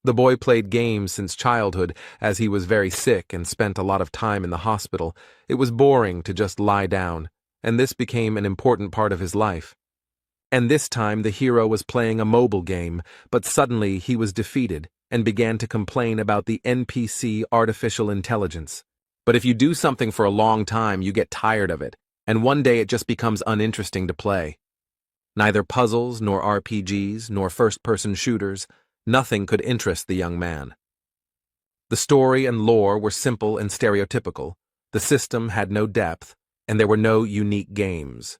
The boy played games since childhood, as he was very sick and spent a lot of time in the hospital. It was boring to just lie down, and this became an important part of his life. And this time the hero was playing a mobile game, but suddenly he was defeated and began to complain about the NPC artificial intelligence. But if you do something for a long time, you get tired of it, and one day it just becomes uninteresting to play. Neither puzzles, nor RPGs, nor first-person shooters, nothing could interest the young man. The story and lore were simple and stereotypical, the system had no depth, and there were no unique games.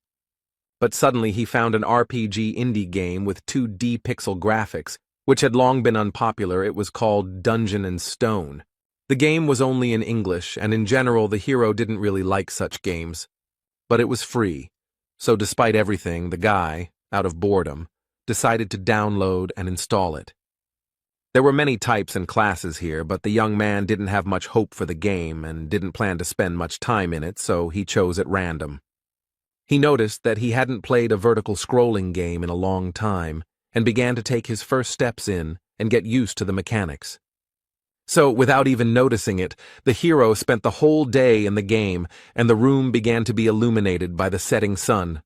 But suddenly he found an RPG indie game with 2D pixel graphics, which had long been unpopular. It was called Dungeon and Stone. The game was only in English, and in general the hero didn't really like such games. But it was free, so despite everything, the guy, out of boredom, decided to download and install it. There were many types and classes here, but the young man didn't have much hope for the game and didn't plan to spend much time in it, so he chose at random. He noticed that he hadn't played a vertical scrolling game in a long time and began to take his first steps in and get used to the mechanics. So, without even noticing it, the hero spent the whole day in the game, and the room began to be illuminated by the setting sun.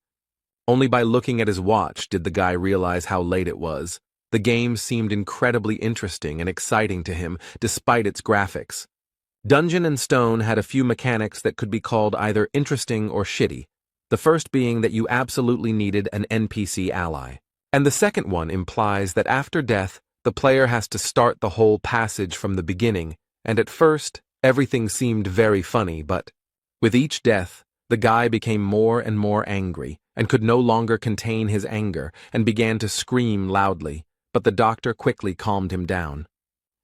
Only by looking at his watch did the guy realize how late it was. The game seemed incredibly interesting and exciting to him, despite its graphics. Dungeon and Stone had a few mechanics that could be called either interesting or shitty, the first being that you absolutely needed an NPC ally. And the second one implies that after death, the player has to start the whole passage from the beginning, and at first, everything seemed very funny, but with each death, the guy became more and more angry, and could no longer contain his anger, and began to scream loudly, but the doctor quickly calmed him down.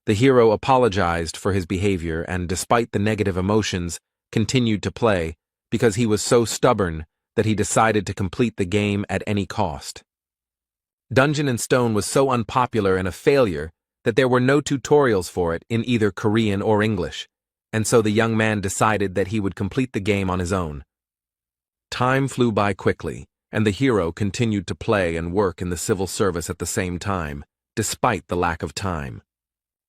The hero apologized for his behavior and, despite the negative emotions, continued to play, because he was so stubborn that he decided to complete the game at any cost. Dungeon and Stone was so unpopular and a failure that there were no tutorials for it in either Korean or English, and so the young man decided that he would complete the game on his own. Time flew by quickly, and the hero continued to play and work in the civil service at the same time, despite the lack of time.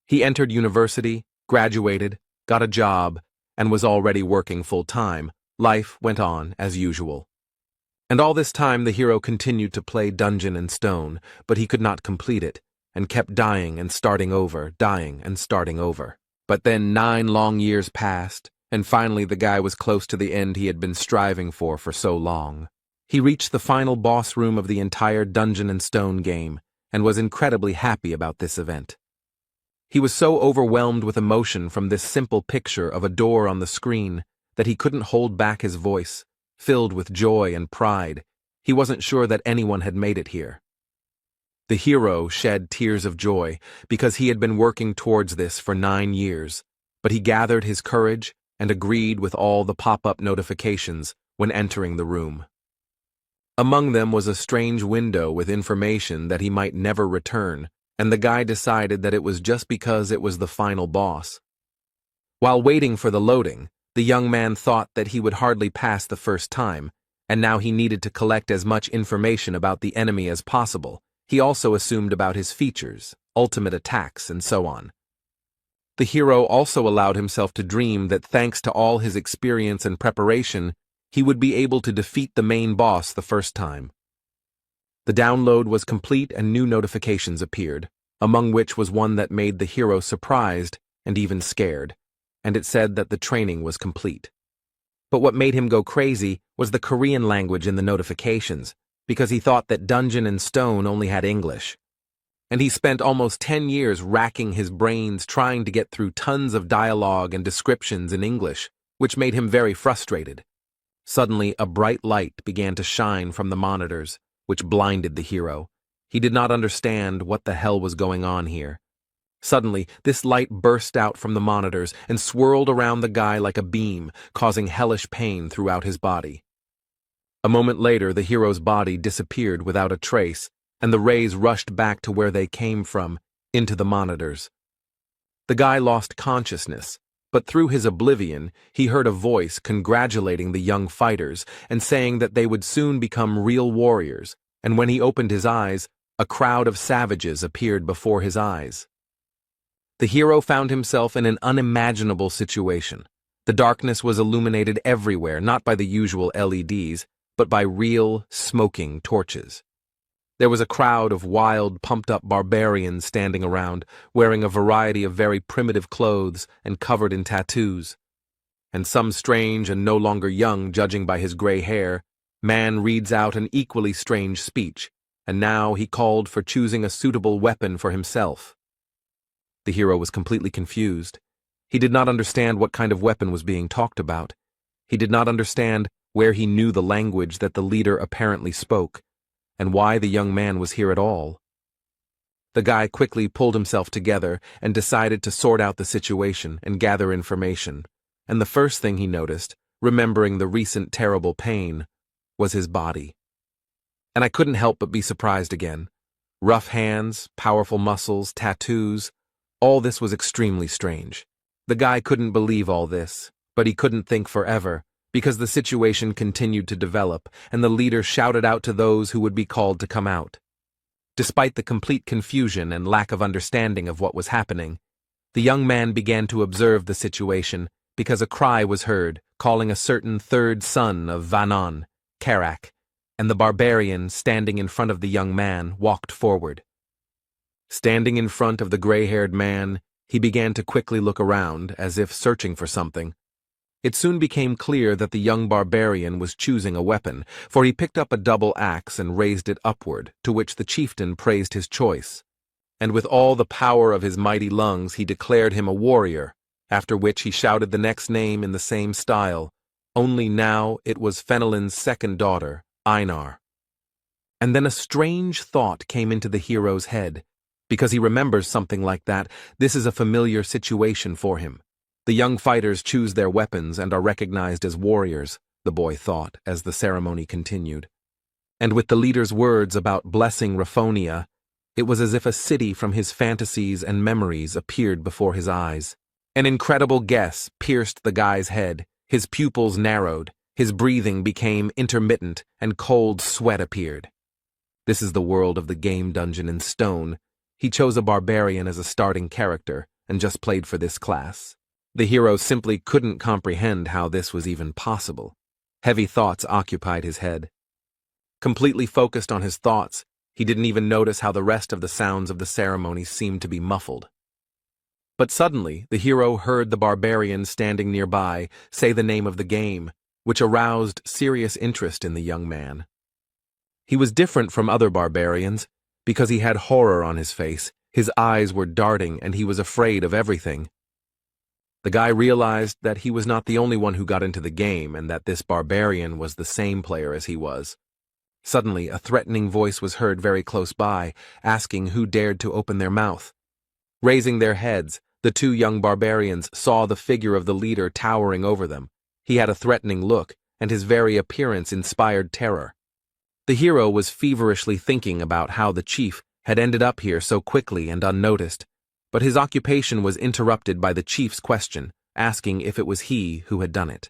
He entered university, graduated, got a job, and was already working full-time. Life went on as usual. And all this time the hero continued to play Dungeon and Stone, but he could not complete it, and kept dying and starting over, dying and starting over. But then 9 long years passed, and finally the guy was close to the end he had been striving for so long. He reached the final boss room of the entire Dungeon and Stone game, and was incredibly happy about this event. He was so overwhelmed with emotion from this simple picture of a door on the screen that he couldn't hold back his voice. Filled with joy and pride, he wasn't sure that anyone had made it here. The hero shed tears of joy because he had been working towards this for 9 years, but he gathered his courage and agreed with all the pop-up notifications when entering the room. Among them was a strange window with information that he might never return, and the guy decided that it was just because it was the final boss. While waiting for the loading, the young man thought that he would hardly pass the first time, and now he needed to collect as much information about the enemy as possible. He also assumed about his features, ultimate attacks, and so on. The hero also allowed himself to dream that thanks to all his experience and preparation, he would be able to defeat the main boss the first time. The download was complete and new notifications appeared, among which was one that made the hero surprised and even scared, and it said that the training was complete. But what made him go crazy was the Korean language in the notifications, because he thought that Dungeon and Stone only had English. And he spent almost 10 years racking his brains trying to get through tons of dialogue and descriptions in English, which made him very frustrated. Suddenly, a bright light began to shine from the monitors, which blinded the hero. He did not understand what the hell was going on here. Suddenly, this light burst out from the monitors and swirled around the guy like a beam, causing hellish pain throughout his body. A moment later, the hero's body disappeared without a trace, and the rays rushed back to where they came from, into the monitors. The guy lost consciousness, but through his oblivion, he heard a voice congratulating the young fighters and saying that they would soon become real warriors, and when he opened his eyes, a crowd of savages appeared before his eyes. The hero found himself in an unimaginable situation. The darkness was illuminated everywhere, not by the usual LEDs, but by real, smoking torches. There was a crowd of wild, pumped-up barbarians standing around, wearing a variety of very primitive clothes and covered in tattoos. And some strange and no longer young, judging by his gray hair, man reads out an equally strange speech, and now he called for choosing a suitable weapon for himself. The hero was completely confused. He did not understand what kind of weapon was being talked about. He did not understand where he knew the language that the leader apparently spoke, and why the young man was here at all. The guy quickly pulled himself together and decided to sort out the situation and gather information, and the first thing he noticed, remembering the recent terrible pain, was his body. And I couldn't help but be surprised again. Rough hands, powerful muscles, tattoos, all this was extremely strange. The guy couldn't believe all this, but he couldn't think forever, because the situation continued to develop, and the leader shouted out to those who would be called to come out. Despite the complete confusion and lack of understanding of what was happening, the young man began to observe the situation because a cry was heard calling a certain third son of Vanon, Karak, and the barbarian standing in front of the young man walked forward. Standing in front of the gray-haired man, he began to quickly look around, as if searching for something. It soon became clear that the young barbarian was choosing a weapon, for he picked up a double axe and raised it upward, to which the chieftain praised his choice. And with all the power of his mighty lungs he declared him a warrior, after which he shouted the next name in the same style, only now it was Fenelon's second daughter, Einar. And then a strange thought came into the hero's head. Because he remembers something like that, this is a familiar situation for him. The young fighters choose their weapons and are recognized as warriors, the boy thought, as the ceremony continued. And with the leader's words about blessing Raphonia, it was as if a city from his fantasies and memories appeared before his eyes. An incredible guess pierced the guy's head, his pupils narrowed, his breathing became intermittent, and cold sweat appeared. This is the world of the game dungeon in stone. He chose a barbarian as a starting character, and just played for this class. The hero simply couldn't comprehend how this was even possible. Heavy thoughts occupied his head. Completely focused on his thoughts, he didn't even notice how the rest of the sounds of the ceremony seemed to be muffled. But suddenly, the hero heard the barbarian standing nearby say the name of the game, which aroused serious interest in the young man. He was different from other barbarians, because he had horror on his face, his eyes were darting, and he was afraid of everything. The guy realized that he was not the only one who got into the game, and that this barbarian was the same player as he was. Suddenly, a threatening voice was heard very close by, asking who dared to open their mouth. Raising their heads, the two young barbarians saw the figure of the leader towering over them. He had a threatening look, and his very appearance inspired terror. The hero was feverishly thinking about how the chief had ended up here so quickly and unnoticed, but his occupation was interrupted by the chief's question, asking if it was he who had done it.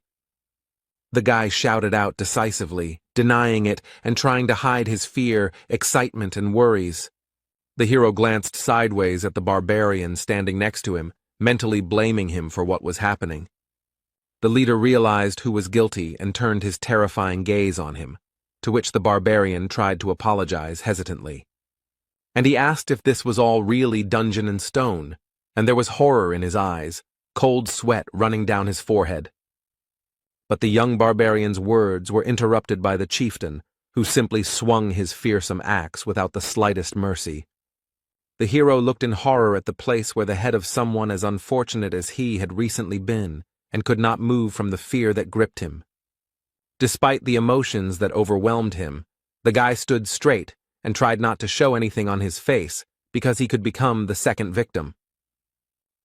The guy shouted out decisively, denying it and trying to hide his fear, excitement, and worries. The hero glanced sideways at the barbarian standing next to him, mentally blaming him for what was happening. The leader realized who was guilty and turned his terrifying gaze on him, to which the barbarian tried to apologize hesitantly. And he asked if this was all really dungeon and stone, and there was horror in his eyes, cold sweat running down his forehead. But the young barbarian's words were interrupted by the chieftain, who simply swung his fearsome axe without the slightest mercy. The hero looked in horror at the place where the head of someone as unfortunate as he had recently been, and could not move from the fear that gripped him. Despite the emotions that overwhelmed him, the guy stood straight and tried not to show anything on his face because he could become the second victim.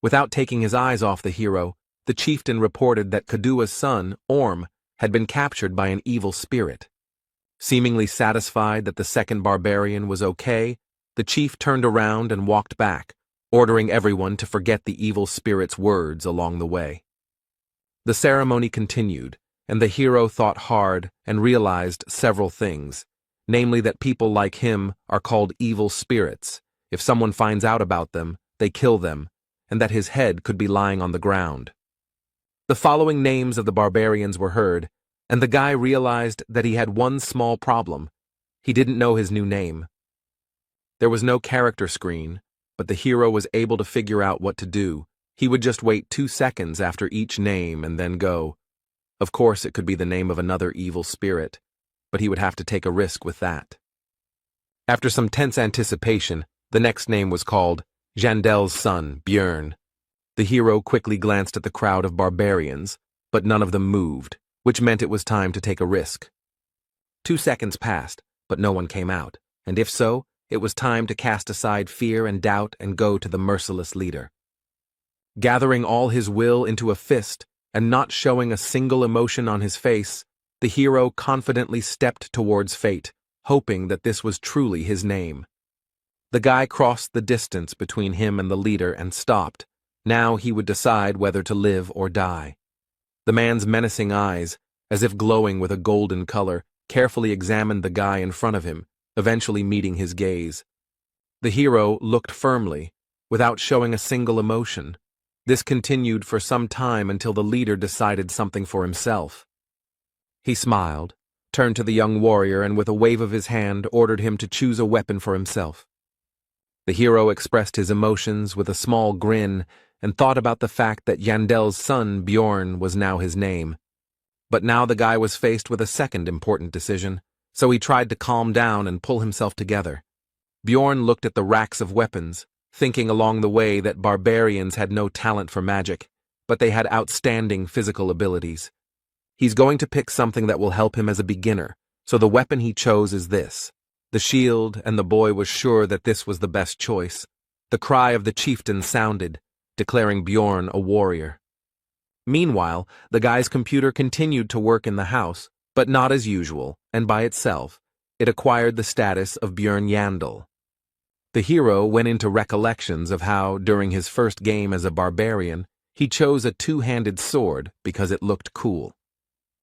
Without taking his eyes off the hero, the chieftain reported that Kadua's son, Orm, had been captured by an evil spirit. Seemingly satisfied that the second barbarian was okay, the chief turned around and walked back, ordering everyone to forget the evil spirit's words along the way. The ceremony continued, and the hero thought hard and realized several things, namely that people like him are called evil spirits. If someone finds out about them, they kill them, and that his head could be lying on the ground. The following names of the barbarians were heard, and the guy realized that he had one small problem. He didn't know his new name. There was no character screen, but the hero was able to figure out what to do. He would just wait 2 seconds after each name and then go. Of course, it could be the name of another evil spirit, but he would have to take a risk with that. After some tense anticipation, the next name was called Jandel's son, Björn. The hero quickly glanced at the crowd of barbarians, but none of them moved, which meant it was time to take a risk. 2 seconds passed, but no one came out, and if so, it was time to cast aside fear and doubt and go to the merciless leader. Gathering all his will into a fist and not showing a single emotion on his face, the hero confidently stepped towards fate, hoping that this was truly his name. The guy crossed the distance between him and the leader and stopped. Now he would decide whether to live or die. The man's menacing eyes, as if glowing with a golden color, carefully examined the guy in front of him, eventually meeting his gaze. The hero looked firmly, without showing a single emotion. This continued for some time until the leader decided something for himself. He smiled, turned to the young warrior, and with a wave of his hand ordered him to choose a weapon for himself. The hero expressed his emotions with a small grin and thought about the fact that Jandel's son, Bjorn, was now his name. But now the guy was faced with a second important decision, so he tried to calm down and pull himself together. Bjorn looked at the racks of weapons, thinking along the way that barbarians had no talent for magic, but they had outstanding physical abilities. He's going to pick something that will help him as a beginner, so the weapon he chose is this. The shield, and the boy was sure that this was the best choice. The cry of the chieftain sounded, declaring Bjorn a warrior. Meanwhile, the guy's computer continued to work in the house, but not as usual, and by itself, it acquired the status of Björn Yandel. The hero went into recollections of how, during his first game as a barbarian, he chose a two-handed sword because it looked cool.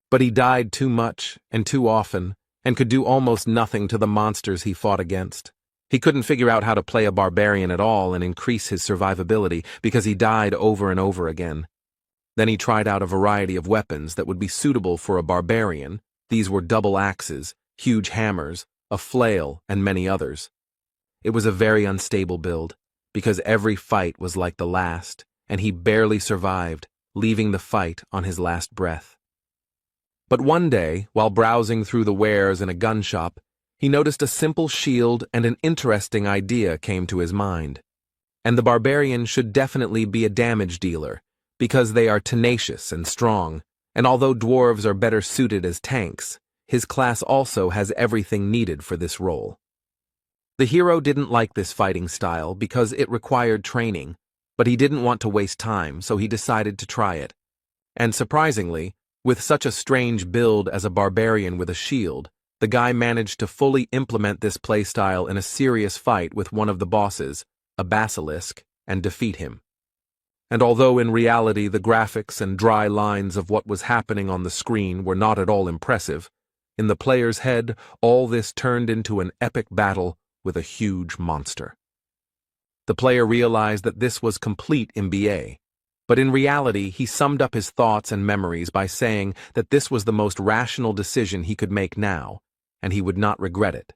But he died too much and too often, and could do almost nothing to the monsters he fought against. He couldn't figure out how to play a barbarian at all and increase his survivability because he died over and over again. Then he tried out a variety of weapons that would be suitable for a barbarian. These were double axes, huge hammers, a flail, and many others. It was a very unstable build, because every fight was like the last, and he barely survived, leaving the fight on his last breath. But one day, while browsing through the wares in a gun shop, he noticed a simple shield and an interesting idea came to his mind. And the barbarian should definitely be a damage dealer, because they are tenacious and strong, and although dwarves are better suited as tanks, his class also has everything needed for this role. The hero didn't like this fighting style because it required training, but he didn't want to waste time, so he decided to try it. And surprisingly, with such a strange build as a barbarian with a shield, the guy managed to fully implement this playstyle in a serious fight with one of the bosses, a basilisk, and defeat him. And although in reality the graphics and dry lines of what was happening on the screen were not at all impressive, in the player's head all this turned into an epic battle with a huge monster. The player realized that this was complete MBA, but in reality he summed up his thoughts and memories by saying that this was the most rational decision he could make now, and he would not regret it.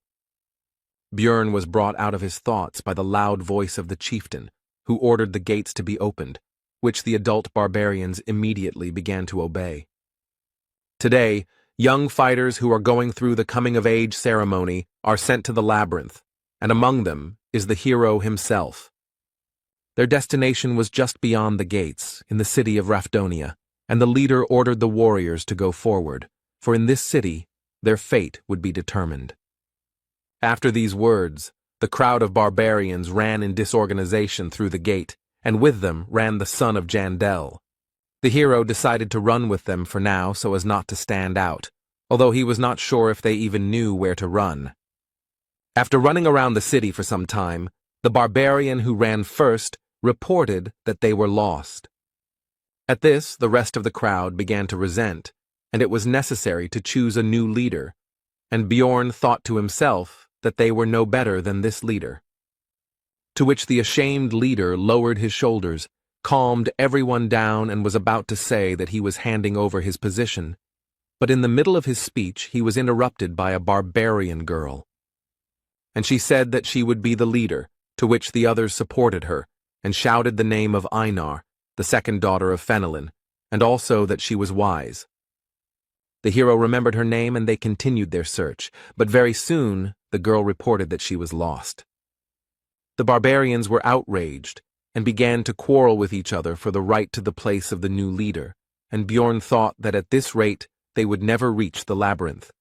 Björn was brought out of his thoughts by the loud voice of the chieftain, who ordered the gates to be opened, which the adult barbarians immediately began to obey. Today, young fighters who are going through the coming-of-age ceremony are sent to the labyrinth, and among them is the hero himself. Their destination was just beyond the gates, in the city of Rafdonia, and the leader ordered the warriors to go forward, for in this city, their fate would be determined. After these words, the crowd of barbarians ran in disorganization through the gate, and with them ran the son of Jandel. The hero decided to run with them for now so as not to stand out, although he was not sure if they even knew where to run. After running around the city for some time, the barbarian who ran first reported that they were lost. At this, the rest of the crowd began to resent, and it was necessary to choose a new leader, and Bjorn thought to himself that they were no better than this leader. To which the ashamed leader lowered his shoulders calmed everyone down and was about to say that he was handing over his position. But in the middle of his speech, he was interrupted by a barbarian girl. And she said that she would be the leader, to which the others supported her, and shouted the name of Einar, the second daughter of Fenelon, and also that she was wise. The hero remembered her name and they continued their search, but very soon the girl reported that she was lost. The barbarians were outraged and began to quarrel with each other for the right to the place of the new leader, and Bjorn thought that at this rate they would never reach the labyrinth.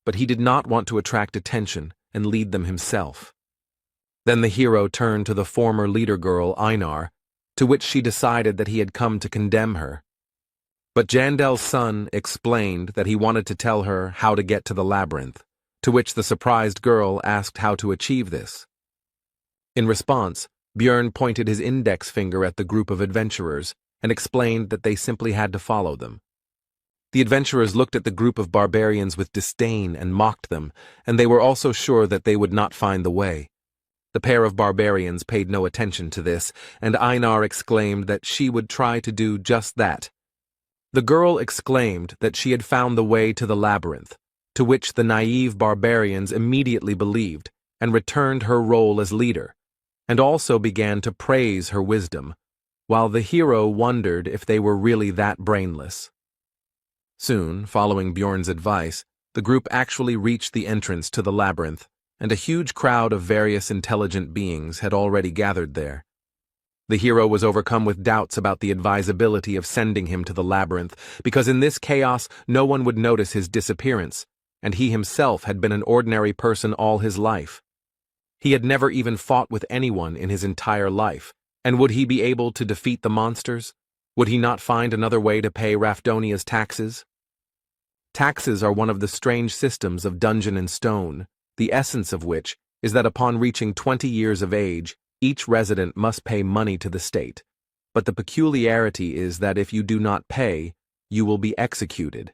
But he did not want to attract attention and lead them himself. Then the hero turned to the former leader girl, Einar, to which she decided that he had come to condemn her. But Jandel's son explained that he wanted to tell her how to get to the labyrinth, to which the surprised girl asked how to achieve this. In response, Bjorn pointed his index finger at the group of adventurers and explained that they simply had to follow them. The adventurers looked at the group of barbarians with disdain and mocked them, and they were also sure that they would not find the way. The pair of barbarians paid no attention to this, and Einar exclaimed that she would try to do just that. The girl exclaimed that she had found the way to the labyrinth, to which the naive barbarians immediately believed and returned her role as leader, and also began to praise her wisdom, while the hero wondered if they were really that brainless. Soon, following Bjorn's advice, the group actually reached the entrance to the labyrinth, and a huge crowd of various intelligent beings had already gathered there. The hero was overcome with doubts about the advisability of sending him to the labyrinth, because in this chaos no one would notice his disappearance, and he himself had been an ordinary person all his life. He had never even fought with anyone in his entire life, and would he be able to defeat the monsters? Would he not find another way to pay Rafdonia's taxes? Taxes are one of the strange systems of Dungeon and Stone, the essence of which is that upon reaching 20 years of age, each resident must pay money to the state, but the peculiarity is that if you do not pay, you will be executed.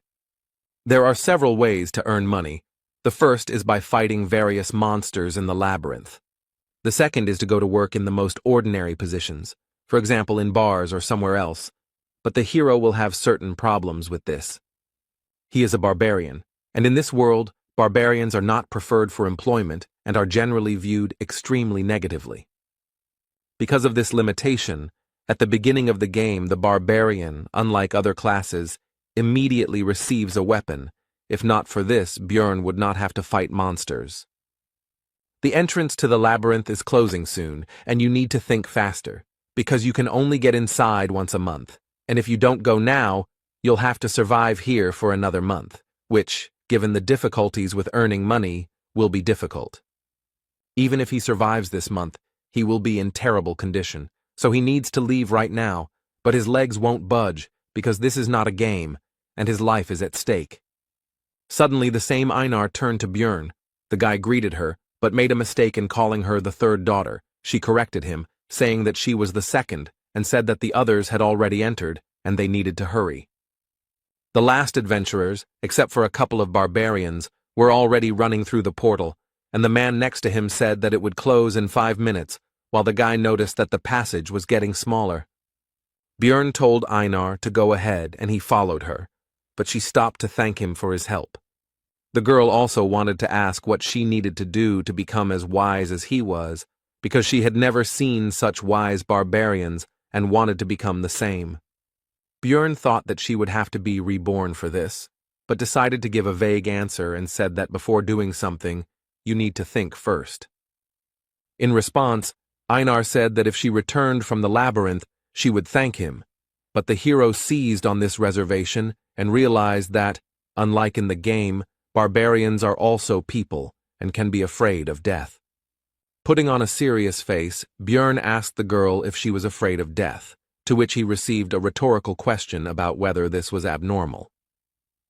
There are several ways to earn money. The first is by fighting various monsters in the labyrinth. The second is to go to work in the most ordinary positions, for example in bars or somewhere else, but the hero will have certain problems with this. He is a barbarian, and in this world, barbarians are not preferred for employment and are generally viewed extremely negatively. Because of this limitation, at the beginning of the game the barbarian, unlike other classes, immediately receives a weapon. If not for this, Bjorn would not have to fight monsters. The entrance to the labyrinth is closing soon, and you need to think faster, because you can only get inside once a month, and if you don't go now, you'll have to survive here for another month, which, given the difficulties with earning money, will be difficult. Even if he survives this month, he will be in terrible condition, so he needs to leave right now, but his legs won't budge because this is not a game, and his life is at stake. Suddenly the same Einar turned to Bjorn. The guy greeted her, but made a mistake in calling her the third daughter. She corrected him, saying that she was the second, and said that the others had already entered, and they needed to hurry. The last adventurers, except for a couple of barbarians, were already running through the portal, and the man next to him said that it would close in 5 minutes, while the guy noticed that the passage was getting smaller. Bjorn told Einar to go ahead, and he followed her, but she stopped to thank him for his help. The girl also wanted to ask what she needed to do to become as wise as he was, because she had never seen such wise barbarians and wanted to become the same. Bjorn thought that she would have to be reborn for this, but decided to give a vague answer and said that before doing something, you need to think first. In response, Einar said that if she returned from the labyrinth, she would thank him, but the hero seized on this reservation and realized that, unlike in the game, barbarians are also people and can be afraid of death. Putting on a serious face, Bjorn asked the girl if she was afraid of death, to which he received a rhetorical question about whether this was abnormal.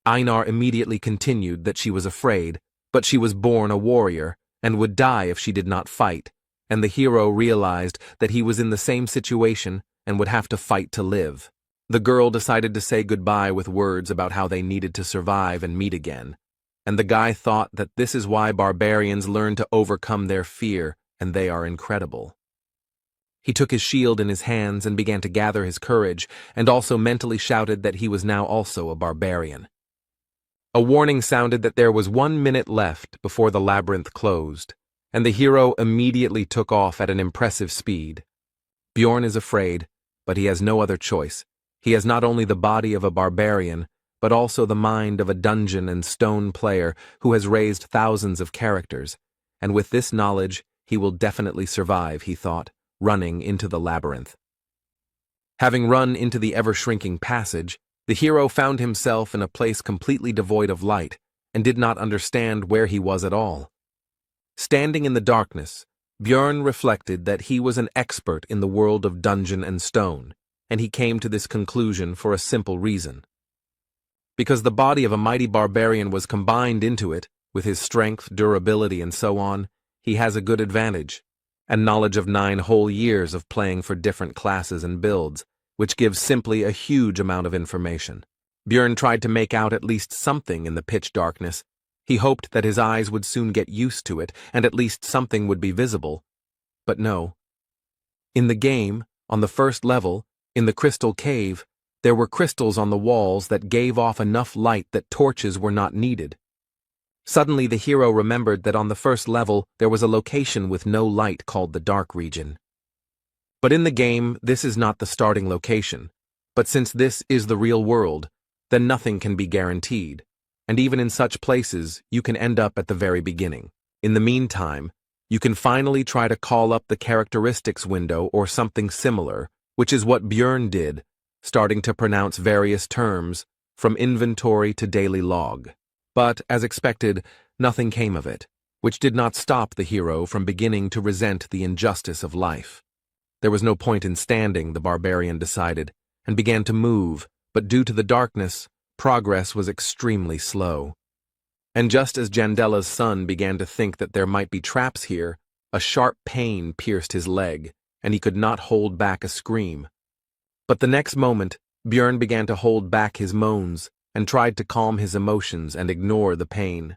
Einar immediately continued that she was afraid, but she was born a warrior and would die if she did not fight, and the hero realized that he was in the same situation and would have to fight to live. The girl decided to say goodbye with words about how they needed to survive and meet again, and the guy thought that this is why barbarians learn to overcome their fear, and they are incredible. He took his shield in his hands and began to gather his courage, and also mentally shouted that he was now also a barbarian. A warning sounded that there was 1 minute left before the labyrinth closed, and the hero immediately took off at an impressive speed. Bjorn is afraid, but he has no other choice. He has not only the body of a barbarian, but also the mind of a dungeon and stone player who has raised thousands of characters, and with this knowledge he will definitely survive, he thought, running into the labyrinth. Having run into the ever-shrinking passage, the hero found himself in a place completely devoid of light, and did not understand where he was at all. Standing in the darkness, Bjorn reflected that he was an expert in the world of dungeon and stone, and he came to this conclusion for a simple reason. Because the body of a mighty barbarian was combined into it, with his strength, durability, and so on, he has a good advantage, and knowledge of 9 whole years of playing for different classes and builds, which gives simply a huge amount of information. Bjorn tried to make out at least something in the pitch darkness. He hoped that his eyes would soon get used to it, and at least something would be visible. But no. In the game, on the first level, in the crystal cave, there were crystals on the walls that gave off enough light that torches were not needed. Suddenly the hero remembered that on the first level there was a location with no light called the Dark Region. But in the game, this is not the starting location. But since this is the real world, then nothing can be guaranteed. And even in such places, you can end up at the very beginning. In the meantime, you can finally try to call up the characteristics window or something similar, which is what Bjorn did, starting to pronounce various terms, from inventory to daily log. But, as expected, nothing came of it, which did not stop the hero from beginning to resent the injustice of life. There was no point in standing, the barbarian decided, and began to move, but due to the darkness, progress was extremely slow. And just as Jandella's son began to think that there might be traps here, a sharp pain pierced his leg, and he could not hold back a scream. But the next moment, Bjorn began to hold back his moans, and tried to calm his emotions and ignore the pain.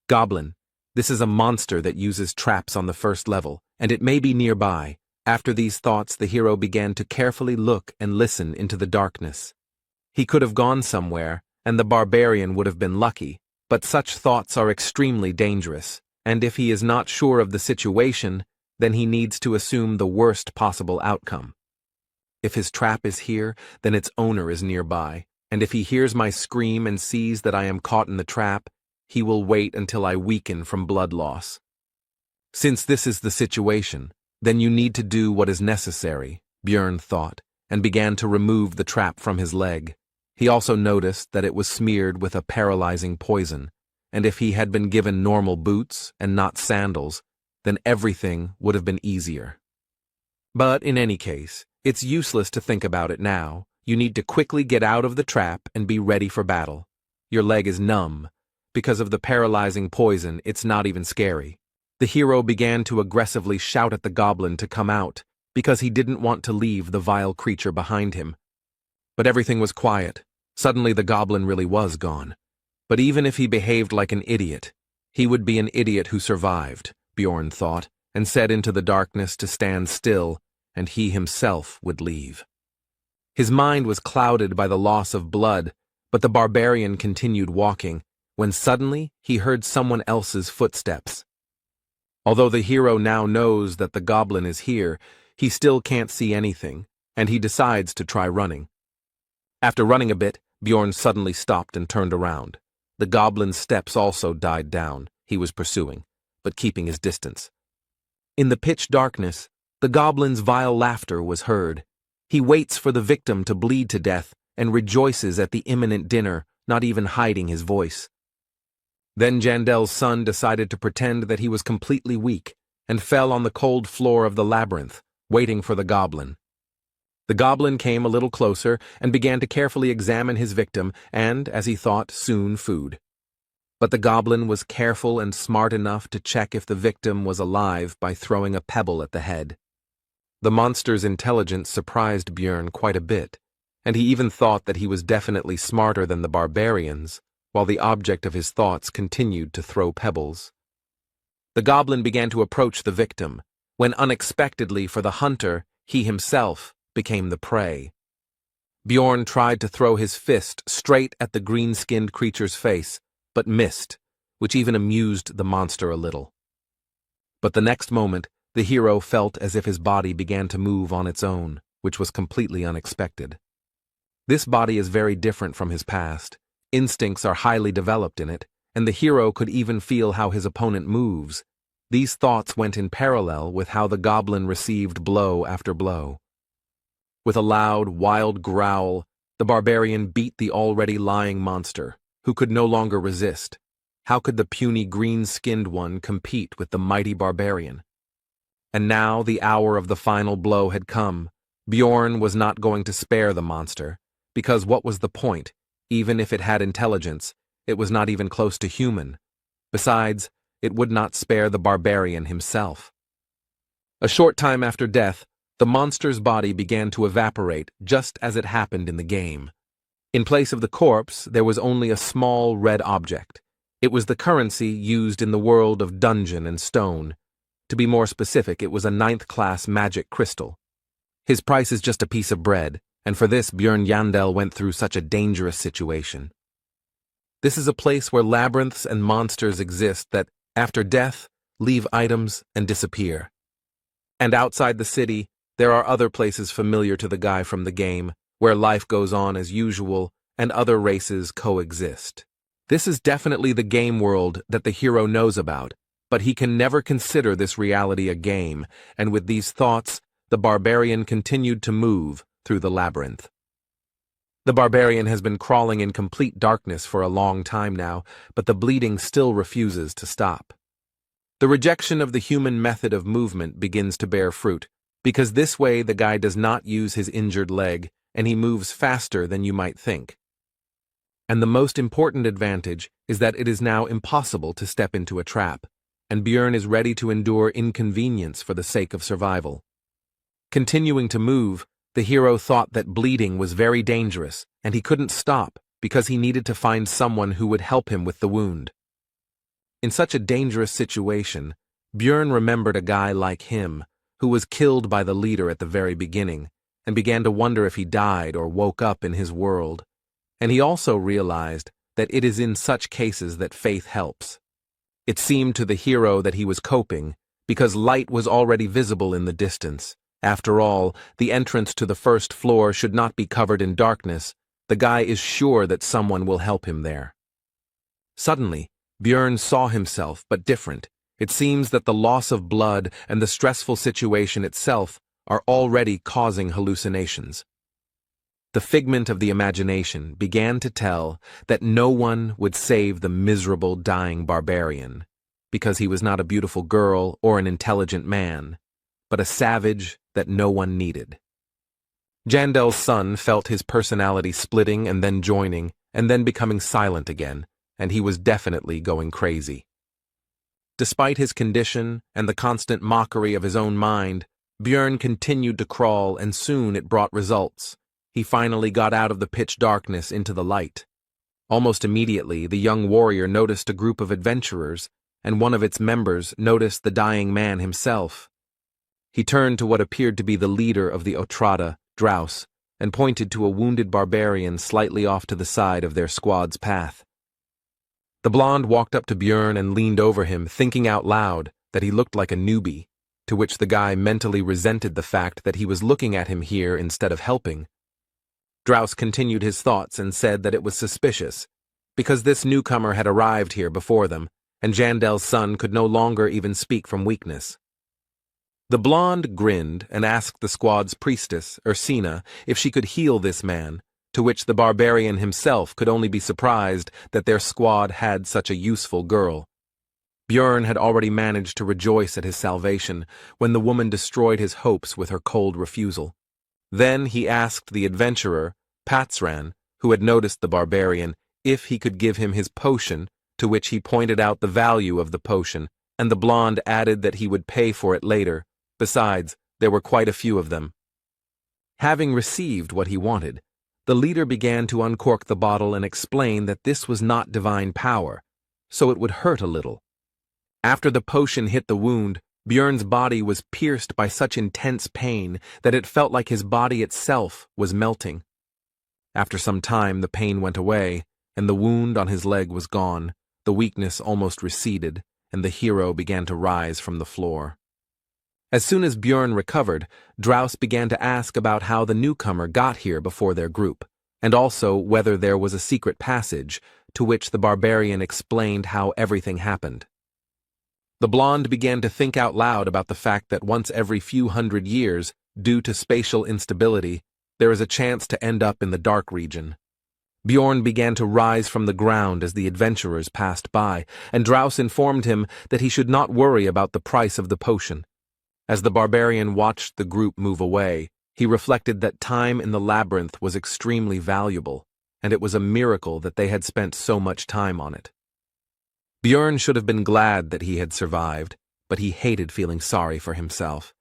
Goblin, this is a monster that uses traps on the first level, and it may be nearby. After these thoughts, the hero began to carefully look and listen into the darkness. He could have gone somewhere, and the barbarian would have been lucky, but such thoughts are extremely dangerous, and if he is not sure of the situation, then he needs to assume the worst possible outcome. If his trap is here, then its owner is nearby, and if he hears my scream and sees that I am caught in the trap, he will wait until I weaken from blood loss. Since this is the situation, then you need to do what is necessary, Bjorn thought, and began to remove the trap from his leg. He also noticed that it was smeared with a paralyzing poison, and if he had been given normal boots and not sandals, then everything would have been easier. But in any case, it's useless to think about it now. You need to quickly get out of the trap and be ready for battle. Your leg is numb. Because of the paralyzing poison, it's not even scary. The hero began to aggressively shout at the goblin to come out, because he didn't want to leave the vile creature behind him. But everything was quiet. Suddenly the goblin really was gone. But even if he behaved like an idiot, he would be an idiot who survived, Bjorn thought, and said into the darkness to stand still, and he himself would leave. His mind was clouded by the loss of blood, but the barbarian continued walking, when suddenly he heard someone else's footsteps. Although the hero now knows that the goblin is here, he still can't see anything, and he decides to try running. After running a bit, Bjorn suddenly stopped and turned around. The goblin's steps also died down. He was pursuing, but keeping his distance. In the pitch darkness, the goblin's vile laughter was heard. He waits for the victim to bleed to death and rejoices at the imminent dinner, not even hiding his voice. Then Jandel's son decided to pretend that he was completely weak and fell on the cold floor of the labyrinth, waiting for the goblin. The goblin came a little closer and began to carefully examine his victim and, as he thought, soon food. But the goblin was careful and smart enough to check if the victim was alive by throwing a pebble at the head. The monster's intelligence surprised Bjorn quite a bit, and he even thought that he was definitely smarter than the barbarians, while the object of his thoughts continued to throw pebbles. The goblin began to approach the victim, when unexpectedly for the hunter, he himself became the prey. Bjorn tried to throw his fist straight at the green-skinned creature's face, but missed, which even amused the monster a little. But the next moment, the hero felt as if his body began to move on its own, which was completely unexpected. This body is very different from his past. Instincts are highly developed in it, and the hero could even feel how his opponent moves. These thoughts went in parallel with how the goblin received blow after blow. With a loud, wild growl, the barbarian beat the already lying monster, who could no longer resist. How could the puny green-skinned one compete with the mighty barbarian? And now the hour of the final blow had come. Bjorn was not going to spare the monster, because what was the point? Even if it had intelligence, it was not even close to human. Besides, it would not spare the barbarian himself. A short time after death, the monster's body began to evaporate just as it happened in the game. In place of the corpse, there was only a small red object. It was the currency used in the world of Dungeon and Stone. To be more specific, it was a 9th-class magic crystal. His price is just a piece of bread, and for this Bjorn Yandel went through such a dangerous situation. This is a place where labyrinths and monsters exist that, after death, leave items and disappear. And outside the city, there are other places familiar to the guy from the game, where life goes on as usual and other races coexist. This is definitely the game world that the hero knows about, but he can never consider this reality a game, and with these thoughts, the barbarian continued to move through the labyrinth. The barbarian has been crawling in complete darkness for a long time now, but the bleeding still refuses to stop. The rejection of the human method of movement begins to bear fruit, because this way the guy does not use his injured leg, and he moves faster than you might think. And the most important advantage is that it is now impossible to step into a trap, and Bjorn is ready to endure inconvenience for the sake of survival. Continuing to move, the hero thought that bleeding was very dangerous, and he couldn't stop because he needed to find someone who would help him with the wound. In such a dangerous situation, Bjorn remembered a guy like him, who was killed by the leader at the very beginning, and began to wonder if he died or woke up in his world. And he also realized that it is in such cases that faith helps. It seemed to the hero that he was coping, because light was already visible in the distance. After all, the entrance to the first floor should not be covered in darkness. The guy is sure that someone will help him there. Suddenly, Bjorn saw himself, but different. It seems that the loss of blood and the stressful situation itself are already causing hallucinations. The figment of the imagination began to tell that no one would save the miserable dying barbarian, because he was not a beautiful girl or an intelligent man, but a savage that no one needed. Jandel's son felt his personality splitting and then joining, and then becoming silent again, and he was definitely going crazy. Despite his condition and the constant mockery of his own mind, Bjorn continued to crawl, and soon it brought results. He finally got out of the pitch darkness into the light. Almost immediately, the young warrior noticed a group of adventurers, and one of its members noticed the dying man himself. He turned to what appeared to be the leader of the Otrada, Drouse, and pointed to a wounded barbarian slightly off to the side of their squad's path. The blonde walked up to Bjorn and leaned over him, thinking out loud that he looked like a newbie, to which the guy mentally resented the fact that he was looking at him here instead of helping. Drouse continued his thoughts and said that it was suspicious, because this newcomer had arrived here before them, and Jandel's son could no longer even speak from weakness. The blonde grinned and asked the squad's priestess, Ursina, if she could heal this man, to which the barbarian himself could only be surprised that their squad had such a useful girl. Bjorn had already managed to rejoice at his salvation when the woman destroyed his hopes with her cold refusal. Then he asked the adventurer, Patsran, who had noticed the barbarian, if he could give him his potion, to which he pointed out the value of the potion, and the blonde added that he would pay for it later. Besides, there were quite a few of them. Having received what he wanted, the leader began to uncork the bottle and explain that this was not divine power, so it would hurt a little. After the potion hit the wound, Björn's body was pierced by such intense pain that it felt like his body itself was melting. After some time, the pain went away, and the wound on his leg was gone, the weakness almost receded, and the hero began to rise from the floor. As soon as Björn recovered, Draus began to ask about how the newcomer got here before their group, and also whether there was a secret passage, to which the barbarian explained how everything happened. The blonde began to think out loud about the fact that once every few hundred years, due to spatial instability, there is a chance to end up in the dark region. Bjorn began to rise from the ground as the adventurers passed by, and Draus informed him that he should not worry about the price of the potion. As the barbarian watched the group move away, he reflected that time in the labyrinth was extremely valuable, and it was a miracle that they had spent so much time on it. Bjorn should have been glad that he had survived, but he hated feeling sorry for himself.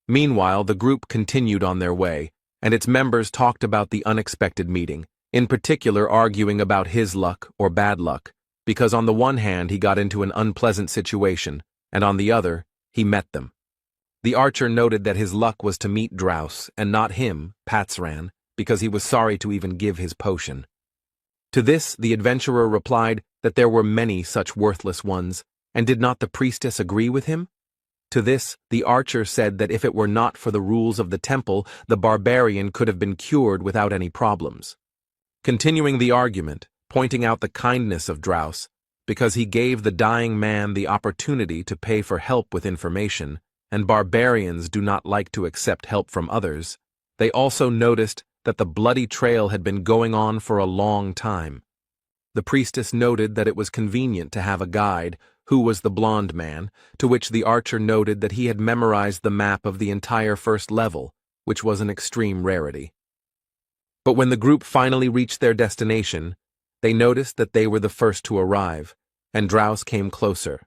Meanwhile, the group continued on their way, and its members talked about the unexpected meeting, in particular arguing about his luck or bad luck, because on the one hand he got into an unpleasant situation, and on the other, he met them. The archer noted that his luck was to meet Draus, and not him, Persevered, because he was sorry to even give his potion. To this, the adventurer replied that there were many such worthless ones, and did not the priestess agree with him? To this, the archer said that if it were not for the rules of the temple, the barbarian could have been cured without any problems. Continuing the argument, pointing out the kindness of Draus, because he gave the dying man the opportunity to pay for help with information, and barbarians do not like to accept help from others, they also noticed that the bloody trail had been going on for a long time. The priestess noted that it was convenient to have a guide, who was the blonde man, to which the archer noted that he had memorized the map of the entire first level, which was an extreme rarity. But when the group finally reached their destination, they noticed that they were the first to arrive, and Draus came closer.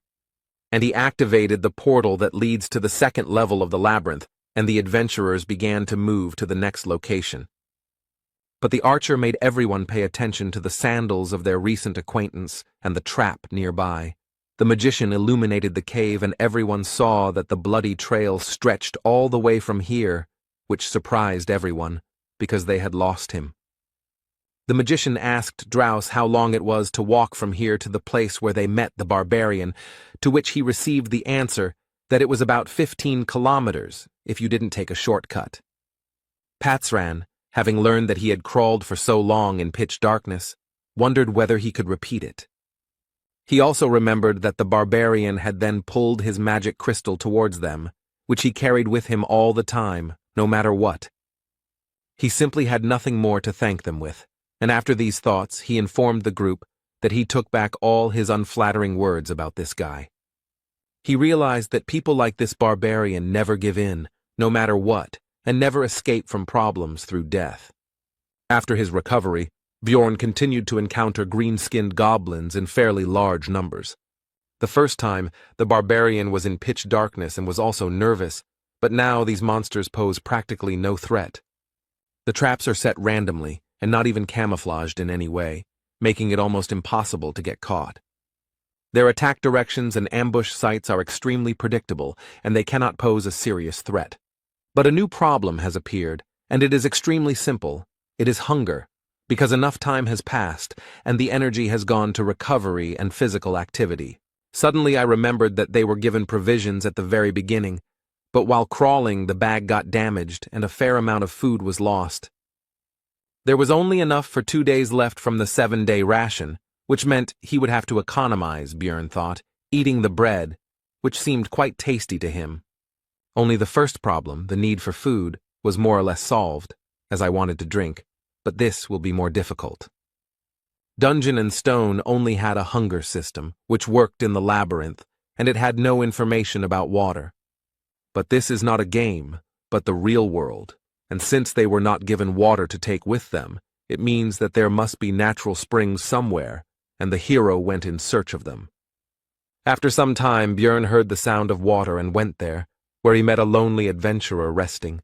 And he activated the portal that leads to the second level of the labyrinth, and the adventurers began to move to the next location. But the archer made everyone pay attention to the sandals of their recent acquaintance and the trap nearby. The magician illuminated the cave, and everyone saw that the bloody trail stretched all the way from here, which surprised everyone, because they had lost him. The magician asked Draus how long it was to walk from here to the place where they met the barbarian, to which he received the answer that it was about 15 kilometers if you didn't take a shortcut. Persevered, having learned that he had crawled for so long in pitch darkness, wondered whether he could repeat it. He also remembered that the barbarian had then pulled his magic crystal towards them, which he carried with him all the time, no matter what. He simply had nothing more to thank them with, and after these thoughts he informed the group that he took back all his unflattering words about this guy. He realized that people like this barbarian never give in, no matter what, and never escape from problems through death. After his recovery, Bjorn continued to encounter green-skinned goblins in fairly large numbers. The first time, the barbarian was in pitch darkness and was also nervous, but now these monsters pose practically no threat. The traps are set randomly and not even camouflaged in any way, making it almost impossible to get caught. Their attack directions and ambush sites are extremely predictable, and they cannot pose a serious threat. But a new problem has appeared, and it is extremely simple. It is hunger, because enough time has passed, and the energy has gone to recovery and physical activity. Suddenly I remembered that they were given provisions at the very beginning, but while crawling the bag got damaged and a fair amount of food was lost. There was only enough for 2 days left from the 7-day ration, which meant he would have to economize, Bjorn thought, eating the bread, which seemed quite tasty to him. Only the first problem, the need for food, was more or less solved, as I wanted to drink, but this will be more difficult. Dungeon and Stone only had a hunger system, which worked in the labyrinth, and it had no information about water. But this is not a game, but the real world, and since they were not given water to take with them, it means that there must be natural springs somewhere, and the hero went in search of them. After some time, Bjorn heard the sound of water and went there, where he met a lonely adventurer resting.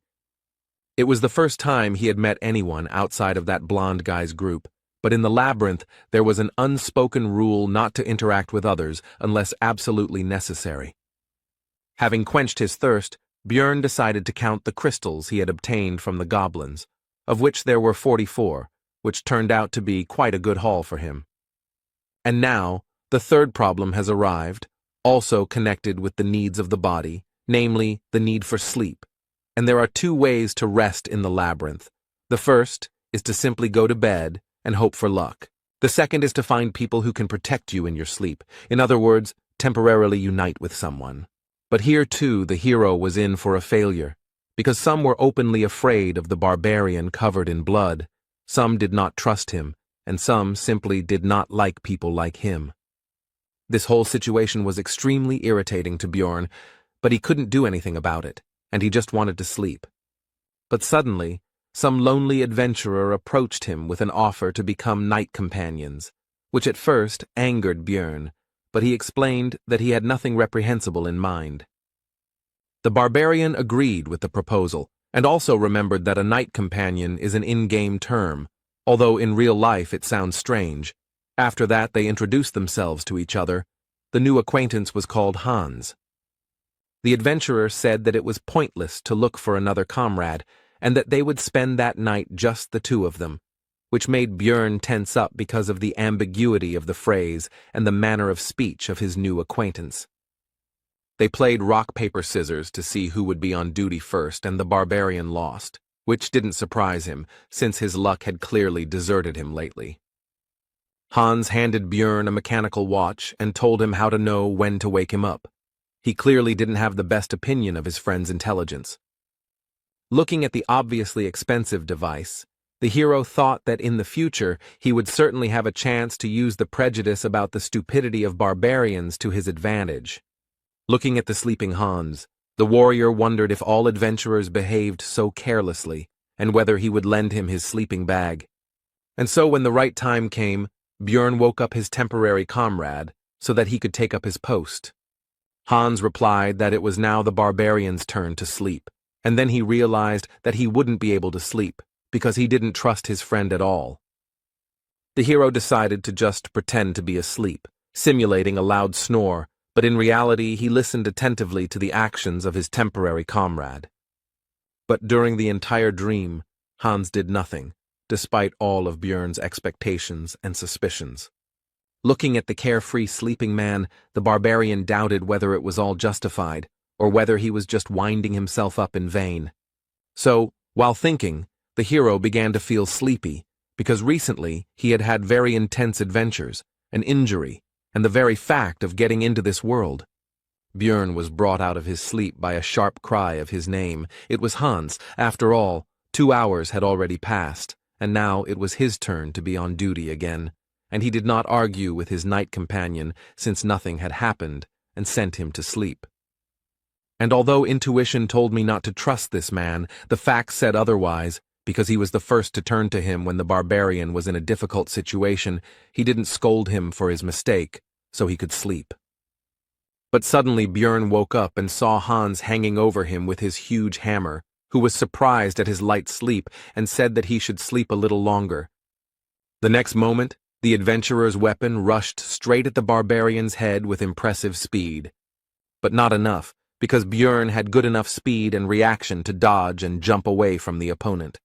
It was the first time he had met anyone outside of that blonde guy's group, but in the labyrinth there was an unspoken rule not to interact with others unless absolutely necessary. Having quenched his thirst, Björn decided to count the crystals he had obtained from the goblins, of which there were 44, which turned out to be quite a good haul for him. And now, the third problem has arrived, also connected with the needs of the body, namely, the need for sleep. And there are two ways to rest in the labyrinth. The first is to simply go to bed and hope for luck. The second is to find people who can protect you in your sleep. In other words, temporarily unite with someone. But here too the hero was in for a failure, because some were openly afraid of the barbarian covered in blood, some did not trust him, and some simply did not like people like him. This whole situation was extremely irritating to Björn, but he couldn't do anything about it, and he just wanted to sleep. But suddenly, some lonely adventurer approached him with an offer to become night companions, which at first angered Björn, but he explained that he had nothing reprehensible in mind. The barbarian agreed with the proposal, and also remembered that a night companion is an in-game term, although in real life it sounds strange. After that they introduced themselves to each other. The new acquaintance was called Hans. The adventurer said that it was pointless to look for another comrade, and that they would spend that night just the two of them, which made Björn tense up because of the ambiguity of the phrase and the manner of speech of his new acquaintance. They played rock, paper, scissors to see who would be on duty first, and the barbarian lost, which didn't surprise him, since his luck had clearly deserted him lately. Hans handed Björn a mechanical watch and told him how to know when to wake him up. He clearly didn't have the best opinion of his friend's intelligence. Looking at the obviously expensive device, the hero thought that in the future he would certainly have a chance to use the prejudice about the stupidity of barbarians to his advantage. Looking at the sleeping Hans, the warrior wondered if all adventurers behaved so carelessly, and whether he would lend him his sleeping bag. And so when the right time came, Björn woke up his temporary comrade so that he could take up his post. Hans replied that it was now the barbarian's turn to sleep, and then he realized that he wouldn't be able to sleep because he didn't trust his friend at all. The hero decided to just pretend to be asleep, simulating a loud snore, but in reality he listened attentively to the actions of his temporary comrade. But during the entire dream, Hans did nothing, despite all of Björn's expectations and suspicions. Looking at the carefree sleeping man, the barbarian doubted whether it was all justified, or whether he was just winding himself up in vain. So, while thinking, the hero began to feel sleepy, because recently he had had very intense adventures, an injury, and the very fact of getting into this world. Björn was brought out of his sleep by a sharp cry of his name. It was Hans. After all, 2 hours had already passed, and now it was his turn to be on duty again, and he did not argue with his night companion since nothing had happened, and sent him to sleep. And although intuition told me not to trust this man, the facts said otherwise. Because he was the first to turn to him when the barbarian was in a difficult situation, he didn't scold him for his mistake, so he could sleep. But suddenly Björn woke up and saw Hans hanging over him with his huge hammer, who was surprised at his light sleep and said that he should sleep a little longer. The next moment, the adventurer's weapon rushed straight at the barbarian's head with impressive speed. But not enough, because Björn had good enough speed and reaction to dodge and jump away from the opponent.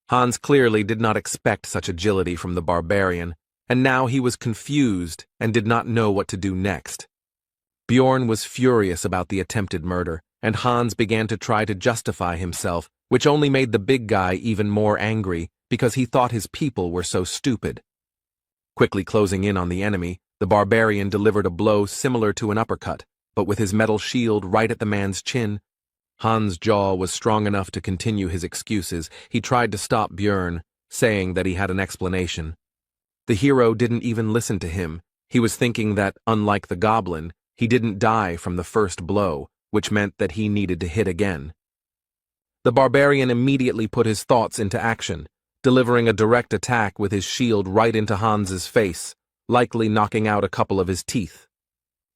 Hans clearly did not expect such agility from the barbarian, and now he was confused and did not know what to do next. Björn was furious about the attempted murder, and Hans began to try to justify himself, which only made the big guy even more angry because he thought his people were so stupid. Quickly closing in on the enemy, the barbarian delivered a blow similar to an uppercut, but with his metal shield right at the man's chin. Hans' jaw was strong enough to continue his excuses. He tried to stop Björn, saying that he had an explanation. The hero didn't even listen to him. He was thinking that, unlike the goblin, he didn't die from the first blow, which meant that he needed to hit again. The barbarian immediately put his thoughts into action, delivering a direct attack with his shield right into Hans's face, likely knocking out a couple of his teeth.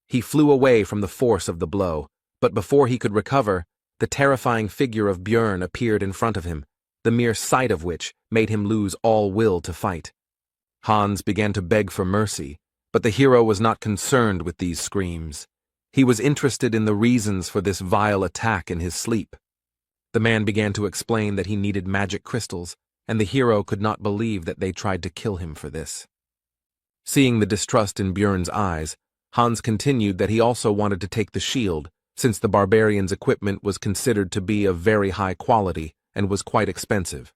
He flew away from the force of the blow, but before he could recover, the terrifying figure of Björn appeared in front of him, the mere sight of which made him lose all will to fight. Hans began to beg for mercy, but the hero was not concerned with these screams. He was interested in the reasons for this vile attack in his sleep. The man began to explain that he needed magic crystals, and the hero could not believe that they tried to kill him for this. Seeing the distrust in Björn's eyes, Hans continued that he also wanted to take the shield, since the barbarian's equipment was considered to be of very high quality and was quite expensive.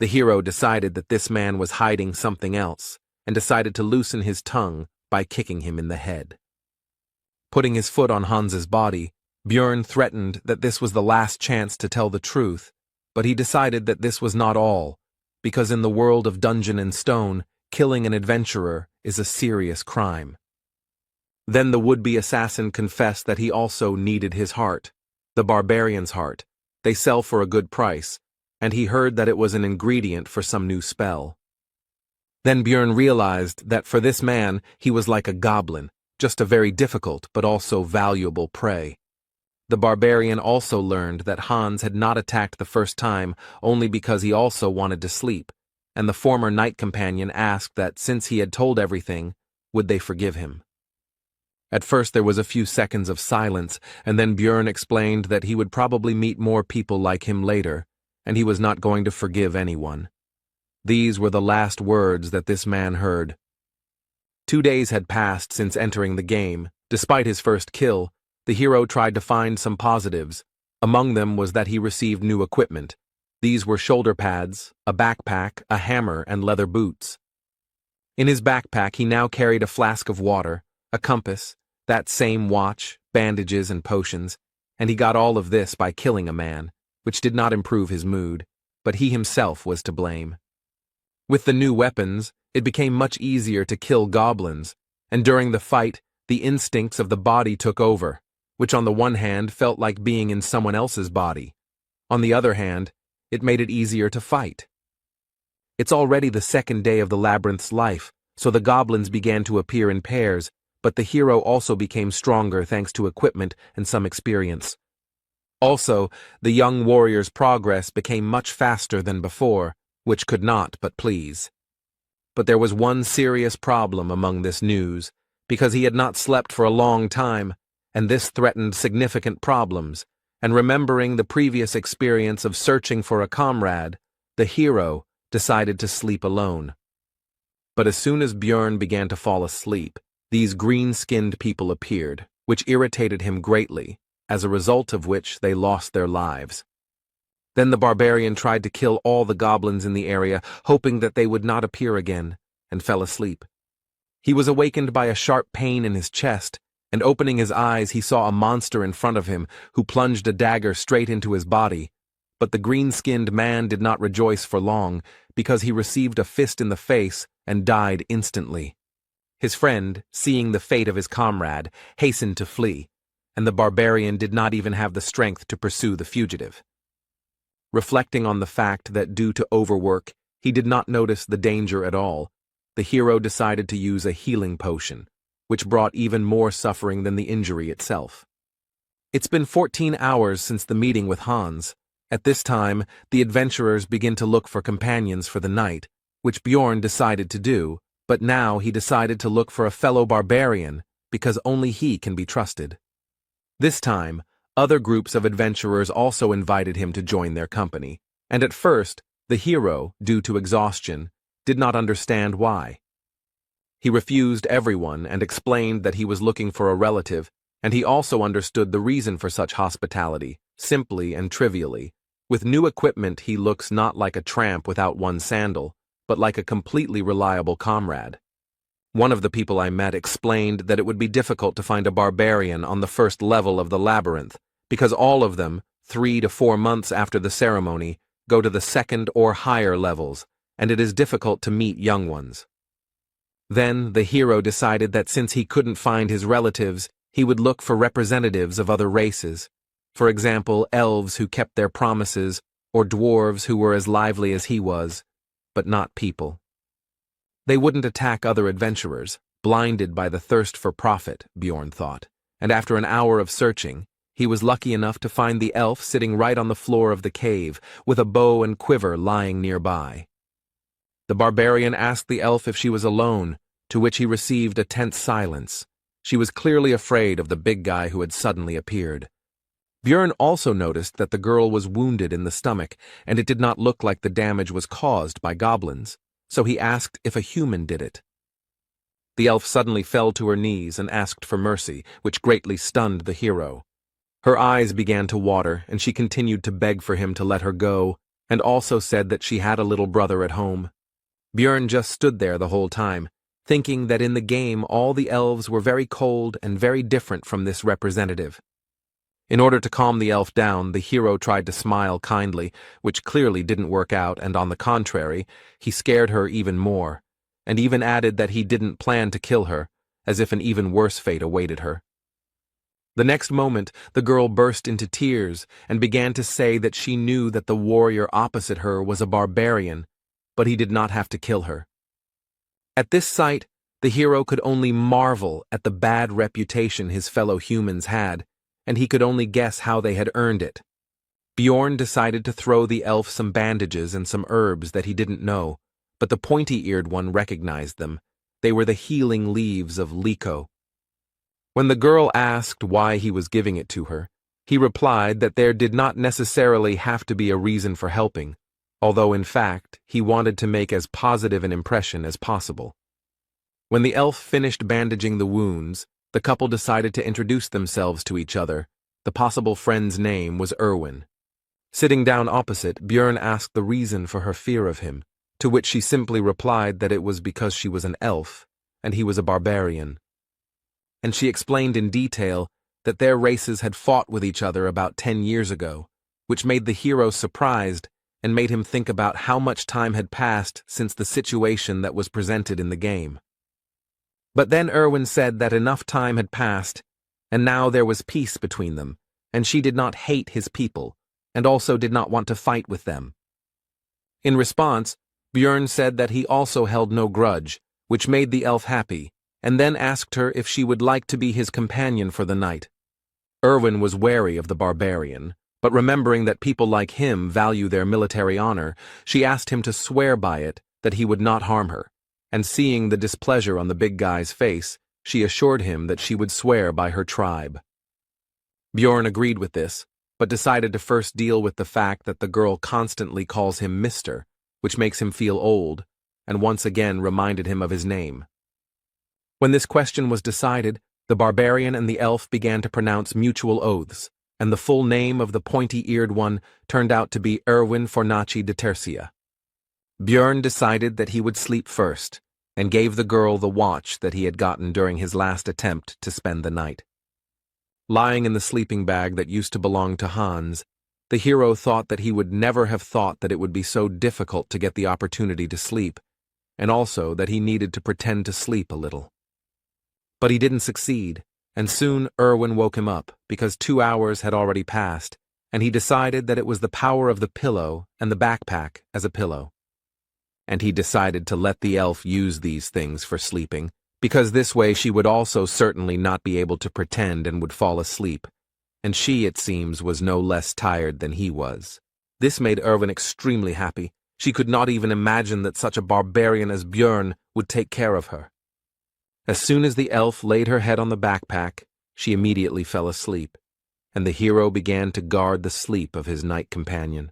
The hero decided that this man was hiding something else, and decided to loosen his tongue by kicking him in the head. Putting his foot on Hans's body, Björn threatened that this was the last chance to tell the truth, but he decided that this was not all, because in the world of Dungeon and Stone, killing an adventurer is a serious crime. Then the would-be assassin confessed that he also needed his heart, the barbarian's heart. They sell for a good price, and he heard that it was an ingredient for some new spell. Then Björn realized that for this man he was like a goblin, just a very difficult but also valuable prey. The barbarian also learned that Hans had not attacked the first time only because he also wanted to sleep, and the former knight companion asked that since he had told everything, would they forgive him. At first there was a few seconds of silence, and then Björn explained that he would probably meet more people like him later, and he was not going to forgive anyone. These were the last words that this man heard. 2 days had passed since entering the game. Despite his first kill, the hero tried to find some positives. Among them was that he received new equipment. These were shoulder pads, a backpack, a hammer, and leather boots. In his backpack he now carried a flask of water, a compass, that same watch, bandages, and potions, and he got all of this by killing a man, which did not improve his mood, but he himself was to blame. With the new weapons, it became much easier to kill goblins, and during the fight, the instincts of the body took over, which on the one hand felt like being in someone else's body. On the other hand, it made it easier to fight. It's already the second day of the labyrinth's life, so the goblins began to appear in pairs, but the hero also became stronger thanks to equipment and some experience. Also, the young warrior's progress became much faster than before, which could not but please. But there was one serious problem among this news, because he had not slept for a long time, and this threatened significant problems, and remembering the previous experience of searching for a comrade, the hero decided to sleep alone. But as soon as Björn began to fall asleep, these green-skinned people appeared, which irritated him greatly, as a result of which they lost their lives. Then the barbarian tried to kill all the goblins in the area, hoping that they would not appear again, and fell asleep. He was awakened by a sharp pain in his chest, and opening his eyes he saw a monster in front of him who plunged a dagger straight into his body. But the green-skinned man did not rejoice for long, because he received a fist in the face and died instantly. His friend, seeing the fate of his comrade, hastened to flee, and the barbarian did not even have the strength to pursue the fugitive. Reflecting on the fact that due to overwork, he did not notice the danger at all, the hero decided to use a healing potion, which brought even more suffering than the injury itself. It's been 14 hours since the meeting with Hans. At this time, the adventurers begin to look for companions for the night, which Björn decided to do, but now he decided to look for a fellow barbarian, because only he can be trusted. This time, other groups of adventurers also invited him to join their company, and at first, the hero, due to exhaustion, did not understand why. He refused everyone and explained that he was looking for a relative, and he also understood the reason for such hospitality, simply and trivially. With new equipment he looks not like a tramp without one sandal, but like a completely reliable comrade. One of the people I met explained that it would be difficult to find a barbarian on the first level of the labyrinth, because all of them, 3 to 4 months after the ceremony, go to the second or higher levels, and it is difficult to meet young ones. Then the hero decided that since he couldn't find his relatives, he would look for representatives of other races. For example, elves who kept their promises, or dwarves who were as lively as he was, but not people. They wouldn't attack other adventurers, blinded by the thirst for profit, Björn thought, and after an hour of searching, he was lucky enough to find the elf sitting right on the floor of the cave, with a bow and quiver lying nearby. The barbarian asked the elf if she was alone, to which he received a tense silence. She was clearly afraid of the big guy who had suddenly appeared. Björn also noticed that the girl was wounded in the stomach, and it did not look like the damage was caused by goblins, so he asked if a human did it. The elf suddenly fell to her knees and asked for mercy, which greatly stunned the hero. Her eyes began to water, and she continued to beg for him to let her go, and also said that she had a little brother at home. Björn just stood there the whole time, thinking that in the game all the elves were very cold and very different from this representative. In order to calm the elf down, the hero tried to smile kindly, which clearly didn't work out, and on the contrary, he scared her even more, and even added that he didn't plan to kill her, as if an even worse fate awaited her. The next moment, the girl burst into tears and began to say that she knew that the warrior opposite her was a barbarian, but he did not have to kill her. At this sight, the hero could only marvel at the bad reputation his fellow humans had, and he could only guess how they had earned it. Bjorn decided to throw the elf some bandages and some herbs that he didn't know, but the pointy-eared one recognized them. They were the healing leaves of Liko. When the girl asked why he was giving it to her, he replied that there did not necessarily have to be a reason for helping, although in fact he wanted to make as positive an impression as possible. When the elf finished bandaging the wounds, the couple decided to introduce themselves to each other. The possible friend's name was Erwin. Sitting down opposite, Björn asked the reason for her fear of him, to which she simply replied that it was because she was an elf, and he was a barbarian. And she explained in detail that their races had fought with each other about 10 years ago, which made the hero surprised and made him think about how much time had passed since the situation that was presented in the game. But then Erwin said that enough time had passed, and now there was peace between them, and she did not hate his people, and also did not want to fight with them. In response, Björn said that he also held no grudge, which made the elf happy, and then asked her if she would like to be his companion for the night. Erwin was wary of the barbarian, but remembering that people like him value their military honor, she asked him to swear by it that he would not harm her, and seeing the displeasure on the big guy's face, she assured him that she would swear by her tribe. Bjorn agreed with this, but decided to first deal with the fact that the girl constantly calls him Mr., which makes him feel old, and once again reminded him of his name. When this question was decided, the barbarian and the elf began to pronounce mutual oaths, and the full name of the pointy-eared one turned out to be Erwin Fornaci de Tercia. Björn decided that he would sleep first, and gave the girl the watch that he had gotten during his last attempt to spend the night. Lying in the sleeping bag that used to belong to Hans, the hero thought that he would never have thought that it would be so difficult to get the opportunity to sleep, and also that he needed to pretend to sleep a little. But he didn't succeed, and soon Erwin woke him up, because 2 hours had already passed, and he decided that it was the power of the pillow and the backpack as a pillow. And he decided to let the elf use these things for sleeping, because this way she would also certainly not be able to pretend and would fall asleep, and she, it seems, was no less tired than he was. This made Erwin extremely happy. She could not even imagine that such a barbarian as Björn would take care of her. As soon as the elf laid her head on the backpack, she immediately fell asleep, and the hero began to guard the sleep of his night companion.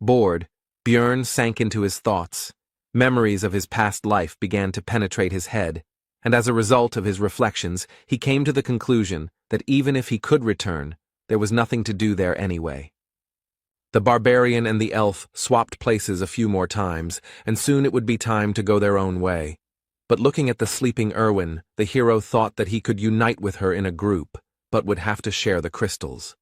Bored, Björn sank into his thoughts. Memories of his past life began to penetrate his head, and as a result of his reflections, he came to the conclusion that even if he could return, there was nothing to do there anyway. The barbarian and the elf swapped places a few more times, and soon it would be time to go their own way. But looking at the sleeping Erwin, the hero thought that he could unite with her in a group, but would have to share the crystals.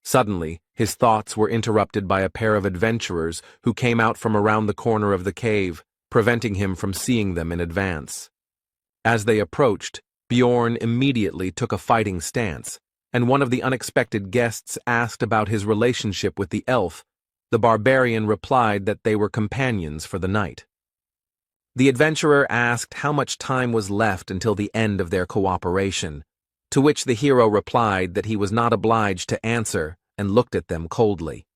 Suddenly, his thoughts were interrupted by a pair of adventurers who came out from around the corner of the cave, preventing him from seeing them in advance. As they approached, Bjorn immediately took a fighting stance, and one of the unexpected guests asked about his relationship with the elf. The barbarian replied that they were companions for the night. The adventurer asked how much time was left until the end of their cooperation, to which the hero replied that he was not obliged to answer and looked at them coldly.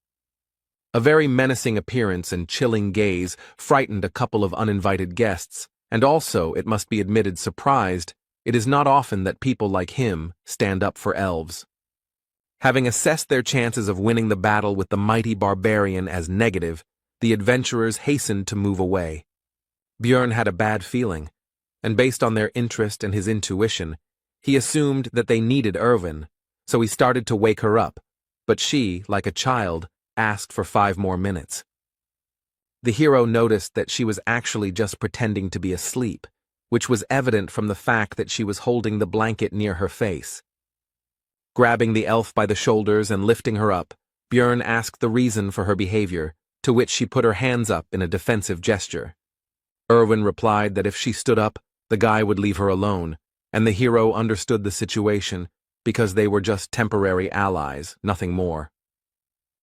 A very menacing appearance and chilling gaze frightened a couple of uninvited guests, and also, it must be admitted, surprised It is not often that people like him stand up for elves. Having assessed their chances of winning the battle with the mighty barbarian as negative, the adventurers hastened to move away. Björn had a bad feeling, and based on their interest and his intuition, he assumed that they needed Erwin, so he started to wake her up, but she, like a child, asked for 5 more minutes. The hero noticed that she was actually just pretending to be asleep, which was evident from the fact that she was holding the blanket near her face. Grabbing the elf by the shoulders and lifting her up, Björn asked the reason for her behavior, to which she put her hands up in a defensive gesture. Erwin replied that if she stood up, the guy would leave her alone, and the hero understood the situation because they were just temporary allies, nothing more.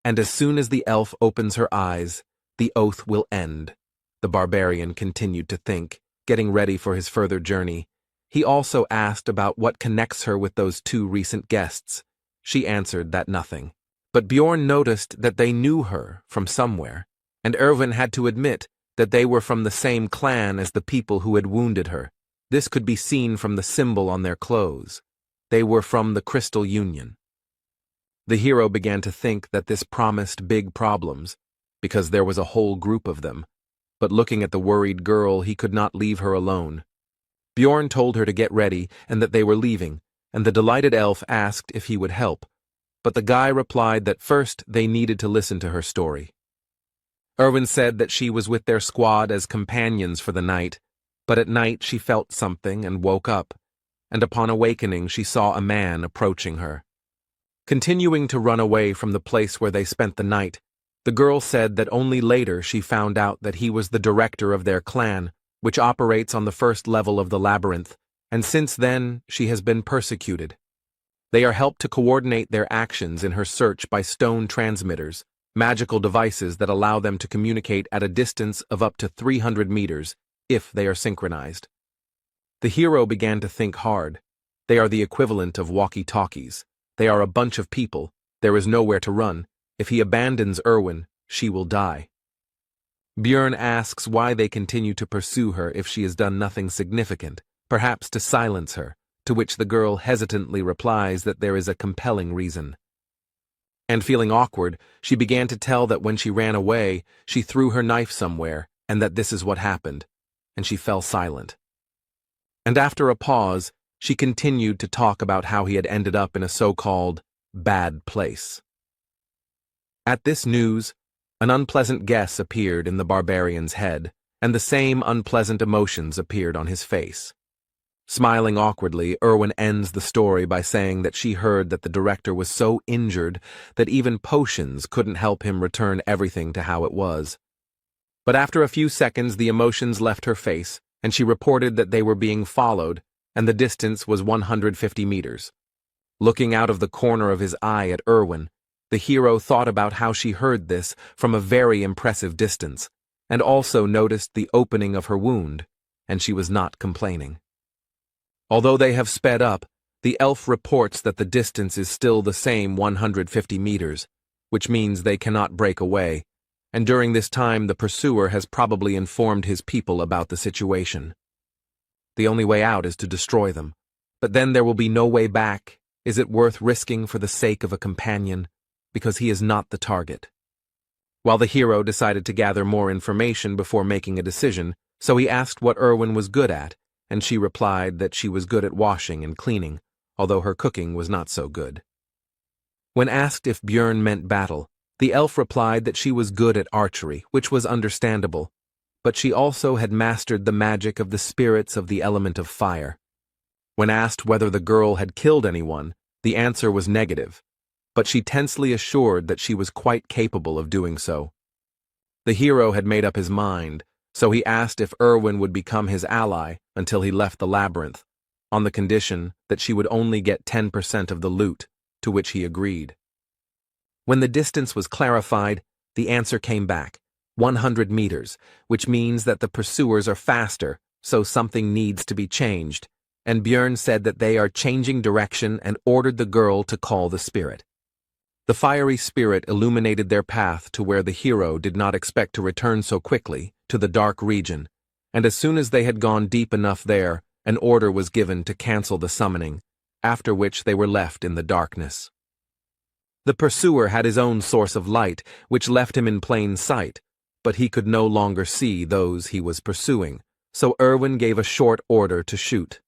And as soon as the elf opens her eyes, the oath will end, the barbarian continued to think, getting ready for his further journey. He also asked about what connects her with those 2 recent guests. She answered that nothing. But Björn noticed that they knew her from somewhere, and Erwin had to admit that they were from the same clan as the people who had wounded her. This could be seen from the symbol on their clothes. They were from the Crystal Union. The hero began to think that this promised big problems, because there was a whole group of them, but looking at the worried girl, he could not leave her alone. Björn told her to get ready and that they were leaving, and the delighted elf asked if he would help, but the guy replied that first they needed to listen to her story. Erwin said that she was with their squad as companions for the night, but at night she felt something and woke up, and upon awakening she saw a man approaching her. Continuing to run away from the place where they spent the night, the girl said that only later she found out that he was the director of their clan, which operates on the first level of the labyrinth, and since then she has been persecuted. They are helped to coordinate their actions in her search by stone transmitters, magical devices that allow them to communicate at a distance of up to 300 meters, if they are synchronized. The hero began to think hard. They are the equivalent of walkie-talkies. They are a bunch of people. There is nowhere to run. If he abandons Erwin, she will die. Björn asks why they continue to pursue her if she has done nothing significant, perhaps to silence her, to which the girl hesitantly replies that there is a compelling reason. And feeling awkward, she began to tell that when she ran away, she threw her knife somewhere, and that this is what happened, and she fell silent. And after a pause, she continued to talk about how he had ended up in a so-called bad place. At this news, an unpleasant guess appeared in the barbarian's head, and the same unpleasant emotions appeared on his face. Smiling awkwardly, Erwin ends the story by saying that she heard that the director was so injured that even potions couldn't help him return everything to how it was. But after a few seconds, the emotions left her face, and she reported that they were being followed, and the distance was 150 meters. Looking out of the corner of his eye at Erwin, the hero thought about how she heard this from a very impressive distance, and also noticed the opening of her wound, and she was not complaining. Although they have sped up, the elf reports that the distance is still the same 150 meters, which means they cannot break away, and during this time the pursuer has probably informed his people about the situation. The only way out is to destroy them, but then there will be no way back. Is it worth risking for the sake of a companion, because he is not the target? While the hero decided to gather more information before making a decision, so he asked what Erwin was good at, and she replied that she was good at washing and cleaning, although her cooking was not so good. When asked if Björn meant battle, the elf replied that she was good at archery, which was understandable, but she also had mastered the magic of the spirits of the element of fire. When asked whether the girl had killed anyone, the answer was negative, but she tensely assured that she was quite capable of doing so. The hero had made up his mind, so he asked if Erwin would become his ally until he left the labyrinth, on the condition that she would only get 10% of the loot, to which he agreed. When the distance was clarified, the answer came back, 100 meters, which means that the pursuers are faster, so something needs to be changed, and Björn said that they are changing direction and ordered the girl to call the spirit. The fiery spirit illuminated their path to where the hero did not expect to return so quickly, to the dark region, and as soon as they had gone deep enough there, An order was given to cancel the summoning, after which they were left in the darkness. The pursuer had his own source of light, which left him in plain sight, but he could no longer see those he was pursuing, so Erwin gave a short order to shoot.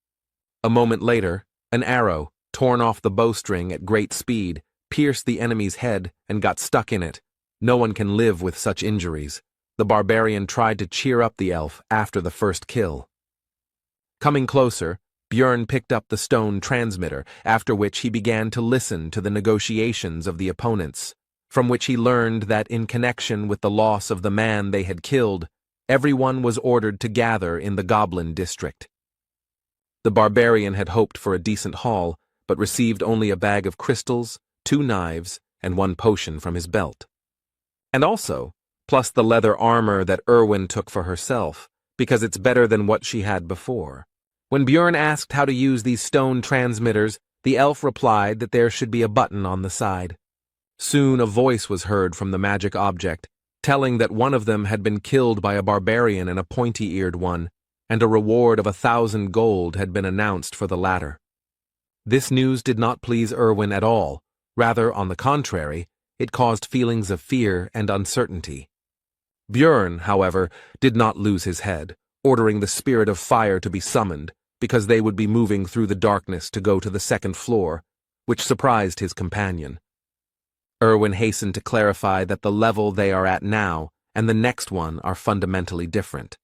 A moment later, an arrow, torn off the bowstring at great speed, pierced the enemy's head and got stuck in it. No one can live with such injuries. The barbarian tried to cheer up the elf after the first kill. Coming closer, Björn picked up the stone transmitter, after which he began to listen to the negotiations of the opponents, from which he learned that in connection with the loss of the man they had killed, everyone was ordered to gather in the goblin district. The barbarian had hoped for a decent haul, but received only a bag of crystals, 2 knives, and 1 potion from his belt. And also, plus the leather armor that Erwin took for herself, because it's better than what she had before. When Björn asked how to use these stone transmitters, the elf replied that there should be a button on the side. Soon a voice was heard from the magic object, telling that one of them had been killed by a barbarian and a pointy-eared one, and a reward of 1,000 gold had been announced for the latter. This news did not please Erwin at all. Rather, on the contrary, it caused feelings of fear and uncertainty. Björn, however, did not lose his head, ordering the spirit of fire to be summoned, because they would be moving through the darkness to go to the 2nd floor, which surprised his companion. Erwin hastened to clarify that the level they are at now and the next one are fundamentally different.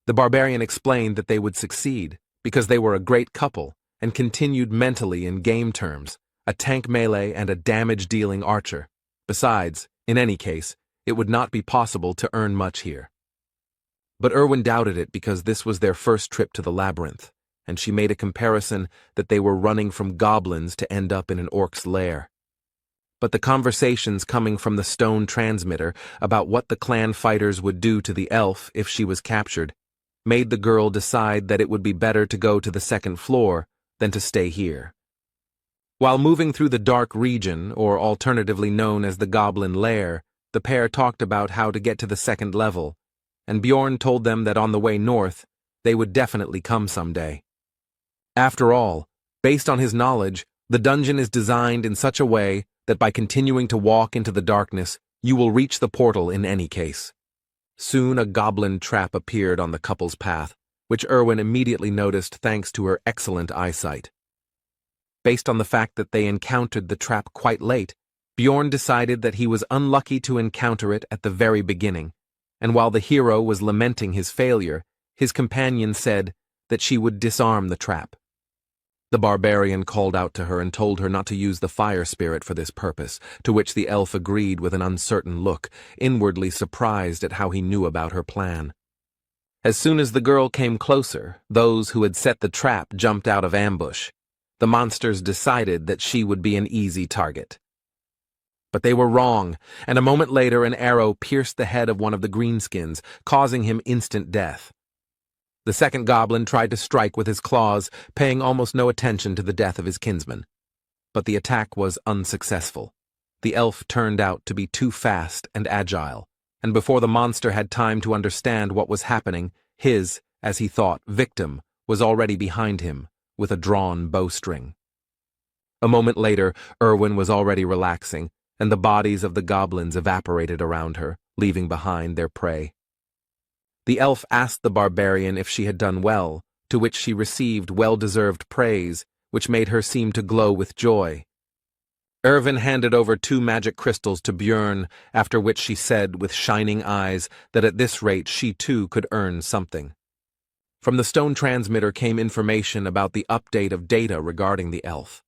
The barbarian explained that they would succeed, because they were a great couple, and continued mentally in game terms, a tank melee and a damage-dealing archer. Besides, in any case, it would not be possible to earn much here. But Erwin doubted it because this was their first trip to the labyrinth, and she made a comparison that they were running from goblins to end up in an orc's lair. But the conversations coming from the stone transmitter about what the clan fighters would do to the elf if she was captured made the girl decide that it would be better to go to the 2nd floor than to stay here. While moving through the dark region, or alternatively known as the goblin lair, the pair talked about how to get to the 2nd level, and Björn told them that on the way north, they would definitely come someday. After all, based on his knowledge, the dungeon is designed in such a way that by continuing to walk into the darkness, you will reach the portal in any case. Soon a goblin trap appeared on the couple's path, which Erwin immediately noticed thanks to her excellent eyesight. Based on the fact that they encountered the trap quite late, Björn decided that he was unlucky to encounter it at the very beginning, and while the hero was lamenting his failure, his companion said that she would disarm the trap. The barbarian called out to her and told her not to use the fire spirit for this purpose, to which the elf agreed with an uncertain look, inwardly surprised at how he knew about her plan. As soon as the girl came closer, those who had set the trap jumped out of ambush. The monsters decided that she would be an easy target. But they were wrong, and a moment later an arrow pierced the head of one of the greenskins, causing him instant death. The 2nd goblin tried to strike with his claws, paying almost no attention to the death of his kinsman. But the attack was unsuccessful. The elf turned out to be too fast and agile, and before the monster had time to understand what was happening, his, as he thought, victim was already behind him, with a drawn bowstring. A moment later, Erwin was already relaxing, and the bodies of the goblins evaporated around her, leaving behind their prey. The elf asked the barbarian if she had done well, to which she received well-deserved praise, which made her seem to glow with joy. Erwin handed over 2 magic crystals to Björn, after which she said with shining eyes that at this rate she too could earn something. From the stone transmitter came information about the update of data regarding the elf.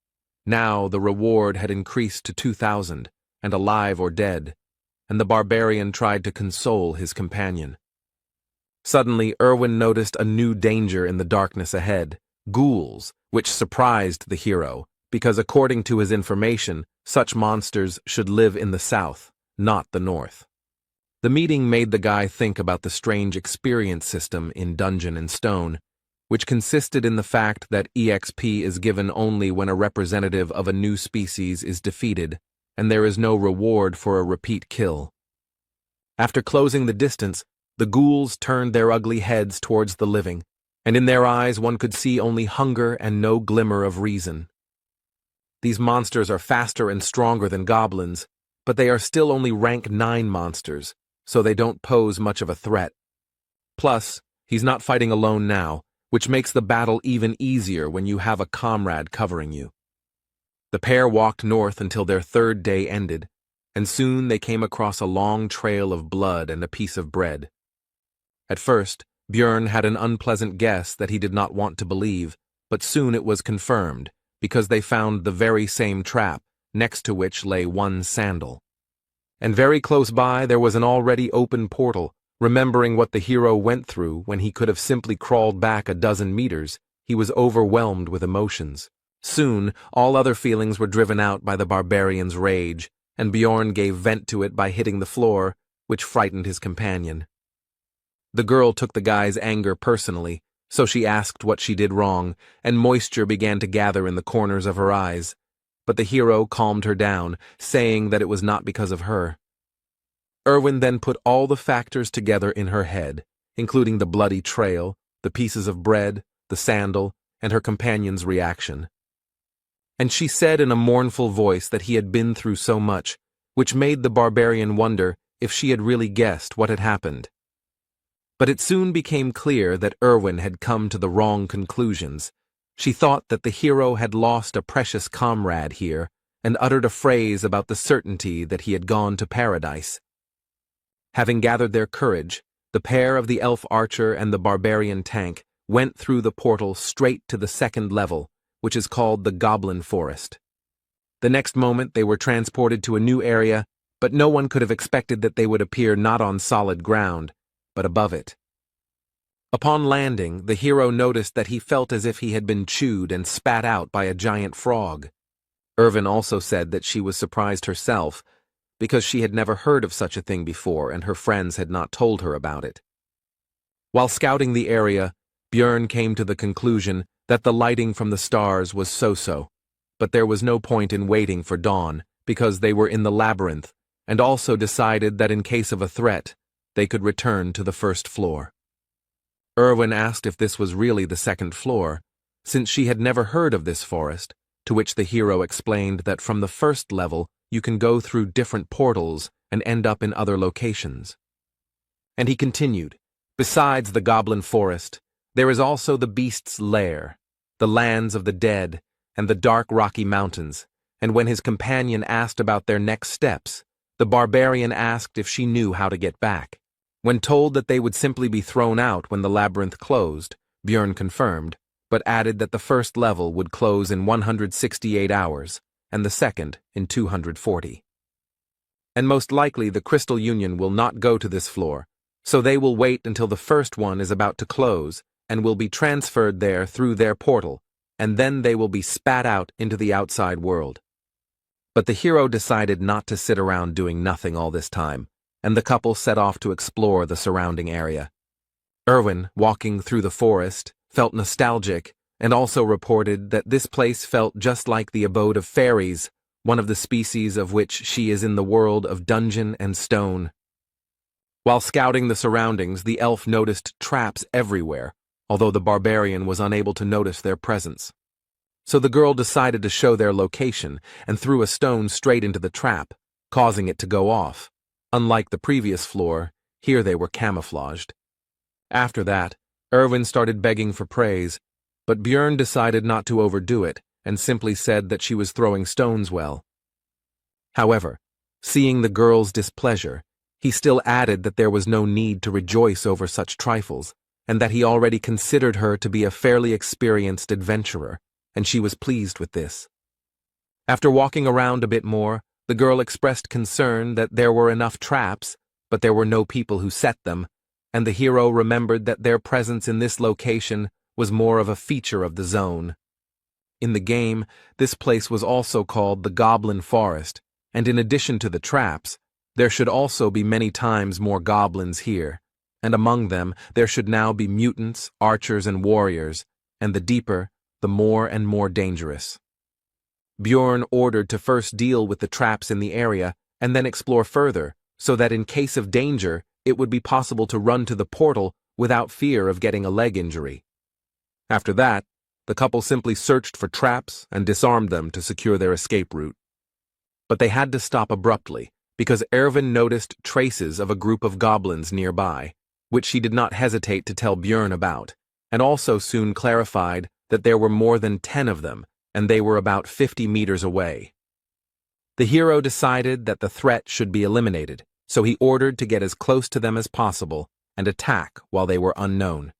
Now the reward had increased to 2,000, and alive or dead, and the barbarian tried to console his companion. Suddenly, Erwin noticed a new danger in the darkness ahead, ghouls, which surprised the hero, because according to his information, such monsters should live in the south, not the north. The meeting made the guy think about the strange experience system in Dungeon and Stone, which consisted in the fact that EXP is given only when a representative of a new species is defeated, and there is no reward for a repeat kill. After closing the distance, the ghouls turned their ugly heads towards the living, and in their eyes one could see only hunger and no glimmer of reason. These monsters are faster and stronger than goblins, but they are still only rank 9 monsters, so they don't pose much of a threat. Plus, he's not fighting alone now, which makes the battle even easier when you have a comrade covering you. The pair walked north until their 3rd day ended, and soon they came across a long trail of blood and a piece of bread. At first, Björn had an unpleasant guess that he did not want to believe, but soon it was confirmed, because they found the very same trap, next to which lay one sandal. And very close by there was an already open portal. Remembering what the hero went through when he could have simply crawled back a dozen meters, he was overwhelmed with emotions. Soon, all other feelings were driven out by the barbarian's rage, and Bjorn gave vent to it by hitting the floor, which frightened his companion. The girl took the guy's anger personally, so she asked what she did wrong, and moisture began to gather in the corners of her eyes. But the hero calmed her down, saying that it was not because of her. Erwin then put all the factors together in her head, including the bloody trail, the pieces of bread, the sandal, and her companion's reaction. And she said in a mournful voice that he had been through so much, which made the barbarian wonder if she had really guessed what had happened. But it soon became clear that Erwin had come to the wrong conclusions. She thought that the hero had lost a precious comrade here, and uttered a phrase about the certainty that he had gone to paradise. Having gathered their courage, the pair of the elf archer and the barbarian tank went through the portal straight to the 2nd level, which is called the Goblin Forest. The next moment they were transported to a new area, but no one could have expected that they would appear not on solid ground, but above it. Upon landing, the hero noticed that he felt as if he had been chewed and spat out by a giant frog. Erwin also said that she was surprised herself, because she had never heard of such a thing before and her friends had not told her about it. While scouting the area, Björn came to the conclusion that the lighting from the stars was so-so, but there was no point in waiting for dawn because they were in the labyrinth, and also decided that in case of a threat, they could return to the 1st floor. Erwin asked if this was really the 2nd floor, since she had never heard of this forest, to which the hero explained that from the 1st level you can go through different portals and end up in other locations. And he continued, besides the Goblin Forest, there is also the Beast's Lair, the lands of the dead, and the dark rocky mountains, and when his companion asked about their next steps, the barbarian asked if she knew how to get back. When told that they would simply be thrown out when the labyrinth closed, Björn confirmed, but added that the 1st level would close in 168 hours, and the 2nd in 240. And most likely the Crystal Union will not go to this floor, so they will wait until the 1st one is about to close and will be transferred there through their portal, and then they will be spat out into the outside world. But the hero decided not to sit around doing nothing all this time, and the couple set off to explore the surrounding area. Erwin, walking through the forest, felt nostalgic, and also reported that this place felt just like the abode of fairies, one of the species of which she is in the world of dungeon and stone. While scouting the surroundings, the elf noticed traps everywhere, although the barbarian was unable to notice their presence. So the girl decided to show their location and threw a stone straight into the trap, causing it to go off. Unlike the previous floor, here they were camouflaged. After that, Erwin started begging for praise, but Björn decided not to overdo it and simply said that she was throwing stones well. However, seeing the girl's displeasure, he still added that there was no need to rejoice over such trifles, and that he already considered her to be a fairly experienced adventurer, and she was pleased with this. After walking around a bit more, the girl expressed concern that there were enough traps, but there were no people who set them, and the hero remembered that their presence in this location was more of a feature of the zone. In the game, this place was also called the Goblin Forest, and in addition to the traps, there should also be many times more goblins here, and among them there should now be mutants, archers, and warriors, and the deeper, the more and more dangerous. Björn ordered to first deal with the traps in the area and then explore further, so that in case of danger, it would be possible to run to the portal without fear of getting a leg injury. After that, the couple simply searched for traps and disarmed them to secure their escape route. But they had to stop abruptly, because Erwin noticed traces of a group of goblins nearby, which she did not hesitate to tell Björn about, and also soon clarified that there were more than 10 of them, and they were about 50 meters away. The hero decided that the threat should be eliminated, so he ordered to get as close to them as possible and attack while they were unknown.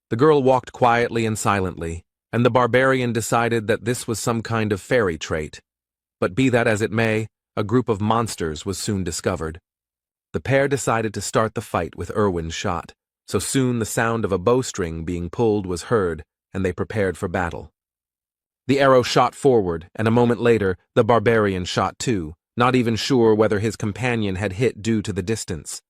The girl walked quietly and silently, and the barbarian decided that this was some kind of fairy trait. But be that as it may, a group of monsters was soon discovered. The pair decided to start the fight with Erwin's shot, so soon the sound of a bowstring being pulled was heard, and they prepared for battle. The arrow shot forward, and a moment later, the barbarian shot too, not even sure whether his companion had hit due to the distance.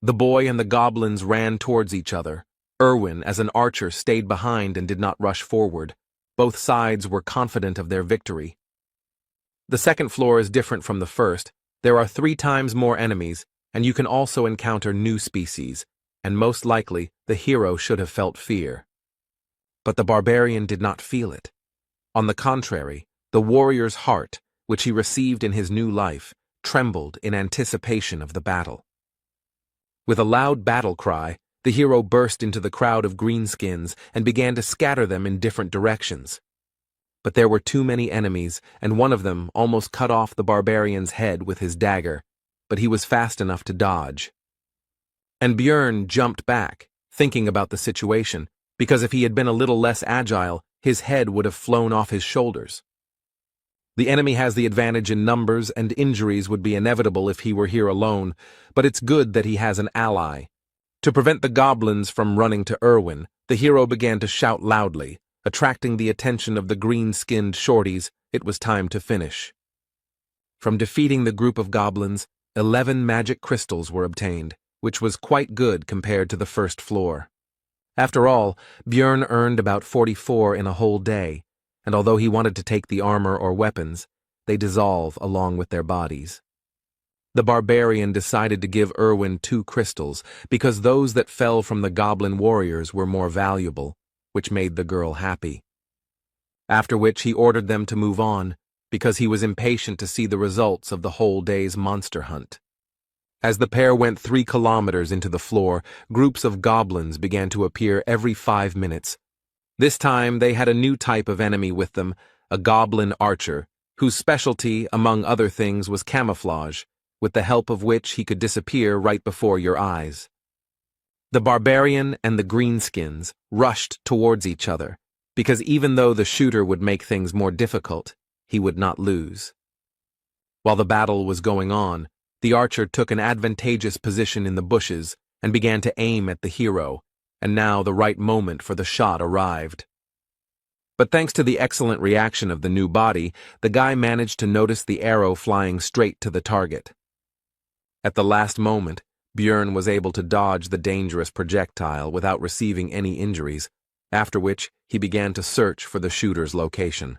The boy and the goblins ran towards each other. Erwin, as an archer, stayed behind and did not rush forward. Both sides were confident of their victory. The second floor is different from the first. There are 3 times more enemies, and you can also encounter new species, and most likely the hero should have felt fear. But the barbarian did not feel it. On the contrary, the warrior's heart, which he received in his new life, trembled in anticipation of the battle. With a loud battle cry, the hero burst into the crowd of greenskins and began to scatter them in different directions. But there were too many enemies, and one of them almost cut off the barbarian's head with his dagger, but he was fast enough to dodge. And Björn jumped back, thinking about the situation, because if he had been a little less agile, his head would have flown off his shoulders. The enemy has the advantage in numbers, and injuries would be inevitable if he were here alone, but it's good that he has an ally. To prevent the goblins from running to Erwin, the hero began to shout loudly, attracting the attention of the green-skinned shorties. It was time to finish. From defeating the group of goblins, 11 magic crystals were obtained, which was quite good compared to the first floor. After all, Björn earned about 44 in a whole day, and although he wanted to take the armor or weapons, they dissolve along with their bodies. The barbarian decided to give Erwin 2 crystals, because those that fell from the goblin warriors were more valuable, which made the girl happy. After which he ordered them to move on, because he was impatient to see the results of the whole day's monster hunt. As the pair went 3 kilometers into the floor, groups of goblins began to appear every 5 minutes. This time they had a new type of enemy with them, a goblin archer, whose specialty, among other things, was camouflage, with the help of which he could disappear right before your eyes. The barbarian and the greenskins rushed towards each other, because even though the shooter would make things more difficult, he would not lose. While the battle was going on, the archer took an advantageous position in the bushes and began to aim at the hero, and now the right moment for the shot arrived. But thanks to the excellent reaction of the new body, the guy managed to notice the arrow flying straight to the target. At the last moment, Björn was able to dodge the dangerous projectile without receiving any injuries, after which he began to search for the shooter's location.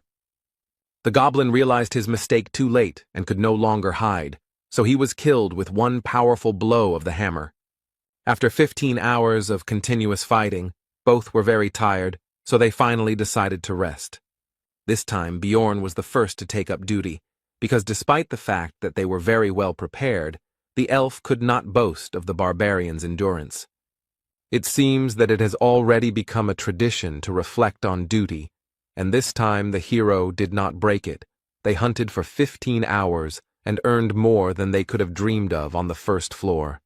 The goblin realized his mistake too late and could no longer hide, so he was killed with one powerful blow of the hammer. After 15 hours of continuous fighting, both were very tired, so they finally decided to rest. This time Björn was the first to take up duty, because despite the fact that they were very well prepared, the elf could not boast of the barbarian's endurance. It seems that it has already become a tradition to reflect on duty, and this time the hero did not break it. They hunted for 15 hours and earned more than they could have dreamed of on the first floor.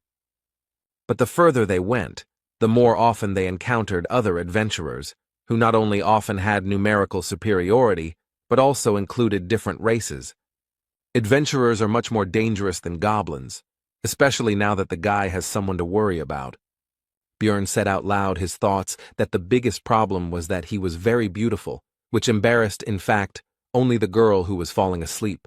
But the further they went, the more often they encountered other adventurers, who not only often had numerical superiority, but also included different races. Adventurers are much more dangerous than goblins, especially now that the guy has someone to worry about. Björn said out loud his thoughts that the biggest problem was that he was very beautiful, which embarrassed, in fact, only the girl who was falling asleep.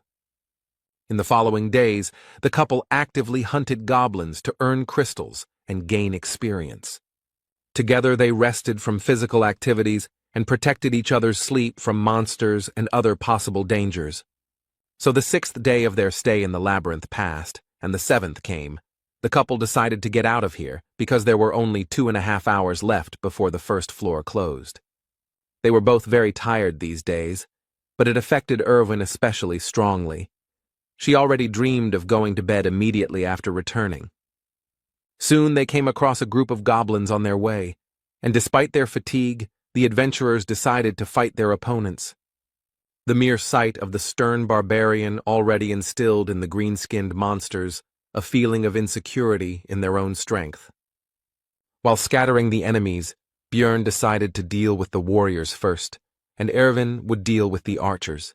In the following days, the couple actively hunted goblins to earn crystals and gain experience. Together they rested from physical activities and protected each other's sleep from monsters and other possible dangers. So the 6th day of their stay in the labyrinth passed, and the 7th came, The couple decided to get out of here because there were only 2.5 hours left before the first floor closed. They were both very tired these days, but it affected Irwin especially strongly. She already dreamed of going to bed immediately after returning. Soon they came across a group of goblins on their way, and despite their fatigue, the adventurers decided to fight their opponents. The mere sight of the stern barbarian already instilled in the green-skinned monsters a feeling of insecurity in their own strength. While scattering the enemies, Björn decided to deal with the warriors first, and Erwin would deal with the archers.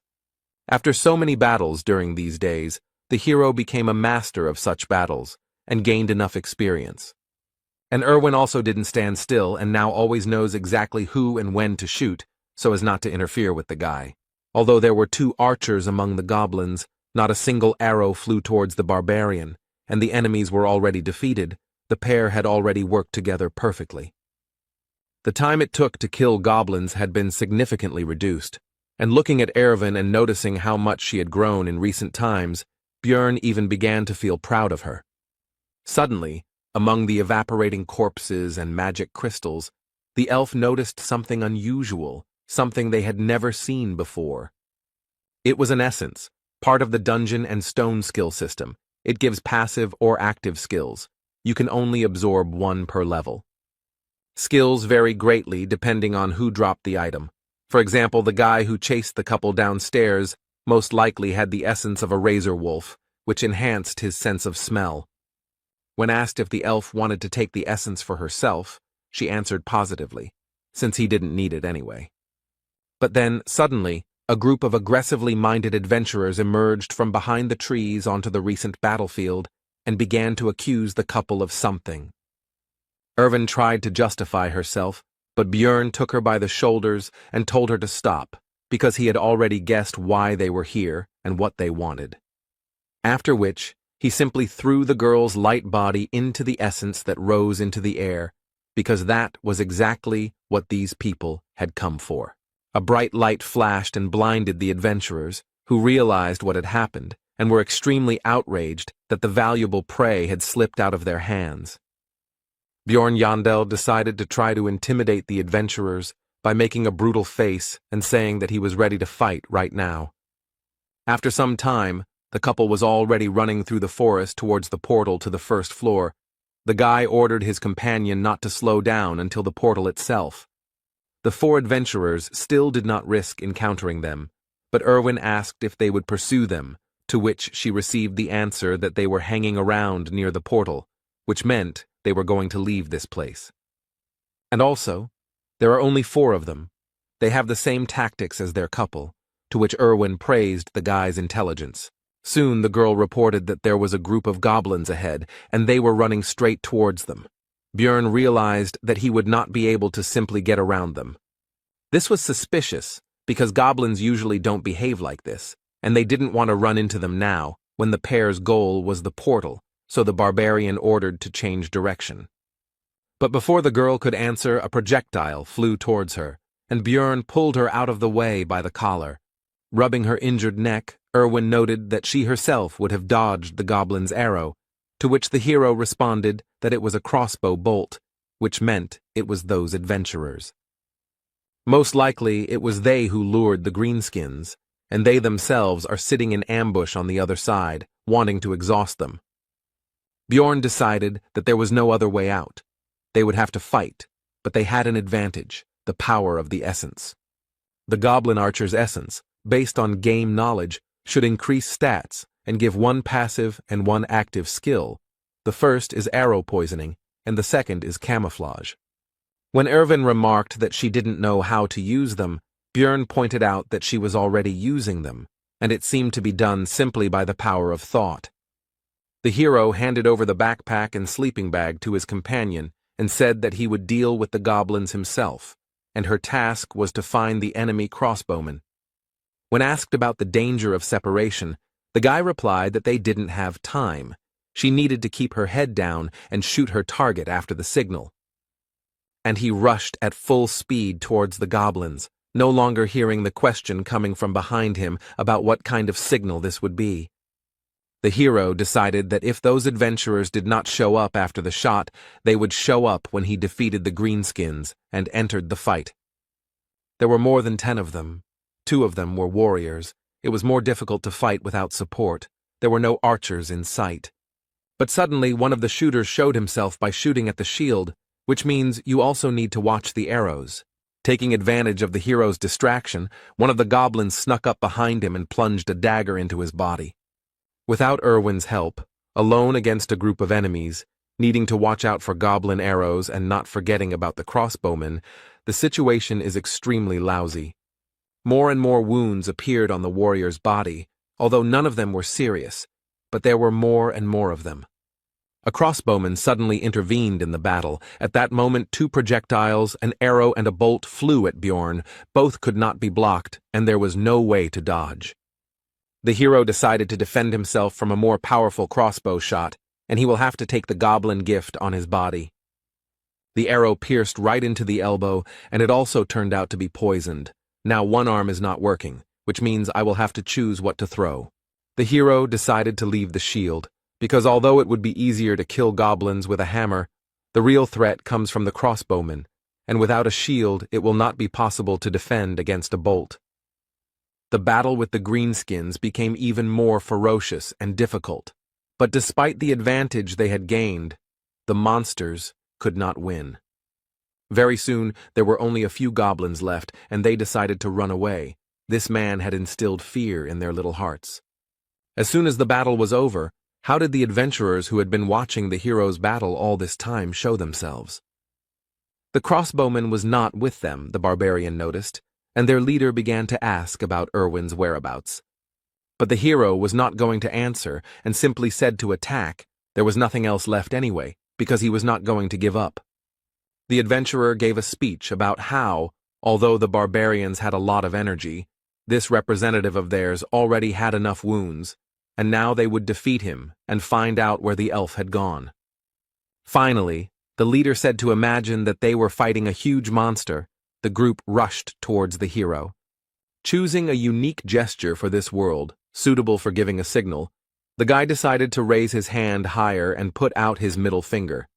After so many battles during these days, the hero became a master of such battles and gained enough experience. And Erwin also didn't stand still and now always knows exactly who and when to shoot so as not to interfere with the guy. Although there were 2 archers among the goblins, not a single arrow flew towards the barbarian, and the enemies were already defeated. The pair had already worked together perfectly. The time it took to kill goblins had been significantly reduced, and looking at Erwin and noticing how much she had grown in recent times, Björn even began to feel proud of her. Suddenly, among the evaporating corpses and magic crystals, the elf noticed something unusual, something they had never seen before. It was an essence, part of the dungeon and stone skill system. It gives passive or active skills. You can only absorb 1 per level. Skills vary greatly depending on who dropped the item. For example, the guy who chased the couple downstairs most likely had the essence of a razor wolf, which enhanced his sense of smell. When asked if the elf wanted to take the essence for herself, she answered positively, since he didn't need it anyway. But then, suddenly, a group of aggressively minded adventurers emerged from behind the trees onto the recent battlefield and began to accuse the couple of something. Erwin tried to justify herself, but Björn took her by the shoulders and told her to stop, because he had already guessed why they were here and what they wanted. After which, he simply threw the girl's light body into the essence that rose into the air, because that was exactly what these people had come for. A bright light flashed and blinded the adventurers, who realized what had happened and were extremely outraged that the valuable prey had slipped out of their hands. Björn Yandel decided to try to intimidate the adventurers by making a brutal face and saying that he was ready to fight right now. After some time, the couple was already running through the forest towards the portal to the first floor. The guy ordered his companion not to slow down until the portal itself. The 4 adventurers still did not risk encountering them, but Erwin asked if they would pursue them, to which she received the answer that they were hanging around near the portal, which meant they were going to leave this place. And also, there are only 4 of them. They have the same tactics as their couple, to which Erwin praised the guy's intelligence. Soon the girl reported that there was a group of goblins ahead, and they were running straight towards them. Björn realized that he would not be able to simply get around them. This was suspicious, because goblins usually don't behave like this, and they didn't want to run into them now, when the pair's goal was the portal, so the barbarian ordered to change direction. But before the girl could answer, a projectile flew towards her, and Björn pulled her out of the way by the collar. Rubbing her injured neck, Erwin noted that she herself would have dodged the goblin's arrow, to which the hero responded that it was a crossbow bolt, which meant it was those adventurers. Most likely, it was they who lured the greenskins, and they themselves are sitting in ambush on the other side, wanting to exhaust them. Björn decided that there was no other way out. They would have to fight, but they had an advantage, the power of the essence. The goblin archer's essence, based on game knowledge, should increase stats and give 1 passive and 1 active skill. The first is arrow poisoning, and the second is camouflage. When Erwin remarked that she didn't know how to use them, Björn pointed out that she was already using them, and it seemed to be done simply by the power of thought. The hero handed over the backpack and sleeping bag to his companion and said that he would deal with the goblins himself, and her task was to find the enemy crossbowmen. When asked about the danger of separation, the guy replied that they didn't have time. She needed to keep her head down and shoot her target after the signal. And he rushed at full speed towards the goblins, no longer hearing the question coming from behind him about what kind of signal this would be. The hero decided that if those adventurers did not show up after the shot, they would show up when he defeated the greenskins and entered the fight. There were more than 10 of them. 2 of them were warriors. It was more difficult to fight without support. There were no archers in sight. But suddenly one of the shooters showed himself by shooting at the shield, which means you also need to watch the arrows. Taking advantage of the hero's distraction, one of the goblins snuck up behind him and plunged a dagger into his body. Without Erwin's help, alone against a group of enemies, needing to watch out for goblin arrows and not forgetting about the crossbowmen, the situation is extremely lousy. More and more wounds appeared on the warrior's body, although none of them were serious, but there were more and more of them. A crossbowman suddenly intervened in the battle. At that moment, 2 projectiles, an arrow and a bolt flew at Bjorn. Both could not be blocked, and there was no way to dodge. The hero decided to defend himself from a more powerful crossbow shot, and he will have to take the goblin gift on his body. The arrow pierced right into the elbow, and it also turned out to be poisoned. Now one arm is not working, which means I will have to choose what to throw. The hero decided to leave the shield, because although it would be easier to kill goblins with a hammer, the real threat comes from the crossbowmen, and without a shield it will not be possible to defend against a bolt. The battle with the greenskins became even more ferocious and difficult, but despite the advantage they had gained, the monsters could not win. Very soon, there were only a few goblins left, and they decided to run away. This man had instilled fear in their little hearts. As soon as the battle was over, how did the adventurers who had been watching the hero's battle all this time show themselves? The crossbowman was not with them, the barbarian noticed, and their leader began to ask about Erwin's whereabouts. But the hero was not going to answer and simply said to attack. There was nothing else left anyway, because he was not going to give up. The adventurer gave a speech about how, although the barbarians had a lot of energy, this representative of theirs already had enough wounds, and now they would defeat him and find out where the elf had gone. Finally, the leader said to imagine that they were fighting a huge monster. The group rushed towards the hero. Choosing a unique gesture for this world, suitable for giving a signal, the guy decided to raise his hand higher and put out his middle finger.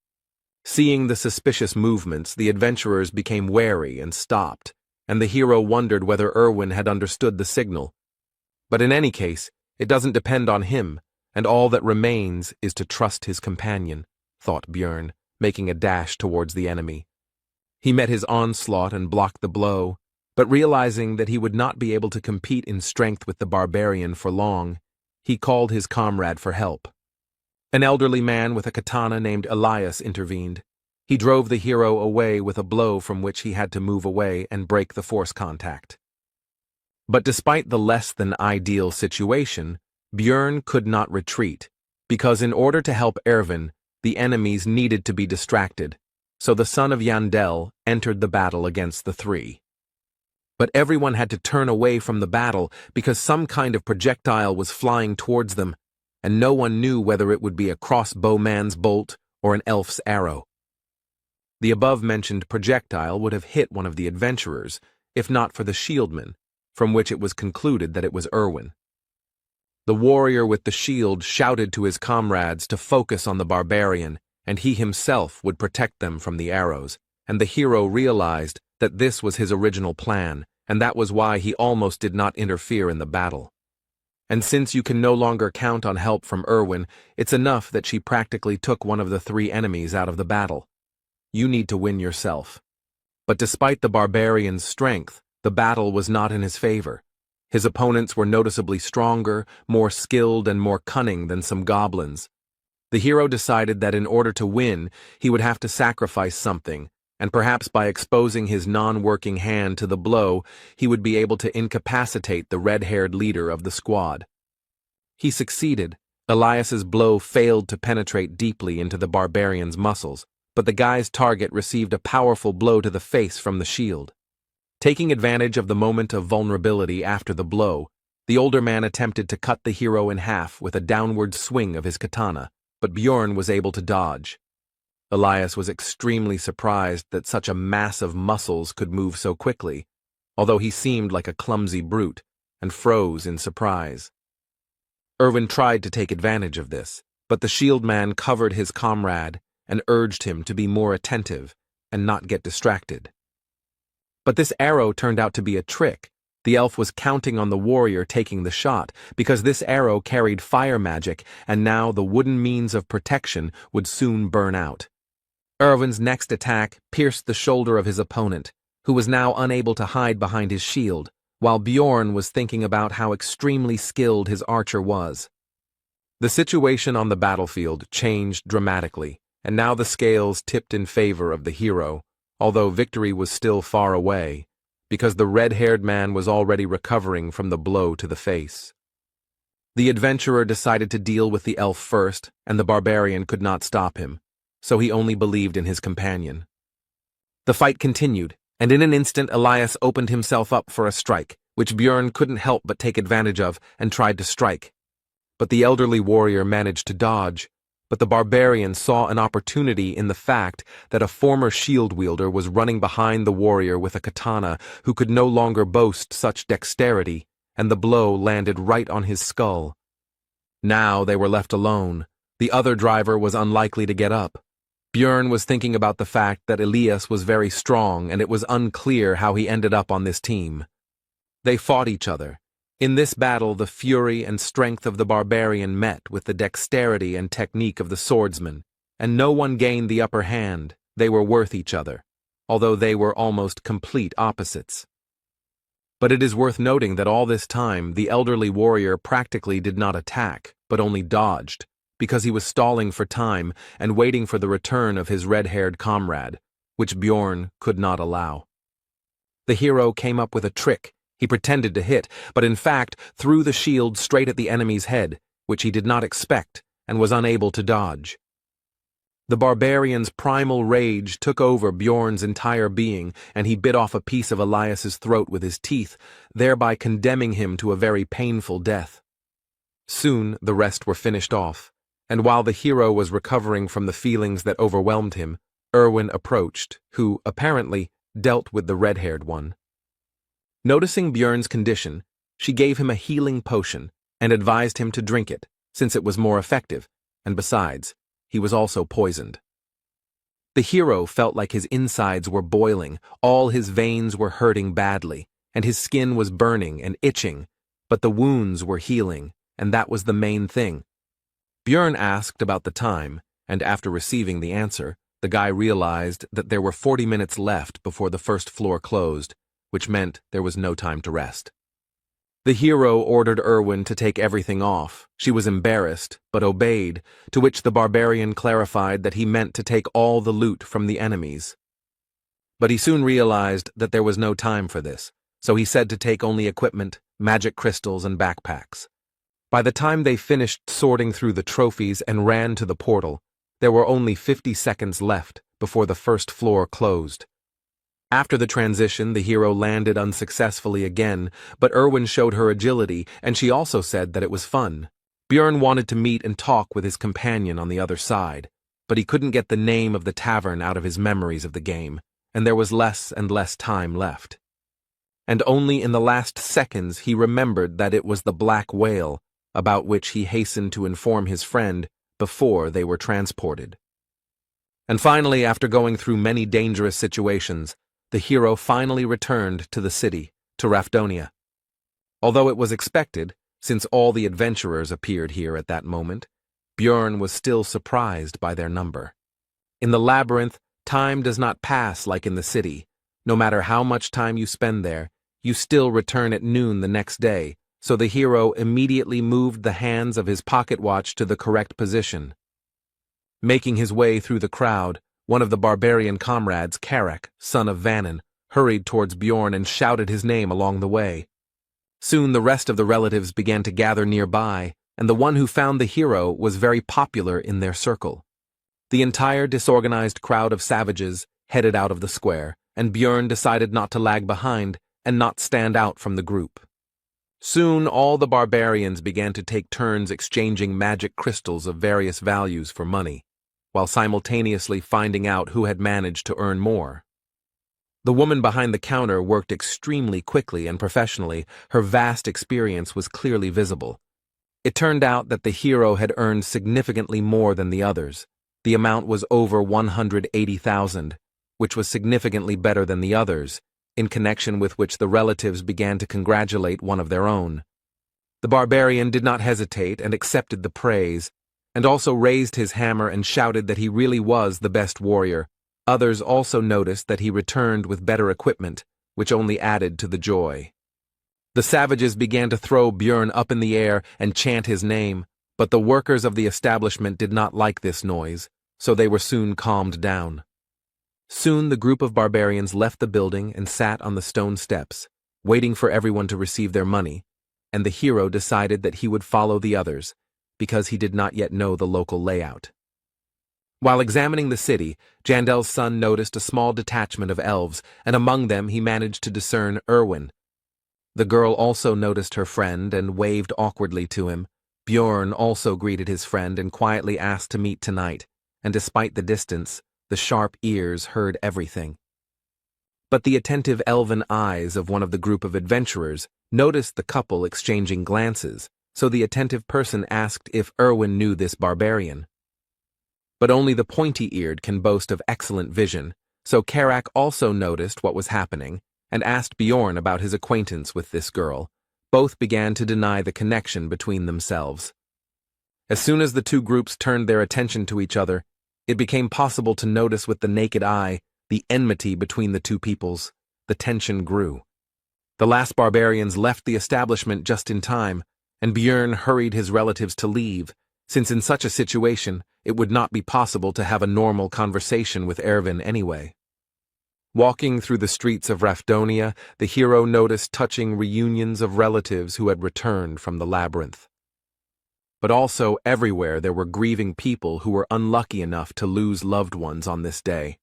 Seeing the suspicious movements, the adventurers became wary and stopped, and the hero wondered whether Erwin had understood the signal. But in any case, it doesn't depend on him, and all that remains is to trust his companion, thought Bjorn, making a dash towards the enemy. He met his onslaught and blocked the blow, but realizing that he would not be able to compete in strength with the barbarian for long, he called his comrade for help. An elderly man with a katana named Elias intervened. He drove the hero away with a blow from which he had to move away and break the force contact. But despite the less than ideal situation, Bjorn could not retreat, because in order to help Erwin, the enemies needed to be distracted. So the son of Yandel entered the battle against the 3. But everyone had to turn away from the battle because some kind of projectile was flying towards them, and no one knew whether it would be a crossbowman's bolt or an elf's arrow. The above-mentioned projectile would have hit one of the adventurers, if not for the shieldman, from which it was concluded that it was Erwin. The warrior with the shield shouted to his comrades to focus on the barbarian, and he himself would protect them from the arrows, and the hero realized that this was his original plan, and that was why he almost did not interfere in the battle. And since you can no longer count on help from Erwin, it's enough that she practically took one of the 3 enemies out of the battle. You need to win yourself. But despite the barbarian's strength, the battle was not in his favor. His opponents were noticeably stronger, more skilled, and more cunning than some goblins. The hero decided that in order to win, he would have to sacrifice something, and perhaps by exposing his non-working hand to the blow, he would be able to incapacitate the red-haired leader of the squad. He succeeded. Elias's blow failed to penetrate deeply into the barbarian's muscles, but the guy's target received a powerful blow to the face from the shield. Taking advantage of the moment of vulnerability after the blow, the older man attempted to cut the hero in half with a downward swing of his katana, but Bjorn was able to dodge. Elias was extremely surprised that such a mass of muscles could move so quickly, although he seemed like a clumsy brute, and froze in surprise. Erwin tried to take advantage of this, but the shield man covered his comrade and urged him to be more attentive and not get distracted. But this arrow turned out to be a trick. The elf was counting on the warrior taking the shot, because this arrow carried fire magic, and now the wooden means of protection would soon burn out. Erwin's next attack pierced the shoulder of his opponent, who was now unable to hide behind his shield, while Bjorn was thinking about how extremely skilled his archer was. The situation on the battlefield changed dramatically, and now the scales tipped in favor of the hero, although victory was still far away, because the red-haired man was already recovering from the blow to the face. The adventurer decided to deal with the elf first, and the barbarian could not stop him, so he only believed in his companion. The fight continued, and in an instant Elias opened himself up for a strike, which Bjorn couldn't help but take advantage of and tried to strike. But the elderly warrior managed to dodge, but the barbarian saw an opportunity in the fact that a former shield wielder was running behind the warrior with a katana who could no longer boast such dexterity, and the blow landed right on his skull. Now they were left alone. The other driver was unlikely to get up. Bjorn was thinking about the fact that Elias was very strong, and it was unclear how he ended up on this team. They fought each other. In this battle, the fury and strength of the barbarian met with the dexterity and technique of the swordsman, and no one gained the upper hand. They were worth each other, although they were almost complete opposites. But it is worth noting that all this time, the elderly warrior practically did not attack, but only dodged, because he was stalling for time and waiting for the return of his red-haired comrade, which Bjorn could not allow. The hero came up with a trick. He pretended to hit, but in fact threw the shield straight at the enemy's head, which he did not expect and was unable to dodge. The barbarian's primal rage took over Bjorn's entire being, and he bit off a piece of Elias's throat with his teeth, thereby condemning him to a very painful death. Soon the rest were finished off, and while the hero was recovering from the feelings that overwhelmed him, Erwin approached, who, apparently, dealt with the red-haired one. Noticing Bjorn's condition, she gave him a healing potion and advised him to drink it, since it was more effective, and besides, he was also poisoned. The hero felt like his insides were boiling, all his veins were hurting badly, and his skin was burning and itching, but the wounds were healing, and that was the main thing. Bjorn asked about the time, and after receiving the answer, the guy realized that there were 40 minutes left before the first floor closed, which meant there was no time to rest. The hero ordered Erwin to take everything off. She was embarrassed, but obeyed, to which the barbarian clarified that he meant to take all the loot from the enemies. But he soon realized that there was no time for this, so he said to take only equipment, magic crystals, and backpacks. By the time they finished sorting through the trophies and ran to the portal, there were only 50 seconds left before the first floor closed. After the transition, the hero landed unsuccessfully again, but Erwin showed her agility, and she also said that it was fun. Bjorn wanted to meet and talk with his companion on the other side, but he couldn't get the name of the tavern out of his memories of the game, and there was less and less time left. And only in the last seconds he remembered that it was the Black Whale, about which he hastened to inform his friend before they were transported. And finally, after going through many dangerous situations, the hero finally returned to the city, to Rafdonia. Although it was expected, since all the adventurers appeared here at that moment, Bjorn was still surprised by their number. In the labyrinth, time does not pass like in the city. No matter how much time you spend there, you still return at noon the next day, so the hero immediately moved the hands of his pocket watch to the correct position. Making his way through the crowd, one of the barbarian comrades, Karak, son of Vannon, hurried towards Bjorn and shouted his name along the way. Soon the rest of the relatives began to gather nearby, and the one who found the hero was very popular in their circle. The entire disorganized crowd of savages headed out of the square, and Bjorn decided not to lag behind and not stand out from the group. Soon all the barbarians began to take turns exchanging magic crystals of various values for money, while simultaneously finding out who had managed to earn more. The woman behind the counter worked extremely quickly and professionally. Her vast experience was clearly visible. It turned out that the hero had earned significantly more than the others. The amount was over 180,000, which was significantly better than the others, in connection with which the relatives began to congratulate one of their own. The barbarian did not hesitate and accepted the praise, and also raised his hammer and shouted that he really was the best warrior. Others also noticed that he returned with better equipment, which only added to the joy. The savages began to throw Björn up in the air and chant his name, but the workers of the establishment did not like this noise, so they were soon calmed down. Soon the group of barbarians left the building and sat on the stone steps, waiting for everyone to receive their money, and the hero decided that he would follow the others, because he did not yet know the local layout. While examining the city, Jandel's son noticed a small detachment of elves, and among them he managed to discern Erwin. The girl also noticed her friend and waved awkwardly to him. Björn also greeted his friend and quietly asked to meet tonight, and despite the distance, the sharp ears heard everything. But the attentive elven eyes of one of the group of adventurers noticed the couple exchanging glances, so the attentive person asked if Erwin knew this barbarian. But only the pointy-eared can boast of excellent vision, so Karak also noticed what was happening and asked Bjorn about his acquaintance with this girl. Both began to deny the connection between themselves. As soon as the two groups turned their attention to each other, it became possible to notice with the naked eye the enmity between the two peoples. The tension grew. The last barbarians left the establishment just in time, and Björn hurried his relatives to leave, since in such a situation it would not be possible to have a normal conversation with Erwin anyway. Walking through the streets of Rafdonia, the hero noticed touching reunions of relatives who had returned from the labyrinth. But also everywhere there were grieving people who were unlucky enough to lose loved ones on this day.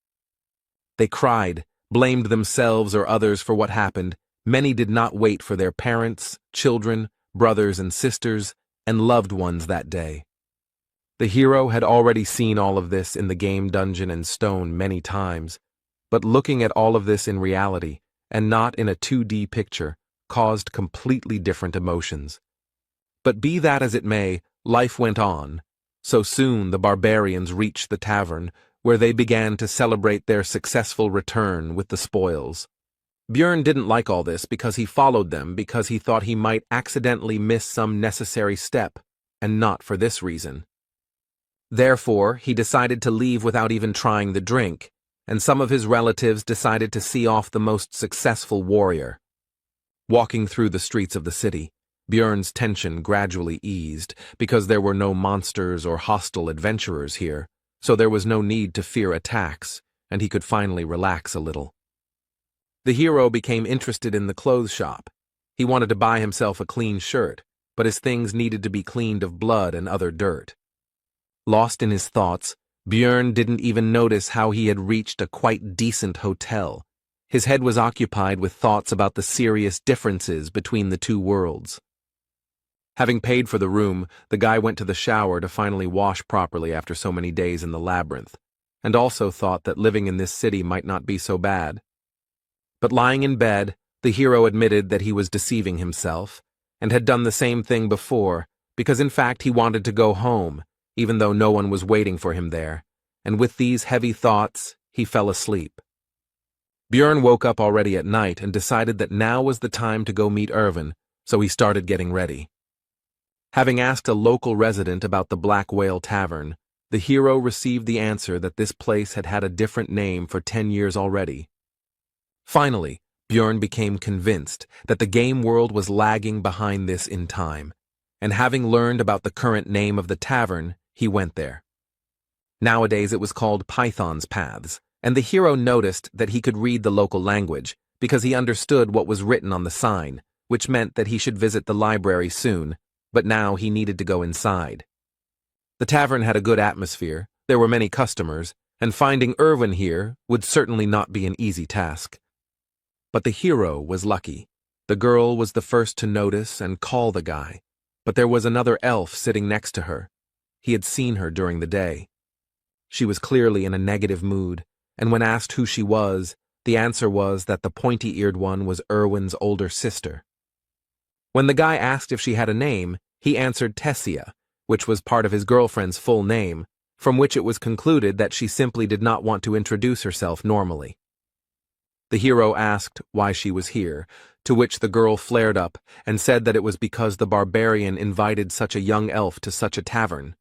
They cried, blamed themselves or others for what happened. Many did not wait for their parents, children, brothers and sisters, and loved ones that day. The hero had already seen all of this in the game Dungeon and Stone many times, but looking at all of this in reality, and not in a 2D picture, caused completely different emotions. But be that as it may, life went on. So soon the barbarians reached the tavern, where they began to celebrate their successful return with the spoils. Björn didn't like all this because he followed them because he thought he might accidentally miss some necessary step, and not for this reason. Therefore, he decided to leave without even trying the drink, and some of his relatives decided to see off the most successful warrior. Walking through the streets of the city, Björn's tension gradually eased because there were no monsters or hostile adventurers here, so there was no need to fear attacks, and he could finally relax a little. The hero became interested in the clothes shop. He wanted to buy himself a clean shirt, but his things needed to be cleaned of blood and other dirt. Lost in his thoughts, Björn didn't even notice how he had reached a quite decent hotel. His head was occupied with thoughts about the serious differences between the two worlds. Having paid for the room, the guy went to the shower to finally wash properly after so many days in the labyrinth, and also thought that living in this city might not be so bad. But lying in bed, the hero admitted that he was deceiving himself, and had done the same thing before, because in fact he wanted to go home, even though no one was waiting for him there, and with these heavy thoughts, he fell asleep. Björn woke up already at night and decided that now was the time to go meet Erwin, so he started getting ready. Having asked a local resident about the Black Whale Tavern, the hero received the answer that this place had had a different name for 10 years already. Finally, Björn became convinced that the game world was lagging behind this in time, and having learned about the current name of the tavern, he went there. Nowadays it was called Python's Paths, and the hero noticed that he could read the local language because he understood what was written on the sign, which meant that he should visit the library soon, but now he needed to go inside. The tavern had a good atmosphere, there were many customers, and finding Erwin here would certainly not be an easy task. But the hero was lucky. The girl was the first to notice and call the guy, but there was another elf sitting next to her. He had seen her during the day. She was clearly in a negative mood, and when asked who she was, the answer was that the pointy-eared one was Erwin's older sister. When the guy asked if she had a name, He answered Tessia, which was part of his girlfriend's full name, from which it was concluded that she simply did not want to introduce herself normally. The hero asked why she was here, to which the girl flared up and said that it was because the barbarian invited such a young elf to such a tavern.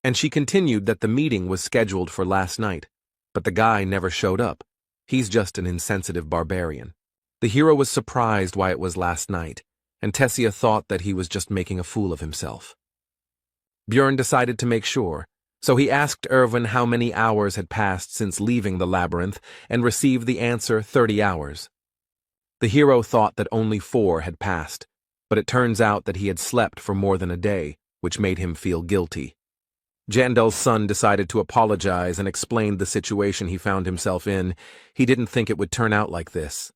And she continued that the meeting was scheduled for last night, but the guy never showed up. He's just an insensitive barbarian. The hero was surprised why it was last night, and Tessia thought that he was just making a fool of himself. Björn decided to make sure, so he asked Erwin how many hours had passed since leaving the labyrinth and received the answer 30 hours. The hero thought that only 4 had passed, but it turns out that he had slept for more than a day, which made him feel guilty. Jandel's son decided to apologize and explained the situation he found himself in. He didn't think it would turn out like this.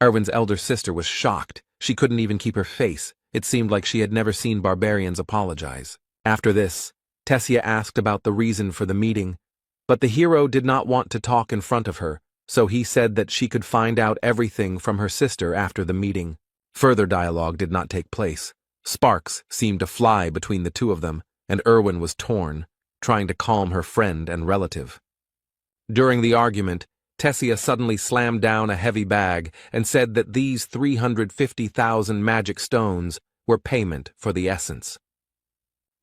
Erwin's elder sister was shocked. She couldn't even keep her face. It seemed like she had never seen barbarians apologize. After this, Tessia asked about the reason for the meeting, but the hero did not want to talk in front of her, so he said that she could find out everything from her sister after the meeting. Further dialogue did not take place. Sparks seemed to fly between the two of them, and Erwin was torn, trying to calm her friend and relative. During the argument, Tessia suddenly slammed down a heavy bag and said that these 350,000 magic stones were payment for the essence.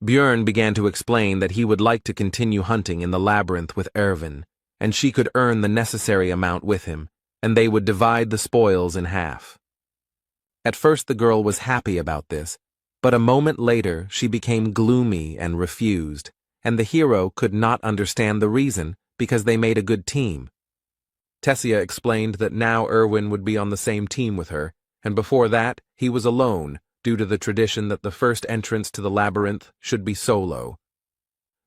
Björn began to explain that he would like to continue hunting in the labyrinth with Erwin, and she could earn the necessary amount with him, and they would divide the spoils in half. At first the girl was happy about this, but a moment later she became gloomy and refused, and the hero could not understand the reason because they made a good team. Tessia explained that now Erwin would be on the same team with her, and before that he was alone, due to the tradition that the first entrance to the labyrinth should be solo.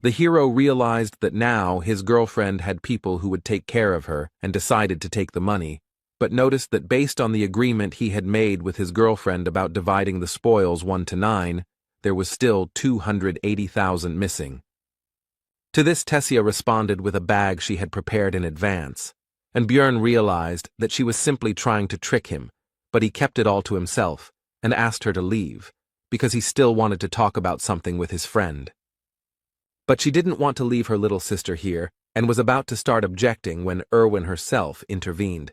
The hero realized that now his girlfriend had people who would take care of her and decided to take the money, but noticed that based on the agreement he had made with his girlfriend about dividing the spoils 1 to 9, there was still 280,000 missing. To this Tessia responded with a bag she had prepared in advance, and Björn realized that she was simply trying to trick him, but he kept it all to himself and asked her to leave, because he still wanted to talk about something with his friend. But she didn't want to leave her little sister here, and was about to start objecting when Erwin herself intervened.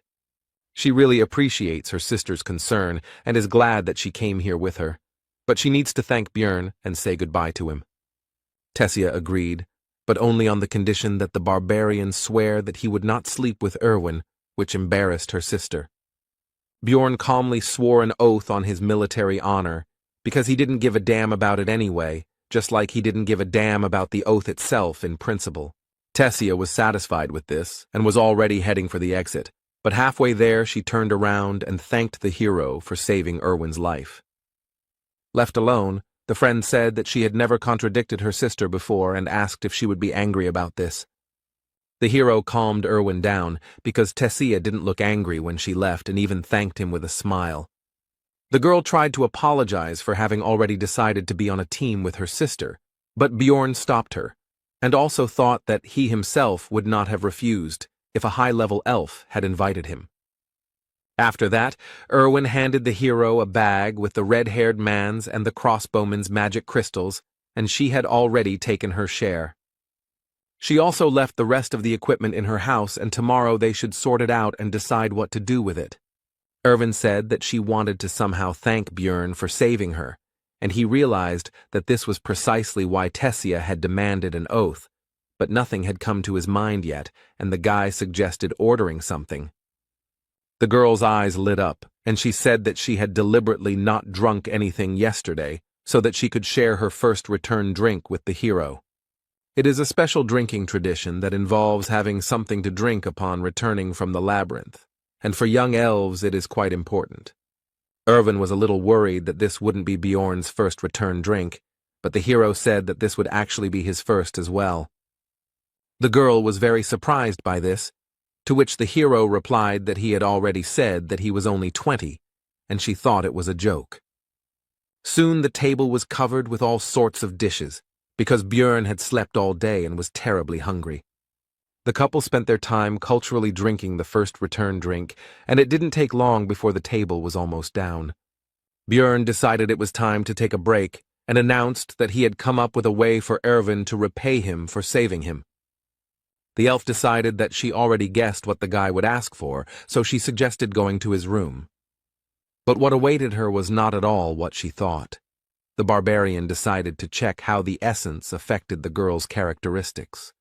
She really appreciates her sister's concern and is glad that she came here with her, but she needs to thank Björn and say goodbye to him. Tessia agreed, but only on the condition that the barbarian swear that he would not sleep with Erwin, which embarrassed her sister. Björn calmly swore an oath on his military honor, because he didn't give a damn about it anyway, just like he didn't give a damn about the oath itself in principle. Tessia was satisfied with this and was already heading for the exit, but halfway there she turned around and thanked the hero for saving Erwin's life. Left alone, the friend said that she had never contradicted her sister before and asked if she would be angry about this. The hero calmed Erwin down because Tessia didn't look angry when she left and even thanked him with a smile. The girl tried to apologize for having already decided to be on a team with her sister, but Björn stopped her, and also thought that he himself would not have refused if a high-level elf had invited him. After that, Erwin handed the hero a bag with the red-haired man's and the crossbowman's magic crystals, and she had already taken her share. She also left the rest of the equipment in her house, and tomorrow they should sort it out and decide what to do with it. Erwin said that she wanted to somehow thank Björn for saving her, and he realized that this was precisely why Tessia had demanded an oath, but nothing had come to his mind yet, and the guy suggested ordering something. The girl's eyes lit up, and she said that she had deliberately not drunk anything yesterday so that she could share her first return drink with the hero. It is a special drinking tradition that involves having something to drink upon returning from the labyrinth, and for young elves it is quite important. Erwin was a little worried that this wouldn't be Bjorn's first return drink, but the hero said that this would actually be his first as well. The girl was very surprised by this, to which the hero replied that he had already said that he was only 20, and she thought it was a joke. Soon the table was covered with all sorts of dishes, because Björn had slept all day and was terribly hungry. The couple spent their time culturally drinking the first return drink, and it didn't take long before the table was almost down. Björn decided it was time to take a break and announced that he had come up with a way for Erwin to repay him for saving him. The elf decided that she already guessed what the guy would ask for, so she suggested going to his room. But what awaited her was not at all what she thought. The barbarian decided to check how the essence affected the girl's characteristics.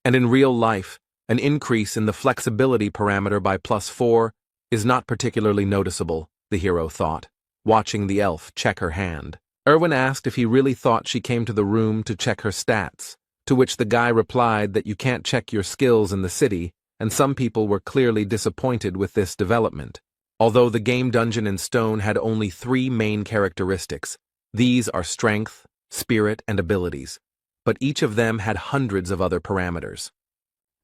And in real life, an increase in the flexibility parameter by +4 is not particularly noticeable, the hero thought, watching the elf check her hand. Erwin asked if he really thought she came to the room to check her stats, to which the guy replied that you can't check your skills in the city, and some people were clearly disappointed with this development. Although the game dungeon in stone had only 3 main characteristics, these are strength, spirit, and abilities, but each of them had hundreds of other parameters.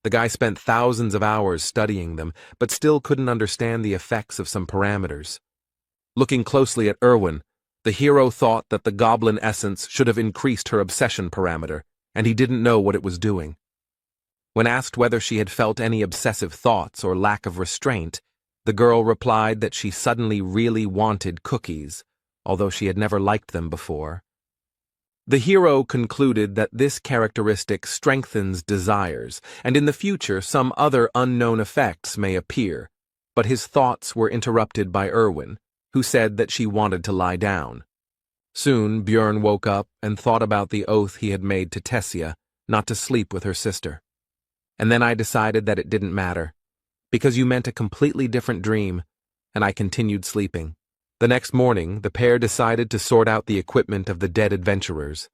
The guy spent thousands of hours studying them, but still couldn't understand the effects of some parameters. Looking closely at Erwin, the hero thought that the goblin essence should have increased her obsession parameter, and he didn't know what it was doing. When asked whether she had felt any obsessive thoughts or lack of restraint, the girl replied that she suddenly really wanted cookies, although she had never liked them before. The hero concluded that this characteristic strengthens desires, and in the future some other unknown effects may appear, but his thoughts were interrupted by Erwin, who said that she wanted to lie down. Soon Björn woke up and thought about the oath he had made to Tessia not to sleep with her sister. And then I decided that it didn't matter, because you meant a completely different dream, and I continued sleeping. The next morning, the pair decided to sort out the equipment of the dead adventurers.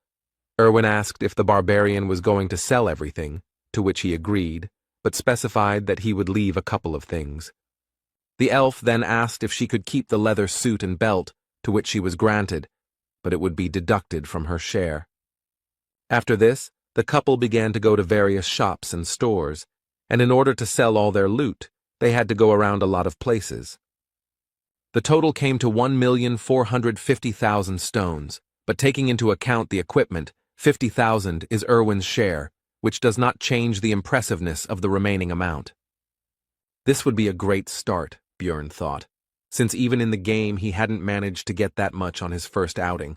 Erwin asked if the barbarian was going to sell everything, to which he agreed, but specified that he would leave a couple of things. The elf then asked if she could keep the leather suit and belt, to which she was granted, but it would be deducted from her share. After this, the couple began to go to various shops and stores, and in order to sell all their loot, they had to go around a lot of places. The total came to 1,450,000 stones, but taking into account the equipment, 50,000 is Erwin's share, which does not change the impressiveness of the remaining amount. This would be a great start, Björn thought, since even in the game he hadn't managed to get that much on his first outing.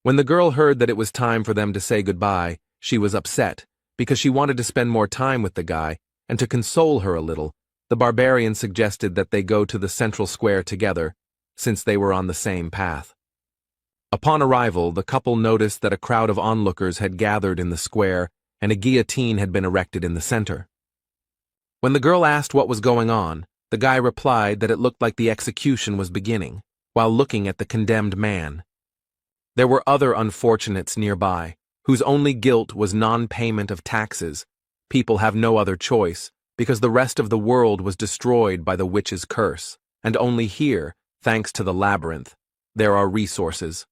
When the girl heard that it was time for them to say goodbye, she was upset, because she wanted to spend more time with the guy, and to console her a little, the barbarian suggested that they go to the central square together, since they were on the same path. Upon arrival, the couple noticed that a crowd of onlookers had gathered in the square, and a guillotine had been erected in the center. When the girl asked what was going on, the guy replied that it looked like the execution was beginning, while looking at the condemned man. There were other unfortunates nearby, whose only guilt was non-payment of taxes. People have no other choice, because the rest of the world was destroyed by the witch's curse, and only here, thanks to the labyrinth, there are resources.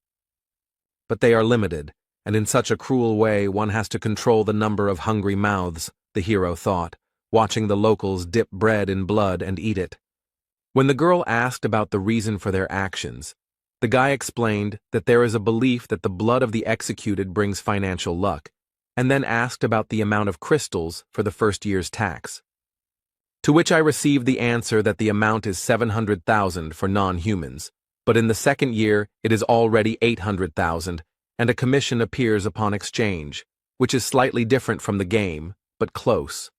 But they are limited, and in such a cruel way one has to control the number of hungry mouths, the hero thought, watching the locals dip bread in blood and eat it. When the girl asked about the reason for their actions, the guy explained that there is a belief that the blood of the executed brings financial luck, and then asked about the amount of crystals for the first year's tax. To which I received the answer that the amount is 700,000 for non-humans, but in the second year it is already 800,000, and a commission appears upon exchange, which is slightly different from the game, but close.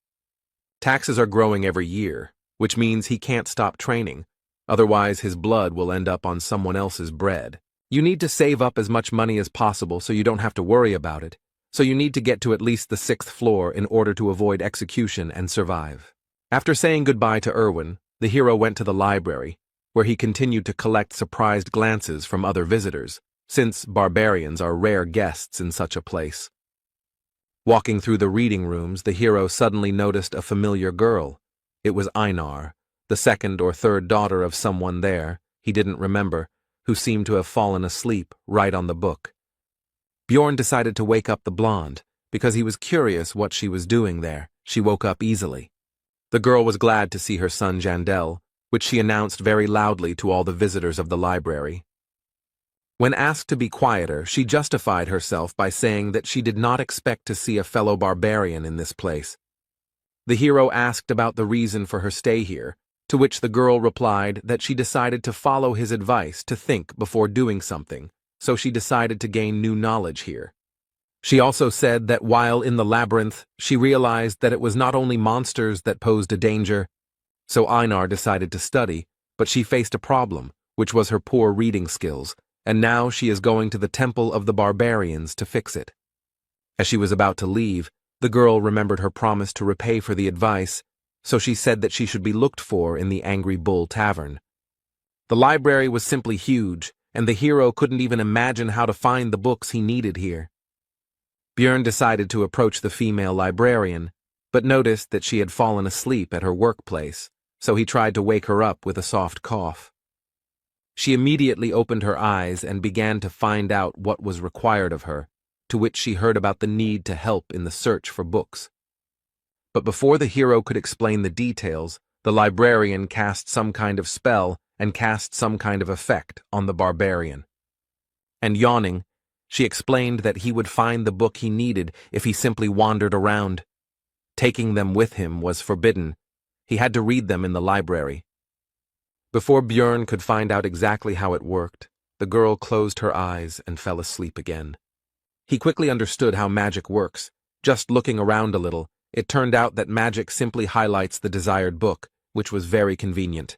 Taxes are growing every year, which means he can't stop training, otherwise his blood will end up on someone else's bread. You need to save up as much money as possible so you don't have to worry about it, so you need to get to at least the 6th floor in order to avoid execution and survive. After saying goodbye to Erwin, the hero went to the library, where he continued to collect surprised glances from other visitors, since barbarians are rare guests in such a place. Walking through the reading rooms, the hero suddenly noticed a familiar girl. It was Einar, the second or third daughter of someone there, he didn't remember, who seemed to have fallen asleep right on the book. Björn decided to wake up the blonde, because he was curious what she was doing there. She woke up easily. The girl was glad to see her son Jandel, which she announced very loudly to all the visitors of the library. When asked to be quieter, she justified herself by saying that she did not expect to see a fellow barbarian in this place. The hero asked about the reason for her stay here, to which the girl replied that she decided to follow his advice to think before doing something, so she decided to gain new knowledge here. She also said that while in the labyrinth, she realized that it was not only monsters that posed a danger, so Einar decided to study, but she faced a problem, which was her poor reading skills, and now she is going to the Temple of the Barbarians to fix it. As she was about to leave, the girl remembered her promise to repay for the advice, so she said that she should be looked for in the Angry Bull Tavern. The library was simply huge, and the hero couldn't even imagine how to find the books he needed here. Björn decided to approach the female librarian, but noticed that she had fallen asleep at her workplace, so he tried to wake her up with a soft cough. She immediately opened her eyes and began to find out what was required of her, to which she heard about the need to help in the search for books. But before the hero could explain the details, the librarian cast some kind of spell and cast some kind of effect on the barbarian. And yawning, she explained that he would find the book he needed if he simply wandered around. Taking them with him was forbidden. He had to read them in the library. Before Björn could find out exactly how it worked, the girl closed her eyes and fell asleep again. He quickly understood how magic works. Just looking around a little, it turned out that magic simply highlights the desired book, which was very convenient.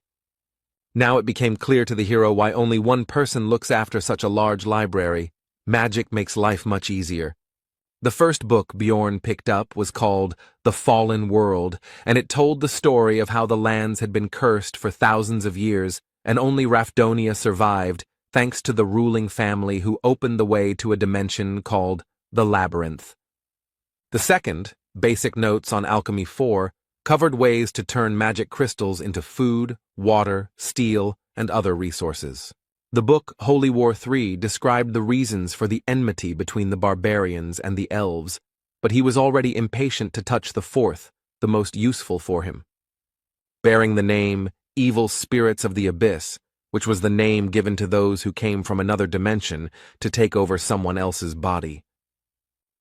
Now it became clear to the hero why only one person looks after such a large library. Magic makes life much easier. The first book Bjorn picked up was called The Fallen World, and it told the story of how the lands had been cursed for thousands of years, and only Rafdonia survived, thanks to the ruling family who opened the way to a dimension called the Labyrinth. The second, Basic Notes on Alchemy 4, covered ways to turn magic crystals into food, water, steel, and other resources. The book Holy War 3 described the reasons for the enmity between the barbarians and the elves, but he was already impatient to touch the fourth, the most useful for him. Bearing the name Evil Spirits of the Abyss, which was the name given to those who came from another dimension to take over someone else's body.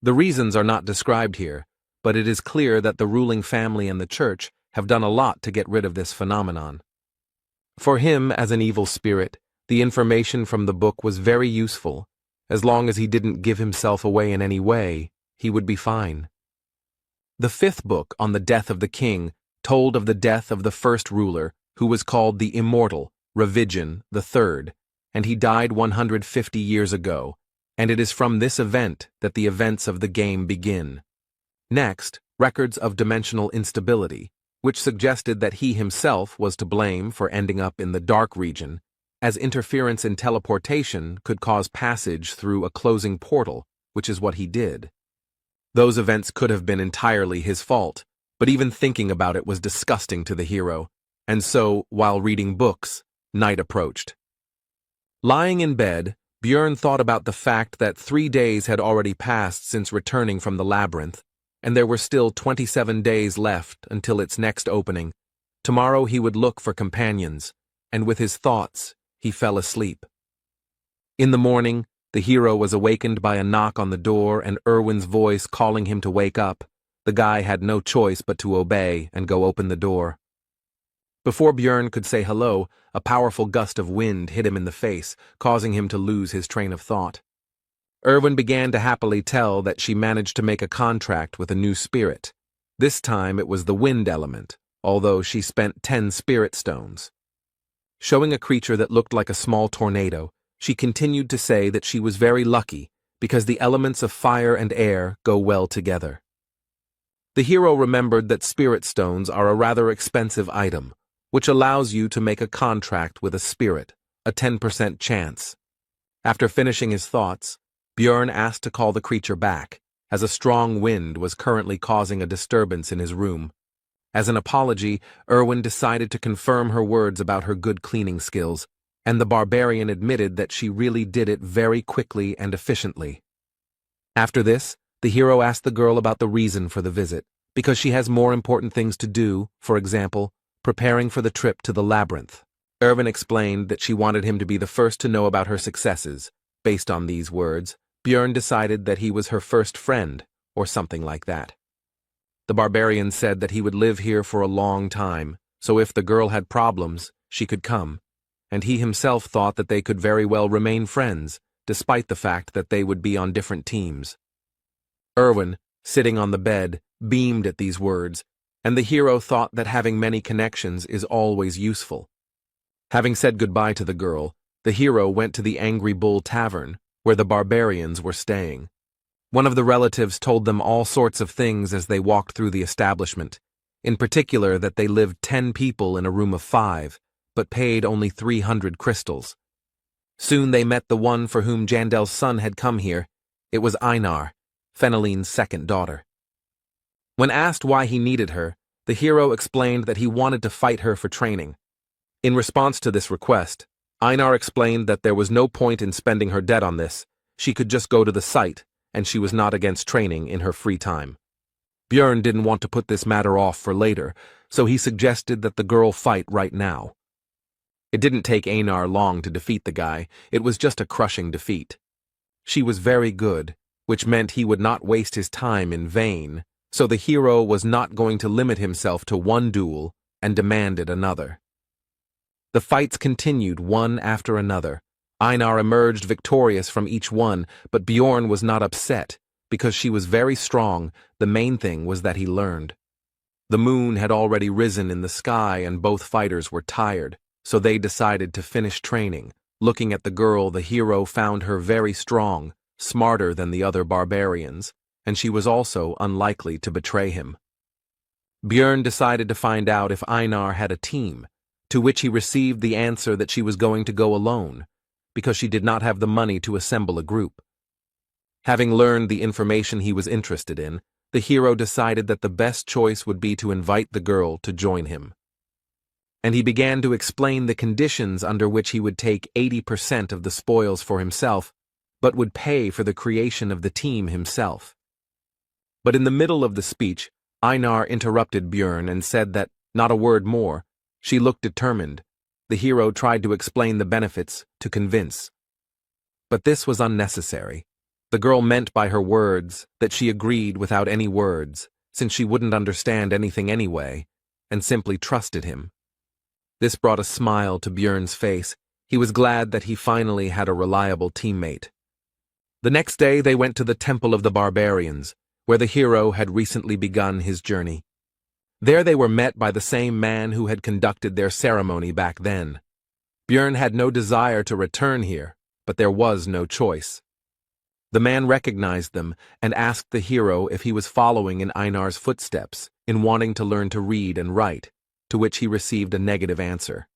The reasons are not described here, but it is clear that the ruling family and the church have done a lot to get rid of this phenomenon. For him, as an evil spirit, the information from the book was very useful. As long as he didn't give himself away in any way, he would be fine. The fifth book on the death of the king told of the death of the first ruler, who was called the Immortal, Ravigian III, and he died 150 years ago, and it is from this event that the events of the game begin. Next, records of dimensional instability, which suggested that he himself was to blame for ending up in the dark region, as interference in teleportation could cause passage through a closing portal, which is what he did. Those events could have been entirely his fault, but even thinking about it was disgusting to the hero, and so, while reading books, night approached. Lying in bed, Björn thought about the fact that 3 days had already passed since returning from the labyrinth, and there were still 27 days left until its next opening. Tomorrow he would look for companions, and with his thoughts, he fell asleep. In the morning, the hero was awakened by a knock on the door and Erwin's voice calling him to wake up. The guy had no choice but to obey and go open the door. Before Björn could say hello, a powerful gust of wind hit him in the face, causing him to lose his train of thought. Erwin began to happily tell that she managed to make a contract with a new spirit. This time it was the wind element, although she spent 10 spirit stones. Showing a creature that looked like a small tornado, she continued to say that she was very lucky because the elements of fire and air go well together. The hero remembered that spirit stones are a rather expensive item, which allows you to make a contract with a spirit, a 10% chance. After finishing his thoughts, Björn asked to call the creature back, as a strong wind was currently causing a disturbance in his room. As an apology, Erwin decided to confirm her words about her good cleaning skills, and the barbarian admitted that she really did it very quickly and efficiently. After this, the hero asked the girl about the reason for the visit, because she has more important things to do, for example, preparing for the trip to the labyrinth. Erwin explained that she wanted him to be the first to know about her successes. Based on these words, Björn decided that he was her first friend, or something like that. The barbarian said that he would live here for a long time, so if the girl had problems, she could come, and he himself thought that they could very well remain friends, despite the fact that they would be on different teams. Erwin, sitting on the bed, beamed at these words, and the hero thought that having many connections is always useful. Having said goodbye to the girl, the hero went to the Angry Bull Tavern, where the barbarians were staying. One of the relatives told them all sorts of things as they walked through the establishment, in particular that they lived 10 people in a room of 5, but paid only 300 crystals. Soon they met the one for whom Jandel's son had come here. It was Einar, Feneline's second daughter. When asked why he needed her, the hero explained that he wanted to fight her for training. In response to this request, Einar explained that there was no point in spending her debt on this. She could just go to the site, and she was not against training in her free time. Björn didn't want to put this matter off for later, so he suggested that the girl fight right now. It didn't take Einar long to defeat the guy. It was just a crushing defeat. She was very good, which meant he would not waste his time in vain, so the hero was not going to limit himself to one duel and demanded another. The fights continued one after another. Einar emerged victorious from each one, but Bjorn was not upset, because she was very strong. The main thing was that he learned. The moon had already risen in the sky and both fighters were tired, so they decided to finish training. Looking at the girl, the hero found her very strong, smarter than the other barbarians, and she was also unlikely to betray him. Björn decided to find out if Einar had a team, to which he received the answer that she was going to go alone, because she did not have the money to assemble a group. Having learned the information he was interested in, the hero decided that the best choice would be to invite the girl to join him. And he began to explain the conditions under which he would take 80% of the spoils for himself, but would pay for the creation of the team himself. But in the middle of the speech, Einar interrupted Björn and said that, not a word more. She looked determined. The hero tried to explain the benefits, to convince. But this was unnecessary. The girl meant by her words that she agreed without any words, since she wouldn't understand anything anyway, and simply trusted him. This brought a smile to Björn's face. He was glad that he finally had a reliable teammate. The next day they went to the Temple of the Barbarians, where the hero had recently begun his journey. There they were met by the same man who had conducted their ceremony back then. Björn had no desire to return here, but there was no choice. The man recognized them and asked the hero if he was following in Einar's footsteps in wanting to learn to read and write, to which he received a negative answer.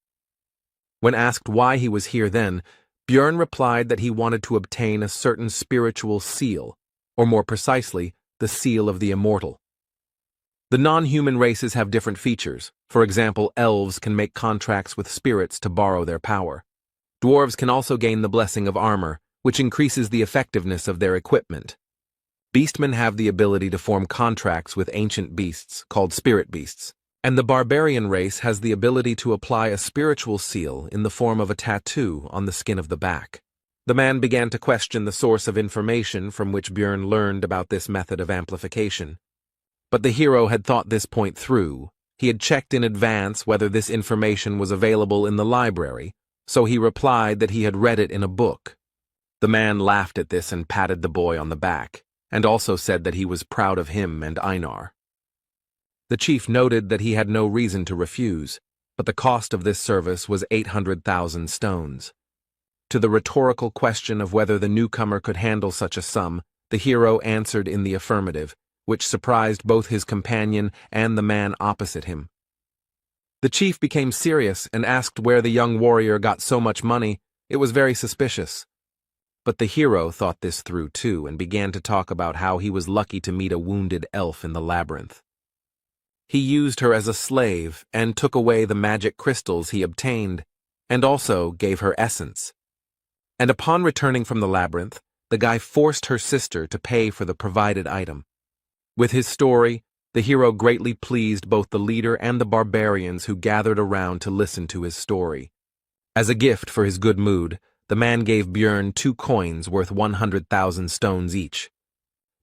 When asked why he was here then, Björn replied that he wanted to obtain a certain spiritual seal, or more precisely, the seal of the immortal. The non-human races have different features. For example, elves can make contracts with spirits to borrow their power. Dwarves can also gain the blessing of armor, which increases the effectiveness of their equipment. Beastmen have the ability to form contracts with ancient beasts, called spirit beasts. And the barbarian race has the ability to apply a spiritual seal in the form of a tattoo on the skin of the back. The man began to question the source of information from which Björn learned about this method of amplification. But the hero had thought this point through. He had checked in advance whether this information was available in the library, so he replied that he had read it in a book. The man laughed at this and patted the boy on the back, and also said that he was proud of him and Einar. The chief noted that he had no reason to refuse, but the cost of this service was 800,000 stones. To the rhetorical question of whether the newcomer could handle such a sum, the hero answered in the affirmative, which surprised both his companion and the man opposite him. The chief became serious and asked where the young warrior got so much money. It was very suspicious. But the hero thought this through too and began to talk about how he was lucky to meet a wounded elf in the labyrinth. He used her as a slave and took away the magic crystals he obtained, and also gave her essence. And upon returning from the labyrinth, the guy forced her sister to pay for the provided item. With his story, the hero greatly pleased both the leader and the barbarians who gathered around to listen to his story. As a gift for his good mood, the man gave Björn 2 coins worth 100,000 stones each.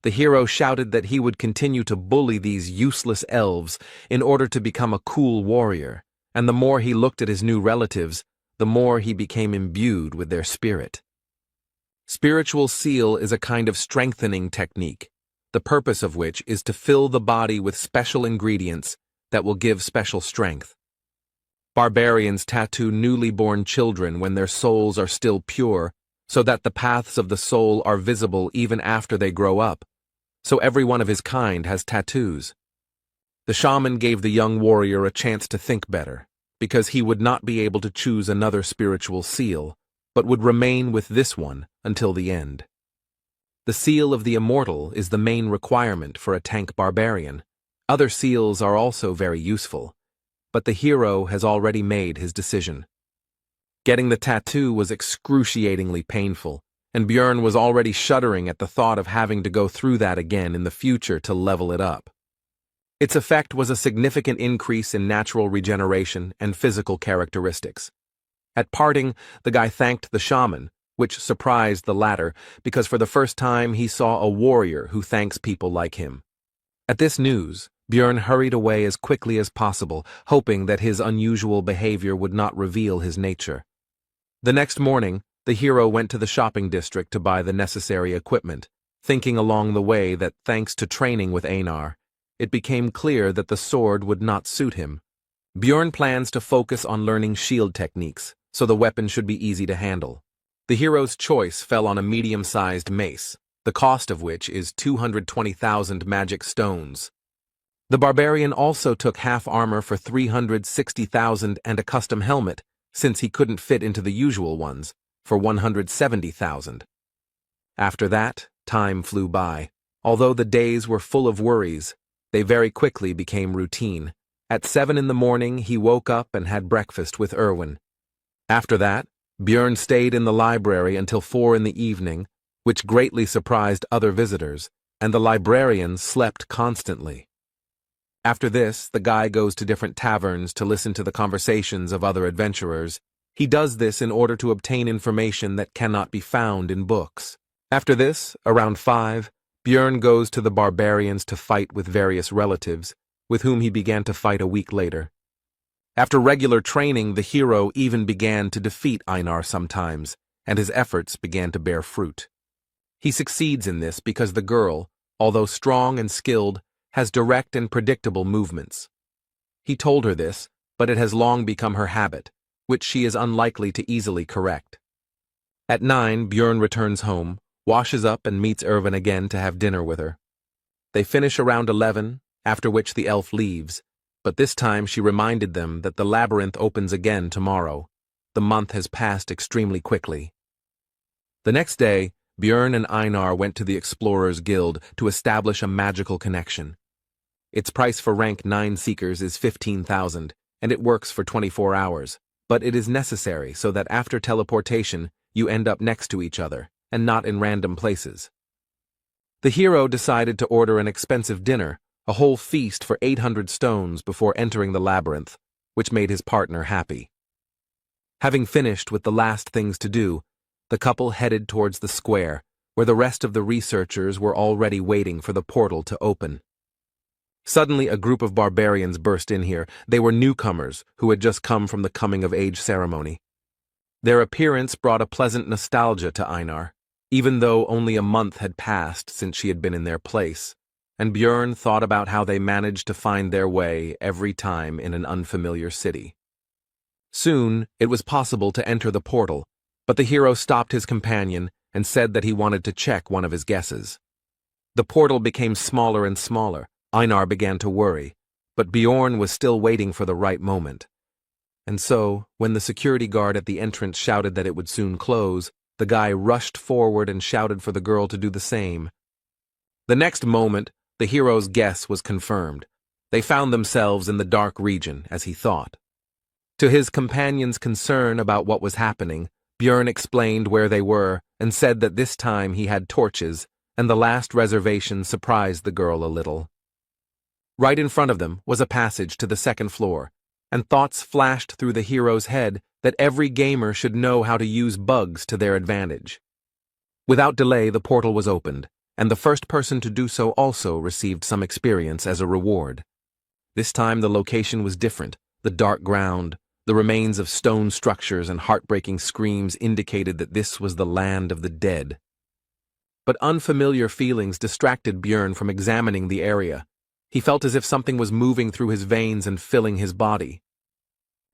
The hero shouted that he would continue to bully these useless elves in order to become a cool warrior, and the more he looked at his new relatives, the more he became imbued with their spirit. Spiritual seal is a kind of strengthening technique, the purpose of which is to fill the body with special ingredients that will give special strength. Barbarians tattoo newly born children when their souls are still pure, so that the paths of the soul are visible even after they grow up. So every one of his kind has tattoos. The shaman gave the young warrior a chance to think better, because he would not be able to choose another spiritual seal, but would remain with this one until the end. The seal of the immortal is the main requirement for a tank barbarian. Other seals are also very useful, but the hero has already made his decision. Getting the tattoo was excruciatingly painful, and Björn was already shuddering at the thought of having to go through that again in the future to level it up. Its effect was a significant increase in natural regeneration and physical characteristics. At parting, the guy thanked the shaman, which surprised the latter because for the first time he saw a warrior who thanks people like him. At this news, Björn hurried away as quickly as possible, hoping that his unusual behavior would not reveal his nature. The next morning, the hero went to the shopping district to buy the necessary equipment, thinking along the way that thanks to training with Einar, it became clear that the sword would not suit him. Björn plans to focus on learning shield techniques, so the weapon should be easy to handle. The hero's choice fell on a medium-sized mace, the cost of which is 220,000 magic stones. The barbarian also took half armor for 360,000 and a custom helmet, since he couldn't fit into the usual ones, for 170,000. After that, time flew by. Although the days were full of worries, they very quickly became routine. At 7 in the morning, he woke up and had breakfast with Erwin. After that, Björn stayed in the library until 4 in the evening, which greatly surprised other visitors, and the librarian slept constantly. After this, the guy goes to different taverns to listen to the conversations of other adventurers. He does this in order to obtain information that cannot be found in books. After this, around 5, Björn goes to the barbarians to fight with various relatives, with whom he began to fight a week later. After regular training, the hero even began to defeat Einar sometimes, and his efforts began to bear fruit. He succeeds in this because the girl, although strong and skilled, has direct and predictable movements. He told her this, but it has long become her habit, which she is unlikely to easily correct. At 9, Björn returns home, washes up and meets Erwin again to have dinner with her. They finish around 11, after which the elf leaves, but this time she reminded them that the labyrinth opens again tomorrow. The month has passed extremely quickly. The next day, Björn and Einar went to the Explorers Guild to establish a magical connection. Its price for rank 9 seekers is 15,000, and it works for 24 hours, but it is necessary so that after teleportation, you end up next to each other, and not in random places. The hero decided to order an expensive dinner, a whole feast for 800 stones before entering the labyrinth, which made his partner happy. Having finished with the last things to do, the couple headed towards the square, where the rest of the researchers were already waiting for the portal to open. Suddenly, a group of barbarians burst in here. They were newcomers who had just come from the coming-of-age ceremony. Their appearance brought a pleasant nostalgia to Einar, even though only a month had passed since she had been in their place, and Björn thought about how they managed to find their way every time in an unfamiliar city. Soon, it was possible to enter the portal, but the hero stopped his companion and said that he wanted to check one of his guesses. The portal became smaller and smaller. Einar began to worry, but Björn was still waiting for the right moment. And so, when the security guard at the entrance shouted that it would soon close, the guy rushed forward and shouted for the girl to do the same. The next moment, the hero's guess was confirmed. They found themselves in the dark region, as he thought. To his companion's concern about what was happening, Björn explained where they were and said that this time he had torches, and the last reservation surprised the girl a little. Right in front of them was a passage to the second floor, and thoughts flashed through the hero's head that every gamer should know how to use bugs to their advantage. Without delay, the portal was opened, and the first person to do so also received some experience as a reward. This time the location was different, the dark ground, The remains of stone structures and heartbreaking screams indicated that this was the land of the dead. But unfamiliar feelings distracted Björn from examining the area. He felt as if something was moving through his veins and filling his body.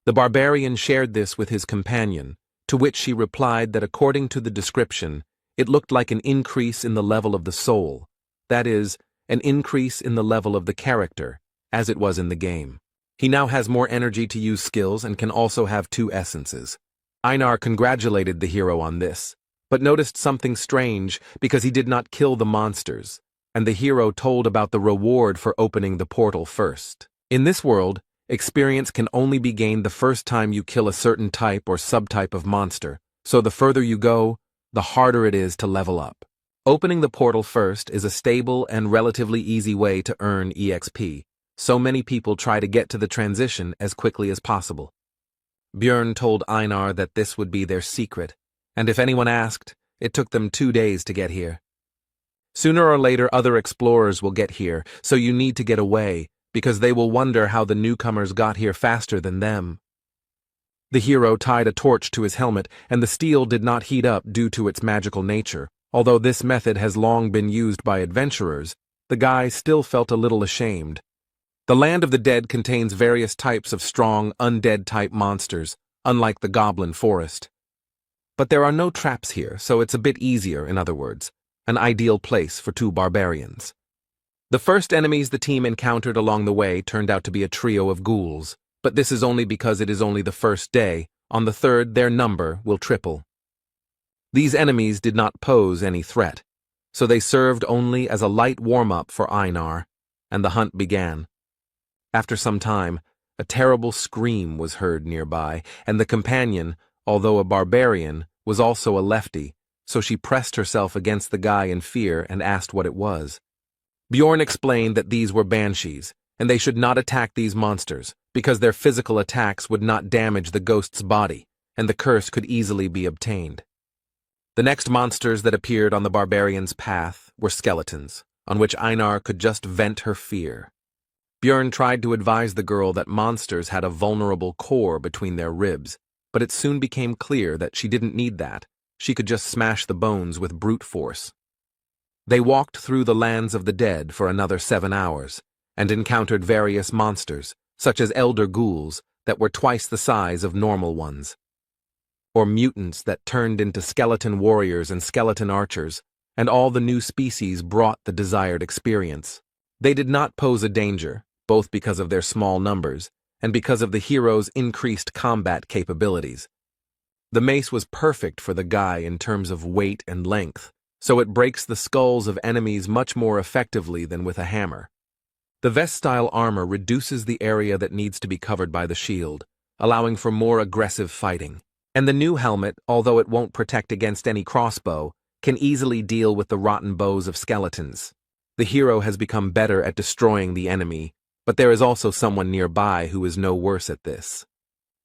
The barbarian shared this with his companion, to which she replied that according to the description, it looked like an increase in the level of the soul, that is, an increase in the level of the character, as it was in the game. He now has more energy to use skills and can also have 2 essences. Einar congratulated the hero on this, but noticed something strange because he did not kill the monsters, and the hero told about the reward for opening the portal first. In this world, experience can only be gained the first time you kill a certain type or subtype of monster, so the further you go, the harder it is to level up. Opening the portal first is a stable and relatively easy way to earn EXP, so many people try to get to the transition as quickly as possible. Björn told Einar that this would be their secret, and if anyone asked, it took them 2 days to get here. Sooner or later other explorers will get here, so you need to get away, because they will wonder how the newcomers got here faster than them. The hero tied a torch to his helmet, and the steel did not heat up due to its magical nature. Although this method has long been used by adventurers, the guy still felt a little ashamed. The land of the dead contains various types of strong, undead-type monsters, unlike the goblin forest. But there are no traps here, so it's a bit easier, in other words, an ideal place for 2 barbarians. The first enemies the team encountered along the way turned out to be a trio of ghouls, but this is only because it is only the first day. On the third, their number will triple. These enemies did not pose any threat, so they served only as a light warm-up for Einar, and the hunt began. After some time, a terrible scream was heard nearby, and the companion, although a barbarian, was also a lefty, so she pressed herself against the guy in fear and asked what it was. Bjorn explained that these were banshees, and they should not attack these monsters, because their physical attacks would not damage the ghost's body, and the curse could easily be obtained. The next monsters that appeared on the barbarian's path were skeletons, on which Einar could just vent her fear. Björn tried to advise the girl that monsters had a vulnerable core between their ribs, but it soon became clear that she didn't need that. She could just smash the bones with brute force. They walked through the lands of the dead for another 7 hours, and encountered various monsters, such as elder ghouls, that were twice the size of normal ones, or mutants that turned into skeleton warriors and skeleton archers, and all the new species brought the desired experience. They did not pose a danger, both because of their small numbers, and because of the hero's increased combat capabilities. The mace was perfect for the guy in terms of weight and length, so it breaks the skulls of enemies much more effectively than with a hammer. The vest-style armor reduces the area that needs to be covered by the shield, allowing for more aggressive fighting. And the new helmet, although it won't protect against any crossbow, can easily deal with the rotten bows of skeletons. The hero has become better at destroying the enemy, but there is also someone nearby who is no worse at this.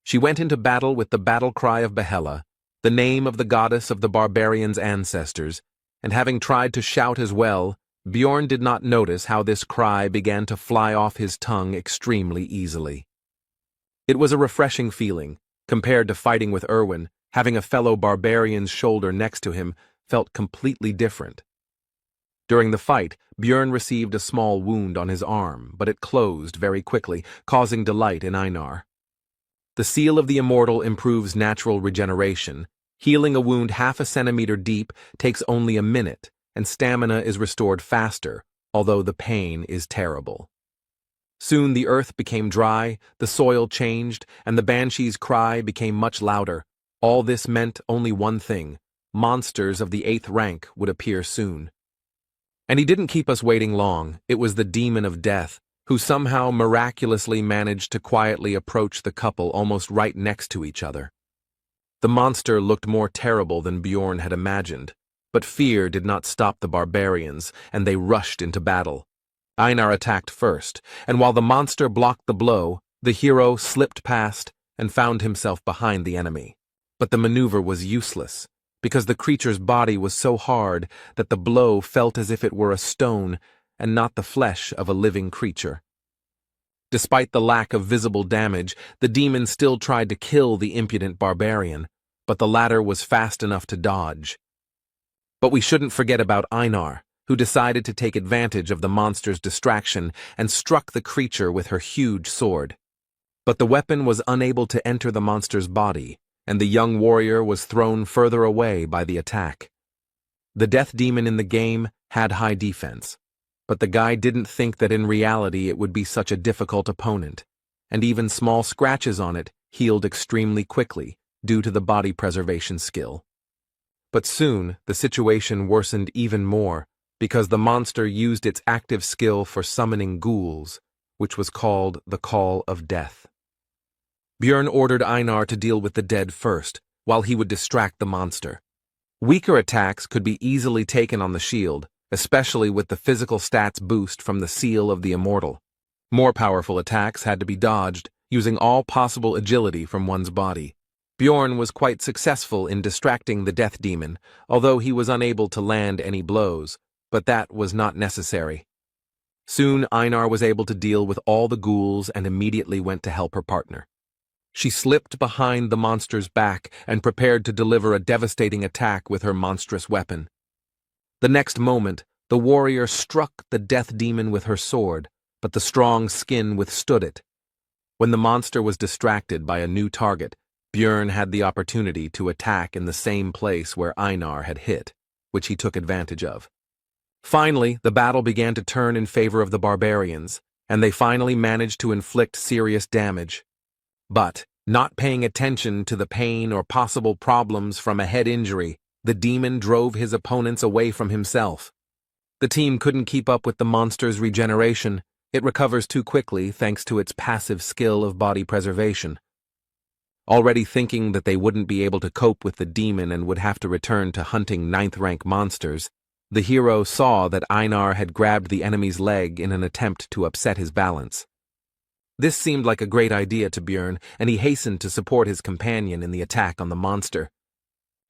She went into battle with the battle cry of Yahello, the name of the goddess of the barbarians' ancestors, and having tried to shout as well, Bjorn did not notice how this cry began to fly off his tongue extremely easily. It was a refreshing feeling. Compared to fighting with Erwin, having a fellow barbarian's shoulder next to him felt completely different. During the fight, Björn received a small wound on his arm, but it closed very quickly, causing delight in Einar. The seal of the immortal improves natural regeneration. Healing a wound half a centimeter deep takes only a minute, and stamina is restored faster, although the pain is terrible. Soon the earth became dry, the soil changed, and the banshee's cry became much louder. All this meant only one thing: monsters of the 8th rank would appear soon. And he didn't keep us waiting long. It was the demon of death, who somehow miraculously managed to quietly approach the couple almost right next to each other. The monster looked more terrible than Bjorn had imagined, but fear did not stop the barbarians, and they rushed into battle. Einar attacked first, and while the monster blocked the blow, the hero slipped past and found himself behind the enemy. But the maneuver was useless, because the creature's body was so hard that the blow felt as if it were a stone and not the flesh of a living creature. Despite the lack of visible damage, the demon still tried to kill the impudent barbarian, but the latter was fast enough to dodge. But we shouldn't forget about Einar, who decided to take advantage of the monster's distraction and struck the creature with her huge sword. But the weapon was unable to enter the monster's body, and the young warrior was thrown further away by the attack. The death demon in the game had high defense, but the guy didn't think that in reality it would be such a difficult opponent, and even small scratches on it healed extremely quickly due to the body preservation skill. But soon, the situation worsened even more, because the monster used its active skill for summoning ghouls, which was called the Call of Death. Björn ordered Einar to deal with the dead first, while he would distract the monster. Weaker attacks could be easily taken on the shield, especially with the physical stats boost from the Seal of the Immortal. More powerful attacks had to be dodged, using all possible agility from one's body. Bjorn was quite successful in distracting the death demon, although he was unable to land any blows, but that was not necessary. Soon Einar was able to deal with all the ghouls and immediately went to help her partner. She slipped behind the monster's back and prepared to deliver a devastating attack with her monstrous weapon. The next moment, the warrior struck the death demon with her sword, but the strong skin withstood it. When the monster was distracted by a new target, Björn had the opportunity to attack in the same place where Einar had hit, which he took advantage of. Finally, the battle began to turn in favor of the barbarians, and they finally managed to inflict serious damage. But, not paying attention to the pain or possible problems from a head injury, the demon drove his opponents away from himself. The team couldn't keep up with the monster's regeneration. It recovers too quickly thanks to its passive skill of body preservation. Already thinking that they wouldn't be able to cope with the demon and would have to return to hunting 9th-rank monsters, the hero saw that Einar had grabbed the enemy's leg in an attempt to upset his balance. This seemed like a great idea to Björn, and he hastened to support his companion in the attack on the monster.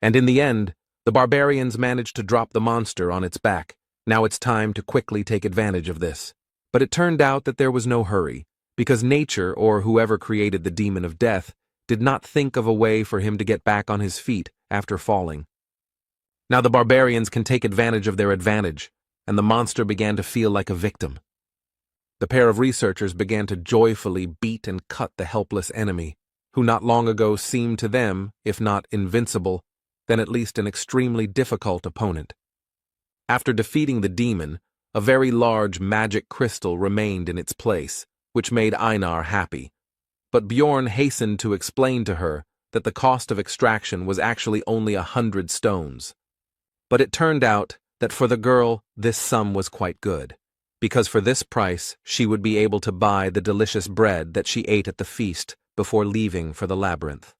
And in the end, the barbarians managed to drop the monster on its back. Now it's time to quickly take advantage of this. But it turned out that there was no hurry, because nature, or whoever created the demon of death, did not think of a way for him to get back on his feet after falling. Now the barbarians can take advantage of their advantage, and the monster began to feel like a victim. The pair of researchers began to joyfully beat and cut the helpless enemy, who not long ago seemed to them, if not invincible, then at least an extremely difficult opponent. After defeating the demon, a very large magic crystal remained in its place, which made Einar happy. But Bjorn hastened to explain to her that the cost of extraction was actually only 100 stones. But it turned out that for the girl this sum was quite good, because for this price she would be able to buy the delicious bread that she ate at the feast before leaving for the labyrinth.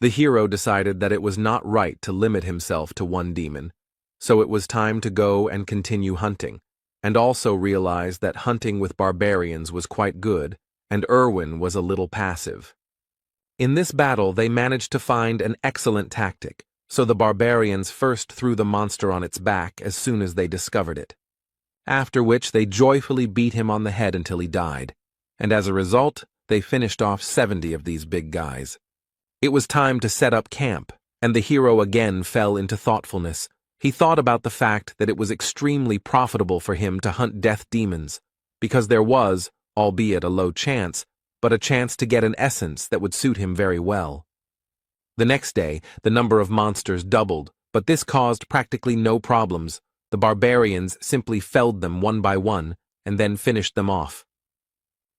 The hero decided that it was not right to limit himself to one demon, so it was time to go and continue hunting, and also realized that hunting with barbarians was quite good, and Erwin was a little passive. In this battle they managed to find an excellent tactic, so the barbarians first threw the monster on its back as soon as they discovered it, after which they joyfully beat him on the head until he died, and as a result they finished off 70 of these big guys. It was time to set up camp, and the hero again fell into thoughtfulness. He thought about the fact that it was extremely profitable for him to hunt death demons, because there was, albeit a low chance, but a chance to get an essence that would suit him very well. The next day, the number of monsters doubled, but this caused practically no problems. The barbarians simply felled them one by one, and then finished them off.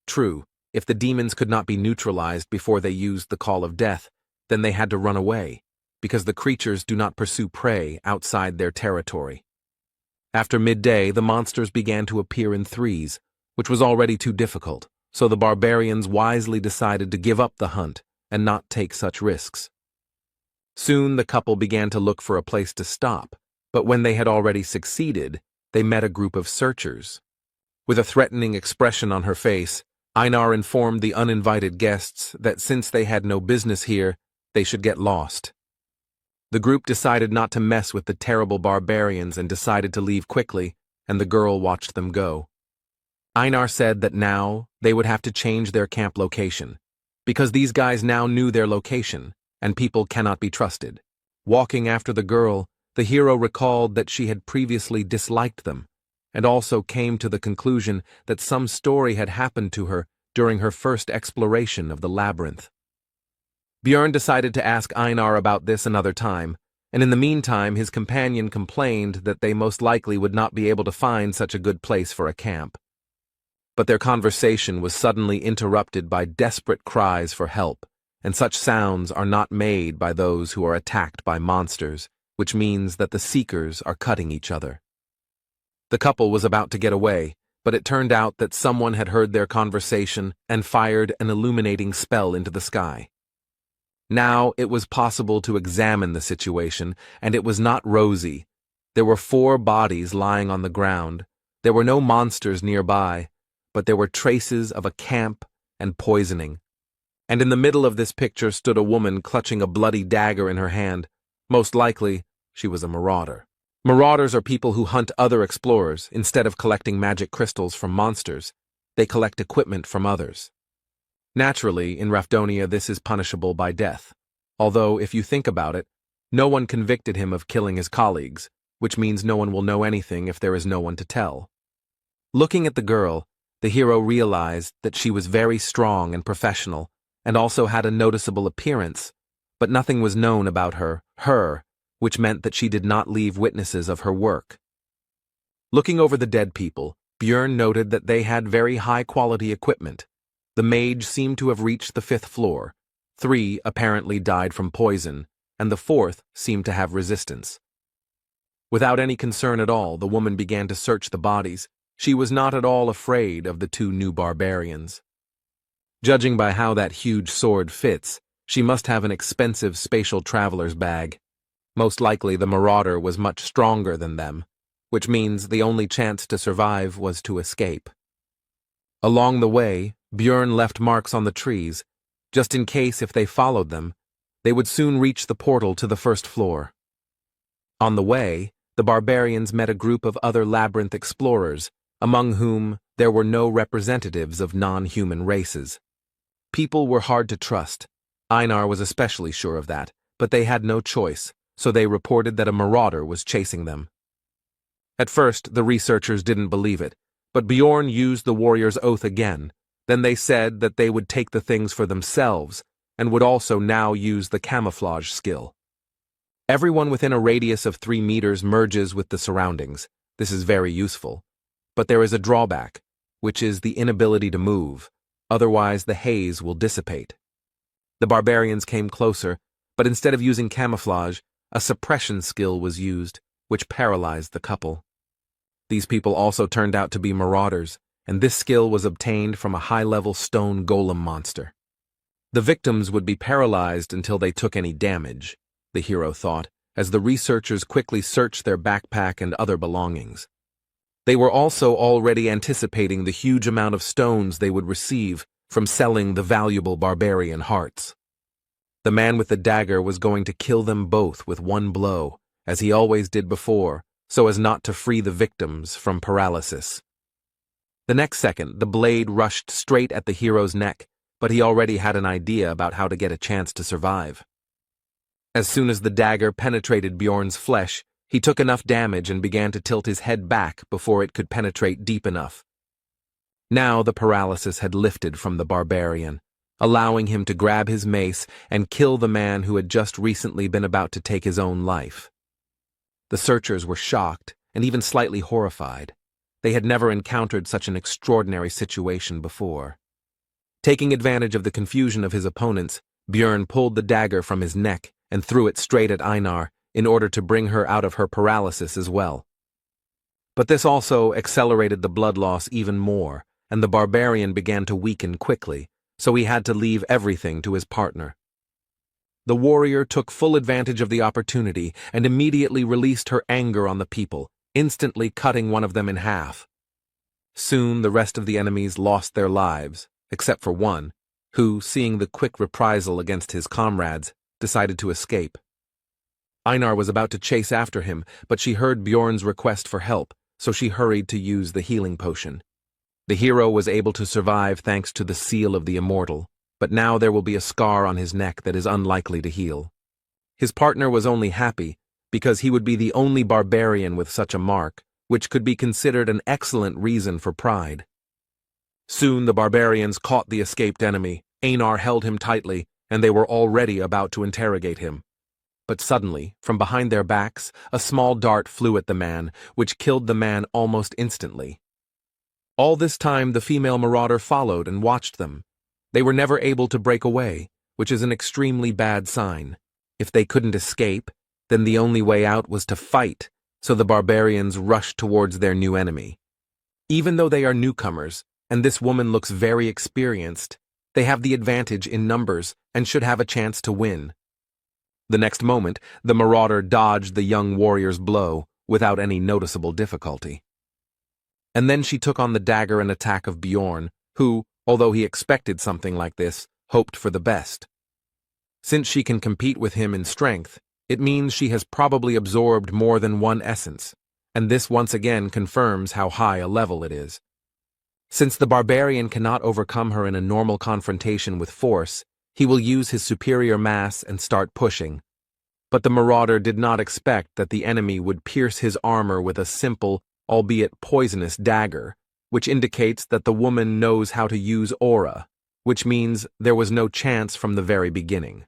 True, if the demons could not be neutralized before they used the Call of Death, then they had to run away, because the creatures do not pursue prey outside their territory. After midday, the monsters began to appear in threes, which was already too difficult, so the barbarians wisely decided to give up the hunt and not take such risks. Soon the couple began to look for a place to stop, but when they had already succeeded, they met a group of searchers. With a threatening expression on her face, Einar informed the uninvited guests that since they had no business here, they should get lost. The group decided not to mess with the terrible barbarians and decided to leave quickly, and the girl watched them go. Einar said that now they would have to change their camp location, because these guys now knew their location, and people cannot be trusted. Walking after the girl, the hero recalled that she had previously disliked them, and also came to the conclusion that some story had happened to her during her first exploration of the labyrinth. Björn decided to ask Einar about this another time, and in the meantime his companion complained that they most likely would not be able to find such a good place for a camp. But their conversation was suddenly interrupted by desperate cries for help, and such sounds are not made by those who are attacked by monsters, which means that the seekers are cutting each other. The couple was about to get away, but it turned out that someone had heard their conversation and fired an illuminating spell into the sky. Now it was possible to examine the situation, and it was not rosy. There were 4 bodies lying on the ground. There were no monsters nearby, but there were traces of a camp and poisoning. And in the middle of this picture stood a woman clutching a bloody dagger in her hand. Most likely, she was a marauder. Marauders are people who hunt other explorers instead of collecting magic crystals from monsters. They collect equipment from others. Naturally, in Rafdonia this is punishable by death. Although, if you think about it, no one convicted him of killing his colleagues, which means no one will know anything if there is no one to tell. Looking at the girl, the hero realized that she was very strong and professional, and also had a noticeable appearance, but nothing was known about her, which meant that she did not leave witnesses of her work. Looking over the dead people, Björn noted that they had very high-quality equipment. The mage seemed to have reached the 5th floor. 3 apparently died from poison, and the 4th seemed to have resistance. Without any concern at all, the woman began to search the bodies. She was not at all afraid of the 2 new barbarians. Judging by how that huge sword fits, she must have an expensive spatial traveler's bag. Most likely the marauder was much stronger than them, which means the only chance to survive was to escape. Along the way, Björn left marks on the trees, just in case if they followed them, they would soon reach the portal to the 1st floor. On the way, the barbarians met a group of other labyrinth explorers, among whom there were no representatives of non-human races. People were hard to trust. Einar was especially sure of that, but they had no choice, so they reported that a marauder was chasing them. At first, the researchers didn't believe it, but Björn used the warrior's oath again. Then they said that they would take the things for themselves, and would also now use the camouflage skill. Everyone within a radius of 3 meters merges with the surroundings. This is very useful. But there is a drawback, which is the inability to move, otherwise the haze will dissipate. The barbarians came closer, but instead of using camouflage, a suppression skill was used, which paralyzed the couple. These people also turned out to be marauders, and this skill was obtained from a high-level stone golem monster. The victims would be paralyzed until they took any damage, the hero thought, as the researchers quickly searched their backpack and other belongings. They were also already anticipating the huge amount of stones they would receive from selling the valuable barbarian hearts. The man with the dagger was going to kill them both with one blow, as he always did before, so as not to free the victims from paralysis. The next second, the blade rushed straight at the hero's neck, but he already had an idea about how to get a chance to survive. As soon as the dagger penetrated Björn's flesh, he took enough damage and began to tilt his head back before it could penetrate deep enough. Now the paralysis had lifted from the barbarian, allowing him to grab his mace and kill the man who had just recently been about to take his own life. The searchers were shocked and even slightly horrified. They had never encountered such an extraordinary situation before. Taking advantage of the confusion of his opponents, Björn pulled the dagger from his neck and threw it straight at Einar in order to bring her out of her paralysis as well. But this also accelerated the blood loss even more, and the barbarian began to weaken quickly, so he had to leave everything to his partner. The warrior took full advantage of the opportunity and immediately released her anger on the people, instantly cutting one of them in half. Soon the rest of the enemies lost their lives, except for one, who, seeing the quick reprisal against his comrades, decided to escape. Einar was about to chase after him, but she heard Björn's request for help, so she hurried to use the healing potion. The hero was able to survive thanks to the seal of the immortal, but now there will be a scar on his neck that is unlikely to heal. His partner was only happy because he would be the only barbarian with such a mark, which could be considered an excellent reason for pride. Soon the barbarians caught the escaped enemy. Einar held him tightly, and they were already about to interrogate him. But suddenly, from behind their backs, a small dart flew at the man, which killed the man almost instantly. All this time the female marauder followed and watched them. They were never able to break away, which is an extremely bad sign. If they couldn't escape, then the only way out was to fight, so the barbarians rushed towards their new enemy. Even though they are newcomers, and this woman looks very experienced, they have the advantage in numbers and should have a chance to win. The next moment, the marauder dodged the young warrior's blow without any noticeable difficulty. And then she took on the dagger and attack of Bjorn, who, although he expected something like this, hoped for the best. Since she can compete with him in strength, it means she has probably absorbed more than one essence, and this once again confirms how high a level it is. Since the barbarian cannot overcome her in a normal confrontation with force, he will use his superior mass and start pushing. But the marauder did not expect that the enemy would pierce his armor with a simple, albeit poisonous dagger, which indicates that the woman knows how to use aura, which means there was no chance from the very beginning.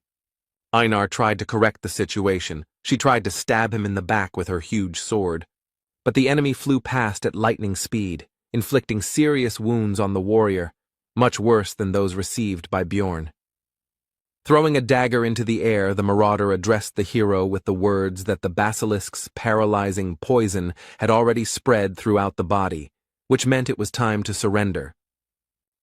Einar tried to correct the situation. She tried to stab him in the back with her huge sword. But the enemy flew past at lightning speed, inflicting serious wounds on the warrior, much worse than those received by Bjorn. Throwing a dagger into the air, the marauder addressed the hero with the words that the basilisk's paralyzing poison had already spread throughout the body, which meant it was time to surrender.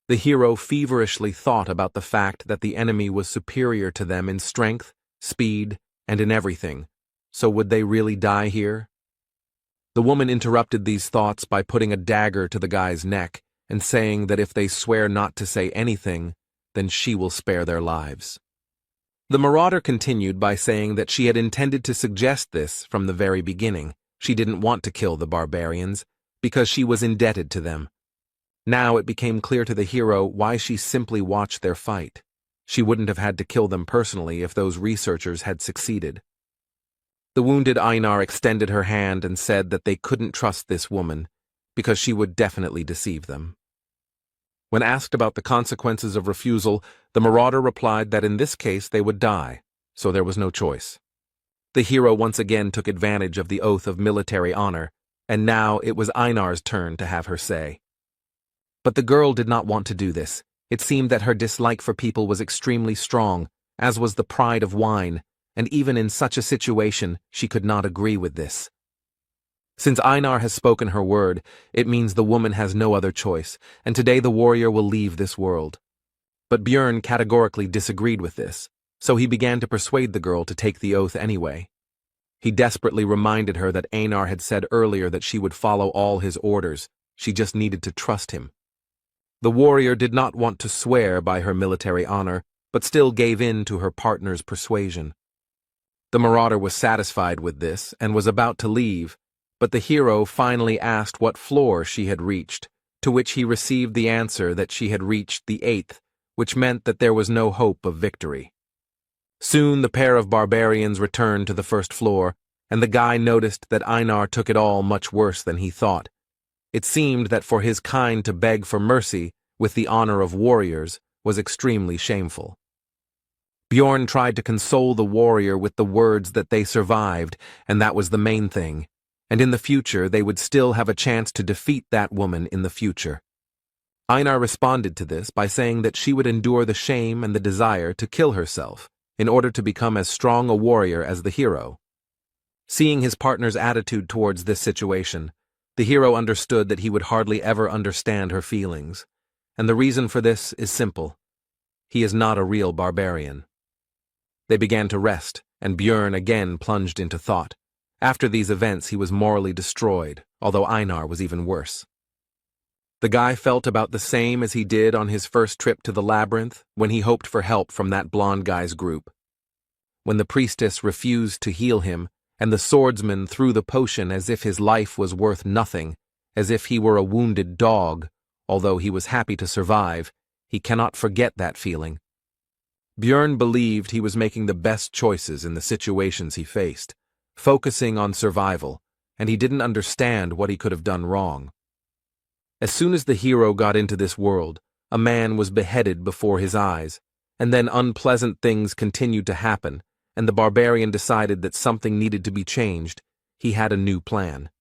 The hero feverishly thought about the fact that the enemy was superior to them in strength, speed, and in everything, so would they really die here? The woman interrupted these thoughts by putting a dagger to the guy's neck and saying that if they swear not to say anything, then she will spare their lives. The marauder continued by saying that she had intended to suggest this from the very beginning. She didn't want to kill the barbarians, because she was indebted to them. Now it became clear to the hero why she simply watched their fight. She wouldn't have had to kill them personally if those researchers had succeeded. The wounded Einar extended her hand and said that they couldn't trust this woman, because she would definitely deceive them. When asked about the consequences of refusal, the marauder replied that in this case they would die, so there was no choice. The hero once again took advantage of the oath of military honor, and now it was Einar's turn to have her say. But the girl did not want to do this. It seemed that her dislike for people was extremely strong, as was the pride of wine, and even in such a situation she could not agree with this. Since Einar has spoken her word, it means the woman has no other choice, and today the warrior will leave this world. But Bjorn categorically disagreed with this, so he began to persuade the girl to take the oath anyway. He desperately reminded her that Einar had said earlier that she would follow all his orders. She just needed to trust him. The warrior did not want to swear by her military honor, but still gave in to her partner's persuasion. The marauder was satisfied with this and was about to leave, but the hero finally asked what floor she had reached, to which he received the answer that she had reached the 8th, which meant that there was no hope of victory. Soon the pair of barbarians returned to the first floor, and the guy noticed that Einar took it all much worse than he thought. It seemed that for his kind to beg for mercy, with the honor of warriors, was extremely shameful. Bjorn tried to console the warrior with the words that they survived, and that was the main thing, and in the future they would still have a chance to defeat that woman in the future. Einar responded to this by saying that she would endure the shame and the desire to kill herself in order to become as strong a warrior as the hero. Seeing his partner's attitude towards this situation, the hero understood that he would hardly ever understand her feelings, and the reason for this is simple. He is not a real barbarian. They began to rest, and Bjorn again plunged into thought. After these events he was morally destroyed, although Einar was even worse. The guy felt about the same as he did on his first trip to the labyrinth when he hoped for help from that blonde guy's group. When the priestess refused to heal him, and the swordsman threw the potion as if his life was worth nothing, as if he were a wounded dog, although he was happy to survive, he cannot forget that feeling. Björn believed he was making the best choices in the situations he faced, focusing on survival, and he didn't understand what he could have done wrong. As soon as the hero got into this world, a man was beheaded before his eyes, and then unpleasant things continued to happen, and the barbarian decided that something needed to be changed. He had a new plan.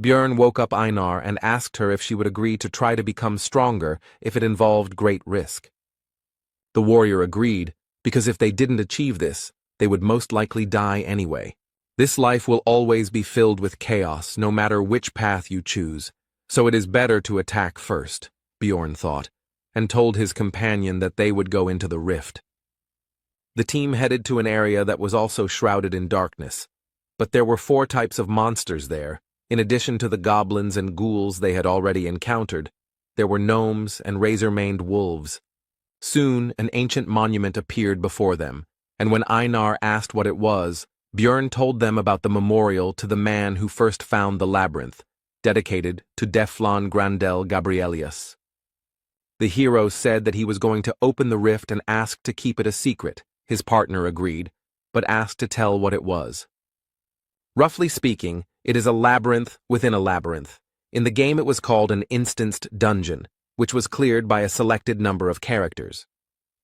Björn woke up Einar and asked her if she would agree to try to become stronger if it involved great risk. The warrior agreed, because if they didn't achieve this, they would most likely die anyway. This life will always be filled with chaos, no matter which path you choose, so it is better to attack first, Björn thought, and told his companion that they would go into the rift. The team headed to an area that was also shrouded in darkness, but there were 4 types of monsters there. In addition to the goblins and ghouls they had already encountered, there were gnomes and razor-maned wolves. Soon, an ancient monument appeared before them, and when Einar asked what it was, Björn told them about the memorial to the man who first found the labyrinth, dedicated to Deflon Grandel Gabrielius. The hero said that he was going to open the rift and asked to keep it a secret. His partner agreed, but asked to tell what it was. Roughly speaking, it is a labyrinth within a labyrinth. In the game it was called an instanced dungeon, which was cleared by a selected number of characters.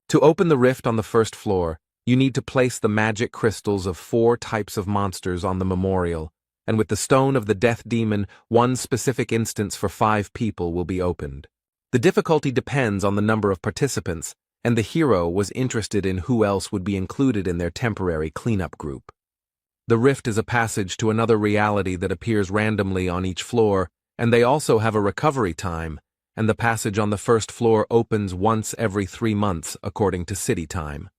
To open the rift on the first floor, you need to place the magic crystals of 4 types of monsters on the memorial, and with the stone of the death demon, 1 specific instance for 5 people will be opened. The difficulty depends on the number of participants, and the hero was interested in who else would be included in their temporary cleanup group. The rift is a passage to another reality that appears randomly on each floor, and they also have a recovery time, and the passage on the first floor opens once every 3 months according to city time.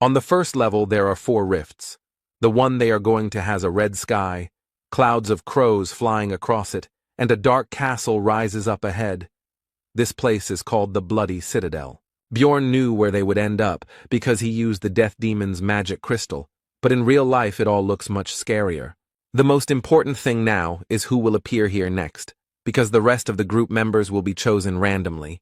On the first level there are 4 rifts. The one they are going to has a red sky, clouds of crows flying across it, and a dark castle rises up ahead. This place is called the Bloody Citadel. Björn knew where they would end up because he used the Death Demon's magic crystal, but in real life it all looks much scarier. The most important thing now is who will appear here next, because the rest of the group members will be chosen randomly.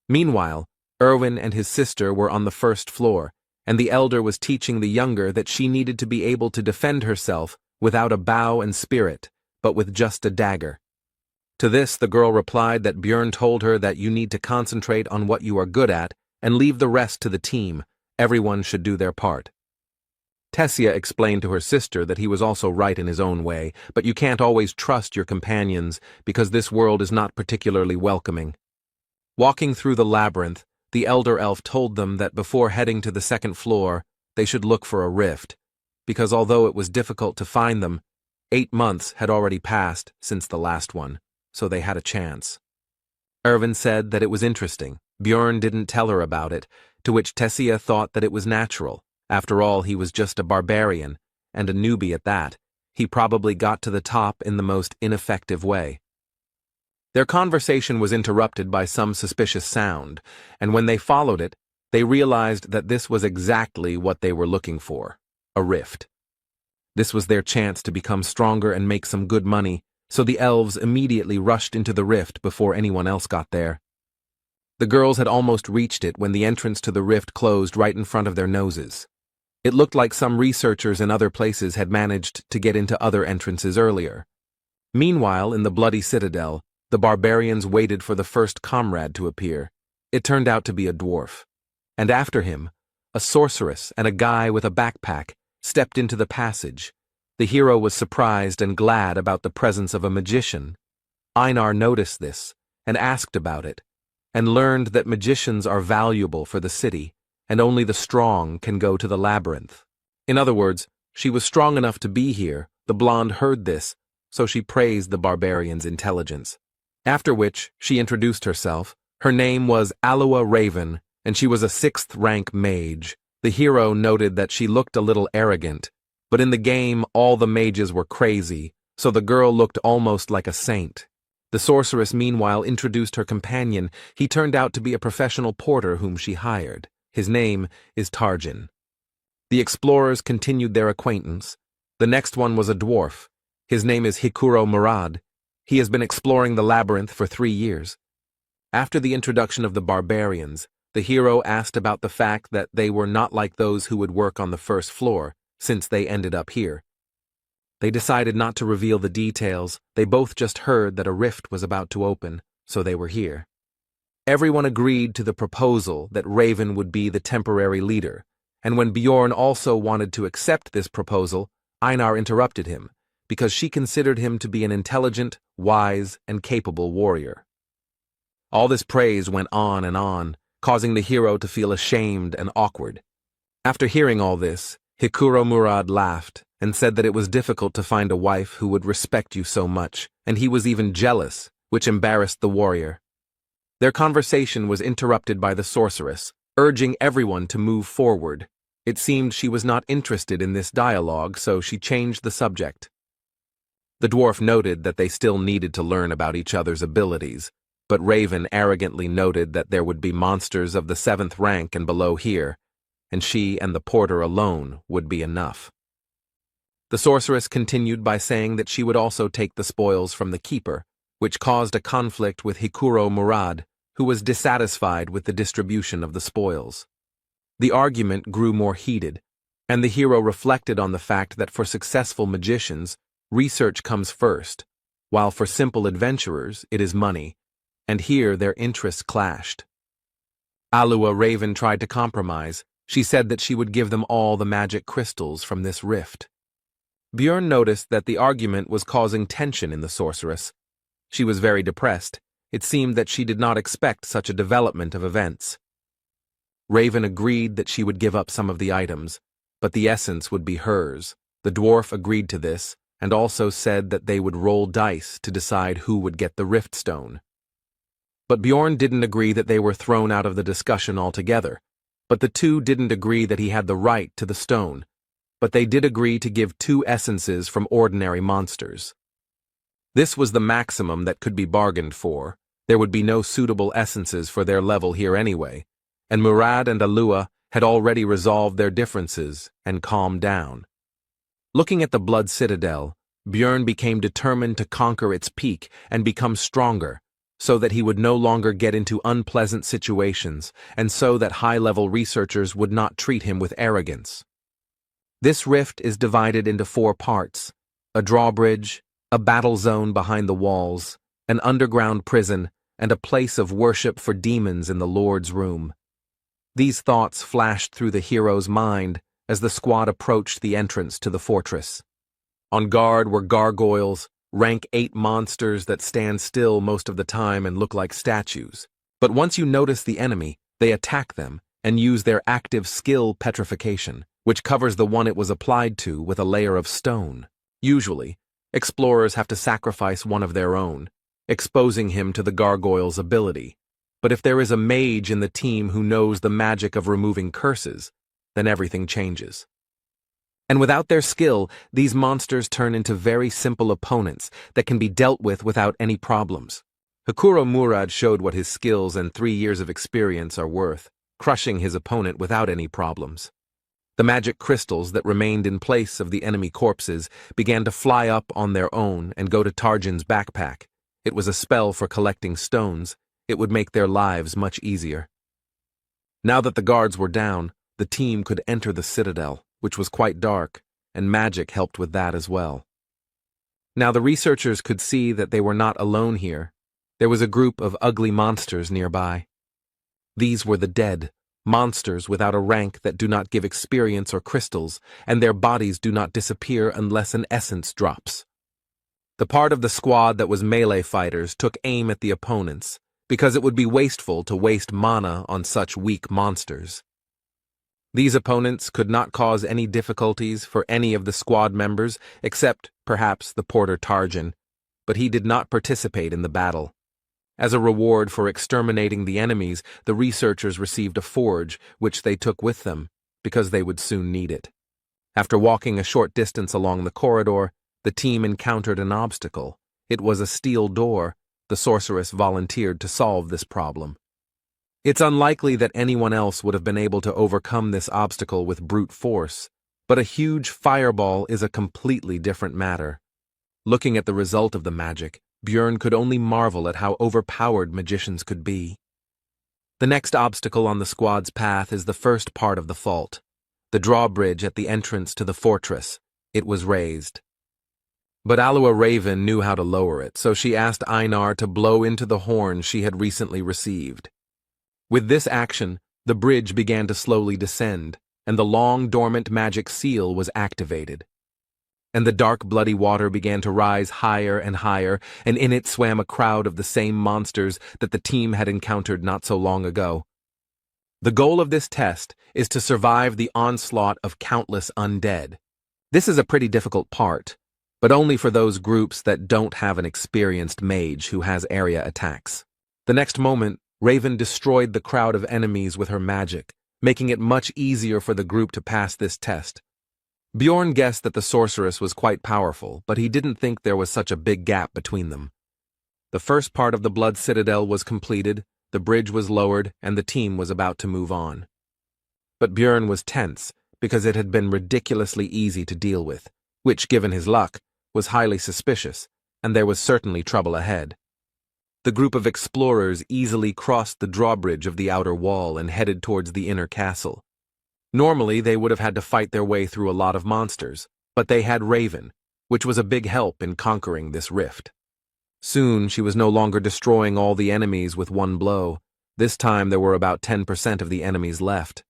Meanwhile, Erwin and his sister were on the first floor, and the elder was teaching the younger that she needed to be able to defend herself without a bow and spirit, but with just a dagger. To this the girl replied that Björn told her that you need to concentrate on what you are good at and leave the rest to the team. Everyone should do their part. Tessia explained to her sister that he was also right in his own way, but you can't always trust your companions because this world is not particularly welcoming. Walking through the labyrinth, the elder elf told them that before heading to the second floor, they should look for a rift, because although it was difficult to find them, 8 months had already passed since the last one, so they had a chance. Erwin said that it was interesting. Björn didn't tell her about it, to which Tessia thought that it was natural. After all, he was just a barbarian, and a newbie at that. He probably got to the top in the most ineffective way. Their conversation was interrupted by some suspicious sound, and when they followed it, they realized that this was exactly what they were looking for, a rift. This was their chance to become stronger and make some good money, so the elves immediately rushed into the rift before anyone else got there. The girls had almost reached it when the entrance to the rift closed right in front of their noses. It looked like some researchers in other places had managed to get into other entrances earlier. Meanwhile, in the Bloody Citadel, the barbarians waited for the first comrade to appear. It turned out to be a dwarf. And after him, a sorceress and a guy with a backpack stepped into the passage. The hero was surprised and glad about the presence of a magician. Einar noticed this and asked about it, and learned that magicians are valuable for the city, and only the strong can go to the labyrinth. In other words, she was strong enough to be here. The blonde heard this, so she praised the barbarian's intelligence. After which, she introduced herself. Her name was Aloa Raven, and she was a 6th-rank mage. The hero noted that she looked a little arrogant, but in the game all the mages were crazy, so the girl looked almost like a saint. The sorceress meanwhile introduced her companion. He turned out to be a professional porter whom she hired. His name is Tarjin. The explorers continued their acquaintance. The next one was a dwarf. His name is Hikuro Murad. He has been exploring the labyrinth for 3 years. After the introduction of the barbarians, the hero asked about the fact that they were not like those who would work on the first floor, since they ended up here. They decided not to reveal the details. They both just heard that a rift was about to open, so they were here. Everyone agreed to the proposal that Raven would be the temporary leader, and when Bjorn also wanted to accept this proposal, Einar interrupted him, because she considered him to be an intelligent, wise, and capable warrior. All this praise went on, causing the hero to feel ashamed and awkward. After hearing all this, Hikuro Murad laughed and said that it was difficult to find a wife who would respect you so much, and he was even jealous, which embarrassed the warrior. Their conversation was interrupted by the sorceress, urging everyone to move forward. It seemed she was not interested in this dialogue, so she changed the subject. The dwarf noted that they still needed to learn about each other's abilities, but Raven arrogantly noted that there would be monsters of the 7th rank and below here, and she and the porter alone would be enough. The sorceress continued by saying that she would also take the spoils from the keeper, which caused a conflict with Hikuro Murad, who was dissatisfied with the distribution of the spoils. The argument grew more heated, and the hero reflected on the fact that for successful magicians, research comes first, while for simple adventurers it is money, and here their interests clashed. Alua Raven tried to compromise. She said that she would give them all the magic crystals from this rift. Bjorn noticed that the argument was causing tension in the sorceress. She was very depressed. It seemed that she did not expect such a development of events. Raven agreed that she would give up some of the items, but the essence would be hers. The dwarf agreed to this, and also said that they would roll dice to decide who would get the rift stone. But Bjorn didn't agree that they were thrown out of the discussion altogether. But the two didn't agree that he had the right to the stone. But they did agree to give 2 essences from ordinary monsters. This was the maximum that could be bargained for. There would be no suitable essences for their level here anyway, and Murad and Alua had already resolved their differences and calmed down. Looking at the Blood Citadel, Bjorn became determined to conquer its peak and become stronger, so that he would no longer get into unpleasant situations, and so that high-level researchers would not treat him with arrogance. This rift is divided into 4 parts: a drawbridge, a battle zone behind the walls, an underground prison, and a place of worship for demons in the Lord's room. These thoughts flashed through the hero's mind as the squad approached the entrance to the fortress. On guard were gargoyles, rank 8 monsters that stand still most of the time and look like statues. But once you notice the enemy, they attack them and use their active skill petrification, which covers the one it was applied to with a layer of stone. Usually, explorers have to sacrifice one of their own, exposing him to the gargoyle's ability. But if there is a mage in the team who knows the magic of removing curses, then everything changes. And without their skill, these monsters turn into very simple opponents that can be dealt with without any problems. Hikuro Murad showed what his skills and 3 years of experience are worth, crushing his opponent without any problems. The magic crystals that remained in place of the enemy corpses began to fly up on their own and go to Tarjan's backpack. It was a spell for collecting stones. It would make their lives much easier. Now that the guards were down, the team could enter the citadel, which was quite dark, and magic helped with that as well. Now the researchers could see that they were not alone here. There was a group of ugly monsters nearby. These were the dead, monsters without a rank that do not give experience or crystals, and their bodies do not disappear unless an essence drops. The part of the squad that was melee fighters took aim at the opponents, because it would be wasteful to waste mana on such weak monsters. These opponents could not cause any difficulties for any of the squad members except, perhaps, the porter Tarjan, but he did not participate in the battle. As a reward for exterminating the enemies, the researchers received a forge, which they took with them, because they would soon need it. After walking a short distance along the corridor, the team encountered an obstacle. It was a steel door. The sorceress volunteered to solve this problem. It's unlikely that anyone else would have been able to overcome this obstacle with brute force, but a huge fireball is a completely different matter. Looking at the result of the magic, Björn could only marvel at how overpowered magicians could be. The next obstacle on the squad's path is the first part of the fault, the drawbridge at the entrance to the fortress. It was raised. But Alua Raven knew how to lower it, so she asked Einar to blow into the horn she had recently received. With this action, the bridge began to slowly descend, and the long dormant magic seal was activated. And the dark bloody water began to rise higher and higher, and in it swam a crowd of the same monsters that the team had encountered not so long ago. The goal of this test is to survive the onslaught of countless undead. This is a pretty difficult part, but only for those groups that don't have an experienced mage who has area attacks. The next moment, Raven destroyed the crowd of enemies with her magic, making it much easier for the group to pass this test. Bjorn guessed that the sorceress was quite powerful, but he didn't think there was such a big gap between them. The first part of the Blood Citadel was completed, the bridge was lowered, and the team was about to move on. But Bjorn was tense, because it had been ridiculously easy to deal with, which, given his luck, was highly suspicious, and there was certainly trouble ahead. The group of explorers easily crossed the drawbridge of the outer wall and headed towards the inner castle. Normally, they would have had to fight their way through a lot of monsters, but they had Raven, which was a big help in conquering this rift. Soon, she was no longer destroying all the enemies with one blow. This time, there were about 10% of the enemies left.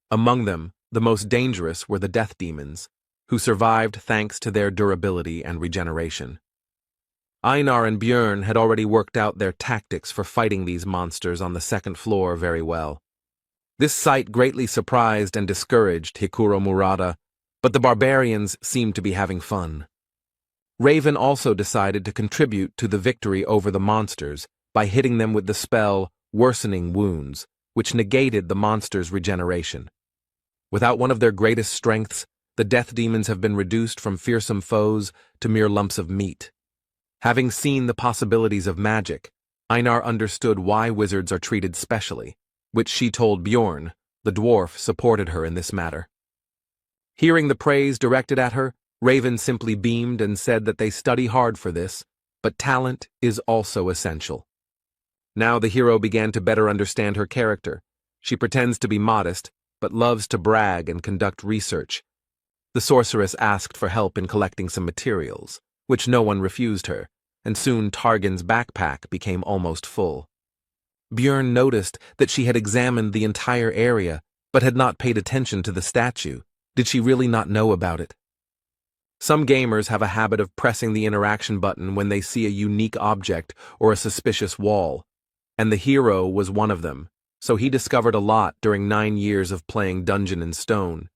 Among them, the most dangerous were the death demons, who survived thanks to their durability and regeneration. Einar and Björn had already worked out their tactics for fighting these monsters on the second floor very well. This sight greatly surprised and discouraged Hikuro Murata, but the barbarians seemed to be having fun. Raven also decided to contribute to the victory over the monsters by hitting them with the spell Worsening Wounds, which negated the monsters' regeneration. Without one of their greatest strengths, the death demons have been reduced from fearsome foes to mere lumps of meat. Having seen the possibilities of magic, Einar understood why wizards are treated specially, which she told Bjorn. The dwarf supported her in this matter. Hearing the praise directed at her, Raven simply beamed and said that they study hard for this, but talent is also essential. Now the hero began to better understand her character. She pretends to be modest, but loves to brag and conduct research. The sorceress asked for help in collecting some materials, which no one refused her, and soon Targan's backpack became almost full. Björn noticed that she had examined the entire area, but had not paid attention to the statue. Did she really not know about it? Some gamers have a habit of pressing the interaction button when they see a unique object or a suspicious wall, and the hero was one of them, so he discovered a lot during 9 years of playing Dungeon and Stone.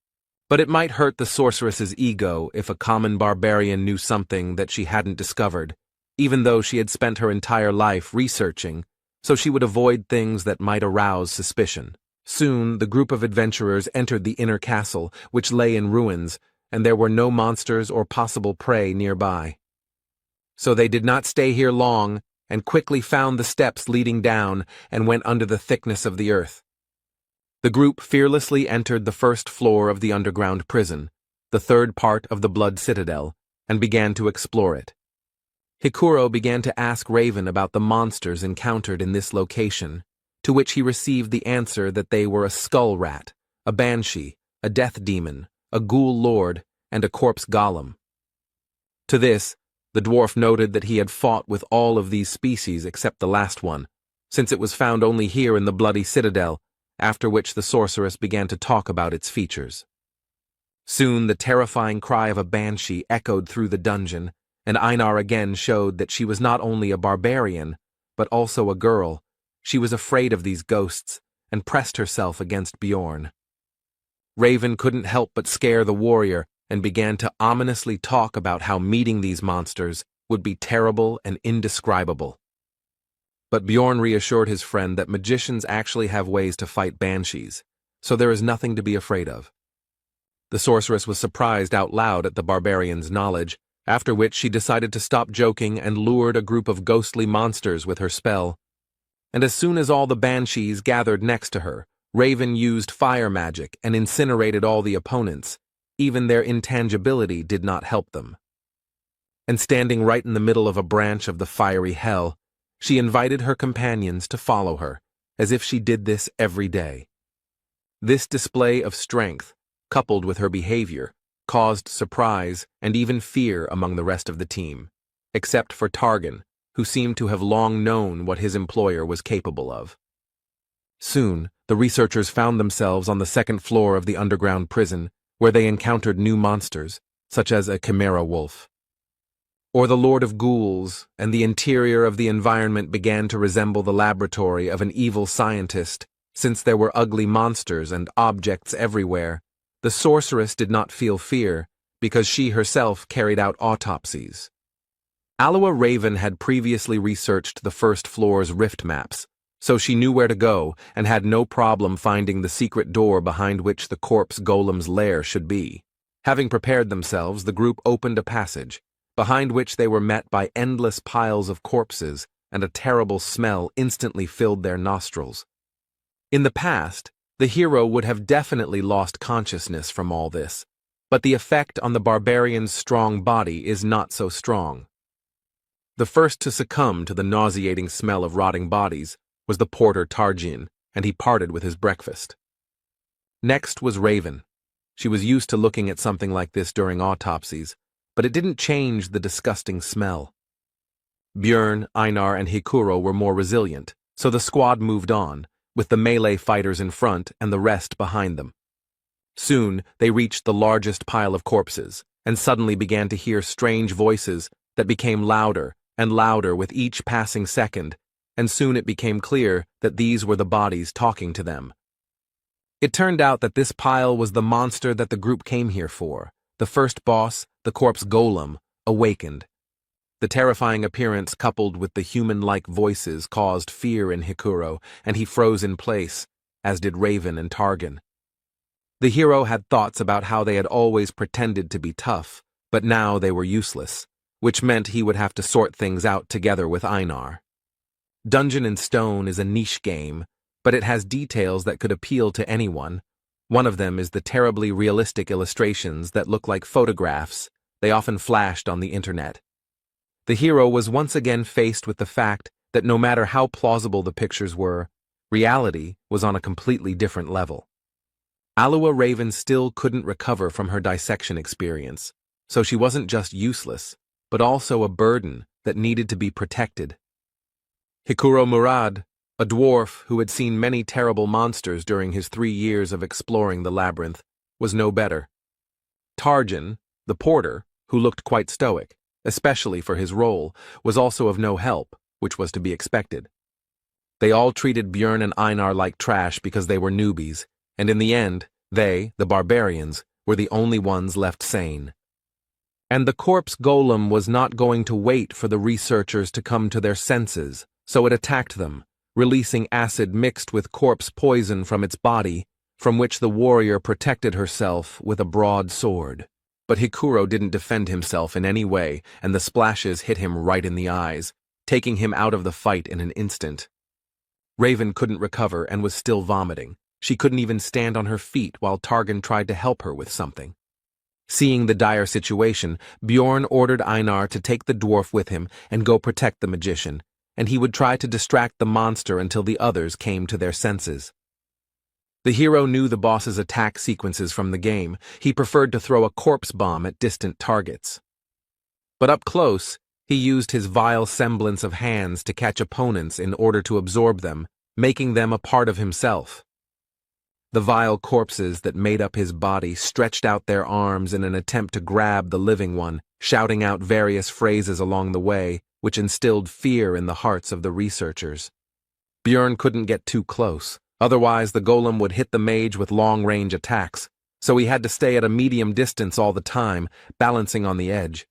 But it might hurt the sorceress's ego if a common barbarian knew something that she hadn't discovered, even though she had spent her entire life researching, so she would avoid things that might arouse suspicion. Soon, the group of adventurers entered the inner castle, which lay in ruins, and there were no monsters or possible prey nearby. So they did not stay here long, and quickly found the steps leading down and went under the thickness of the earth. The group fearlessly entered the first floor of the underground prison, the third part of the Blood Citadel, and began to explore it. Hikuro began to ask Raven about the monsters encountered in this location, to which he received the answer that they were a skull rat, a banshee, a death demon, a ghoul lord, and a corpse golem. To this, the dwarf noted that he had fought with all of these species except the last one, since it was found only here in the Bloody Citadel, after which the sorceress began to talk about its features. Soon the terrifying cry of a banshee echoed through the dungeon, and Einar again showed that she was not only a barbarian, but also a girl. She was afraid of these ghosts, and pressed herself against Bjorn. Raven couldn't help but scare the warrior, and began to ominously talk about how meeting these monsters would be terrible and indescribable. But Bjorn reassured his friend that magicians actually have ways to fight banshees, so there is nothing to be afraid of. The sorceress was surprised out loud at the barbarian's knowledge, after which she decided to stop joking and lured a group of ghostly monsters with her spell. And as soon as all the banshees gathered next to her, Raven used fire magic and incinerated all the opponents. Even their intangibility did not help them. and standing right in the middle of a branch of the fiery hell, she invited her companions to follow her, as if she did this every day. This display of strength, coupled with her behavior, caused surprise and even fear among the rest of the team, except for Targan, who seemed to have long known what his employer was capable of. Soon, the researchers found themselves on the second floor of the underground prison, where they encountered new monsters, such as a chimera wolf, or the Lord of Ghouls, and the interior of the environment began to resemble the laboratory of an evil scientist. Since there were ugly monsters and objects everywhere, the sorceress did not feel fear, because she herself carried out autopsies. Alua Raven had previously researched the first floor's rift maps, so she knew where to go and had no problem finding the secret door behind which the corpse golem's lair should be. Having prepared themselves, the group opened a passage, behind which they were met by endless piles of corpses, and a terrible smell instantly filled their nostrils. In the past, the hero would have definitely lost consciousness from all this, but the effect on the barbarian's strong body is not so strong. The first to succumb to the nauseating smell of rotting bodies was the porter Tarjin, and he parted with his breakfast. Next was Raven. She was used to looking at something like this during autopsies, but it didn't change the disgusting smell. Björn, Einar, and Hikuro were more resilient, so the squad moved on, with the melee fighters in front and the rest behind them. Soon, they reached the largest pile of corpses, and suddenly began to hear strange voices that became louder and louder with each passing second, and soon it became clear that these were the bodies talking to them. It turned out that this pile was the monster that the group came here for. The first boss, the corpse golem, awakened. The terrifying appearance coupled with the human-like voices caused fear in Hikuro, and he froze in place, as did Raven and Targan. The hero had thoughts about how they had always pretended to be tough, but now they were useless, which meant he would have to sort things out together with Einar. Dungeon and Stone is a niche game, but it has details that could appeal to anyone. One of them is the terribly realistic illustrations that look like photographs they often flashed on the internet. The hero was once again faced with the fact that no matter how plausible the pictures were, reality was on a completely different level. Alua Raven still couldn't recover from her dissection experience, so she wasn't just useless, but also a burden that needed to be protected. Hikuro Murad, a dwarf who had seen many terrible monsters during his 3 years of exploring the labyrinth, was no better. Tarjan, the porter, who looked quite stoic, especially for his role, was also of no help, which was to be expected. They all treated Björn and Einar like trash because they were newbies, and in the end, they, the barbarians, were the only ones left sane. And the corpse golem was not going to wait for the researchers to come to their senses, so it attacked them, releasing acid mixed with corpse poison from its body, from which the warrior protected herself with a broad sword. But Hikuro didn't defend himself in any way, and the splashes hit him right in the eyes, taking him out of the fight in an instant. Raven couldn't recover and was still vomiting. She couldn't even stand on her feet while Targan tried to help her with something. Seeing the dire situation, Bjorn ordered Einar to take the dwarf with him and go protect the magician, and he would try to distract the monster until the others came to their senses. The hero knew the boss's attack sequences from the game. He preferred to throw a corpse bomb at distant targets. But up close, he used his vile semblance of hands to catch opponents in order to absorb them, making them a part of himself. The vile corpses that made up his body stretched out their arms in an attempt to grab the living one, shouting out various phrases along the way, which instilled fear in the hearts of the researchers. Björn couldn't get too close. Otherwise, the golem would hit the mage with long-range attacks, so he had to stay at a medium distance all the time, balancing on the edge.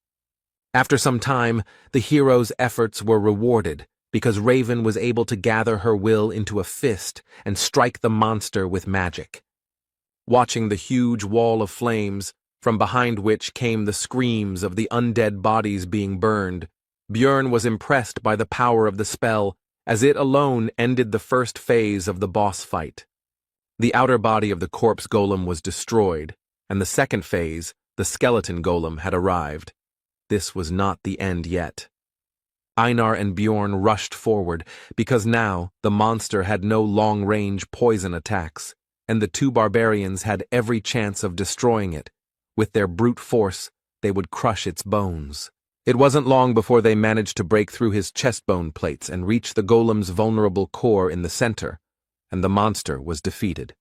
After some time, the hero's efforts were rewarded, because Raven was able to gather her will into a fist and strike the monster with magic. Watching the huge wall of flames, from behind which came the screams of the undead bodies being burned, Björn was impressed by the power of the spell, as it alone ended the first phase of the boss fight. The outer body of the corpse golem was destroyed, and the second phase, the skeleton golem, had arrived. this was not the end yet. Einar and Bjorn rushed forward, because now the monster had no long-range poison attacks, and the two barbarians had every chance of destroying it. With their brute force, they would crush its bones. It wasn't long before they managed to break through his chestbone plates and reach the golem's vulnerable core in the center, and the monster was defeated.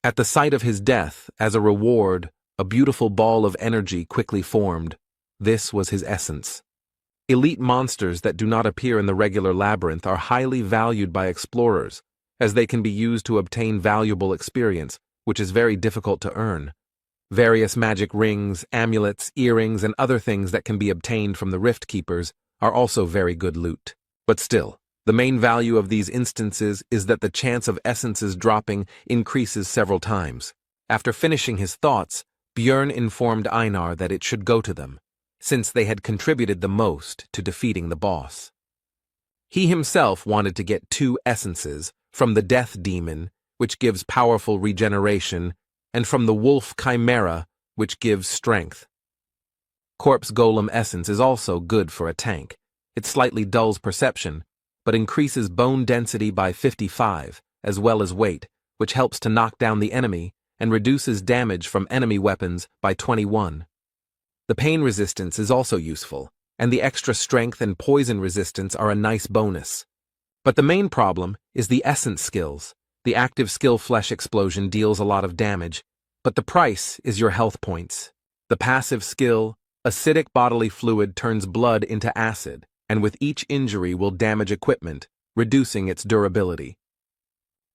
At the sight of his death, as a reward, a beautiful ball of energy quickly formed. This was his essence. Elite monsters that do not appear in the regular labyrinth are highly valued by explorers, as they can be used to obtain valuable experience, which is very difficult to earn. Various magic rings, amulets, earrings, and other things that can be obtained from the Rift Keepers are also very good loot. But still, the main value of these instances is that the chance of essences dropping increases several times. After finishing his thoughts, Bjorn informed Einar that it should go to them, since they had contributed the most to defeating the boss. He himself wanted to get 2 essences, from the Death Demon, which gives powerful regeneration, and from the Wolf Chimera, which gives strength. Corpse Golem Essence is also good for a tank. It slightly dulls perception, but increases bone density by 55, as well as weight, which helps to knock down the enemy, and reduces damage from enemy weapons by 21. The pain resistance is also useful, and the extra strength and poison resistance are a nice bonus. But the main problem is the essence skills. The active skill Flesh Explosion deals a lot of damage, but the price is your health points. The passive skill, Acidic Bodily Fluid, turns blood into acid, and with each injury will damage equipment, reducing its durability.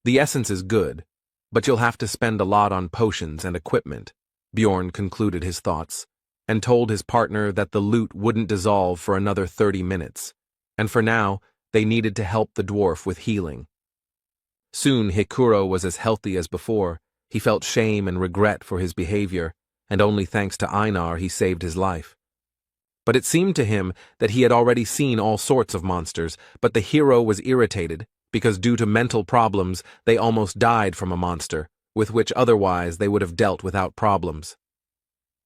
The essence is good, but you'll have to spend a lot on potions and equipment, Bjorn concluded his thoughts, and told his partner that the loot wouldn't dissolve for another 30 minutes, and for now, they needed to help the dwarf with healing. Soon Hikuro was as healthy as before. He felt shame and regret for his behavior, and only thanks to Einar he saved his life. But it seemed to him that he had already seen all sorts of monsters, but the hero was irritated, because due to mental problems they almost died from a monster, with which otherwise they would have dealt without problems.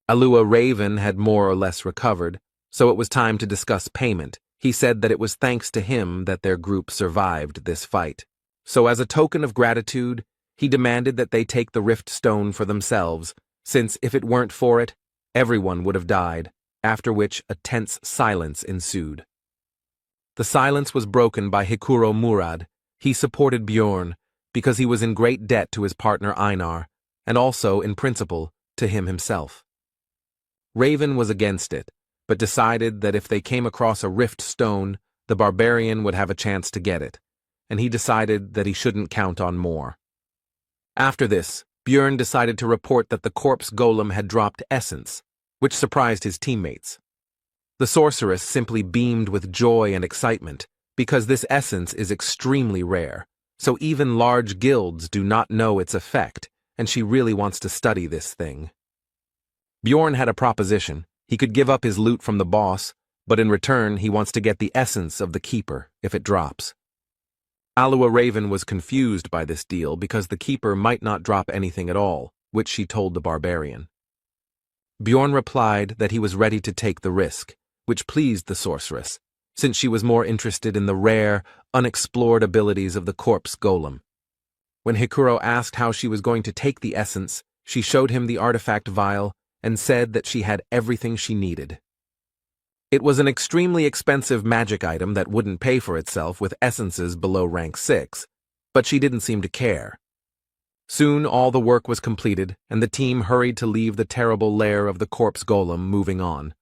Alua Raven had more or less recovered, so it was time to discuss payment. He said that it was thanks to him that their group survived this fight. So as a token of gratitude, he demanded that they take the Rift Stone for themselves, since if it weren't for it, everyone would have died, after which a tense silence ensued. The silence was broken by Hikuro Murad. He supported Bjorn, because he was in great debt to his partner Einar, and also, in principle, to him himself. Raven was against it, but decided that if they came across a Rift Stone, the barbarian would have a chance to get it, and he decided that he shouldn't count on more. After this, Bjorn decided to report that the corpse golem had dropped essence, which surprised his teammates. The sorceress simply beamed with joy and excitement, because this essence is extremely rare, so even large guilds do not know its effect, and she really wants to study this thing. Bjorn had a proposition. He could give up his loot from the boss, but in return he wants to get the essence of the keeper if it drops. Alua Raven was confused by this deal because the keeper might not drop anything at all, which she told the barbarian. Bjorn replied that he was ready to take the risk, which pleased the sorceress, since she was more interested in the rare, unexplored abilities of the corpse golem. When Hikuro asked how she was going to take the essence, she showed him the artifact vial and said that she had everything she needed. It was an extremely expensive magic item that wouldn't pay for itself with essences below rank 6, but she didn't seem to care. Soon all the work was completed, and the team hurried to leave the terrible lair of the corpse golem, moving on.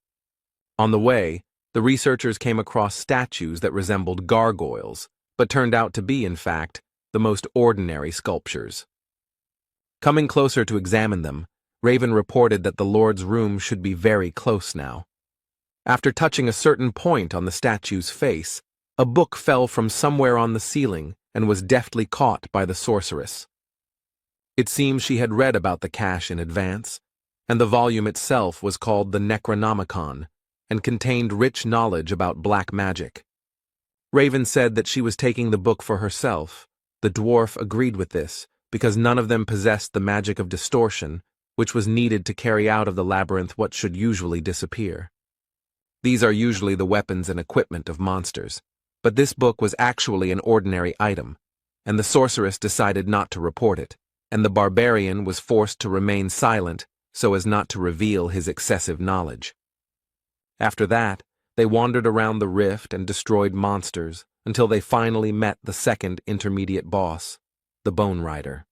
On the way, the researchers came across statues that resembled gargoyles, but turned out to be, in fact, the most ordinary sculptures. Coming closer to examine them, Raven reported that the Lord's room should be very close now. After touching a certain point on the statue's face, a book fell from somewhere on the ceiling and was deftly caught by the sorceress. It seems she had read about the cache in advance, and the volume itself was called the Necronomicon and contained rich knowledge about black magic. Raven said that she was taking the book for herself. The dwarf agreed with this, because none of them possessed the magic of distortion, which was needed to carry out of the labyrinth what should usually disappear. These are usually the weapons and equipment of monsters. But this book was actually an ordinary item, and the sorceress decided not to report it, and the barbarian was forced to remain silent so as not to reveal his excessive knowledge. After that, they wandered around the rift and destroyed monsters until they finally met the second intermediate boss, the Bone Rider.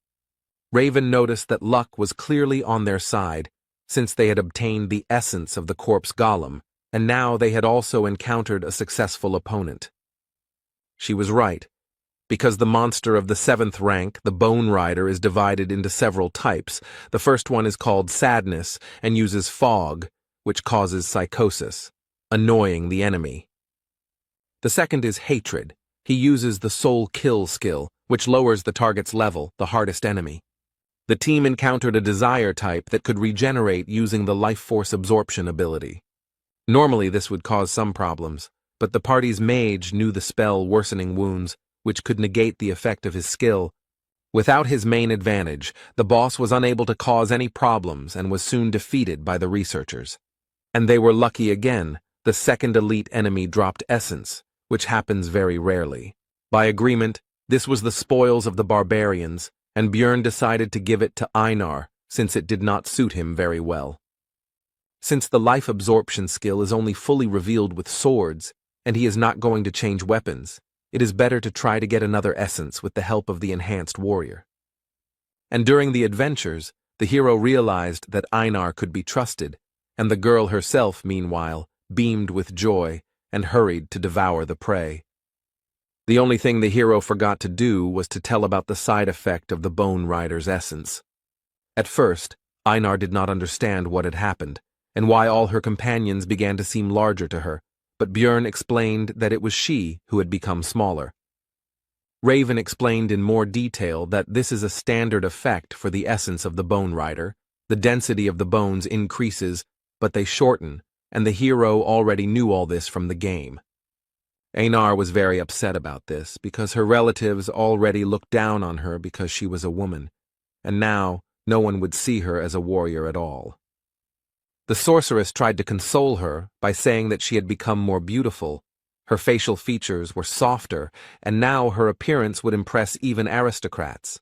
Raven noticed that luck was clearly on their side, since they had obtained the essence of the corpse golem, and now they had also encountered a successful opponent. She was right, because the monster of the 7th rank, the Bone Rider, is divided into several types. The first one is called Sadness and uses fog, which causes psychosis, annoying the enemy. The second is Hatred. He uses the Soul Kill skill, which lowers the target's level, the hardest enemy. The team encountered a Desire type that could regenerate using the Life Force Absorption ability. Normally this would cause some problems, but the party's mage knew the spell Worsening Wounds, which could negate the effect of his skill. Without his main advantage, the boss was unable to cause any problems and was soon defeated by the researchers. And they were lucky again. The second elite enemy dropped Essence, which happens very rarely. By agreement, this was the spoils of the barbarians, and Björn decided to give it to Einar, since it did not suit him very well. Since the life absorption skill is only fully revealed with swords, and he is not going to change weapons, it is better to try to get another essence with the help of the enhanced warrior. And during the adventures, the hero realized that Einar could be trusted, and the girl herself, meanwhile, beamed with joy and hurried to devour the prey. The only thing the hero forgot to do was to tell about the side effect of the Bone Rider's essence. At first, Einar did not understand what had happened, and why all her companions began to seem larger to her, but Björn explained that it was she who had become smaller. Raven explained in more detail that this is a standard effect for the essence of the Bone Rider. The density of the bones increases, but they shorten, and the hero already knew all this from the game. Einar was very upset about this, because her relatives already looked down on her because she was a woman, and now no one would see her as a warrior at all. The sorceress tried to console her by saying that she had become more beautiful, her facial features were softer, and now her appearance would impress even aristocrats.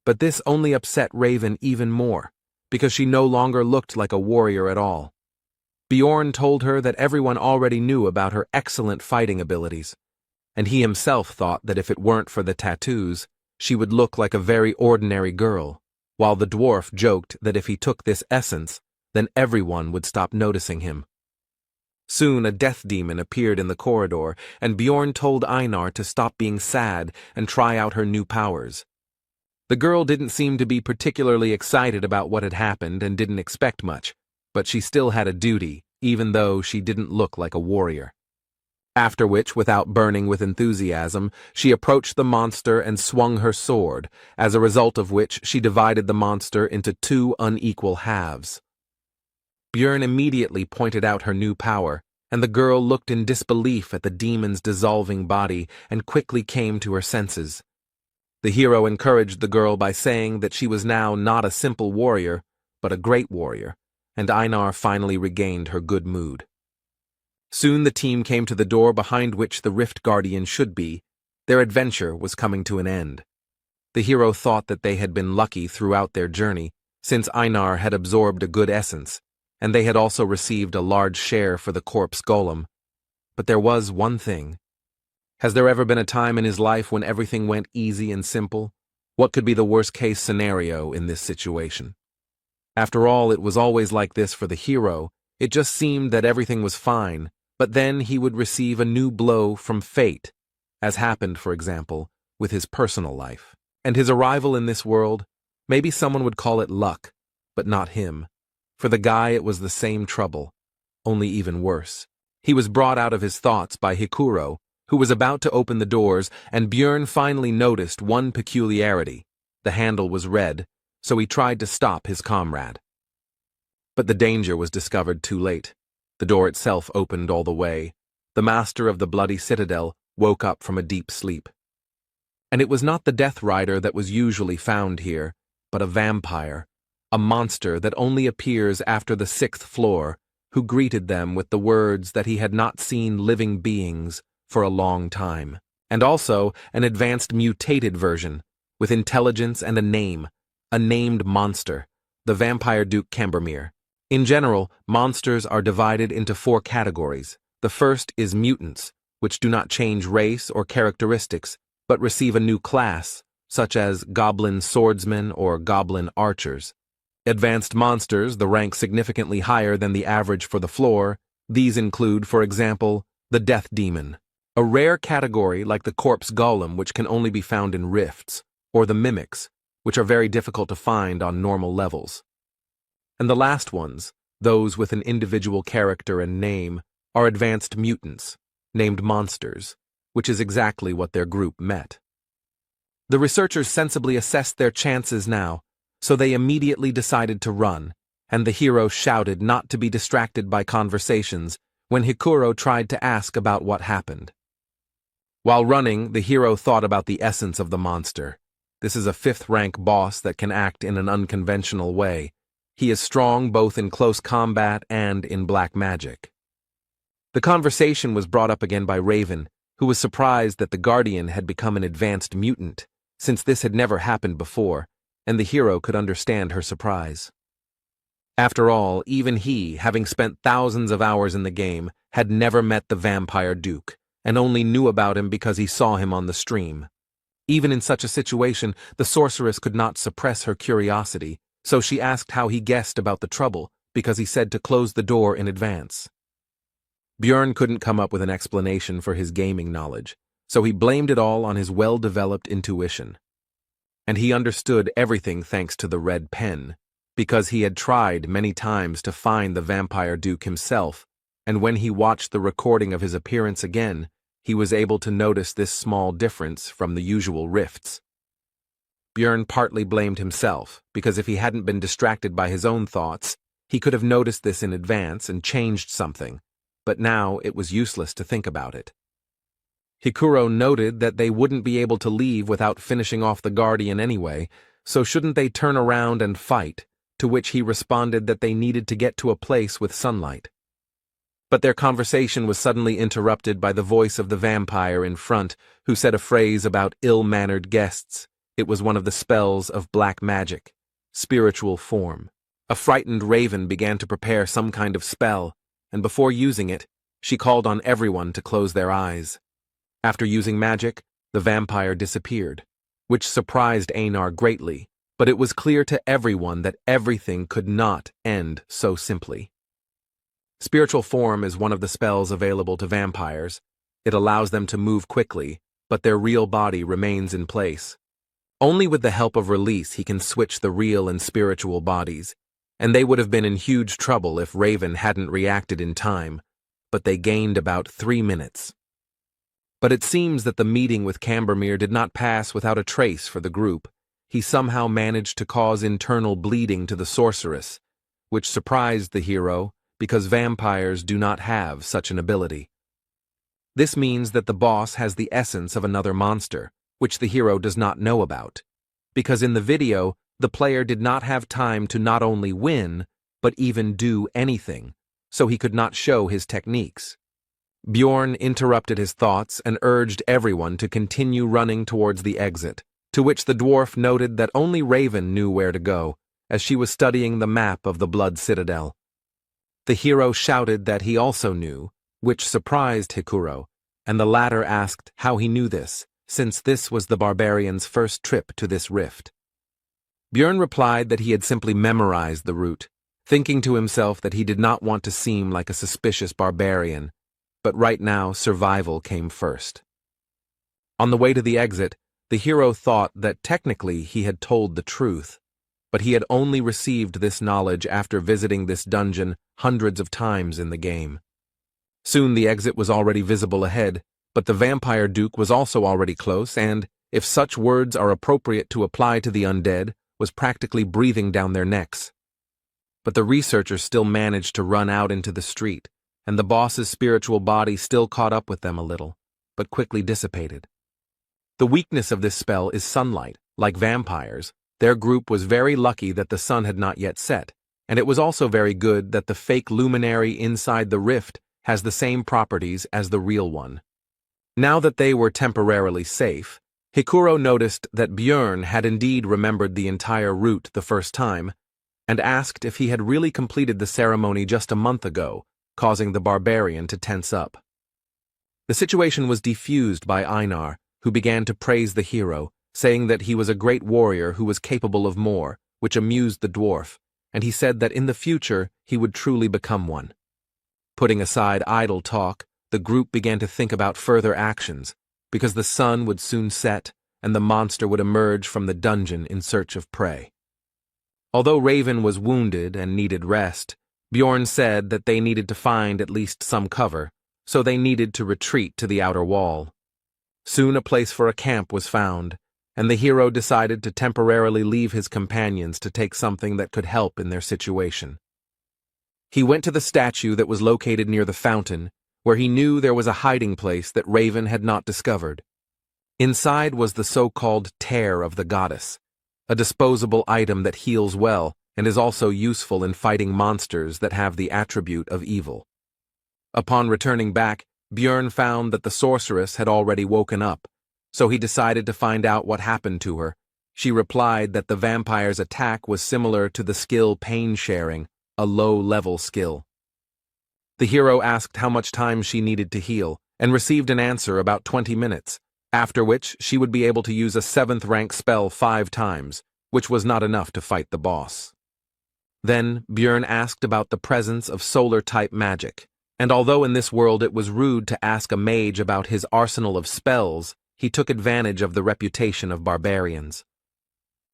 But this only upset Raven even more, because she no longer looked like a warrior at all. Bjorn told her that everyone already knew about her excellent fighting abilities, and he himself thought that if it weren't for the tattoos, she would look like a very ordinary girl, while the dwarf joked that if he took this essence, then everyone would stop noticing him. Soon a death demon appeared in the corridor, and Bjorn told Einar to stop being sad and try out her new powers. The girl didn't seem to be particularly excited about what had happened and didn't expect much, but she still had a duty, even though she didn't look like a warrior. After which, without burning with enthusiasm, she approached the monster and swung her sword, as a result of which she divided the monster into 2 unequal halves. Björn immediately pointed out her new power, and the girl looked in disbelief at the demon's dissolving body and quickly came to her senses. The hero encouraged the girl by saying that she was now not a simple warrior, but a great warrior, and Einar finally regained her good mood. Soon the team came to the door behind which the Rift Guardian should be. Their adventure was coming to an end. The hero thought that they had been lucky throughout their journey, since Einar had absorbed a good essence, and they had also received a large share for the corpse golem. But there was one thing. Has there ever been a time in his life when everything went easy and simple? What could be the worst-case scenario in this situation? After all, it was always like this for the hero. It just seemed that everything was fine, but then he would receive a new blow from fate, as happened, for example, with his personal life. And his arrival in this world, maybe someone would call it luck, but not him. For the guy it was the same trouble, only even worse. He was brought out of his thoughts by Hikuro, who was about to open the doors, and Björn finally noticed one peculiarity. The handle was red, so he tried to stop his comrade. But the danger was discovered too late. The door itself opened all the way. The master of the bloody citadel woke up from a deep sleep. And it was not the Death Rider that was usually found here, but a vampire, a monster that only appears after the 6th floor, who greeted them with the words that he had not seen living beings for a long time, and also an advanced mutated version, with intelligence and a named monster, the vampire Duke Cambermere. In general, monsters are divided into 4 categories. The first is mutants, which do not change race or characteristics, but receive a new class, such as goblin swordsmen or goblin archers. Advanced monsters, the rank significantly higher than the average for the floor. These include, for example, the Death Demon, a rare category like the Corpse Golem which can only be found in rifts, or the Mimics, which are very difficult to find on normal levels. And the last ones, those with an individual character and name, are advanced mutants, named monsters, which is exactly what their group met. The researchers sensibly assessed their chances now, so they immediately decided to run, and the hero shouted not to be distracted by conversations when Hikuro tried to ask about what happened. While running, the hero thought about the essence of the monster. This is a 5th-rank boss that can act in an unconventional way. He is strong both in close combat and in black magic. The conversation was brought up again by Raven, who was surprised that the Guardian had become an advanced mutant, since this had never happened before, and the hero could understand her surprise. After all, even he, having spent thousands of hours in the game, had never met the Vampire Duke, and only knew about him because he saw him on the stream. Even in such a situation, the sorceress could not suppress her curiosity, so she asked how he guessed about the trouble, because he said to close the door in advance. Björn couldn't come up with an explanation for his gaming knowledge, so he blamed it all on his well-developed intuition. And he understood everything thanks to the red pen, because he had tried many times to find the Vampire Duke himself, and when he watched the recording of his appearance again, he was able to notice this small difference from the usual rifts. Björn partly blamed himself, because if he hadn't been distracted by his own thoughts, he could have noticed this in advance and changed something, but now it was useless to think about it. Hikuro noted that they wouldn't be able to leave without finishing off the Guardian anyway, so shouldn't they turn around and fight, to which he responded that they needed to get to a place with sunlight. But their conversation was suddenly interrupted by the voice of the vampire in front, who said a phrase about ill-mannered guests. It was one of the spells of black magic, spiritual form. A frightened Raven began to prepare some kind of spell, and before using it, she called on everyone to close their eyes. After using magic, the vampire disappeared, which surprised Einar greatly, but it was clear to everyone that everything could not end so simply. Spiritual form is one of the spells available to vampires. It allows them to move quickly, but their real body remains in place. Only with the help of release he can switch the real and spiritual bodies, and they would have been in huge trouble if Raven hadn't reacted in time, but they gained about 3 minutes. But it seems that the meeting with Cambermere did not pass without a trace for the group. He somehow managed to cause internal bleeding to the sorceress, which surprised the hero because vampires do not have such an ability. This means that the boss has the essence of another monster, which the hero does not know about, because in the video, the player did not have time to not only win, but even do anything, so he could not show his techniques. Bjorn interrupted his thoughts and urged everyone to continue running towards the exit, to which the dwarf noted that only Raven knew where to go, as she was studying the map of the Blood Citadel. The hero shouted that he also knew, which surprised Hikuro, and the latter asked how he knew this, since this was the barbarian's first trip to this rift. Björn replied that he had simply memorized the route, thinking to himself that he did not want to seem like a suspicious barbarian, but right now survival came first. On the way to the exit, the hero thought that technically he had told the truth, but he had only received this knowledge after visiting this dungeon hundreds of times in the game. Soon the exit was already visible ahead, but the Vampire Duke was also already close and, if such words are appropriate to apply to the undead, was practically breathing down their necks. But the researchers still managed to run out into the street, and the boss's spiritual body still caught up with them a little, but quickly dissipated. The weakness of this spell is sunlight. Like vampires, their group was very lucky that the sun had not yet set, and it was also very good that the fake luminary inside the rift has the same properties as the real one. Now that they were temporarily safe, Hikuro noticed that Björn had indeed remembered the entire route the first time, and asked if he had really completed the ceremony just a month ago, causing the barbarian to tense up. The situation was defused by Einar, who began to praise the hero, saying that he was a great warrior who was capable of more, which amused the dwarf, and he said that in the future he would truly become one. Putting aside idle talk, the group began to think about further actions, because the sun would soon set and the monster would emerge from the dungeon in search of prey. Although Raven was wounded and needed rest, Bjorn said that they needed to find at least some cover, so they needed to retreat to the outer wall. Soon a place for a camp was found, and the hero decided to temporarily leave his companions to take something that could help in their situation. He went to the statue that was located near the fountain, where he knew there was a hiding place that Raven had not discovered. Inside was the so-called tear of the goddess, a disposable item that heals well and is also useful in fighting monsters that have the attribute of evil. Upon returning back, Björn found that the sorceress had already woken up, so he decided to find out what happened to her. She replied that the vampire's attack was similar to the skill pain sharing, a low-level skill. The hero asked how much time she needed to heal, and received an answer about 20 minutes, after which she would be able to use a 7th-rank spell 5 times, which was not enough to fight the boss. Then Björn asked about the presence of solar-type magic, and although in this world it was rude to ask a mage about his arsenal of spells, he took advantage of the reputation of barbarians.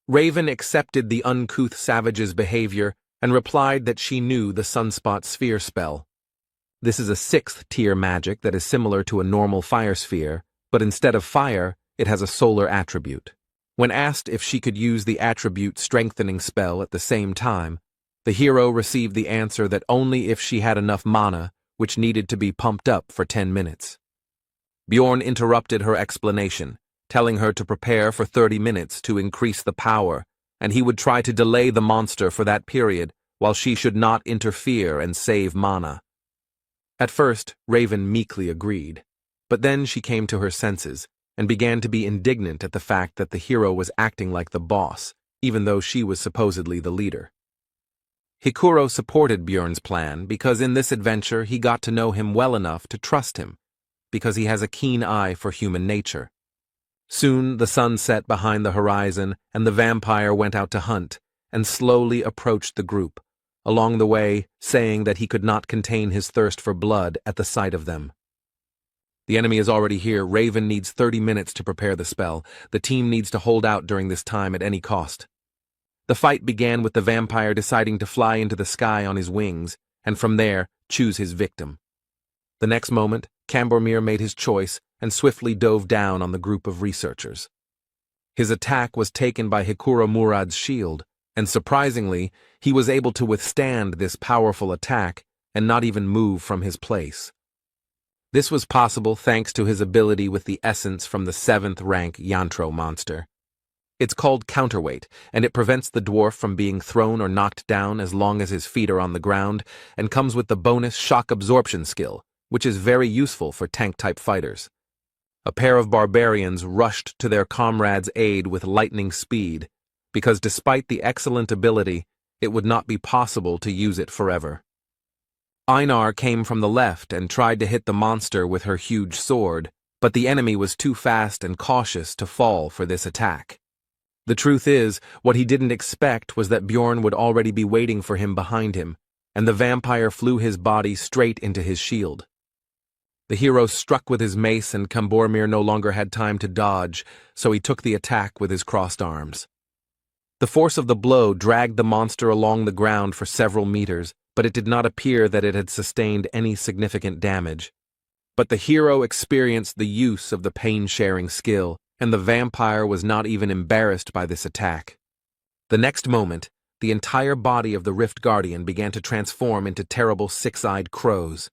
Raven accepted the uncouth savage's behavior and replied that she knew the Sunspot Sphere spell. This is a 6th-tier magic that is similar to a normal fire sphere, but instead of fire, it has a solar attribute. When asked if she could use the attribute strengthening spell at the same time, the hero received the answer that only if she had enough mana, which needed to be pumped up for 10 minutes. Bjorn interrupted her explanation, telling her to prepare for 30 minutes to increase the power, and he would try to delay the monster for that period, while she should not interfere and save mana. At first, Raven meekly agreed, but then she came to her senses and began to be indignant at the fact that the hero was acting like the boss, even though she was supposedly the leader. Hikuro supported Bjorn's plan because in this adventure he got to know him well enough to trust him, because he has a keen eye for human nature. Soon the sun set behind the horizon and the vampire went out to hunt and slowly approached the group, along the way saying that he could not contain his thirst for blood at the sight of them. The enemy is already here. Raven needs 30 minutes to prepare the spell. The team needs to hold out during this time at any cost. The fight began with the vampire deciding to fly into the sky on his wings, and from there, choose his victim. The next moment, Cambormir made his choice and swiftly dove down on the group of researchers. His attack was taken by Hikuro Murad's shield, and surprisingly, he was able to withstand this powerful attack and not even move from his place. This was possible thanks to his ability with the essence from the 7th-rank Yantro monster. It's called counterweight, and it prevents the dwarf from being thrown or knocked down as long as his feet are on the ground, and comes with the bonus shock absorption skill, which is very useful for tank-type fighters. A pair of barbarians rushed to their comrade's aid with lightning speed, because despite the excellent ability, it would not be possible to use it forever. Einar came from the left and tried to hit the monster with her huge sword, but the enemy was too fast and cautious to fall for this attack. The truth is, what he didn't expect was that Bjorn would already be waiting for him behind him, and the vampire flew his body straight into his shield. The hero struck with his mace and Cambormir no longer had time to dodge, so he took the attack with his crossed arms. The force of the blow dragged the monster along the ground for several meters, but it did not appear that it had sustained any significant damage. But the hero experienced the use of the pain-sharing skill, and the vampire was not even embarrassed by this attack. The next moment, the entire body of the Rift Guardian began to transform into terrible 6-eyed crows.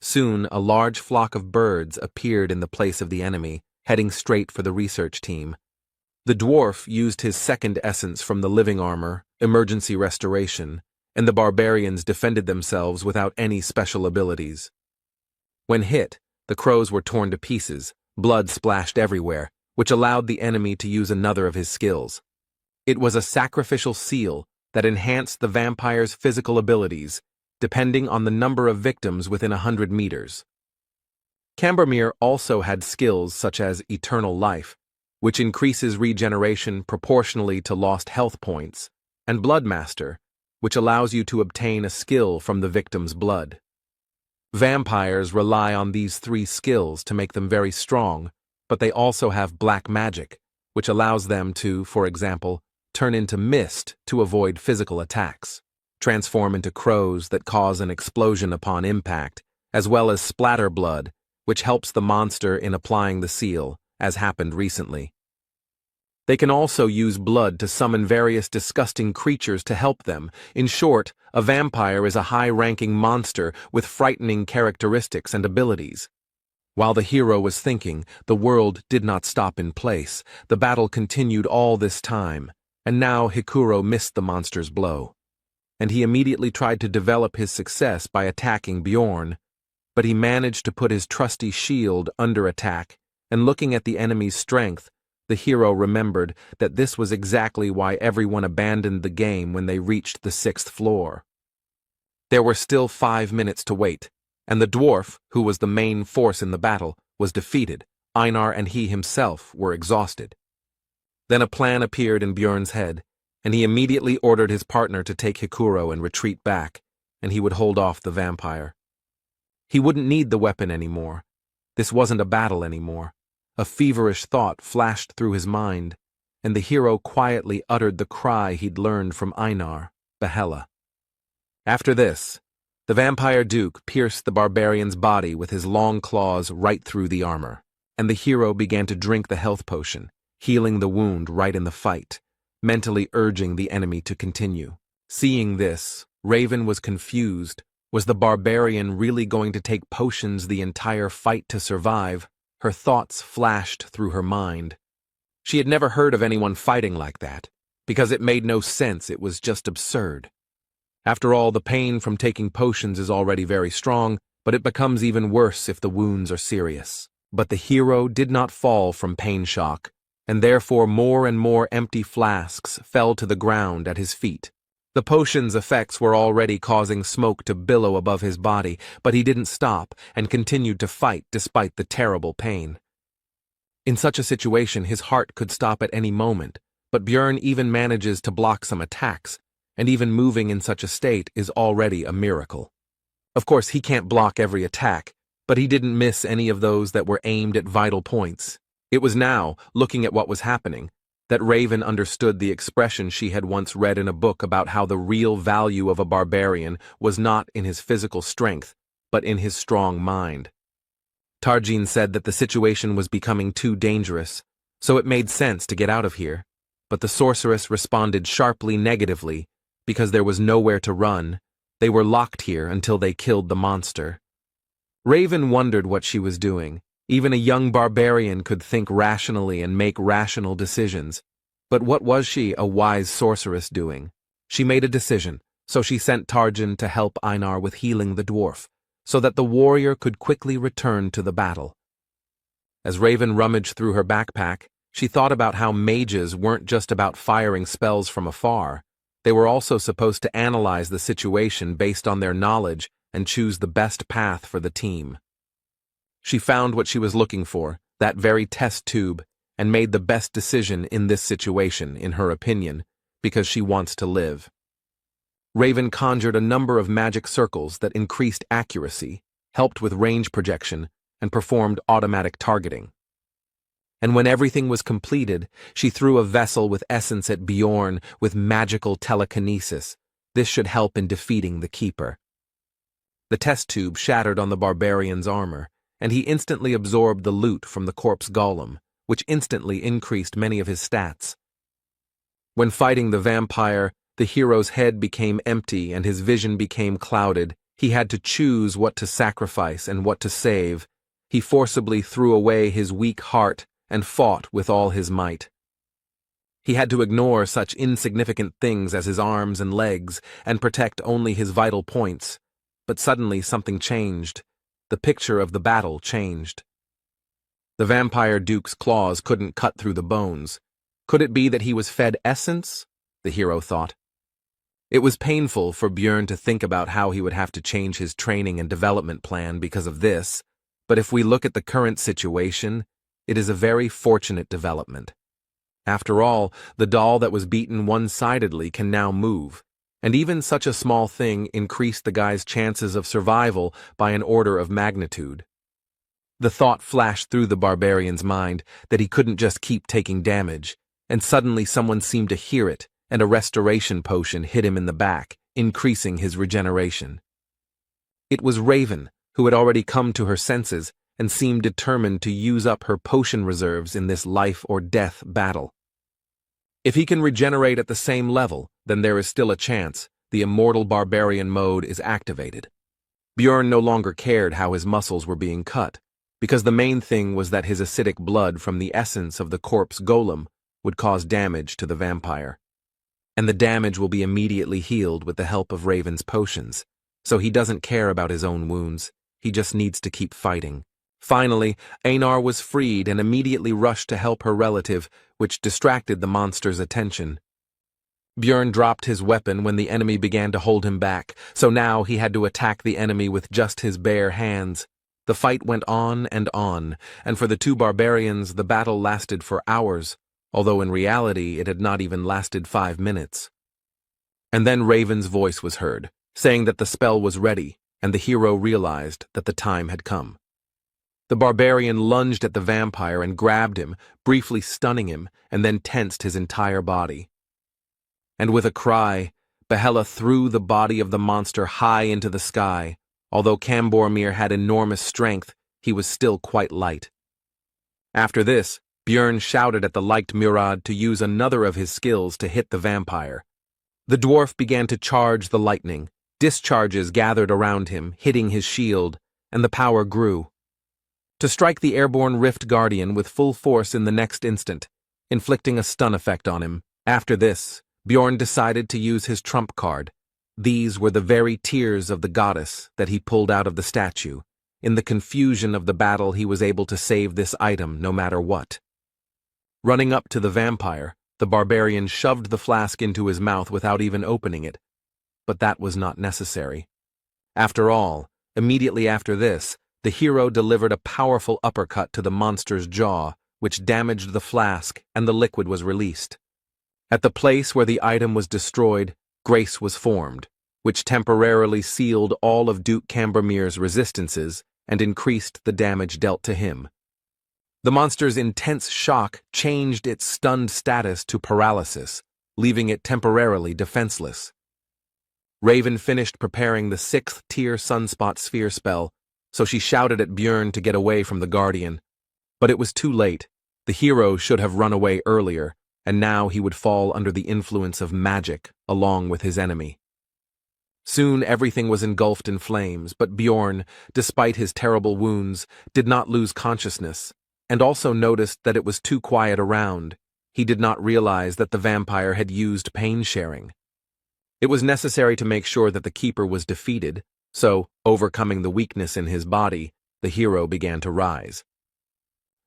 Soon, a large flock of birds appeared in the place of the enemy, heading straight for the research team. The dwarf used his second essence from the living armor, emergency restoration, and the barbarians defended themselves without any special abilities. When hit, the crows were torn to pieces, blood splashed everywhere, which allowed the enemy to use another of his skills. It was a sacrificial seal that enhanced the vampire's physical abilities, depending on the number of victims within 100 meters. Cambermere also had skills such as Eternal Life, which increases regeneration proportionally to lost health points, and Bloodmaster, which allows you to obtain a skill from the victim's blood. Vampires rely on these three skills to make them very strong, but they also have black magic, which allows them to, for example, turn into mist to avoid physical attacks, transform into crows that cause an explosion upon impact, as well as splatter blood, which helps the monster in applying the seal, as happened recently. They can also use blood to summon various disgusting creatures to help them. In short, a vampire is a high-ranking monster with frightening characteristics and abilities. While the hero was thinking, the world did not stop in place. The battle continued all this time, and now Hikuro missed the monster's blow. And he immediately tried to develop his success by attacking Bjorn, but he managed to put his trusty shield under attack, and looking at the enemy's strength, the hero remembered that this was exactly why everyone abandoned the game when they reached the 6th floor. There were still 5 minutes to wait, and the dwarf, who was the main force in the battle, was defeated. Einar and he himself were exhausted. Then a plan appeared in Bjorn's head, and he immediately ordered his partner to take Hikuro and retreat back, and he would hold off the vampire. He wouldn't need the weapon anymore. This wasn't a battle anymore. A feverish thought flashed through his mind, and the hero quietly uttered the cry he'd learned from Einar, Yahello. After this, the vampire duke pierced the barbarian's body with his long claws right through the armor, and the hero began to drink the health potion, healing the wound right in the fight, mentally urging the enemy to continue. Seeing this, Raven was confused. Was the barbarian really going to take potions the entire fight to survive? Her thoughts flashed through her mind. She had never heard of anyone fighting like that, because it made no sense. It was just absurd. After all, the pain from taking potions is already very strong, but it becomes even worse if the wounds are serious. But the hero did not fall from pain shock, and therefore more and more empty flasks fell to the ground at his feet. The potion's effects were already causing smoke to billow above his body, but he didn't stop and continued to fight despite the terrible pain. In such a situation, his heart could stop at any moment, but Bjorn even manages to block some attacks, and even moving in such a state is already a miracle. Of course, he can't block every attack, but he didn't miss any of those that were aimed at vital points. It was now, looking at what was happening, that Raven understood the expression she had once read in a book about how the real value of a barbarian was not in his physical strength, but in his strong mind. Tarjin said that the situation was becoming too dangerous, so it made sense to get out of here, but the sorceress responded sharply negatively, because there was nowhere to run. They were locked here until they killed the monster. Raven wondered what she was doing. Even a young barbarian could think rationally and make rational decisions. But what was she, a wise sorceress, doing? She made a decision, so she sent Tarjin to help Einar with healing the dwarf, so that the warrior could quickly return to the battle. As Raven rummaged through her backpack, she thought about how mages weren't just about firing spells from afar. They were also supposed to analyze the situation based on their knowledge and choose the best path for the team. She found what she was looking for, that very test tube, and made the best decision in this situation, in her opinion, because she wants to live. Raven conjured a number of magic circles that increased accuracy, helped with range projection, and performed automatic targeting. And when everything was completed, she threw a vessel with essence at Bjorn with magical telekinesis. This should help in defeating the Keeper. The test tube shattered on the barbarian's armor, and he instantly absorbed the loot from the corpse golem, which instantly increased many of his stats. When fighting the vampire, the hero's head became empty and his vision became clouded. He had to choose what to sacrifice and what to save. He forcibly threw away his weak heart and fought with all his might. He had to ignore such insignificant things as his arms and legs and protect only his vital points. But suddenly something changed. The picture of the battle changed. The vampire duke's claws couldn't cut through the bones. Could it be that he was fed essence? The hero thought. It was painful for Björn to think about how he would have to change his training and development plan because of this, but if we look at the current situation, it is a very fortunate development. After all, the doll that was beaten one-sidedly can now move, and even such a small thing increased the guy's chances of survival by an order of magnitude. The thought flashed through the barbarian's mind that he couldn't just keep taking damage, and suddenly someone seemed to hear it, and a restoration potion hit him in the back, increasing his regeneration. It was Raven, who had already come to her senses and seemed determined to use up her potion reserves in this life-or-death battle. If he can regenerate at the same level, then there is still a chance the immortal barbarian mode is activated. Björn no longer cared how his muscles were being cut, because the main thing was that his acidic blood from the essence of the corpse golem would cause damage to the vampire. And the damage will be immediately healed with the help of Raven's potions, so he doesn't care about his own wounds, he just needs to keep fighting. Finally, Einar was freed and immediately rushed to help her relative, which distracted the monster's attention. Björn dropped his weapon when the enemy began to hold him back, so now he had to attack the enemy with just his bare hands. The fight went on, and for the two barbarians the battle lasted for hours, although in reality it had not even lasted 5 minutes. And then Raven's voice was heard, saying that the spell was ready, and the hero realized that the time had come. The barbarian lunged at the vampire and grabbed him, briefly stunning him, and then tensed his entire body. And with a cry, Yahello threw the body of the monster high into the sky. Although Cambormir had enormous strength, he was still quite light. After this, Björn shouted at the liked Murad to use another of his skills to hit the vampire. The dwarf began to charge the lightning. Discharges gathered around him, hitting his shield, and the power grew. To strike the airborne Rift Guardian with full force in the next instant, inflicting a stun effect on him. After this, Björn decided to use his trump card. These were the very tears of the goddess that he pulled out of the statue. In the confusion of the battle, he was able to save this item no matter what. Running up to the vampire, the barbarian shoved the flask into his mouth without even opening it. But that was not necessary. After all, immediately after this, the hero delivered a powerful uppercut to the monster's jaw, which damaged the flask, and the liquid was released. At the place where the item was destroyed, grace was formed, which temporarily sealed all of Duke Cambormir's resistances and increased the damage dealt to him. The monster's intense shock changed its stunned status to paralysis, leaving it temporarily defenseless. Raven finished preparing the 6th-tier Sunspot Sphere spell, so she shouted at Björn to get away from the Guardian. But it was too late. The hero should have run away earlier, and now he would fall under the influence of magic along with his enemy. Soon everything was engulfed in flames, but Björn, despite his terrible wounds, did not lose consciousness, and also noticed that it was too quiet around. He did not realize that the vampire had used pain sharing. It was necessary to make sure that the keeper was defeated, so, overcoming the weakness in his body, the hero began to rise.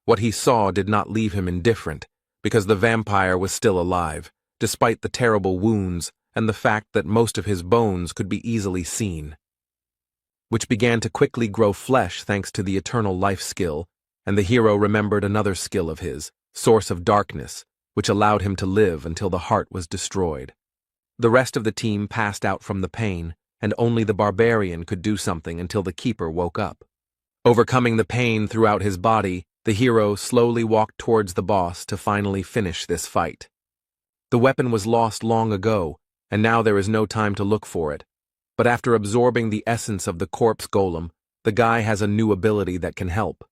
What he saw did not leave him indifferent, because the vampire was still alive, despite the terrible wounds and the fact that most of his bones could be easily seen, which began to quickly grow flesh thanks to the eternal life skill, and the hero remembered another skill of his, Source of Darkness, which allowed him to live until the heart was destroyed. The rest of the team passed out from the pain, and only the barbarian could do something until the keeper woke up. Overcoming the pain throughout his body, the hero slowly walked towards the boss to finally finish this fight. The weapon was lost long ago, and now there is no time to look for it. But after absorbing the essence of the corpse golem, the guy has a new ability that can help.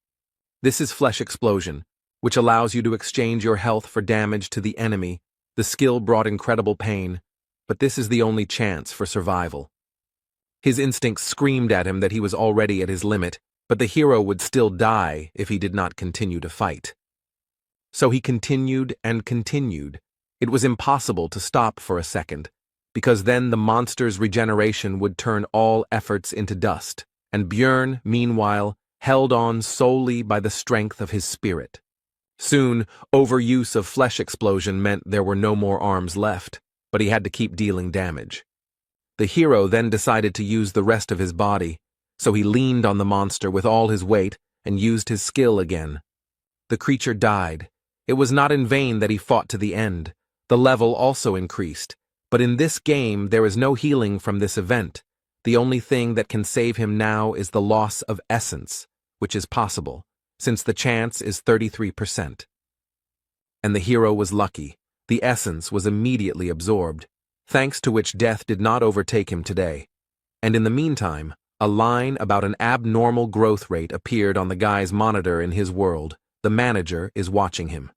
This is Flesh Explosion, which allows you to exchange your health for damage to the enemy. The skill brought incredible pain, but this is the only chance for survival. His instincts screamed at him that he was already at his limit, but the hero would still die if he did not continue to fight. So he continued and continued. It was impossible to stop for a second, because then the monster's regeneration would turn all efforts into dust, and Björn, meanwhile, held on solely by the strength of his spirit. Soon, overuse of flesh explosion meant there were no more arms left, but he had to keep dealing damage. The hero then decided to use the rest of his body, so he leaned on the monster with all his weight and used his skill again. The creature died. It was not in vain that he fought to the end. The level also increased, but in this game there is no healing from this event. The only thing that can save him now is the loss of essence, which is possible, since the chance is 33%. And the hero was lucky. The essence was immediately absorbed, thanks to which death did not overtake him today. And in the meantime, a line about an abnormal growth rate appeared on the guy's monitor in his world. The manager is watching him.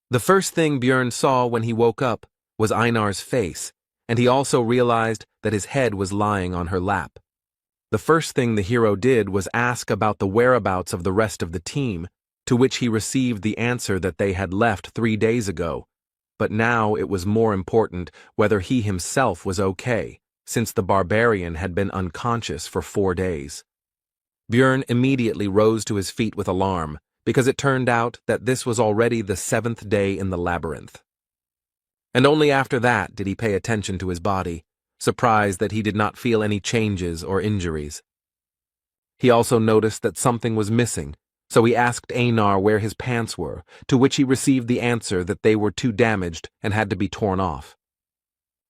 The first thing Björn saw when he woke up was Einar's face, and he also realized that his head was lying on her lap. The first thing the hero did was ask about the whereabouts of the rest of the team, to which he received the answer that they had left 3 days ago. But now it was more important whether he himself was okay, since the barbarian had been unconscious for 4 days. Björn immediately rose to his feet with alarm, because it turned out that this was already the 7th day in the labyrinth. And only after that did he pay attention to his body, surprised that he did not feel any changes or injuries. He also noticed that something was missing, so he asked Einar where his pants were, to which he received the answer that they were too damaged and had to be torn off.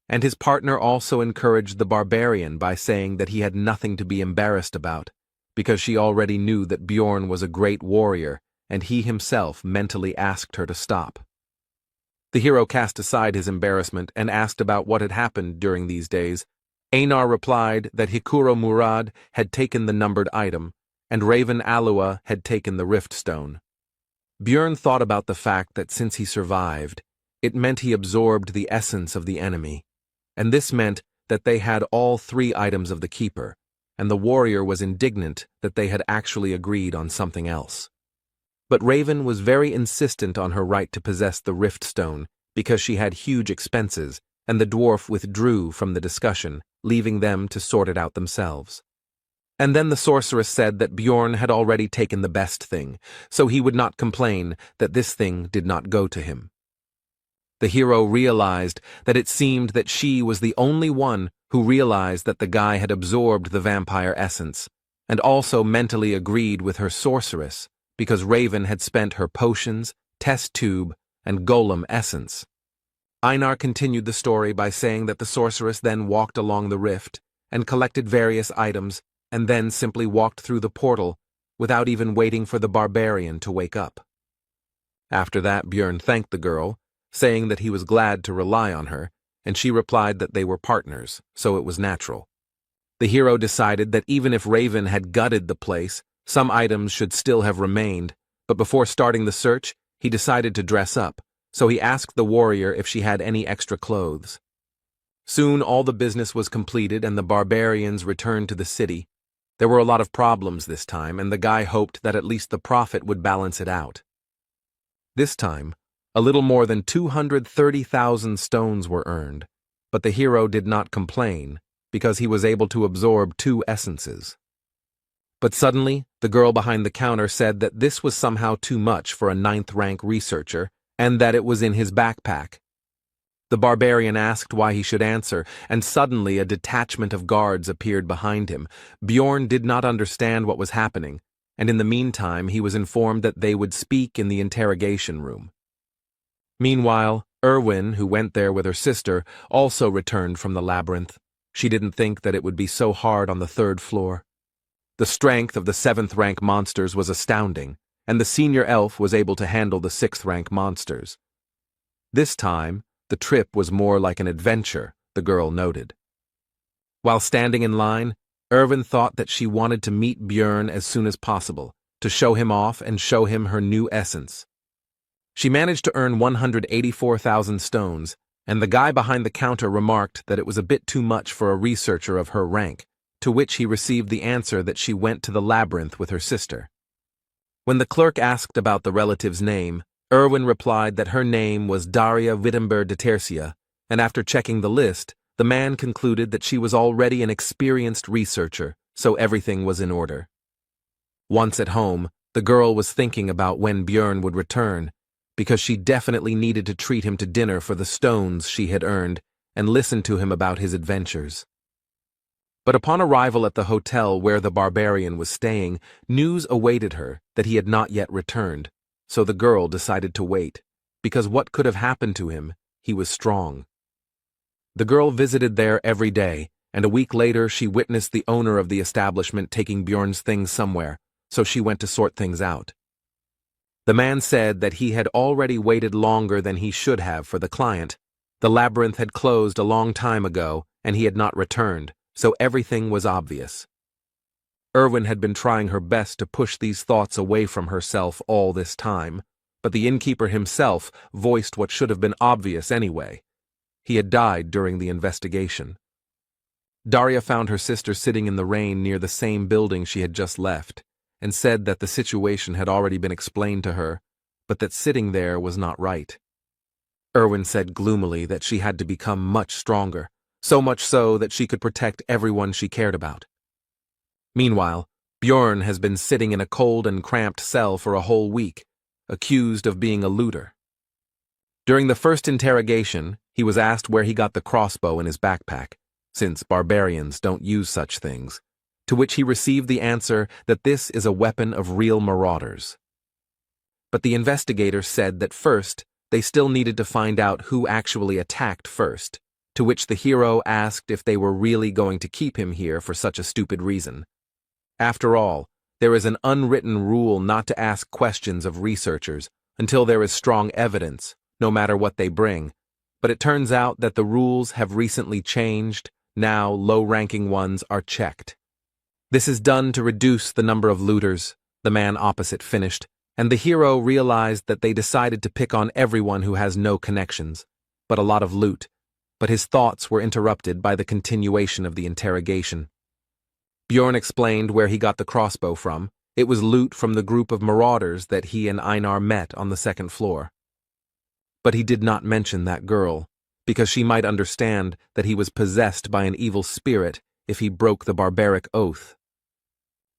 And his partner also encouraged the barbarian by saying that he had nothing to be embarrassed about, because she already knew that Björn was a great warrior, and he himself mentally asked her to stop. The hero cast aside his embarrassment and asked about what had happened during these days. Einar replied that Hikuro Murad had taken the numbered item, and Raven Alua had taken the rift stone. Björn thought about the fact that since he survived, it meant he absorbed the essence of the enemy, and this meant that they had all 3 items of the keeper, and the warrior was indignant that they had actually agreed on something else. But Raven was very insistent on her right to possess the rift stone because she had huge expenses, and the dwarf withdrew from the discussion, leaving them to sort it out themselves. And then the sorceress said that Björn had already taken the best thing, so he would not complain that this thing did not go to him. The hero realized that it seemed that she was the only one who realized that the guy had absorbed the vampire essence, and also mentally agreed with her sorceress, because Raven had spent her potions, test tube, and golem essence. Einar continued the story by saying that the sorceress then walked along the rift and collected various items, and then simply walked through the portal without even waiting for the barbarian to wake up. After that, Björn thanked the girl, saying that he was glad to rely on her, and she replied that they were partners, so it was natural. The hero decided that even if Raven had gutted the place, some items should still have remained, but before starting the search, he decided to dress up, so he asked the warrior if she had any extra clothes. Soon all the business was completed and the barbarians returned to the city. There were a lot of problems this time, and the guy hoped that at least the profit would balance it out. This time, a little more than 230,000 stones were earned, but the hero did not complain, because he was able to absorb 2 essences. But suddenly, the girl behind the counter said that this was somehow too much for a 9th-rank researcher, and that it was in his backpack. The barbarian asked why he should answer, and suddenly a detachment of guards appeared behind him. Björn did not understand what was happening, and in the meantime he was informed that they would speak in the interrogation room. Meanwhile, Erwin, who went there with her sister, also returned from the labyrinth. She didn't think that it would be so hard on the 3rd floor. The strength of the 7th-rank monsters was astounding, and the senior elf was able to handle the 6th-rank monsters. This time, the trip was more like an adventure, the girl noted. While standing in line, Erwin thought that she wanted to meet Björn as soon as possible, to show him off and show him her new essence. She managed to earn 184,000 stones, and the guy behind the counter remarked that it was a bit too much for a researcher of her rank, to which he received the answer that she went to the labyrinth with her sister. When the clerk asked about the relative's name, Erwin replied that her name was Daria Wittenberg de Tercia, and after checking the list, the man concluded that she was already an experienced researcher, so everything was in order. Once at home, the girl was thinking about when Björn would return, because she definitely needed to treat him to dinner for the stones she had earned and listen to him about his adventures. But upon arrival at the hotel where the barbarian was staying, news awaited her that he had not yet returned, so the girl decided to wait, because what could have happened to him? He was strong. The girl visited there every day, and a week later she witnessed the owner of the establishment taking Björn's things somewhere, so she went to sort things out. The man said that he had already waited longer than he should have for the client. The labyrinth had closed a long time ago, and he had not returned, so everything was obvious. Erwin had been trying her best to push these thoughts away from herself all this time, but the innkeeper himself voiced what should have been obvious anyway. He had died during the investigation. Daria found her sister sitting in the rain near the same building she had just left, and said that the situation had already been explained to her, but that sitting there was not right. Erwin said gloomily that she had to become much stronger, so much so that she could protect everyone she cared about. Meanwhile, Björn has been sitting in a cold and cramped cell for a whole week, accused of being a looter. During the first interrogation, he was asked where he got the crossbow in his backpack, since barbarians don't use such things, to which he received the answer that this is a weapon of real marauders. But the investigator said that first, they still needed to find out who actually attacked first, to which the hero asked if they were really going to keep him here for such a stupid reason. After all, there is an unwritten rule not to ask questions of researchers until there is strong evidence, no matter what they bring, but it turns out that the rules have recently changed. Now low-ranking ones are checked. This is done to reduce the number of looters, the man opposite finished, and the hero realized that they decided to pick on everyone who has no connections, but a lot of loot. But his thoughts were interrupted by the continuation of the interrogation. Björn explained where he got the crossbow from. It was loot from the group of marauders that he and Einar met on the second floor. But he did not mention that girl, because she might understand that he was possessed by an evil spirit if he broke the barbaric oath.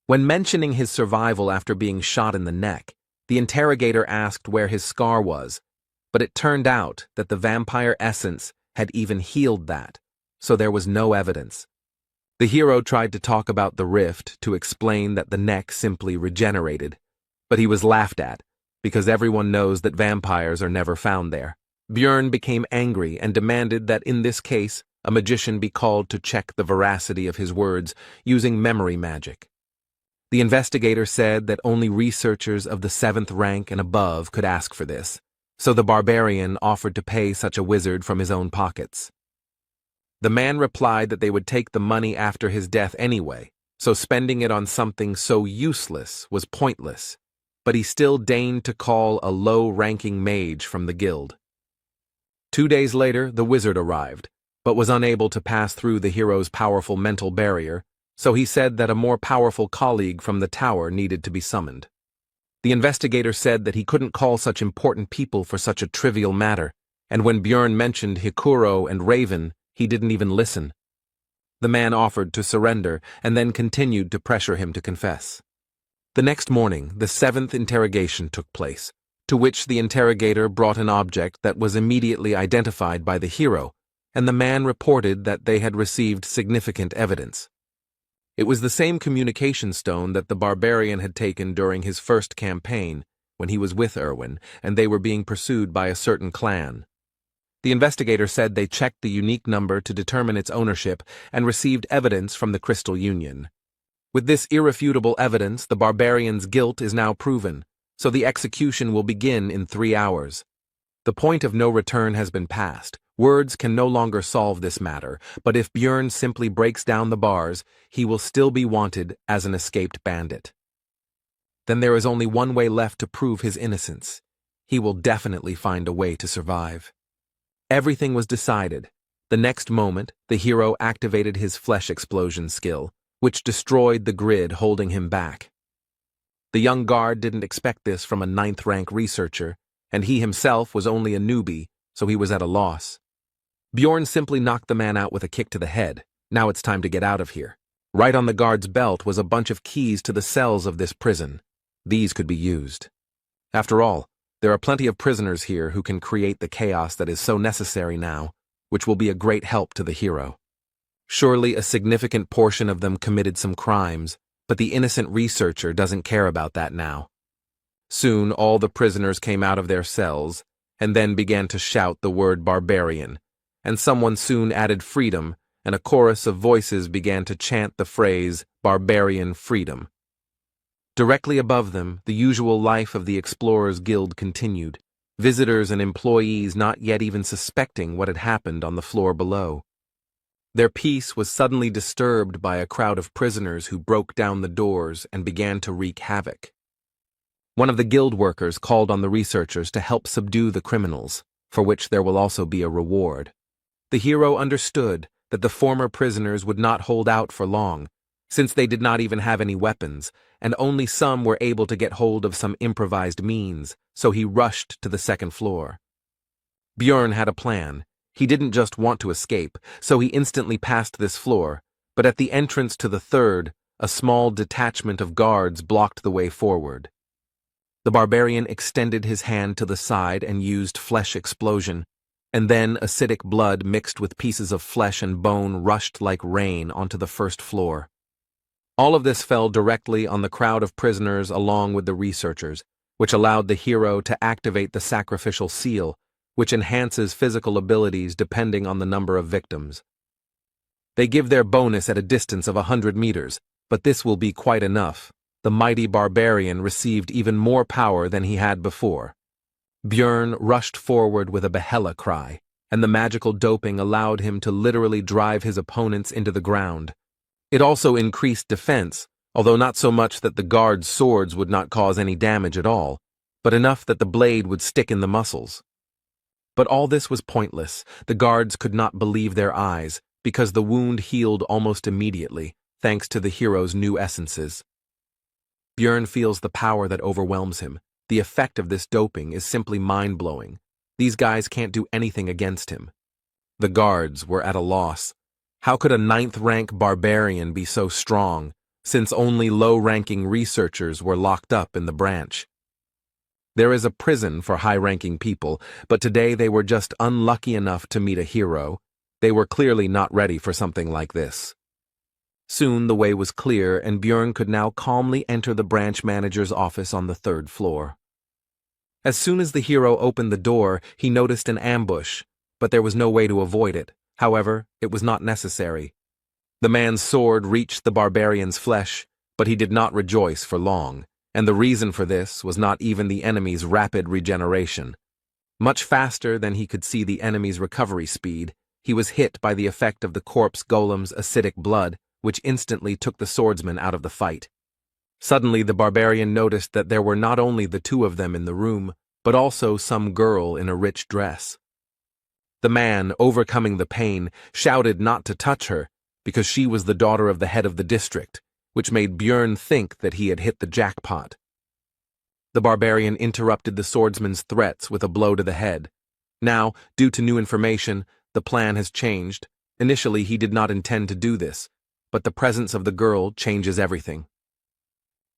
When mentioning his survival after being shot in the neck, the interrogator asked where his scar was, but it turned out that the vampire essence had even healed that, so there was no evidence. The hero tried to talk about the rift to explain that the neck simply regenerated, but he was laughed at, because everyone knows that vampires are never found there. Björn became angry and demanded that in this case, a magician be called to check the veracity of his words using memory magic. The investigator said that only researchers of the 7th rank and above could ask for this, so the barbarian offered to pay such a wizard from his own pockets. The man replied that they would take the money after his death anyway, so spending it on something so useless was pointless, but he still deigned to call a low-ranking mage from the guild. 2 days later, the wizard arrived, but was unable to pass through the hero's powerful mental barrier, so he said that a more powerful colleague from the tower needed to be summoned. The investigator said that he couldn't call such important people for such a trivial matter, and when Björn mentioned Hikuro and Raven, he didn't even listen. The man offered to surrender and then continued to pressure him to confess. The next morning, the 7th interrogation took place, to which the interrogator brought an object that was immediately identified by the hero, and the man reported that they had received significant evidence. It was the same communication stone that the barbarian had taken during his first campaign, when he was with Erwin, and they were being pursued by a certain clan. The investigator said they checked the unique number to determine its ownership and received evidence from the Crystal Union. With this irrefutable evidence, the barbarian's guilt is now proven, so the execution will begin in 3 hours. The point of no return has been passed. Words can no longer solve this matter, but if Björn simply breaks down the bars, he will still be wanted as an escaped bandit. Then there is only one way left to prove his innocence. He will definitely find a way to survive. Everything was decided. The next moment, the hero activated his flesh explosion skill, which destroyed the grid holding him back. The young guard didn't expect this from a 9th-rank researcher, and he himself was only a newbie, so he was at a loss. Bjorn simply knocked the man out with a kick to the head. Now it's time to get out of here. Right on the guard's belt was a bunch of keys to the cells of this prison. These could be used. After all, there are plenty of prisoners here who can create the chaos that is so necessary now, which will be a great help to the hero. Surely a significant portion of them committed some crimes, but the innocent researcher doesn't care about that now. Soon all the prisoners came out of their cells, and then began to shout the word barbarian, and someone soon added freedom, and a chorus of voices began to chant the phrase barbarian freedom. Directly above them, the usual life of the Explorers Guild continued, visitors and employees not yet even suspecting what had happened on the floor below. Their peace was suddenly disturbed by a crowd of prisoners who broke down the doors and began to wreak havoc. One of the guild workers called on the researchers to help subdue the criminals, for which there will also be a reward. The hero understood that the former prisoners would not hold out for long, since they did not even have any weapons, and only some were able to get hold of some improvised means, so he rushed to the second floor. Bjorn had a plan. He didn't just want to escape, so he instantly passed this floor, but at the entrance to the third, a small detachment of guards blocked the way forward. The barbarian extended his hand to the side and used flesh explosion, and then acidic blood mixed with pieces of flesh and bone rushed like rain onto the first floor. All of this fell directly on the crowd of prisoners along with the researchers, which allowed the hero to activate the sacrificial seal, which enhances physical abilities depending on the number of victims. They give their bonus at a distance of 100 meters, but this will be quite enough. The mighty barbarian received even more power than he had before. Bjorn rushed forward with a behella cry, and the magical doping allowed him to literally drive his opponents into the ground. It also increased defense, although not so much that the guards' swords would not cause any damage at all, but enough that the blade would stick in the muscles. But all this was pointless. The guards could not believe their eyes, because the wound healed almost immediately, thanks to the hero's new essences. Bjorn feels the power that overwhelms him. The effect of this doping is simply mind-blowing. These guys can't do anything against him. The guards were at a loss. How could a 9th-rank barbarian be so strong, since only low-ranking researchers were locked up in the branch? There is a prison for high-ranking people, but today they were just unlucky enough to meet a hero. They were clearly not ready for something like this. Soon the way was clear, and Bjorn could now calmly enter the branch manager's office on the 3rd floor. As soon as the hero opened the door, he noticed an ambush, but there was no way to avoid it. However, it was not necessary. The man's sword reached the barbarian's flesh, but he did not rejoice for long, and the reason for this was not even the enemy's rapid regeneration. Much faster than he could see the enemy's recovery speed, he was hit by the effect of the corpse golem's acidic blood, which instantly took the swordsman out of the fight. Suddenly the barbarian noticed that there were not only the two of them in the room, but also some girl in a rich dress. The man, overcoming the pain, shouted not to touch her, because she was the daughter of the head of the district, which made Bjorn think that he had hit the jackpot. The barbarian interrupted the swordsman's threats with a blow to the head. Now, due to new information, the plan has changed. Initially, he did not intend to do this, but the presence of the girl changes everything.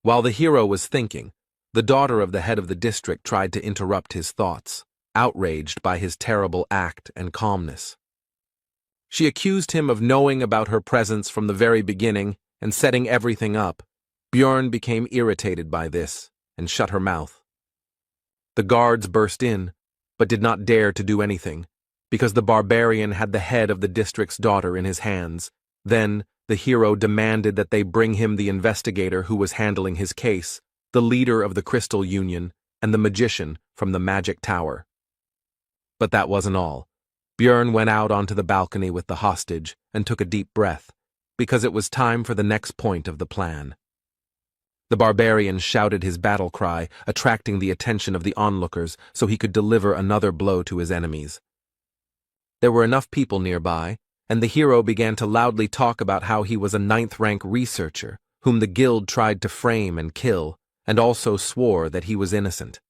While the hero was thinking, the daughter of the head of the district tried to interrupt his thoughts, outraged by his terrible act and calmness. She accused him of knowing about her presence from the very beginning and setting everything up. Bjorn became irritated by this and shut her mouth. The guards burst in, but did not dare to do anything, because the barbarian had the head of the district's daughter in his hands. Then, the hero demanded that they bring him the investigator who was handling his case, the leader of the Crystal Union, and the magician from the Magic Tower. But that wasn't all. Bjorn went out onto the balcony with the hostage and took a deep breath, because it was time for the next point of the plan. The barbarian shouted his battle cry, attracting the attention of the onlookers so he could deliver another blow to his enemies. There were enough people nearby, and the hero began to loudly talk about how he was a 9th-rank researcher, whom the guild tried to frame and kill, and also swore that he was innocent.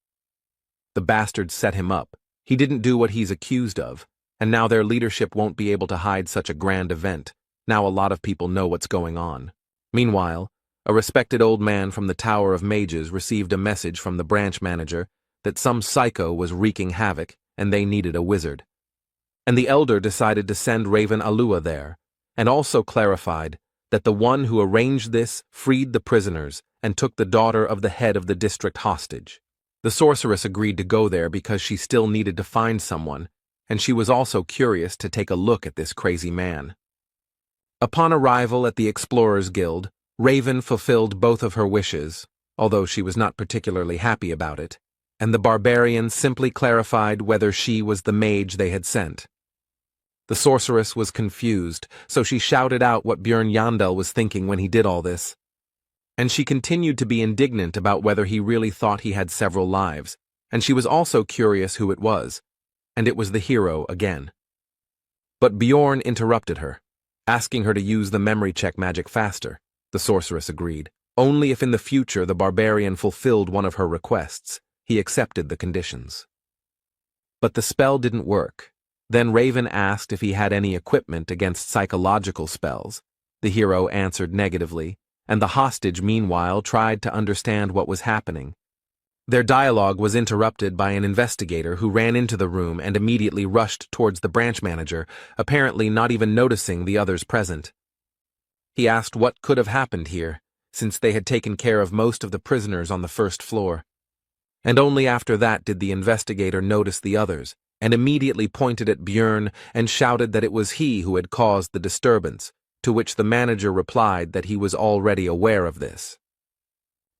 The bastards set him up. He didn't do what he's accused of, and now their leadership won't be able to hide such a grand event. Now a lot of people know what's going on. Meanwhile, a respected old man from the Tower of Mages received a message from the branch manager that some psycho was wreaking havoc and they needed a wizard. And the elder decided to send Raven Alua there, and also clarified that the one who arranged this freed the prisoners and took the daughter of the head of the district hostage. The sorceress agreed to go there because she still needed to find someone, and she was also curious to take a look at this crazy man. Upon arrival at the Explorers Guild, Raven fulfilled both of her wishes, although she was not particularly happy about it, and the barbarian simply clarified whether she was the mage they had sent. The sorceress was confused, so she shouted out what Björn Yandel was thinking when he did all this. And she continued to be indignant about whether he really thought he had several lives, and she was also curious who it was, and it was the hero again. But Bjorn interrupted her, asking her to use the memory check magic faster. The sorceress agreed. Only if in the future the barbarian fulfilled one of her requests, he accepted the conditions. But the spell didn't work. Then Raven asked if he had any equipment against psychological spells. The hero answered negatively, and the hostage meanwhile tried to understand what was happening. Their dialogue was interrupted by an investigator who ran into the room and immediately rushed towards the branch manager, apparently not even noticing the others present. He asked what could have happened here, since they had taken care of most of the prisoners on the first floor. And only after that did the investigator notice the others, and immediately pointed at Björn and shouted that it was he who had caused the disturbance, to which the manager replied that he was already aware of this.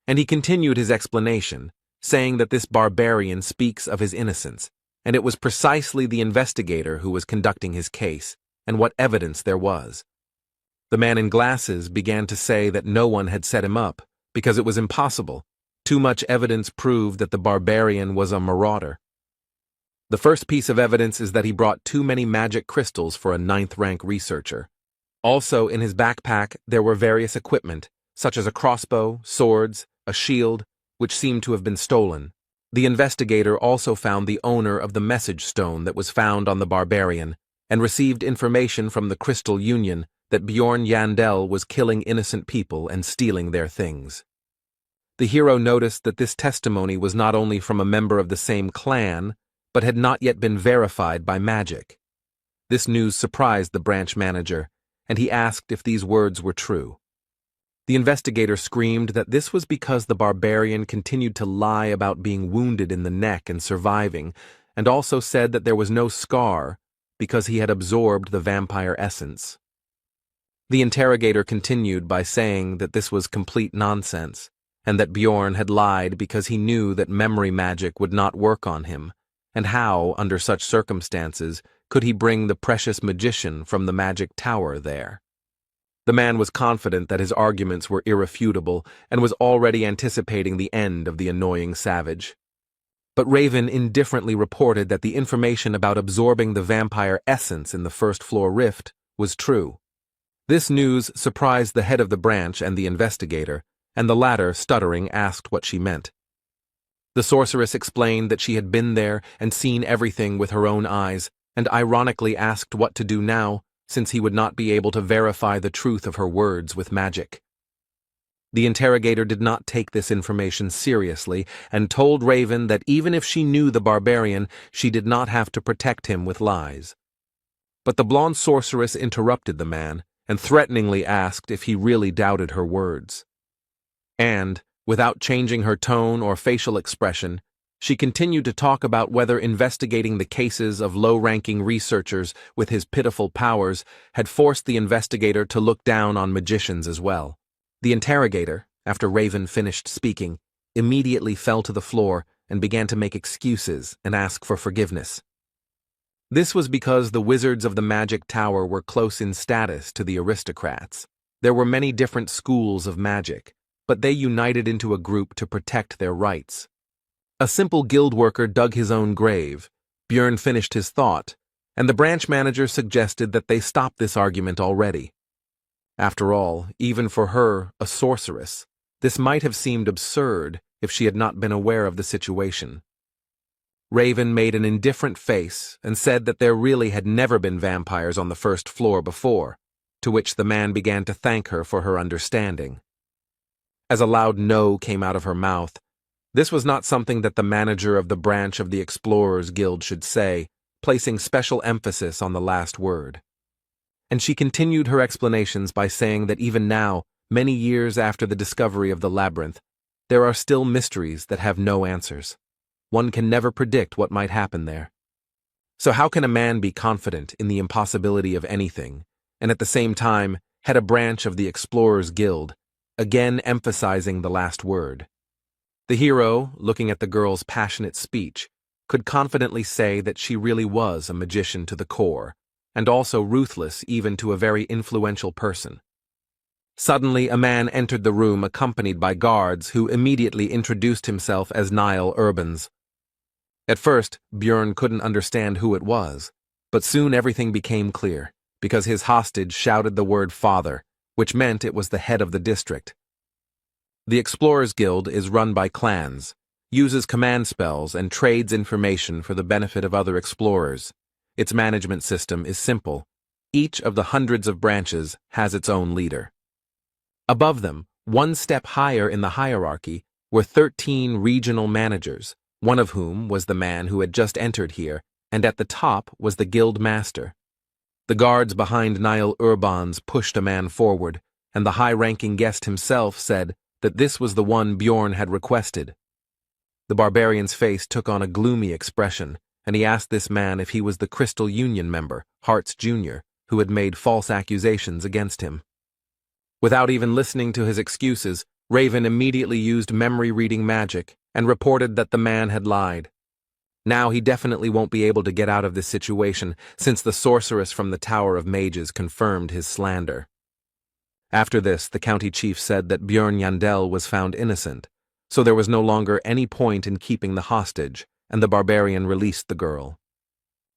And he continued his explanation, saying that this barbarian speaks of his innocence, and it was precisely the investigator who was conducting his case, and what evidence there was. The man in glasses began to say that no one had set him up, because it was impossible. Too much evidence proved that the barbarian was a marauder. The first piece of evidence is that he brought too many magic crystals for a 9th-rank researcher. Also in his backpack there were various equipment, such as a crossbow, swords, a shield, which seemed to have been stolen. The investigator also found the owner of the message stone that was found on the barbarian, and received information from the Crystal Union that Bjorn Yandel was killing innocent people and stealing their things. The hero noticed that this testimony was not only from a member of the same clan, but had not yet been verified by magic. This news surprised the branch manager, and he asked if these words were true. The investigator screamed that this was because the barbarian continued to lie about being wounded in the neck and surviving, and also said that there was no scar because he had absorbed the vampire essence. The interrogator continued by saying that this was complete nonsense, and that Bjorn had lied because he knew that memory magic would not work on him, and how, under such circumstances, could he bring the precious magician from the magic tower there? The man was confident that his arguments were irrefutable and was already anticipating the end of the annoying savage. But Raven indifferently reported that the information about absorbing the vampire essence in the first-floor rift was true. This news surprised the head of the branch and the investigator, and the latter, stuttering, asked what she meant. The sorceress explained that she had been there and seen everything with her own eyes, and ironically asked what to do now, since he would not be able to verify the truth of her words with magic. The interrogator did not take this information seriously and told Raven that even if she knew the barbarian, she did not have to protect him with lies. But the blonde sorceress interrupted the man and threateningly asked if he really doubted her words. And, without changing her tone or facial expression, she continued to talk about whether investigating the cases of low-ranking researchers with his pitiful powers had forced the investigator to look down on magicians as well. The interrogator, after Raven finished speaking, immediately fell to the floor and began to make excuses and ask for forgiveness. This was because the wizards of the magic tower were close in status to the aristocrats. There were many different schools of magic, but they united into a group to protect their rights. A simple guild worker dug his own grave. Björn finished his thought, and the branch manager suggested that they stop this argument already. After all, even for her, a sorceress, this might have seemed absurd if she had not been aware of the situation. Raven made an indifferent face and said that there really had never been vampires on the first floor before, to which the man began to thank her for her understanding. As a loud no came out of her mouth, this was not something that the manager of the branch of the Explorers Guild should say, placing special emphasis on the last word. And she continued her explanations by saying that even now, many years after the discovery of the labyrinth, there are still mysteries that have no answers. One can never predict what might happen there. So how can a man be confident in the impossibility of anything, and at the same time head a branch of the Explorers Guild, again emphasizing the last word? The hero, looking at the girl's passionate speech, could confidently say that she really was a magician to the core, and also ruthless even to a very influential person. Suddenly, a man entered the room accompanied by guards who immediately introduced himself as Niall Urbans. At first, Björn couldn't understand who it was, but soon everything became clear, because his hostage shouted the word father, which meant it was the head of the district. The Explorers Guild is run by clans, uses command spells, and trades information for the benefit of other explorers. Its management system is simple. Each of the hundreds of branches has its own leader. Above them, one step higher in the hierarchy, were 13 regional managers, one of whom was the man who had just entered here, and at the top was the guild master. The guards behind Niall Urbans pushed a man forward, and the high-ranking guest himself said that this was the one Bjorn had requested. The barbarian's face took on a gloomy expression, and he asked this man if he was the Crystal Union member, Hartz Jr., who had made false accusations against him. Without even listening to his excuses, Raven immediately used memory-reading magic and reported that the man had lied. Now he definitely won't be able to get out of this situation, since the sorceress from the Tower of Mages confirmed his slander. After this, the county chief said that Björn Yandel was found innocent, so there was no longer any point in keeping the hostage, and the barbarian released the girl.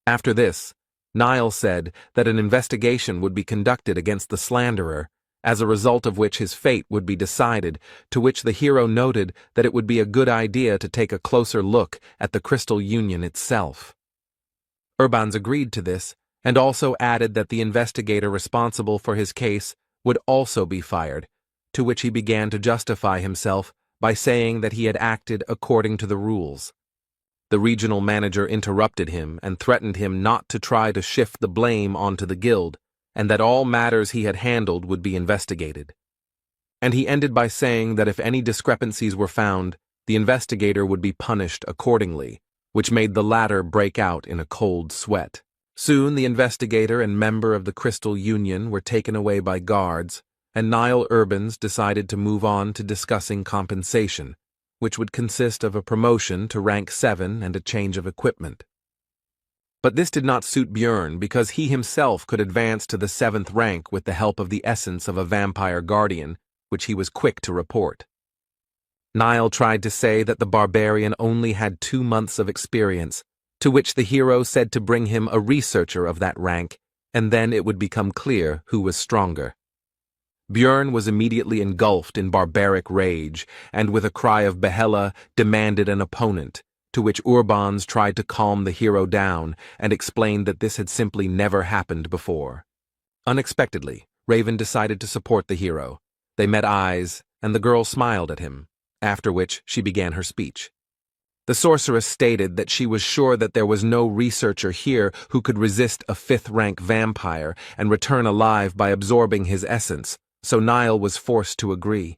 After this, Niall said that an investigation would be conducted against the slanderer, as a result of which his fate would be decided, to which the hero noted that it would be a good idea to take a closer look at the Crystal Union itself. Urbans agreed to this, and also added that the investigator responsible for his case would also be fired, to which he began to justify himself by saying that he had acted according to the rules. The regional manager interrupted him and threatened him not to try to shift the blame onto the guild, and that all matters he had handled would be investigated. And he ended by saying that if any discrepancies were found, the investigator would be punished accordingly, which made the latter break out in a cold sweat. Soon the investigator and member of the Crystal Union were taken away by guards, and Niall Urbans decided to move on to discussing compensation, which would consist of a promotion to rank 7 and a change of equipment. But this did not suit Björn because he himself could advance to the 7th rank with the help of the essence of a vampire guardian, which he was quick to report. Niall tried to say that the barbarian only had 2 months of experience, to which the hero said to bring him a researcher of that rank, and then it would become clear who was stronger. Björn was immediately engulfed in barbaric rage, and with a cry of Yahello demanded an opponent, to which Urbans tried to calm the hero down and explained that this had simply never happened before. Unexpectedly, Raven decided to support the hero. They met eyes, and the girl smiled at him, after which she began her speech. The sorceress stated that she was sure that there was no researcher here who could resist a 5th-rank vampire and return alive by absorbing his essence, so Niall was forced to agree.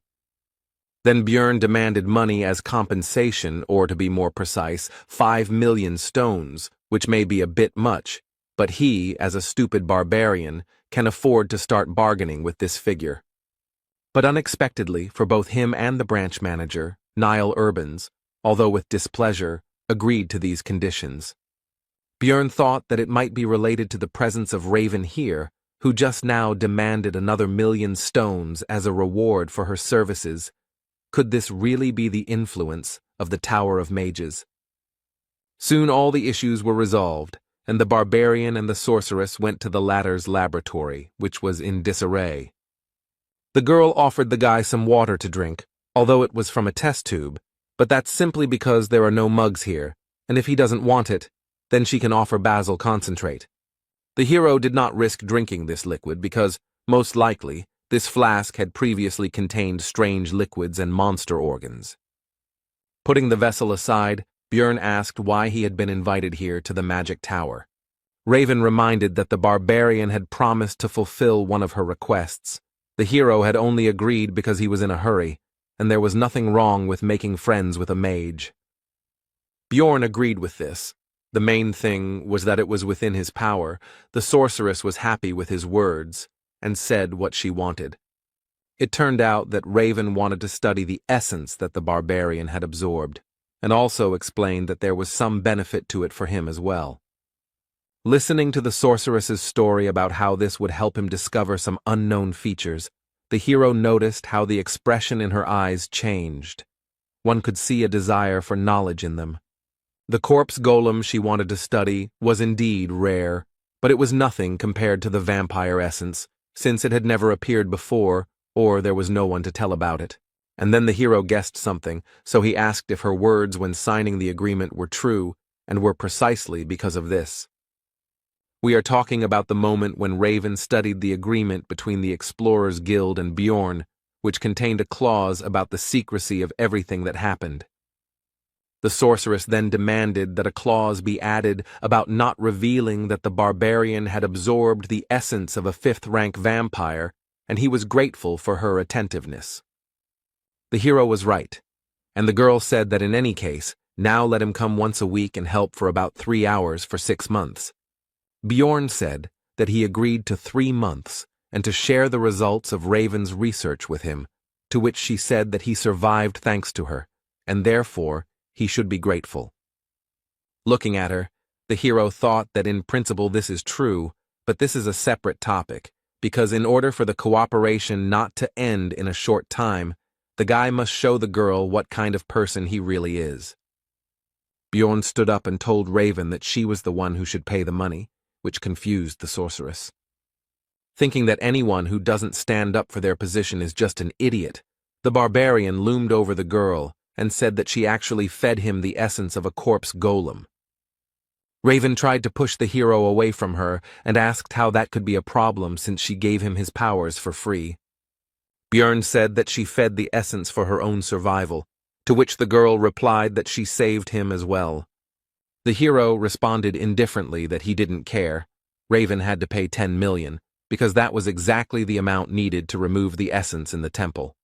Then Björn demanded money as compensation, or to be more precise, 5 million stones, which may be a bit much, but he, as a stupid barbarian, can afford to start bargaining with this figure. But unexpectedly, for both him and the branch manager, Niall Urbans, although with displeasure, agreed to these conditions. Björn thought that it might be related to the presence of Raven here, who just now demanded another 1,000,000 stones as a reward for her services. Could this really be the influence of the Tower of Mages? Soon all the issues were resolved, and the barbarian and the sorceress went to the latter's laboratory, which was in disarray. The girl offered the guy some water to drink, although it was from a test tube, but that's simply because there are no mugs here, and if he doesn't want it, then she can offer basil concentrate. The hero did not risk drinking this liquid because, most likely, this flask had previously contained strange liquids and monster organs. Putting the vessel aside, Björn asked why he had been invited here to the magic tower. Raven reminded that the barbarian had promised to fulfill one of her requests. The hero had only agreed because he was in a hurry, and there was nothing wrong with making friends with a mage. Bjorn agreed with this. The main thing was that it was within his power. The sorceress was happy with his words, and said what she wanted. It turned out that Raven wanted to study the essence that the barbarian had absorbed, and also explained that there was some benefit to it for him as well. Listening to the sorceress's story about how this would help him discover some unknown features, the hero noticed how the expression in her eyes changed. One could see a desire for knowledge in them. The corpse golem she wanted to study was indeed rare, but it was nothing compared to the vampire essence, since it had never appeared before, or there was no one to tell about it. And then the hero guessed something, so he asked if her words when signing the agreement were true, and were precisely because of this. We are talking about the moment when Raven studied the agreement between the Explorers Guild and Bjorn, which contained a clause about the secrecy of everything that happened. The sorceress then demanded that a clause be added about not revealing that the barbarian had absorbed the essence of a fifth-rank vampire, and he was grateful for her attentiveness. The hero was right, and the girl said that in any case, now let him come once a week and help for about 3 hours for 6 months. Bjorn said that he agreed to 3 months and to share the results of Raven's research with him, to which she said that he survived thanks to her, and therefore he should be grateful. Looking at her, the hero thought that in principle this is true, but this is a separate topic, because in order for the cooperation not to end in a short time, the guy must show the girl what kind of person he really is. Bjorn stood up and told Raven that she was the one who should pay the money, which confused the sorceress. Thinking that anyone who doesn't stand up for their position is just an idiot, the barbarian loomed over the girl and said that she actually fed him the essence of a corpse golem. Raven tried to push the hero away from her and asked how that could be a problem since she gave him his powers for free. Bjorn said that she fed the essence for her own survival, to which the girl replied that she saved him as well. The hero responded indifferently that he didn't care. Raven had to pay 10 million, because that was exactly the amount needed to remove the essence in the temple.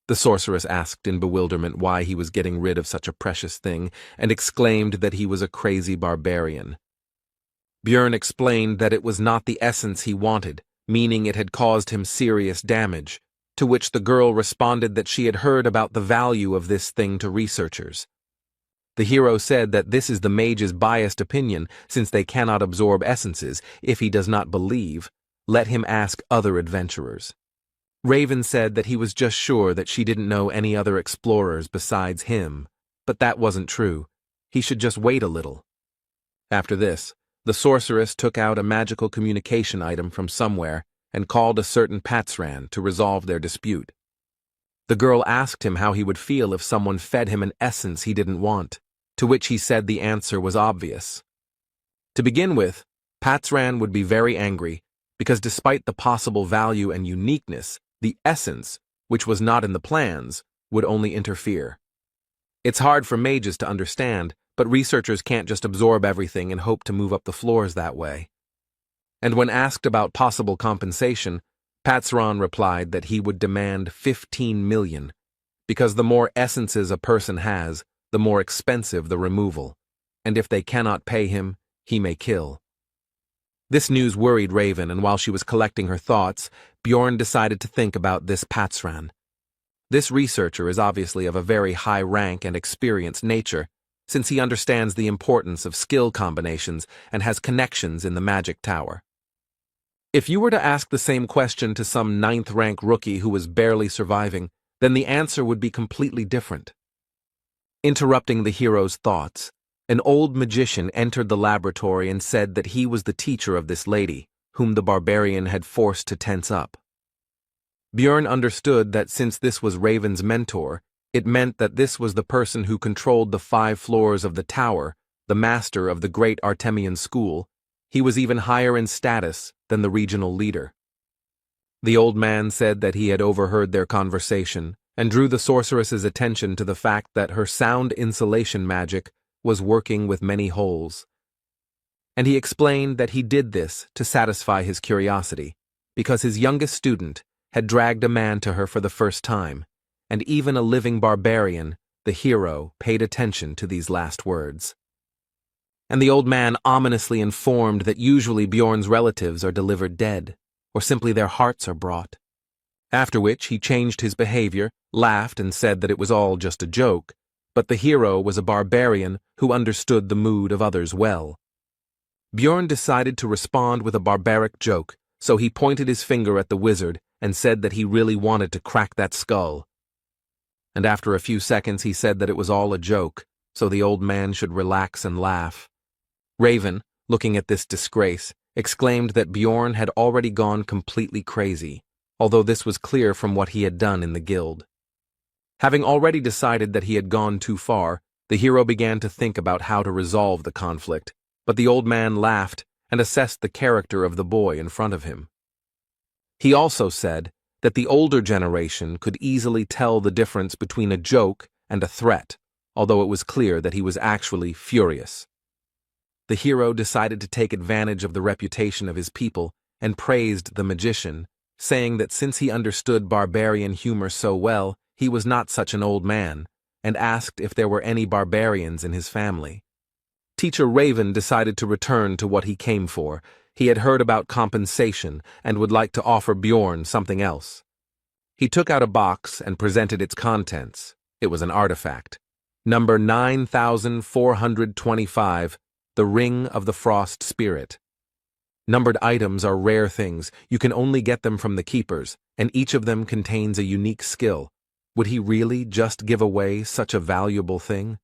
The sorceress asked in bewilderment why he was getting rid of such a precious thing, and exclaimed that he was a crazy barbarian. Bjorn explained that it was not the essence he wanted, meaning it had caused him serious damage, to which the girl responded that she had heard about the value of this thing to researchers. The hero said that this is the mage's biased opinion, since they cannot absorb essences. If he does not believe, let him ask other adventurers. Raven said that he was just sure that she didn't know any other explorers besides him, but that wasn't true. He should just wait a little. After this, the sorceress took out a magical communication item from somewhere and called a certain Patsran to resolve their dispute. The girl asked him how he would feel if someone fed him an essence he didn't want, to which he said the answer was obvious. To begin with, Patsran would be very angry, because despite the possible value and uniqueness, the essence, which was not in the plans, would only interfere. It's hard for mages to understand, but researchers can't just absorb everything and hope to move up the floors that way. And when asked about possible compensation, Patsran replied that he would demand 15 million, because the more essences a person has, the more expensive the removal, and if they cannot pay him, he may kill. This news worried Raven, and while she was collecting her thoughts, Bjorn decided to think about this Patsran. This researcher is obviously of a very high rank and experienced nature, since he understands the importance of skill combinations and has connections in the magic tower. If you were to ask the same question to some 9th-rank rookie who was barely surviving, then the answer would be completely different. Interrupting the hero's thoughts, an old magician entered the laboratory and said that he was the teacher of this lady, whom the barbarian had forced to tense up. Bjorn understood that since this was Raven's mentor, it meant that this was the person who controlled the 5 floors of the tower, the master of the great Artemian school. He was even higher in status than the regional leader. The old man said that he had overheard their conversation and drew the sorceress's attention to the fact that her sound insulation magic was working with many holes. And he explained that he did this to satisfy his curiosity, because his youngest student had dragged a man to her for the first time, and even a living barbarian, the hero, paid attention to these last words. And the old man ominously informed that usually Bjorn's relatives are delivered dead, or simply their hearts are brought. After which he changed his behavior, laughed, and said that it was all just a joke, but the hero was a barbarian who understood the mood of others well. Bjorn decided to respond with a barbaric joke, so he pointed his finger at the wizard and said that he really wanted to crack that skull. And after a few seconds he said that it was all a joke, so the old man should relax and laugh. Raven, looking at this disgrace, exclaimed that Bjorn had already gone completely crazy, although this was clear from what he had done in the guild. Having already decided that he had gone too far, the hero began to think about how to resolve the conflict, but the old man laughed and assessed the character of the boy in front of him. He also said that the older generation could easily tell the difference between a joke and a threat, although it was clear that he was actually furious. The hero decided to take advantage of the reputation of his people and praised the magician, saying that since he understood barbarian humor so well, he was not such an old man, and asked if there were any barbarians in his family. Teacher Raven decided to return to what he came for. He had heard about compensation and would like to offer Bjorn something else. He took out a box and presented its contents. It was an artifact. Number 9425, the Ring of the Frost Spirit. Numbered items are rare things. You can only get them from the keepers, and each of them contains a unique skill. Would he really just give away such a valuable thing?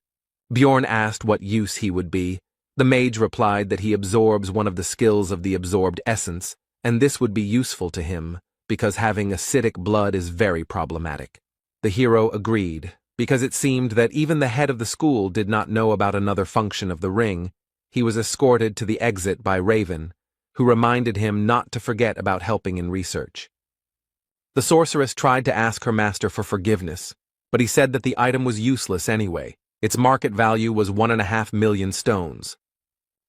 Bjorn asked what use he would be. The mage replied that he absorbs one of the skills of the absorbed essence, and this would be useful to him, because having acidic blood is very problematic. The hero agreed, because it seemed that even the head of the school did not know about another function of the ring. He was escorted to the exit by Raven, who reminded him not to forget about helping in research. The sorceress tried to ask her master for forgiveness, but he said that the item was useless anyway. Its market value was 1.5 million stones.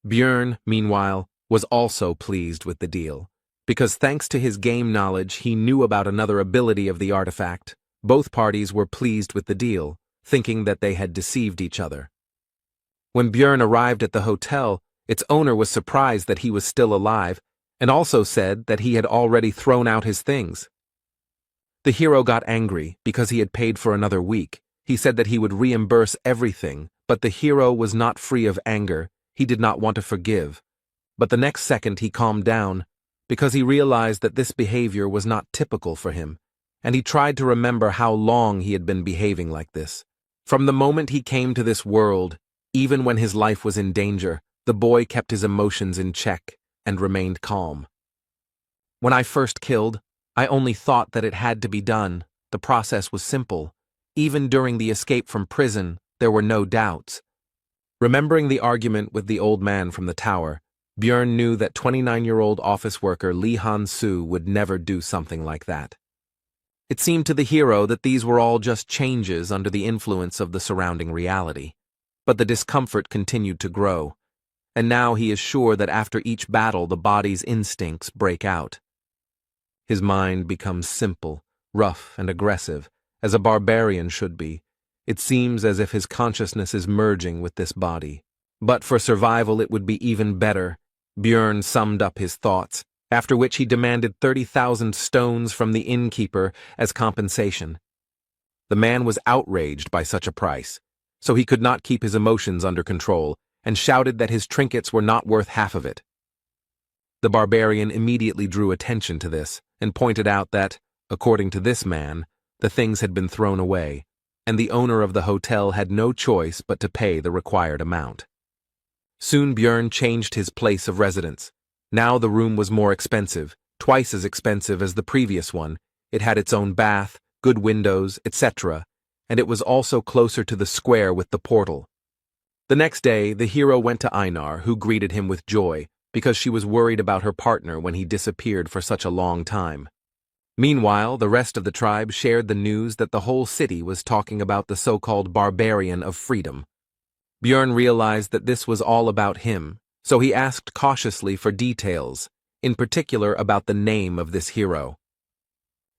Bjorn, meanwhile, was also pleased with the deal, because thanks to his game knowledge he knew about another ability of the artifact. Both parties were pleased with the deal, thinking that they had deceived each other. When Bjorn arrived at the hotel, its owner was surprised that he was still alive, and also said that he had already thrown out his things. The hero got angry because he had paid for another week. He said that he would reimburse everything, but the hero was not free of anger. He did not want to forgive. But the next second he calmed down, because he realized that this behavior was not typical for him, and he tried to remember how long he had been behaving like this. From the moment he came to this world, even when his life was in danger, the boy kept his emotions in check and remained calm. When I first killed, I only thought that it had to be done. The process was simple. Even during the escape from prison, there were no doubts. Remembering the argument with the old man from the tower, Bjorn knew that 29-year-old office worker Lee Han-soo would never do something like that. It seemed to the hero that these were all just changes under the influence of the surrounding reality. But the discomfort continued to grow, and now he is sure that after each battle the body's instincts break out. His mind becomes simple, rough, and aggressive, as a barbarian should be. It seems as if his consciousness is merging with this body. But for survival it would be even better. Bjorn summed up his thoughts, after which he demanded 30,000 stones from the innkeeper as compensation. The man was outraged by such a price, so he could not keep his emotions under control, and shouted that his trinkets were not worth half of it. The barbarian immediately drew attention to this, and pointed out that, according to this man, the things had been thrown away, and the owner of the hotel had no choice but to pay the required amount. Soon Bjorn changed his place of residence. Now the room was more expensive, twice as expensive as the previous one. It had its own bath, good windows, etc., and it was also closer to the square with the portal. The next day, the hero went to Einar, who greeted him with joy, because she was worried about her partner when he disappeared for such a long time. Meanwhile, the rest of the tribe shared the news that the whole city was talking about the so-called barbarian of freedom. Björn realized that this was all about him, so he asked cautiously for details, in particular about the name of this hero.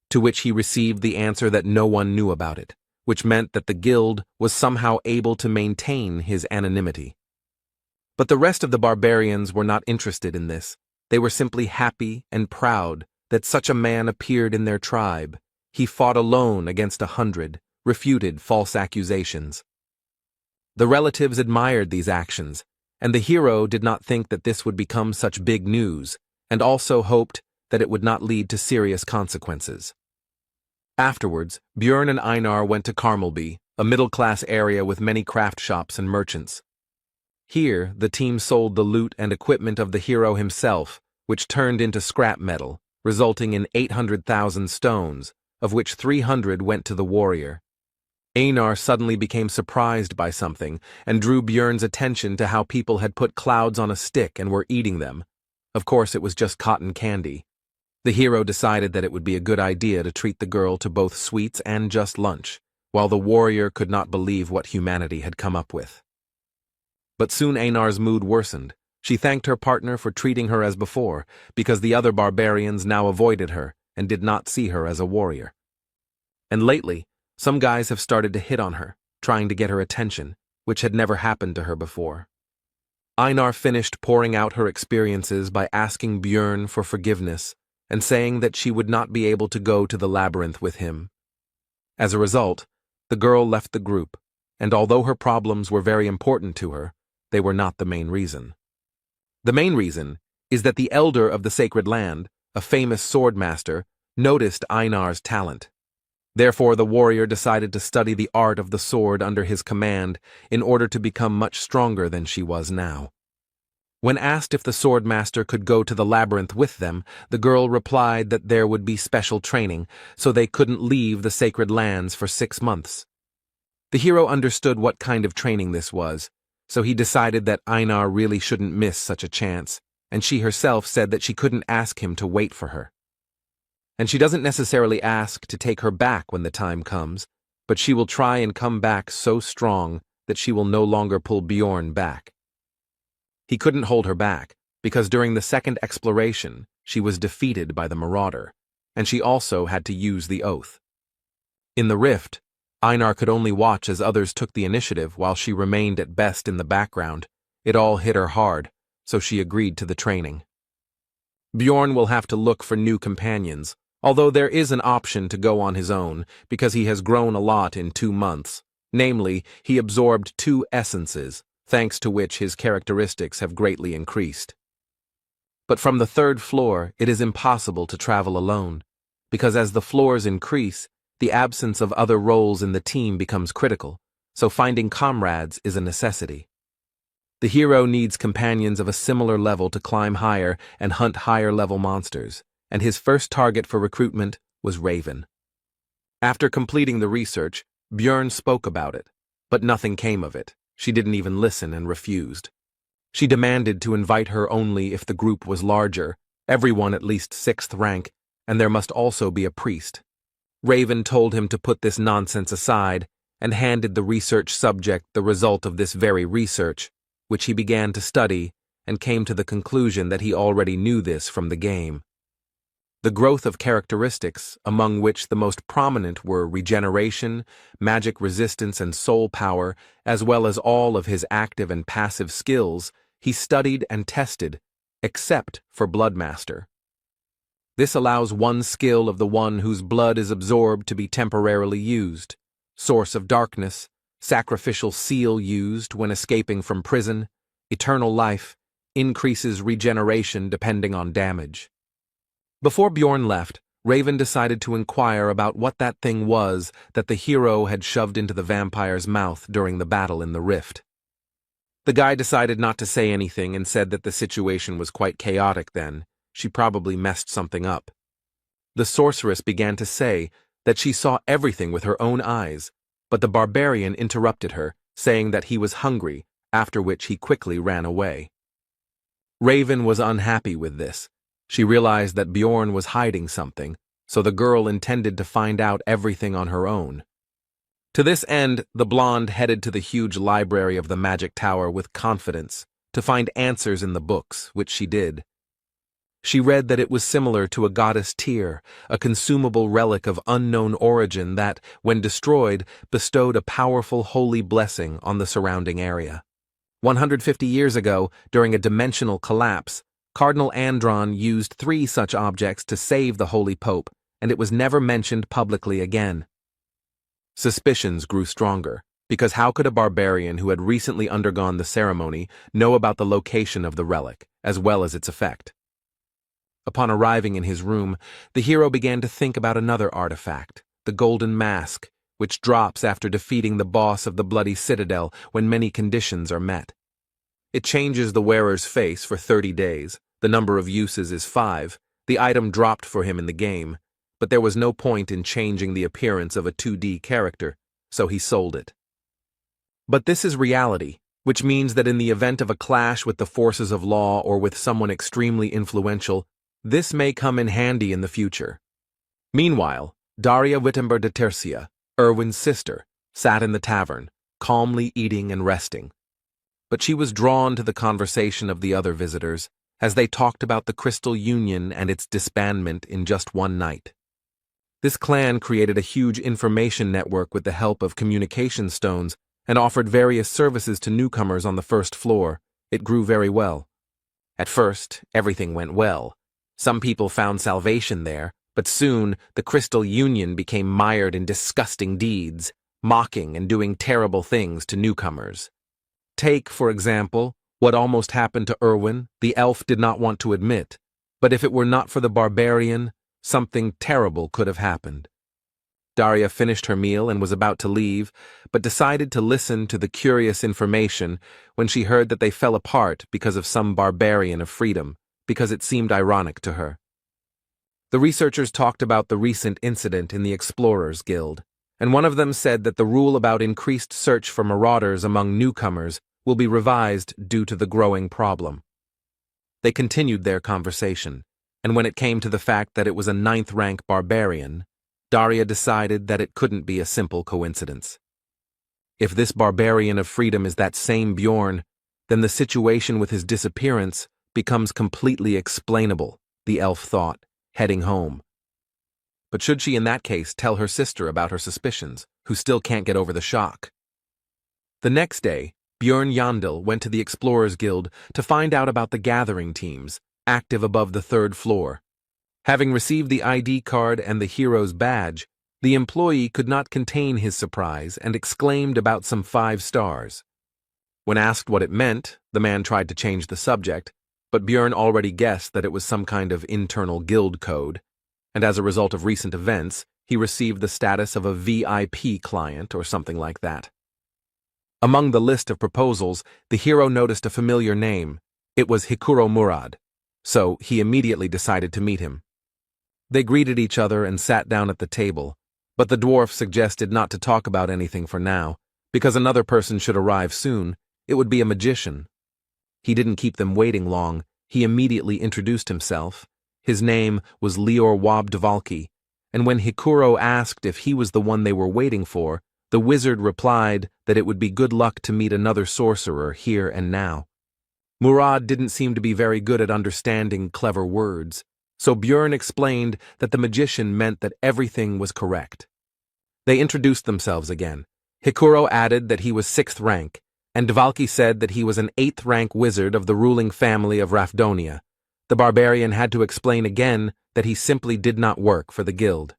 To which he received the answer that no one knew about it, which meant that the guild was somehow able to maintain his anonymity. But the rest of the barbarians were not interested in this. They were simply happy and proud that such a man appeared in their tribe. He fought alone against 100, refuted false accusations. The relatives admired these actions, and the hero did not think that this would become such big news, and also hoped that it would not lead to serious consequences. Afterwards, Björn and Einar went to Carmelby, a middle-class area with many craft shops and merchants. Here, the team sold the loot and equipment of the hero himself, which turned into scrap metal, resulting in 800,000 stones, of which 300 went to the warrior. Einar suddenly became surprised by something and drew Björn's attention to how people had put clouds on a stick and were eating them. Of course, it was just cotton candy. The hero decided that it would be a good idea to treat the girl to both sweets and just lunch, while the warrior could not believe what humanity had come up with. But soon Einar's mood worsened. She thanked her partner for treating her as before, because the other barbarians now avoided her and did not see her as a warrior. And lately, some guys have started to hit on her, trying to get her attention, which had never happened to her before. Einar finished pouring out her experiences by asking Björn for forgiveness and saying that she would not be able to go to the labyrinth with him. As a result, the girl left the group, and although her problems were very important to her, they were not the main reason. The main reason is that the elder of the sacred land, a famous sword master, noticed Einar's talent. Therefore, the warrior decided to study the art of the sword under his command in order to become much stronger than she was now. When asked if the sword master could go to the labyrinth with them, the girl replied that there would be special training, so they couldn't leave the sacred lands for 6 months. The hero understood what kind of training this was, so he decided that Einar really shouldn't miss such a chance, and she herself said that she couldn't ask him to wait for her. And she doesn't necessarily ask to take her back when the time comes, but she will try and come back so strong that she will no longer pull Björn back. He couldn't hold her back, because during the second exploration, she was defeated by the marauder, and she also had to use the oath. In the rift, Einar could only watch as others took the initiative while she remained at best in the background. It all hit her hard, so she agreed to the training. Björn will have to look for new companions, although there is an option to go on his own, because he has grown a lot in 2 months. Namely, he absorbed 2 essences, thanks to which his characteristics have greatly increased. But from the 3rd floor, it is impossible to travel alone, because as the floors increase, the absence of other roles in the team becomes critical, so finding comrades is a necessity. The hero needs companions of a similar level to climb higher and hunt higher-level monsters, and his first target for recruitment was Raven. After completing the research, Björn spoke about it, but nothing came of it. She didn't even listen and refused. She demanded to invite her only if the group was larger, everyone at least 6th rank, and there must also be a priest. Raven told him to put this nonsense aside and handed the research subject the result of this very research, which he began to study and came to the conclusion that he already knew this from the game. The growth of characteristics, among which the most prominent were regeneration, magic resistance, and soul power, as well as all of his active and passive skills, he studied and tested, except for Bloodmaster. This allows one skill of the one whose blood is absorbed to be temporarily used, Source of Darkness, Sacrificial Seal used when escaping from prison, Eternal Life, increases regeneration depending on damage. Before Björn left, Raven decided to inquire about what that thing was that the hero had shoved into the vampire's mouth during the battle in the rift. The guy decided not to say anything and said that the situation was quite chaotic then. She probably messed something up. The sorceress began to say that she saw everything with her own eyes, but the barbarian interrupted her, saying that he was hungry after which he quickly ran away. Raven was unhappy with this. She realized that Bjorn was hiding something, so the girl intended to find out everything on her own. To this end, the blonde headed to the huge library of the Magic Tower with confidence, to find answers in the books, which she did. She read that it was similar to a goddess tear, a consumable relic of unknown origin that, when destroyed, bestowed a powerful holy blessing on the surrounding area. 150 years ago, during a dimensional collapse, Cardinal Andron used 3 such objects to save the Holy Pope, and it was never mentioned publicly again. Suspicions grew stronger, because how could a barbarian who had recently undergone the ceremony know about the location of the relic, as well as its effect? Upon arriving in his room, the hero began to think about another artifact, the Golden Mask, which drops after defeating the boss of the Bloody Citadel when many conditions are met. It changes the wearer's face for 30 days, the number of uses is 5, the item dropped for him in the game, but there was no point in changing the appearance of a 2D character, so he sold it. But this is reality, which means that in the event of a clash with the forces of law or with someone extremely influential, this may come in handy in the future. Meanwhile, Daria Wittenberg de Tercia, Erwin's sister, sat in the tavern, calmly eating and resting. But she was drawn to the conversation of the other visitors, as they talked about the Crystal Union and its disbandment in just one night. This clan created a huge information network with the help of communication stones and offered various services to newcomers on the first floor. It grew very well. At first, everything went well. Some people found salvation there, but soon the Crystal Union became mired in disgusting deeds, mocking and doing terrible things to newcomers. Take, for example, what almost happened to Erwin. The elf did not want to admit, but if it were not for the barbarian, something terrible could have happened. Daria finished her meal and was about to leave, but decided to listen to the curious information when she heard that they fell apart because of some barbarian of freedom, because it seemed ironic to her. The researchers talked about the recent incident in the Explorers Guild, and one of them said that the rule about increased search for marauders among newcomers will be revised due to the growing problem. They continued their conversation, and when it came to the fact that it was a 9th-rank barbarian, Daria decided that it couldn't be a simple coincidence. If this barbarian of freedom is that same Bjorn, then the situation with his disappearance becomes completely explainable, the elf thought, heading home. But should she in that case tell her sister about her suspicions, who still can't get over the shock? The next day, Bjorn Yandel went to the Explorers Guild to find out about the gathering teams, active above the 3rd floor. Having received the ID card and the hero's badge, the employee could not contain his surprise and exclaimed about some 5 stars. When asked what it meant, the man tried to change the subject, but Bjorn already guessed that it was some kind of internal guild code, and as a result of recent events, he received the status of a VIP client or something like that. Among the list of proposals, the hero noticed a familiar name. It was Hikuro Murad, so he immediately decided to meet him. They greeted each other and sat down at the table, but the dwarf suggested not to talk about anything for now, because another person should arrive soon. It would be a magician. He didn't keep them waiting long. He immediately introduced himself. His name was Lior Wabdvalki, and when Hikuro asked if he was the one they were waiting for, the wizard replied that it would be good luck to meet another sorcerer here and now. Murad didn't seem to be very good at understanding clever words, so Bjorn explained that the magician meant that everything was correct. They introduced themselves again. Hikuro added that he was 6th rank, and Dvalki said that he was an 8th-rank wizard of the ruling family of Rafdonia. The barbarian had to explain again that he simply did not work for the guild.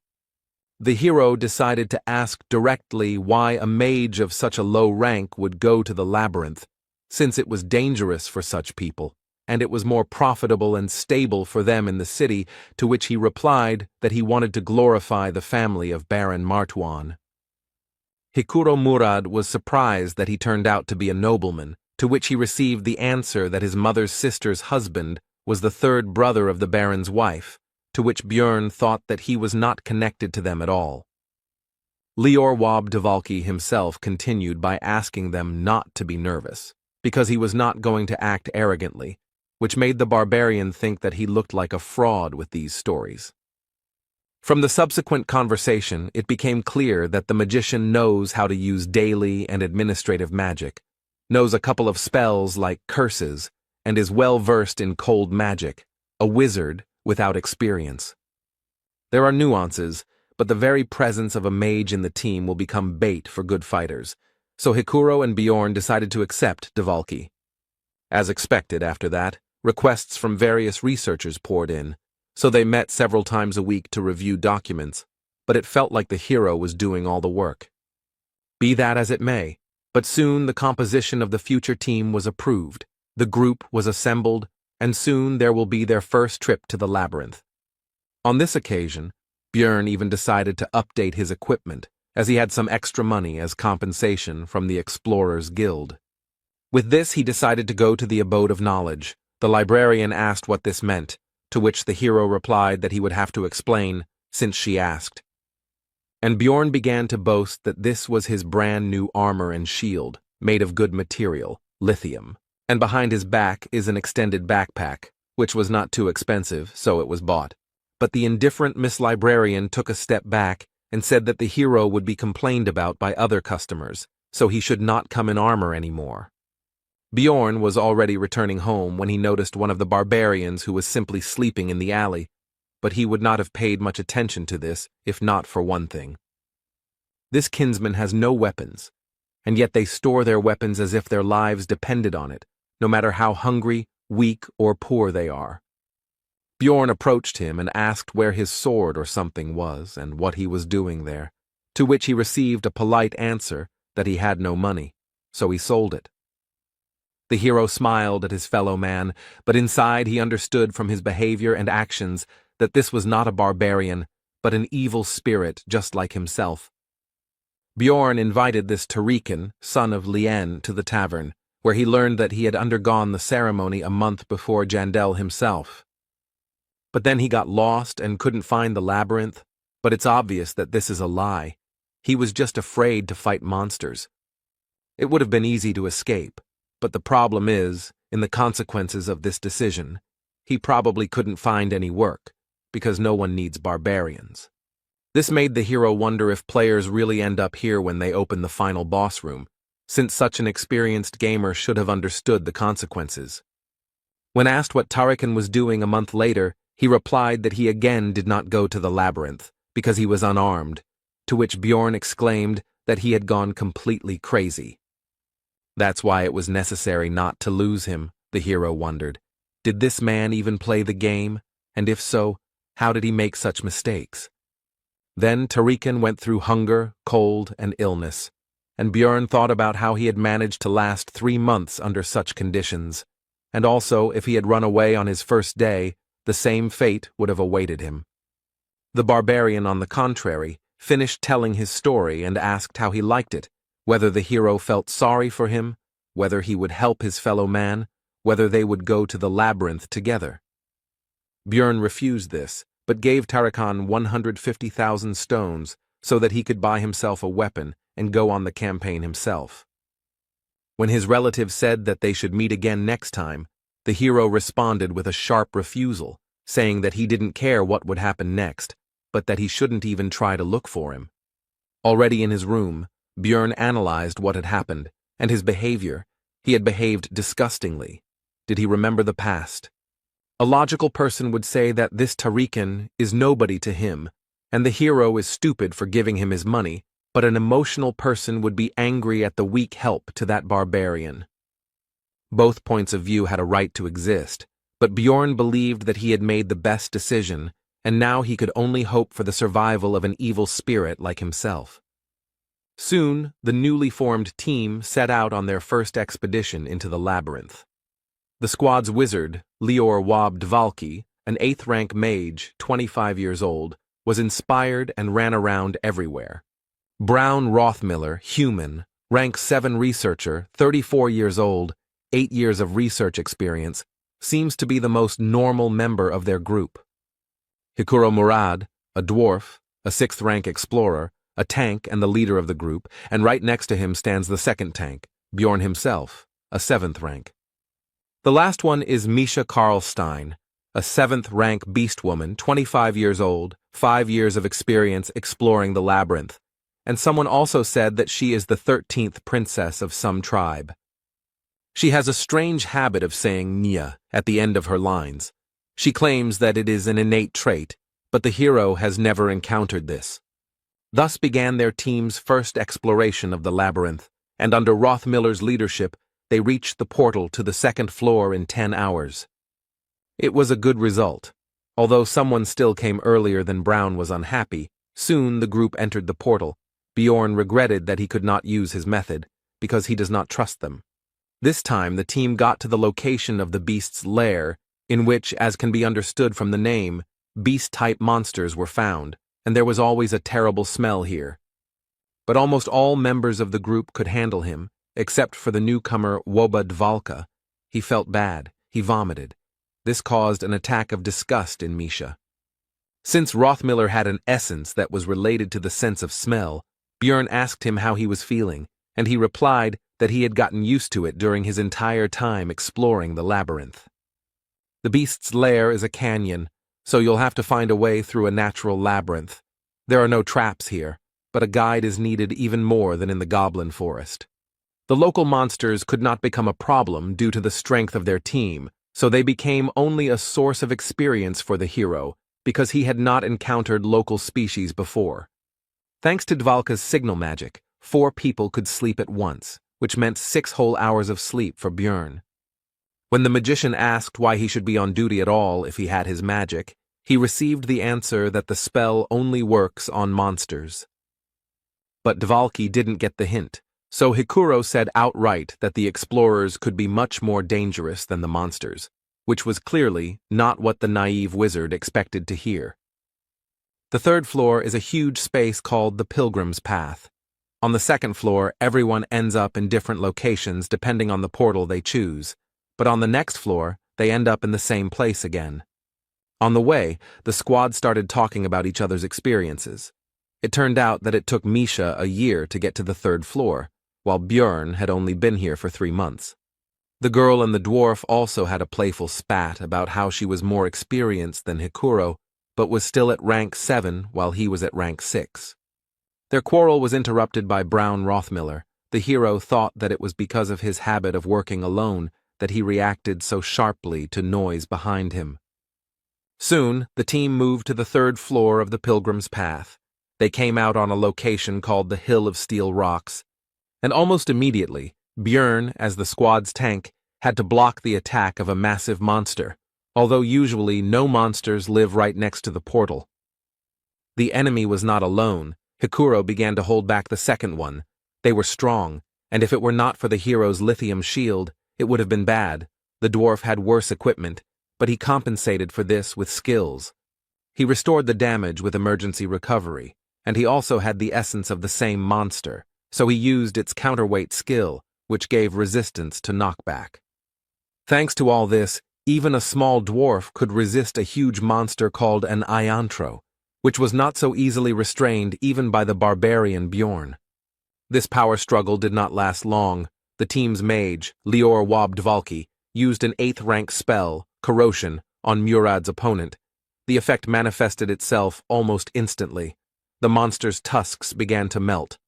The hero decided to ask directly why a mage of such a low rank would go to the labyrinth, since it was dangerous for such people, and it was more profitable and stable for them in the city, to which he replied that he wanted to glorify the family of Baron Martuan. Hikuro Murad was surprised that he turned out to be a nobleman, to which he received the answer that his mother's sister's husband was the 3rd brother of the Baron's wife, to which Bjorn thought that he was not connected to them at all. Lior Wabdvalki himself continued by asking them not to be nervous, because he was not going to act arrogantly, which made the barbarian think that he looked like a fraud with these stories. From the subsequent conversation, it became clear that the magician knows how to use daily and administrative magic, knows a couple of spells like curses, and is well versed in cold magic, a wizard without experience. There are nuances, but the very presence of a mage in the team will become bait for good fighters, so Hikuro and Bjorn decided to accept Dvalki. As expected after that, requests from various researchers poured in, so they met several times a week to review documents, but it felt like the hero was doing all the work. Be that as it may, but soon the composition of the future team was approved, the group was assembled, and soon there will be their first trip to the labyrinth. On this occasion, Bjorn even decided to update his equipment, as he had some extra money as compensation from the Explorers Guild. With this, he decided to go to the Abode of Knowledge. The librarian asked what this meant, to which the hero replied that he would have to explain, since she asked. And Bjorn began to boast that this was his brand new armor and shield, made of good material, lithium, and behind his back is an extended backpack, which was not too expensive, so it was bought. But the indifferent Miss Librarian took a step back and said that the hero would be complained about by other customers, so he should not come in armor anymore. Bjorn was already returning home when he noticed one of the barbarians who was simply sleeping in the alley, but he would not have paid much attention to this if not for one thing. This kinsman has no weapons, and yet they store their weapons as if their lives depended on it, no matter how hungry, weak, or poor they are. Bjorn approached him and asked where his sword or something was and what he was doing there, to which he received a polite answer that he had no money, so he sold it. The hero smiled at his fellow man, but inside he understood from his behavior and actions that this was not a barbarian, but an evil spirit just like himself. Bjorn invited this Tarikan, son of Lien, to the tavern, where he learned that he had undergone the ceremony a month before Jandel himself. But then he got lost and couldn't find the labyrinth, but it's obvious that this is a lie. He was just afraid to fight monsters. It would have been easy to escape, but the problem is, in the consequences of this decision, he probably couldn't find any work, because no one needs barbarians. This made the hero wonder if players really end up here when they open the final boss room, since such an experienced gamer should have understood the consequences. When asked what Tarikan was doing a month later, he replied that he again did not go to the labyrinth, because he was unarmed, to which Bjorn exclaimed that he had gone completely crazy. That's why it was necessary not to lose him, the hero wondered. Did this man even play the game? And if so, how did he make such mistakes? Then Tarikan went through hunger, cold, and illness, and Bjorn thought about how he had managed to last 3 months under such conditions, and also if he had run away on his first day, the same fate would have awaited him. The barbarian, on the contrary, finished telling his story and asked how he liked it, whether the hero felt sorry for him, whether he would help his fellow man, whether they would go to the labyrinth together. Bjorn refused this, but gave Tarikan 150,000 stones so that he could buy himself a weapon and go on the campaign himself. When his relative said that they should meet again next time, the hero responded with a sharp refusal, saying that he didn't care what would happen next, but that he shouldn't even try to look for him. Already in his room, Bjorn analyzed what had happened, and his behavior. He had behaved disgustingly. Did he remember the past? A logical person would say that this Tarikan is nobody to him, and the hero is stupid for giving him his money, but an emotional person would be angry at the weak help to that barbarian. Both points of view had a right to exist, but Bjorn believed that he had made the best decision, and now he could only hope for the survival of an evil spirit like himself. Soon, the newly formed team set out on their first expedition into the labyrinth. The squad's wizard, Lior Wab Dvalki, an 8th-rank mage, 25 years old, was inspired and ran around everywhere. Brown Rothmiller, human, rank 7 researcher, 34 years old, 8 years of research experience, seems to be the most normal member of their group. Hikuro Murad, a dwarf, a 6th-rank explorer, a tank and the leader of the group, and right next to him stands the 2nd tank, Bjorn himself, a 7th rank. The last one is Misha Karlstein, a 7th rank beast woman, 25 years old, 5 years of experience exploring the labyrinth, and someone also said that she is the 13th princess of some tribe. She has a strange habit of saying Nya at the end of her lines. She claims that it is an innate trait, but the hero has never encountered this. Thus began their team's first exploration of the labyrinth, and under Rothmiller's leadership, they reached the portal to the 2nd floor in 10 hours. It was a good result. Although someone still came earlier than Brown was unhappy, soon the group entered the portal. Bjorn regretted that he could not use his method, because he does not trust them. This time the team got to the location of the beast's lair, in which, as can be understood from the name, beast-type monsters were found, and there was always a terrible smell here. But almost all members of the group could handle him, except for the newcomer Woba Dvalka. He felt bad. He vomited. This caused an attack of disgust in Misha. Since Rothmiller had an essence that was related to the sense of smell, Bjorn asked him how he was feeling, and he replied that he had gotten used to it during his entire time exploring the labyrinth. The beast's lair is a canyon, so you'll have to find a way through a natural labyrinth. There are no traps here, but a guide is needed even more than in the goblin forest. The local monsters could not become a problem due to the strength of their team, so they became only a source of experience for the hero, because he had not encountered local species before. Thanks to Dvalka's signal magic, 4 people could sleep at once, which meant 6 whole hours of sleep for Bjorn. When the magician asked why he should be on duty at all if he had his magic, he received the answer that the spell only works on monsters. But Dvalki didn't get the hint, so Hikuro said outright that the explorers could be much more dangerous than the monsters, which was clearly not what the naive wizard expected to hear. The 3rd floor is a huge space called the Pilgrim's Path. On the 2nd floor, everyone ends up in different locations depending on the portal they choose, but on the next floor, they end up in the same place again. On the way, the squad started talking about each other's experiences. It turned out that it took Misha a year to get to the 3rd floor, while Bjorn had only been here for 3 months. The girl and the dwarf also had a playful spat about how she was more experienced than Hikuro, but was still at rank 7 while he was at rank 6. Their quarrel was interrupted by Brown Rothmiller. The hero thought that it was because of his habit of working alone that he reacted so sharply to noise behind him. Soon, the team moved to the 3rd floor of the Pilgrim's Path. They came out on a location called the Hill of Steel Rocks, and almost immediately, Bjorn, as the squad's tank, had to block the attack of a massive monster, although usually no monsters live right next to the portal. The enemy was not alone. Hikuro began to hold back the 2nd one. They were strong, and if it were not for the hero's lithium shield, it would have been bad. The dwarf had worse equipment, but he compensated for this with skills. He restored the damage with emergency recovery, and he also had the essence of the same monster, so he used its counterweight skill, which gave resistance to knockback. Thanks to all this, even a small dwarf could resist a huge monster called an iantro, which was not so easily restrained even by the barbarian Bjorn. This power struggle did not last long. The team's mage, Lior Wab-Dvalki, used an 8th rank spell, Corrosion, on Murad's opponent. The effect manifested itself almost instantly. The monster's tusks began to melt.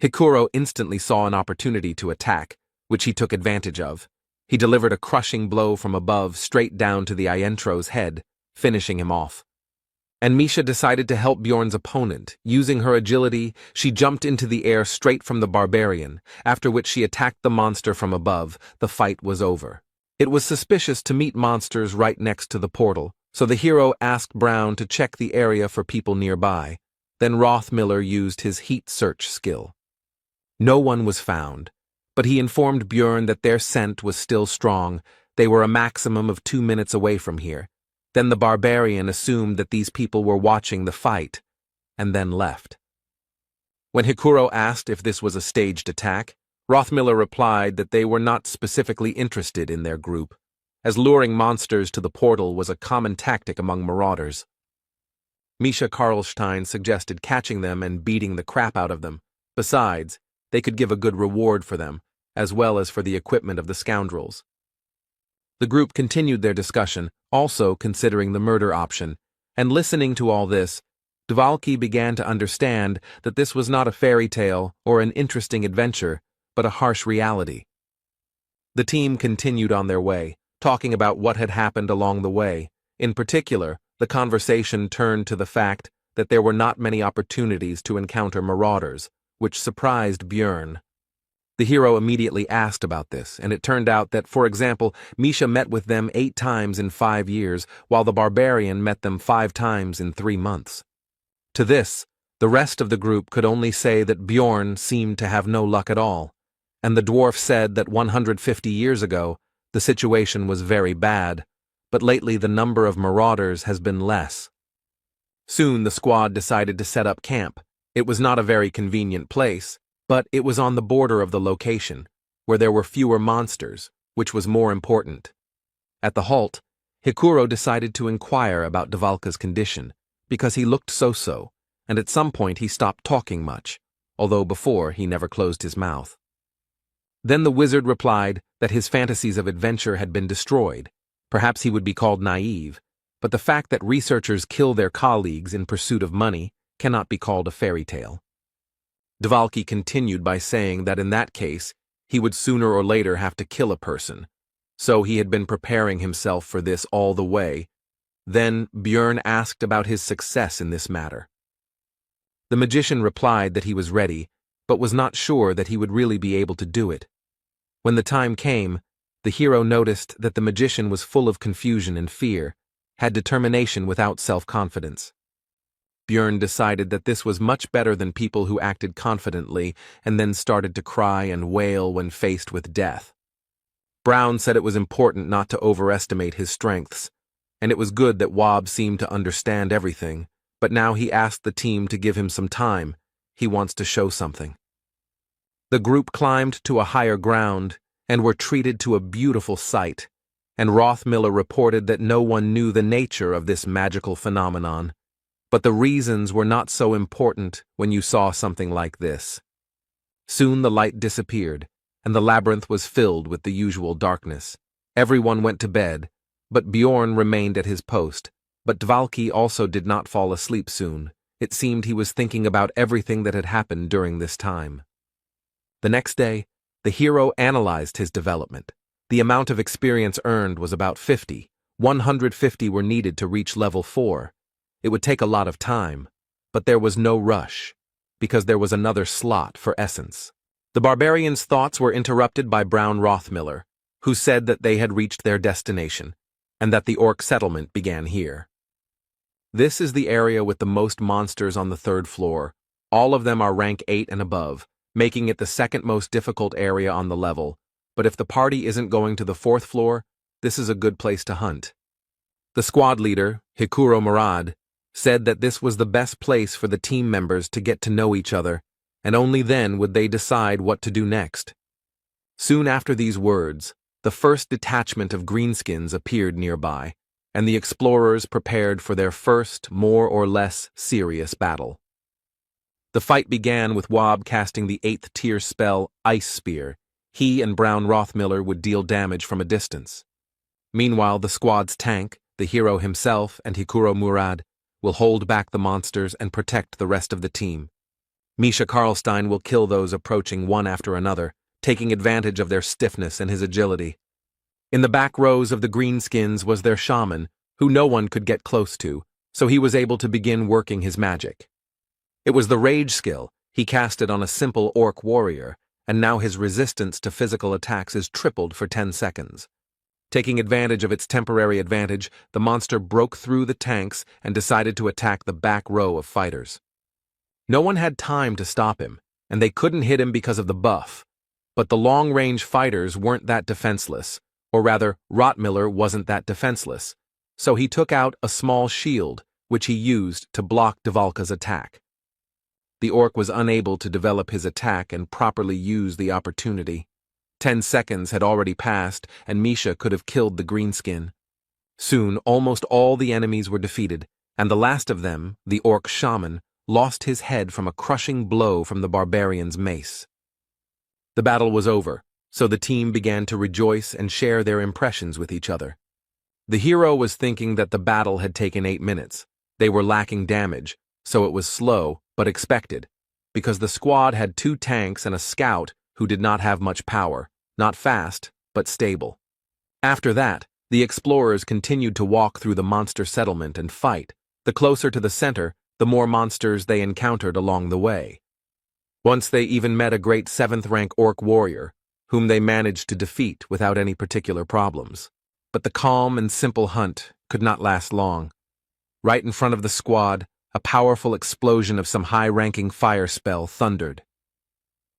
Hikuro instantly saw an opportunity to attack, which he took advantage of. He delivered a crushing blow from above straight down to the Iantro's head, finishing him off. And Misha decided to help Bjorn's opponent. Using her agility, she jumped into the air straight from the barbarian, after which she attacked the monster from above. The fight was over. It was suspicious to meet monsters right next to the portal, so the hero asked Brown to check the area for people nearby. Then Rothmiller used his heat search skill. No one was found, but he informed Bjorn that their scent was still strong. They were a maximum of 2 minutes away from here. Then the barbarian assumed that these people were watching the fight, and then left. When Hikuro asked if this was a staged attack, Rothmiller replied that they were not specifically interested in their group, as luring monsters to the portal was a common tactic among marauders. Misha Karlstein suggested catching them and beating the crap out of them. Besides, they could give a good reward for them, as well as for the equipment of the scoundrels. The group continued their discussion, also considering the murder option, and listening to all this, Dvalki began to understand that this was not a fairy tale or an interesting adventure, but a harsh reality. The team continued on their way, talking about what had happened along the way. In particular, the conversation turned to the fact that there were not many opportunities to encounter marauders, which surprised Björn. The hero immediately asked about this, and it turned out that, for example, Misha met with them 8 times in 5 years, while the barbarian met them 5 times in 3 months. To this, the rest of the group could only say that Björn seemed to have no luck at all, and the dwarf said that 150 years ago, the situation was very bad, but lately the number of marauders has been less. Soon the squad decided to set up camp. It was not a very convenient place, but it was on the border of the location, where there were fewer monsters, which was more important. At the halt, Hikuro decided to inquire about Dvalka's condition, because he looked so-so, and at some point he stopped talking much, although before he never closed his mouth. Then the wizard replied that his fantasies of adventure had been destroyed. Perhaps he would be called naive, but the fact that researchers kill their colleagues in pursuit of money cannot be called a fairy tale. Dvalki continued by saying that in that case, he would sooner or later have to kill a person, so he had been preparing himself for this all the way. Then Björn asked about his success in this matter. The magician replied that he was ready, but was not sure that he would really be able to do it. When the time came, the hero noticed that the magician was full of confusion and fear, had determination without self-confidence. Björn decided that this was much better than people who acted confidently and then started to cry and wail when faced with death. Brown said it was important not to overestimate his strengths, and it was good that Wob seemed to understand everything, but now he asked the team to give him some time. He wants to show something. The group climbed to a higher ground and were treated to a beautiful sight, and Rothmiller reported that no one knew the nature of this magical phenomenon. But the reasons were not so important when you saw something like this. Soon the light disappeared, and the labyrinth was filled with the usual darkness. Everyone went to bed, but Bjorn remained at his post. But Dvalki also did not fall asleep soon. It seemed he was thinking about everything that had happened during this time. The next day, the hero analyzed his development. The amount of experience earned was about 50. 150 were needed to reach level 4. It would take a lot of time, but there was no rush, because there was another slot for essence. The barbarians' thoughts were interrupted by Brown Rothmiller, who said that they had reached their destination, and that the orc settlement began here. This is the area with the most monsters on the 3rd floor. All of them are rank 8 and above, making it the 2nd most difficult area on the level, but if the party isn't going to the 4th floor, this is a good place to hunt. The squad leader, Hikuro Murad, said that this was the best place for the team members to get to know each other, and only then would they decide what to do next. Soon after these words, the first detachment of greenskins appeared nearby, and the explorers prepared for their first, more or less serious battle. The fight began with Wob casting the 8th tier spell Ice Spear. He and Brown Rothmiller would deal damage from a distance. Meanwhile, the squad's tank, the hero himself and Hikuro Murad, will hold back the monsters and protect the rest of the team. Misha Karlstein will kill those approaching one after another, taking advantage of their stiffness and his agility. In the back rows of the greenskins was their shaman, who no one could get close to, so he was able to begin working his magic. It was the rage skill. He cast it on a simple orc warrior, and now his resistance to physical attacks is tripled for 10 seconds. Taking advantage of its temporary advantage, the monster broke through the tanks and decided to attack the back row of fighters. No one had time to stop him, and they couldn't hit him because of the buff. But the long-range fighters weren't that defenseless, or rather, Rothmiller wasn't that defenseless, so he took out a small shield, which he used to block Dvalka's attack. The orc was unable to develop his attack and properly use the opportunity. 10 seconds had already passed, and Misha could have killed the greenskin. Soon, almost all the enemies were defeated, and the last of them, the orc shaman, lost his head from a crushing blow from the barbarian's mace. The battle was over, so the team began to rejoice and share their impressions with each other. The hero was thinking that the battle had taken 8 minutes. They were lacking damage, so it was slow, but expected, because the squad had 2 tanks and a scout who did not have much power, not fast, but stable. After that, the explorers continued to walk through the monster settlement and fight. The closer to the center, the more monsters they encountered along the way. Once they even met a great 7th-rank orc warrior, whom they managed to defeat without any particular problems. But the calm and simple hunt could not last long. Right in front of the squad, a powerful explosion of some high-ranking fire spell thundered.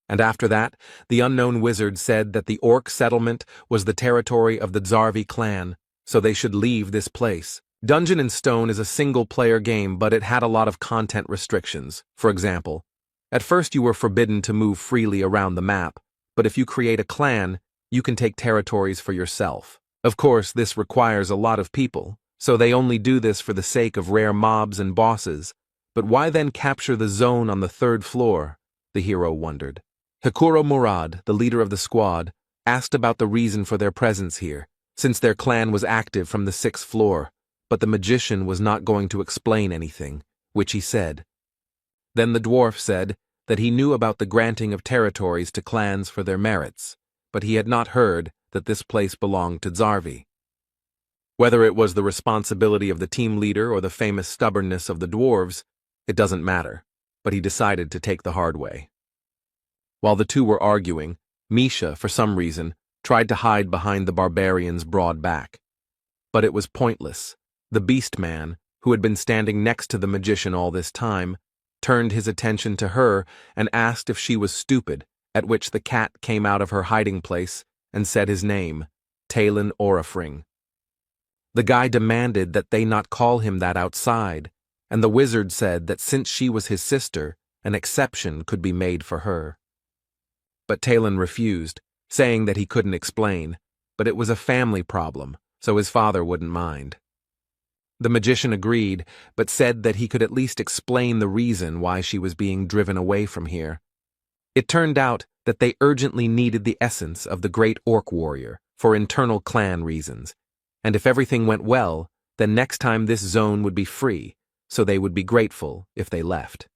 And after that, the unknown wizard said that the orc settlement was the territory of the Zarvi clan, so they should leave this place. Dungeon and Stone is a single-player game, but it had a lot of content restrictions. For example, at first you were forbidden to move freely around the map, but if you create a clan, you can take territories for yourself. Of course, this requires a lot of people, so they only do this for the sake of rare mobs and bosses. But why then capture the zone on the 3rd floor? The hero wondered. Hikuro Murad, the leader of the squad, asked about the reason for their presence here, since their clan was active from the 6th floor, but the magician was not going to explain anything, which he said. Then the dwarf said that he knew about the granting of territories to clans for their merits, but he had not heard that this place belonged to Zarvi. Whether it was the responsibility of the team leader or the famous stubbornness of the dwarves, it doesn't matter, but he decided to take the hard way. While the two were arguing, Misha, for some reason, tried to hide behind the barbarian's broad back. But it was pointless. The beast man, who had been standing next to the magician all this time, turned his attention to her and asked if she was stupid, at which the cat came out of her hiding place and said his name, Talon Orifring. The guy demanded that they not call him that outside, and the wizard said that since she was his sister, an exception could be made for her. But Talon refused, saying that he couldn't explain, but it was a family problem, so his father wouldn't mind. The magician agreed, but said that he could at least explain the reason why she was being driven away from here. It turned out that they urgently needed the essence of the great orc warrior for internal clan reasons, and if everything went well, then next time this zone would be free, so they would be grateful if they left.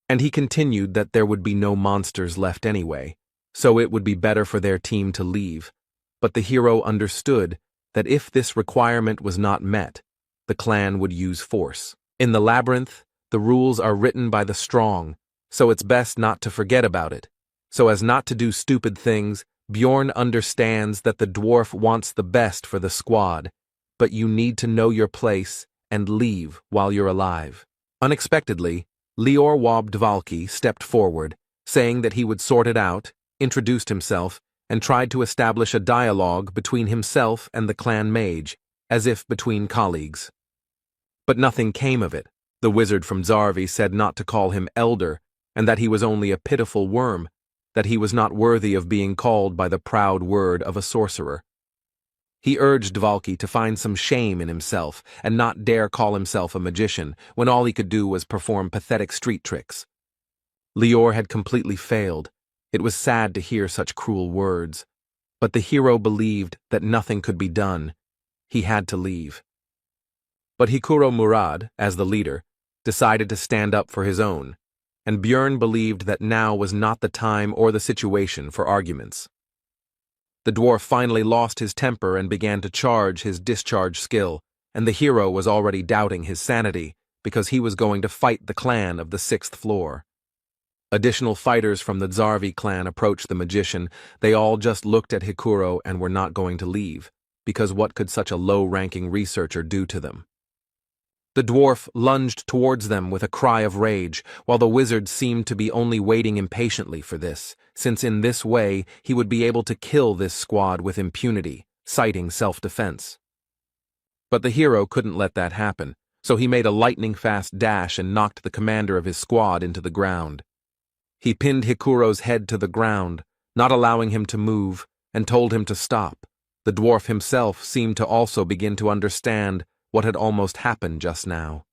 And he continued that there would be no monsters left anyway, so it would be better for their team to leave, but the hero understood that if this requirement was not met, the clan would use force. In the labyrinth, the rules are written by the strong, so it's best not to forget about it. So as not to do stupid things, Bjorn understands that the dwarf wants the best for the squad, but you need to know your place and leave while you're alive. Unexpectedly, Lior Wab Dvalki stepped forward, saying that he would sort it out, introduced himself, and tried to establish a dialogue between himself and the clan mage, as if between colleagues. But nothing came of it. The wizard from Zarvi said not to call him elder, and that he was only a pitiful worm, that he was not worthy of being called by the proud word of a sorcerer. He urged Dvalki to find some shame in himself and not dare call himself a magician when all he could do was perform pathetic street tricks. Lior had completely failed. It was sad to hear such cruel words, but the hero believed that nothing could be done. He had to leave. But Hikuro Murad, as the leader, decided to stand up for his own, and Björn believed that now was not the time or the situation for arguments. The dwarf finally lost his temper and began to charge his discharge skill, and the hero was already doubting his sanity because he was going to fight the clan of the 6th floor. Additional fighters from the Zarvi clan approached the magician. They all just looked at Hikuro and were not going to leave, because what could such a low-ranking researcher do to them? The dwarf lunged towards them with a cry of rage, while the wizard seemed to be only waiting impatiently for this, since in this way he would be able to kill this squad with impunity, citing self-defense. But the hero couldn't let that happen, so he made a lightning-fast dash and knocked the commander of his squad into the ground. He pinned Hikuro's head to the ground, not allowing him to move, and told him to stop. The dwarf himself seemed to also begin to understand what had almost happened just now.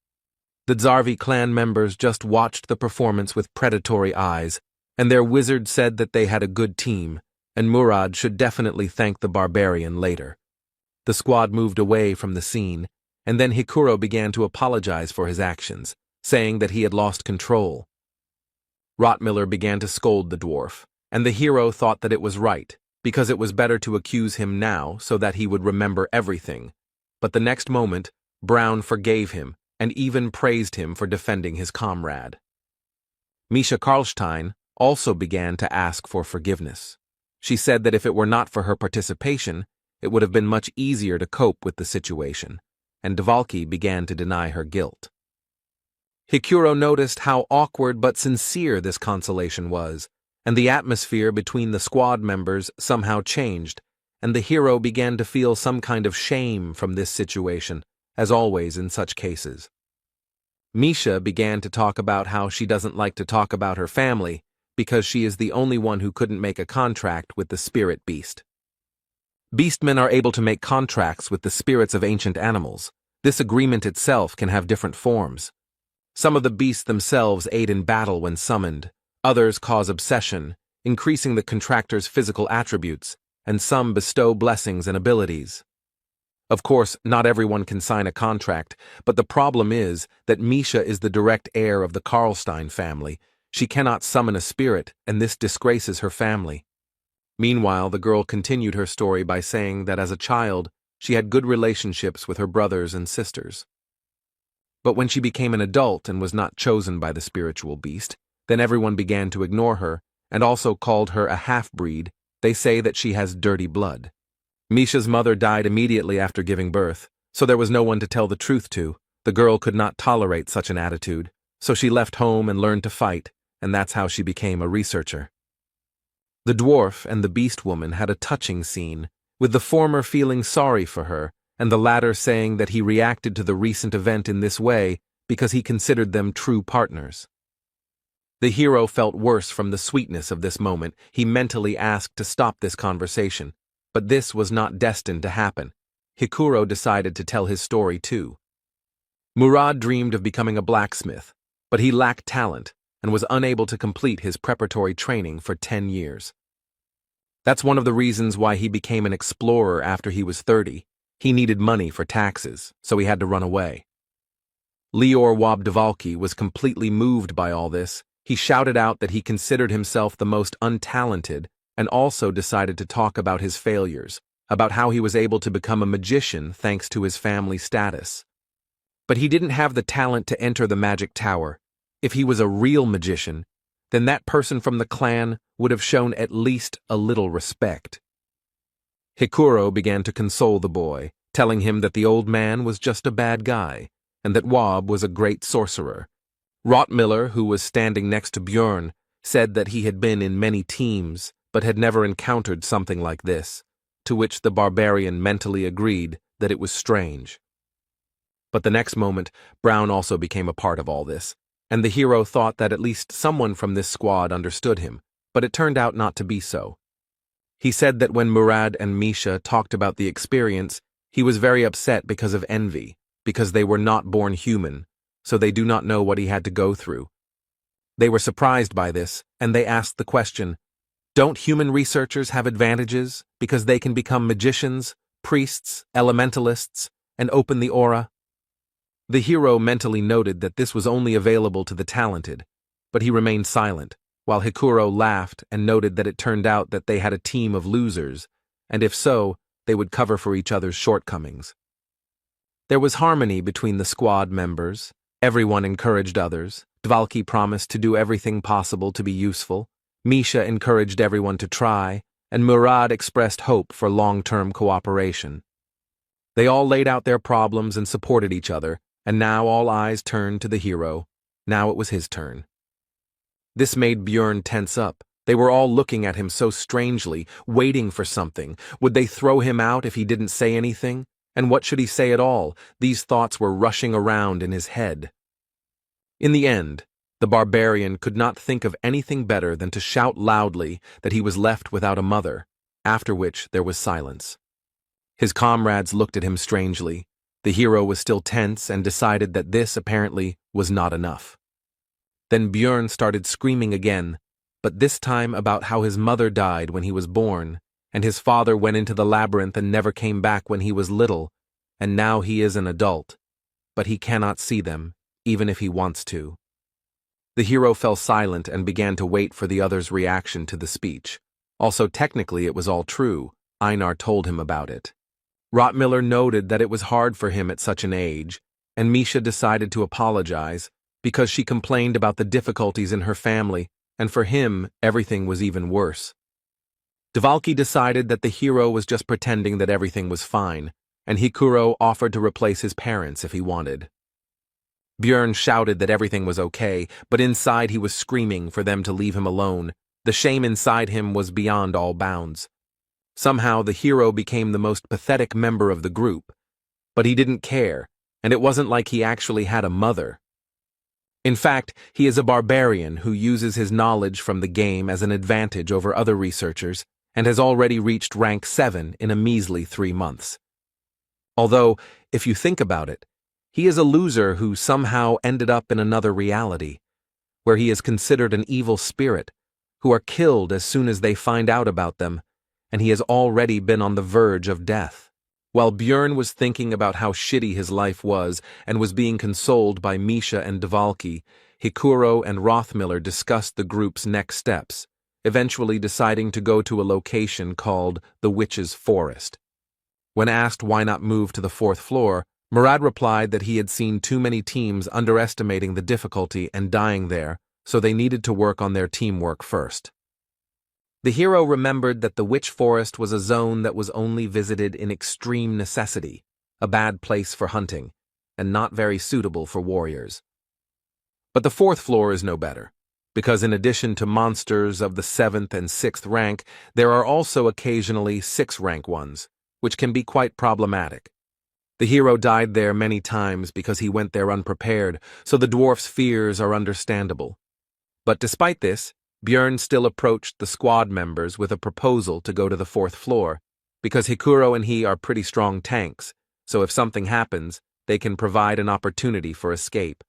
The Zarvi clan members just watched the performance with predatory eyes, and their wizard said that they had a good team, and Murad should definitely thank the barbarian later. The squad moved away from the scene, and then Hikuro began to apologize for his actions, saying that he had lost control. Rottmiller began to scold the dwarf, and the hero thought that it was right, because it was better to accuse him now so that he would remember everything. But the next moment, Brown forgave him and even praised him for defending his comrade. Misha Karlstein also began to ask for forgiveness. She said that if it were not for her participation, it would have been much easier to cope with the situation, and Dvalki began to deny her guilt. Hikuro noticed how awkward but sincere this consolation was, and the atmosphere between the squad members somehow changed, and the hero began to feel some kind of shame from this situation, as always in such cases. Misha began to talk about how she doesn't like to talk about her family because she is the only one who couldn't make a contract with the spirit beast. Beastmen are able to make contracts with the spirits of ancient animals. This agreement itself can have different forms. Some of the beasts themselves aid in battle when summoned, others cause obsession, increasing the contractor's physical attributes, and some bestow blessings and abilities. Of course, not everyone can sign a contract, but the problem is that Misha is the direct heir of the Karlstein family. She cannot summon a spirit, and this disgraces her family. Meanwhile, the girl continued her story by saying that as a child, she had good relationships with her brothers and sisters. But when she became an adult and was not chosen by the spiritual beast, then everyone began to ignore her, and also called her a half-breed. They say that she has dirty blood. Misha's mother died immediately after giving birth, so there was no one to tell the truth to. The girl could not tolerate such an attitude, so she left home and learned to fight, and that's how she became a researcher. The dwarf and the beast woman had a touching scene, with the former feeling sorry for her, and the latter saying that he reacted to the recent event in this way because he considered them true partners. The hero felt worse from the sweetness of this moment. He mentally asked to stop this conversation, but this was not destined to happen. Hikuro decided to tell his story too. Murad dreamed of becoming a blacksmith, but he lacked talent and was unable to complete his preparatory training for 10 years. That's one of the reasons why he became an explorer after he was 30. He needed money for taxes, so he had to run away. Lior Wabdvalki was completely moved by all this. He shouted out that he considered himself the most untalented and also decided to talk about his failures, about how he was able to become a magician thanks to his family status. But he didn't have the talent to enter the magic tower. If he was a real magician, then that person from the clan would have shown at least a little respect. Hikuro began to console the boy, telling him that the old man was just a bad guy, and that Wab was a great sorcerer. Rottmiller, who was standing next to Björn, said that he had been in many teams, but had never encountered something like this, to which the barbarian mentally agreed that it was strange. But the next moment, Brown also became a part of all this, and the hero thought that at least someone from this squad understood him, but it turned out not to be so. He said that when Murad and Misha talked about the experience, he was very upset because of envy, because they were not born human, so they do not know what he had to go through. They were surprised by this, and they asked the question, don't human researchers have advantages because they can become magicians, priests, elementalists, and open the aura? The hero mentally noted that this was only available to the talented, but he remained silent, while Hikuro laughed and noted that it turned out that they had a team of losers, and if so, they would cover for each other's shortcomings. There was harmony between the squad members. Everyone encouraged others. Dvalki promised to do everything possible to be useful. Misha encouraged everyone to try, and Murad expressed hope for long-term cooperation. They all laid out their problems and supported each other, and now all eyes turned to the hero. Now it was his turn. This made Björn tense up. They were all looking at him so strangely, waiting for something. Would they throw him out if he didn't say anything? And what should he say at all? These thoughts were rushing around in his head. In the end, the barbarian could not think of anything better than to shout loudly that he was left without a mother, after which there was silence. His comrades looked at him strangely. The hero was still tense and decided that this, apparently, was not enough. Then Björn started screaming again, but this time about how his mother died when he was born, and his father went into the labyrinth and never came back when he was little, and now he is an adult, but he cannot see them, even if he wants to. The hero fell silent and began to wait for the other's reaction to the speech. Also, technically, it was all true. Einar told him about it. Rottmiller noted that it was hard for him at such an age, and Misha decided to apologize because she complained about the difficulties in her family, and for him, everything was even worse. Dvalki decided that the hero was just pretending that everything was fine, and Hikuro offered to replace his parents if he wanted. Björn shouted that everything was okay, but inside he was screaming for them to leave him alone. The shame inside him was beyond all bounds. Somehow the hero became the most pathetic member of the group, but he didn't care, and it wasn't like he actually had a mother. In fact, he is a barbarian who uses his knowledge from the game as an advantage over other researchers and has already reached rank 7 in a measly 3 months. Although, if you think about it, he is a loser who somehow ended up in another reality, where he is considered an evil spirit, who are killed as soon as they find out about them, and he has already been on the verge of death. While Björn was thinking about how shitty his life was and was being consoled by Misha and Dvalki, Hikuro and Rothmiller discussed the group's next steps, eventually deciding to go to a location called the Witch's Forest. When asked why not move to the 4th floor, Murad replied that he had seen too many teams underestimating the difficulty and dying there, so they needed to work on their teamwork first. The hero remembered that the Witch Forest was a zone that was only visited in extreme necessity, a bad place for hunting, and not very suitable for warriors. But the 4th floor is no better, because in addition to monsters of the 7th and 6th rank, there are also occasionally 6th rank ones, which can be quite problematic. The hero died there many times because he went there unprepared, so the dwarf's fears are understandable. But despite this, Björn still approached the squad members with a proposal to go to the 4th floor, because Hikuro and he are pretty strong tanks, so if something happens, they can provide an opportunity for escape.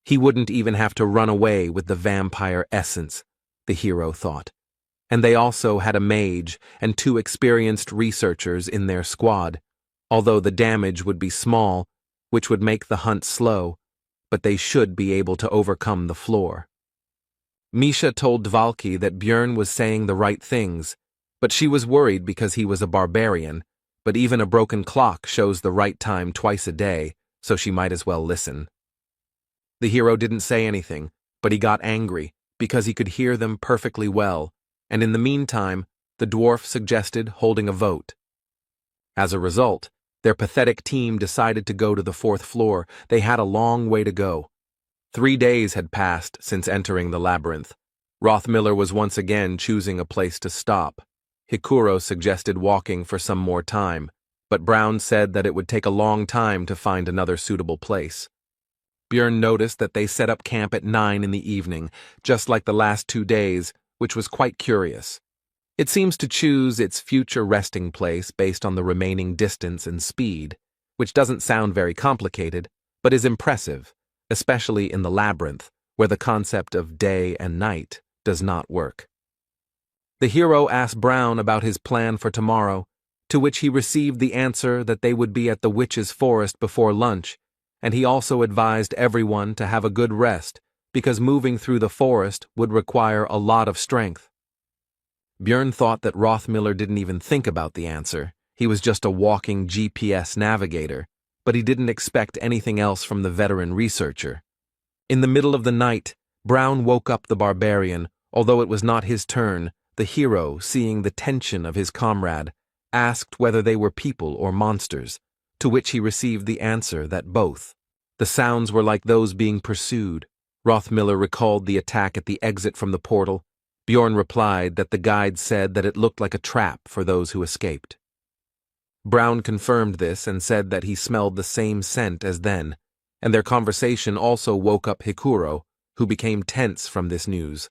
He wouldn't even have to run away with the vampire essence, the hero thought. And they also had a mage and 2 experienced researchers in their squad, although the damage would be small, which would make the hunt slow, but they should be able to overcome the floor. Misha told Dvalki that Björn was saying the right things, but she was worried because he was a barbarian, but even a broken clock shows the right time twice a day, so she might as well listen. The hero didn't say anything, but he got angry because he could hear them perfectly well, and in the meantime, the dwarf suggested holding a vote. As a result, their pathetic team decided to go to the 4th floor. They had a long way to go. 3 days had passed since entering the labyrinth. Rothmiller was once again choosing a place to stop. Hikuro suggested walking for some more time, but Brown said that it would take a long time to find another suitable place. Björn noticed that they set up camp at 9 in the evening, just like the last 2 days, which was quite curious. It seems to choose its future resting place based on the remaining distance and speed, which doesn't sound very complicated, but is impressive, especially in the labyrinth, where the concept of day and night does not work. The hero asked Brown about his plan for tomorrow, to which he received the answer that they would be at the Witch's Forest before lunch, and he also advised everyone to have a good rest, because moving through the forest would require a lot of strength. Björn thought that Rothmiller didn't even think about the answer. He was just a walking GPS navigator, but he didn't expect anything else from the veteran researcher. In the middle of the night, Brown woke up the barbarian. Although it was not his turn, the hero, seeing the tension of his comrade, asked whether they were people or monsters, to which he received the answer that both. The sounds were like those being pursued. Rothmiller recalled the attack at the exit from the portal. Björn replied that the guide said that it looked like a trap for those who escaped. Brown confirmed this and said that he smelled the same scent as then, and their conversation also woke up Hikuro, who became tense from this news.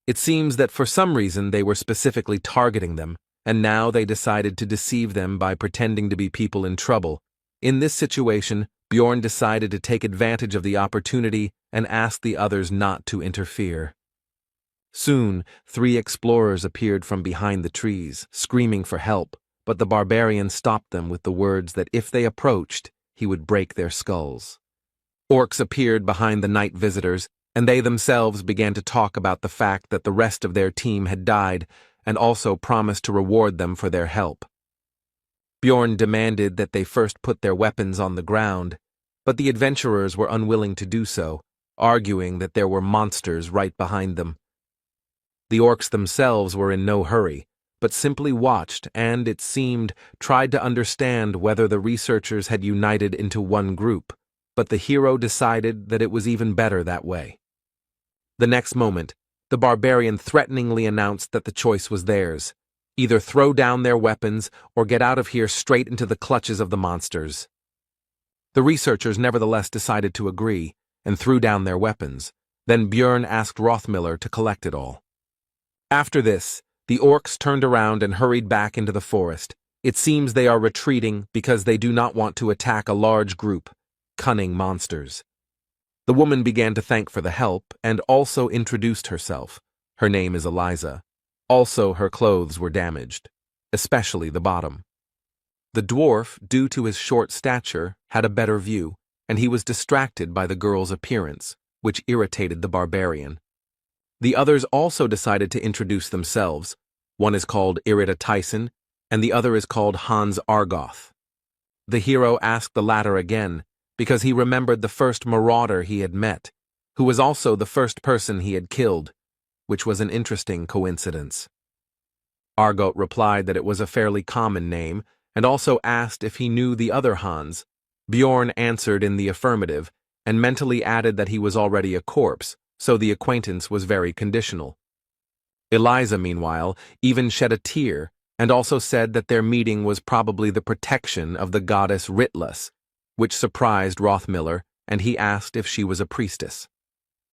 It seems that for some reason they were specifically targeting them, and now they decided to deceive them by pretending to be people in trouble. In this situation, Björn decided to take advantage of the opportunity and ask the others not to interfere. Soon, 3 explorers appeared from behind the trees, screaming for help, but the barbarian stopped them with the words that if they approached, he would break their skulls. Orcs appeared behind the night visitors, and they themselves began to talk about the fact that the rest of their team had died, and also promised to reward them for their help. Bjorn demanded that they first put their weapons on the ground, but the adventurers were unwilling to do so, arguing that there were monsters right behind them. The orcs themselves were in no hurry, but simply watched and, it seemed, tried to understand whether the researchers had united into one group, but the hero decided that it was even better that way. The next moment, the barbarian threateningly announced that the choice was theirs: either throw down their weapons or get out of here straight into the clutches of the monsters. The researchers nevertheless decided to agree, and threw down their weapons. Then Bjorn asked Rothmiller to collect it all. After this, the orcs turned around and hurried back into the forest. It seems they are retreating because they do not want to attack a large group, cunning monsters. The woman began to thank for the help and also introduced herself. Her name is Eliza. Also, her clothes were damaged, especially the bottom. The dwarf, due to his short stature, had a better view, and he was distracted by the girl's appearance, which irritated the barbarian. The others also decided to introduce themselves. One is called Irida Tyson, and the other is called Hans Argoth. The hero asked the latter again, because he remembered the first marauder he had met, who was also the first person he had killed, which was an interesting coincidence. Argot replied that it was a fairly common name, and also asked if he knew the other Hans. Bjorn answered in the affirmative, and mentally added that he was already a corpse, so the acquaintance was very conditional. Eliza, meanwhile, even shed a tear, and also said that their meeting was probably the protection of the goddess Ritlas, which surprised Rothmiller, and he asked if she was a priestess.